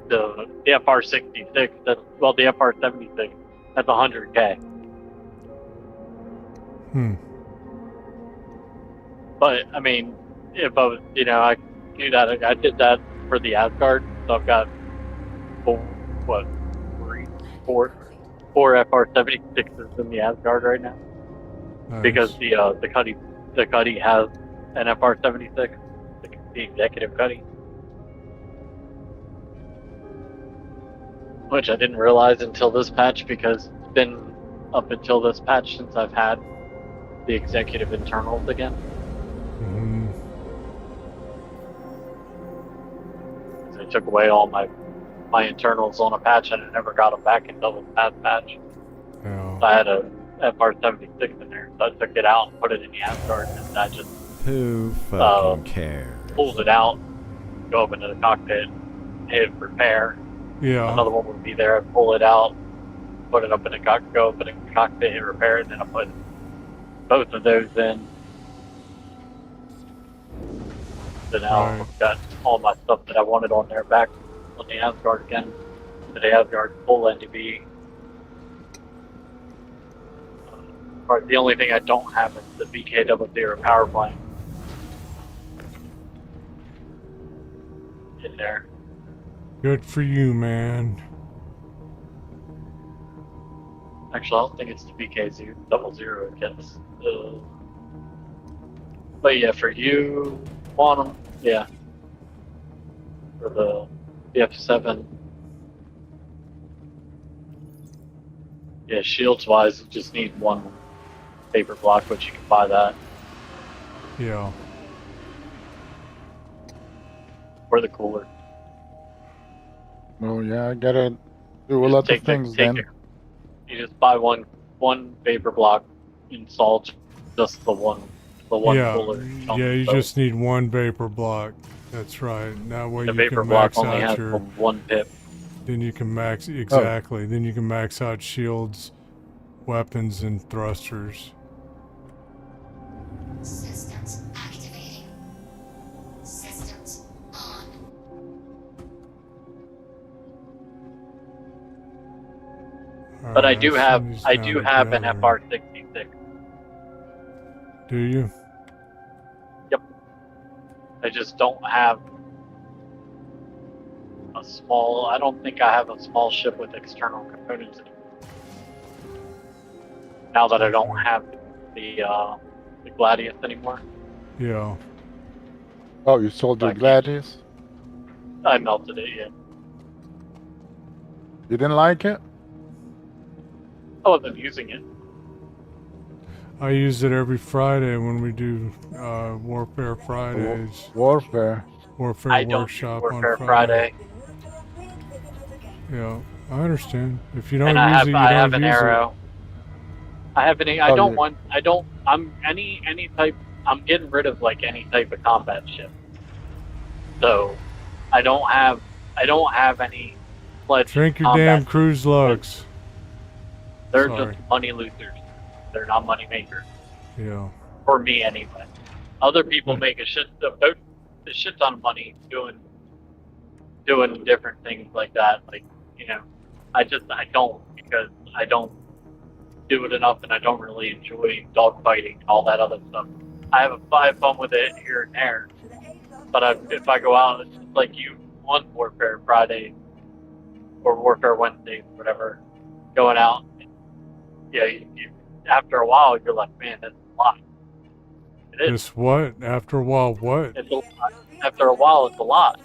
the FR66, the FR76, that's 100K. Hmm. But I mean, if I was, I do that. I did that for the Asgard, so I've got four FR76s in the Asgard right now. Nice. Because the Cuddy has an FR76, the executive Cuddy, which I didn't realize until this patch because it's been up until this patch since I've had the executive internals again. Mm-hmm. They took away all my internals on a patch and I never got them back until this past patch. Yeah. So I had a FR-76 in there, so I took it out and put it in the Asgard, and I just Who fucking cares? pulled it out, go up into the cockpit, hit repair. Yeah. Another one would be there, I'd pull it out, put it up in the cockpit, go up in the cockpit, hit repair, and then I put both of those in. So now I've got all my stuff that I wanted on there back on the Asgard again. To the Asgard full NDB. The only thing I don't have is the BK00 power plant in there. Good for you, man. Actually, I don't think it's the BK00 it gets. But yeah, for you, Quantum, yeah. For the F7. Yeah, shields wise, you just need one paper block, which you can buy that. Yeah. Or the cooler. Oh yeah, I gotta do a lot of things then. You just buy one paper block, install just the one cooler. Yeah, you just need one vapor block. That's right. That way the you vapor can block max only out has your. one pip. Then you can max exactly. Then you can max out shields, weapons, and thrusters. Systems activating. Systems on. But I do have an FR-66. Do you? Yep. I just don't have a small. I don't think I have a small ship with external components anymore. Now that I don't have the Gladius anymore. Yeah. Oh, you sold your Gladius? I melted it, yeah. You didn't like it? I wasn't using it. I use it every Friday when we do Warfare Fridays. Warfare. Warfare I don't Workshop do Warfare on Friday. Friday. Yeah, I understand. If you don't And use I have it, you I don't have an use arrow. I have any. I Oh, don't yeah. want. I don't. I'm any type. I'm getting rid of like any type of combat ship. So, I don't have any. it. Drink your combat damn cruise lugs. They're Sorry. just money losers. They're not money makers. Yeah. For me, anyway. Other people make a shit ton of money doing different things like that. Like, you know, I don't, because I don't do it enough, and I don't really enjoy dogfighting and all that other stuff. I have fun with it here and there, but if I go out, it's just like you on Warfare Friday or Warfare Wednesday, whatever, going out. Yeah, after a while, you're like, man, that's a lot. It is. Just what? After a while, what? It's a lot. After a while, it's a lot.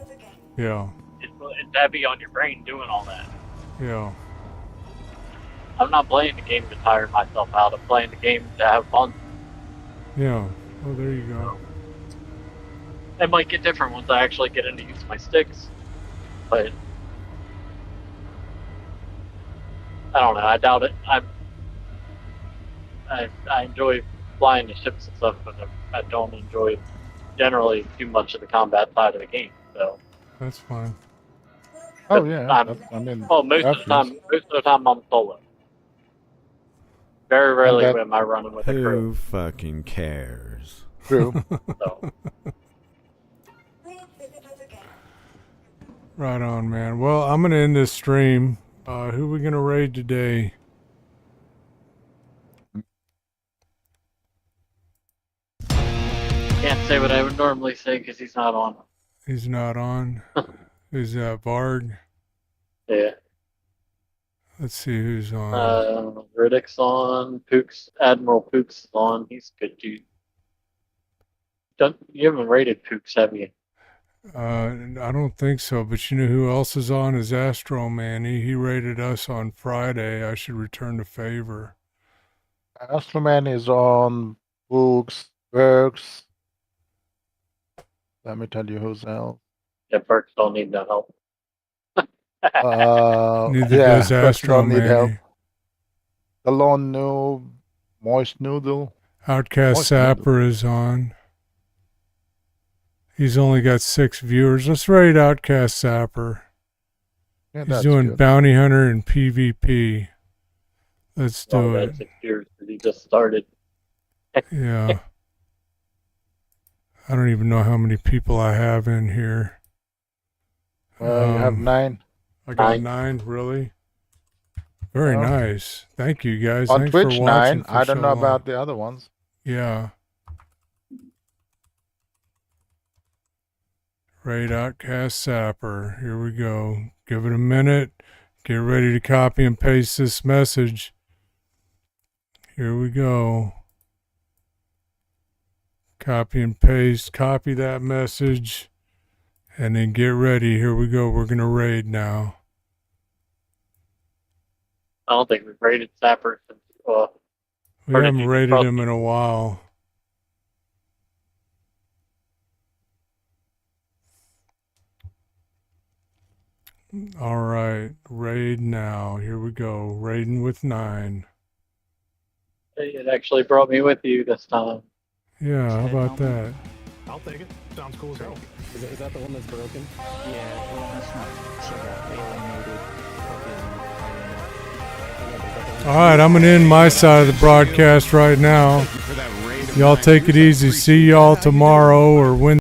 Yeah. It's heavy on your brain doing all that. Yeah. I'm not playing the game to tire myself out. I'm playing the game to have fun. Yeah. Oh, there you go. It might get different once I actually get into use my sticks, but I don't know. I doubt it. I enjoy flying the ships and stuff, but I don't enjoy generally too much of the combat side of the game. So that's fine. Oh yeah. I mean, most of the time I'm solo. Very rarely am I running with a crew. Who fucking cares? True. So. Right on, man. Well, I'm gonna end this stream. Who are we gonna raid today? Can't say what I would normally say because he's not on. He's not on. Who's that? Bard? Yeah. Let's see who's on. Riddick's on. Admiral Pook's is on. He's a good dude. You haven't rated Pook's, have you? I don't think so, but you know who else is on? Is Astro Man. He rated us on Friday. I should return the favor. Astroman is on Books, Bergs. Let me tell you who's else. Yeah, Perks don't need no help. Neither Yeah, does Bergs Astro don't need help. Manny. The Lone Noob, Moist Noodle. Outcast Moist Noodle. Sapper is on. He's only got 6 viewers. Let's raid Outcast Sapper. Yeah, He's that's doing good. Bounty Hunter and PvP. Let's do Oh, it. that's 6 years that he just started. Yeah. I don't even know how many people I have in here. You have 9. I got 9. 9, really? Very Yeah. nice. Thank you guys. On Thanks Twitch, for watching 9. for I don't so know long. about the other ones. Yeah. Raid Outcast Sapper. Here we go. Give it a minute. Get ready to copy and paste this message. Here we go. Copy and paste. Copy that message. And then get ready. Here we go. We're going to raid now. I don't think we've rated Sapper since. We Or did haven't you raided cross him in a while. All right. Raid now. Here we go. Raiding with 9. It actually brought me with you this time. Yeah, how about that? I'll take it. Sounds cool as hell. Is that the one that's broken? Yeah, well, that's not. She got alienated. All right, I'm going to end my side of the broadcast right now. Y'all take it easy. See y'all tomorrow or when.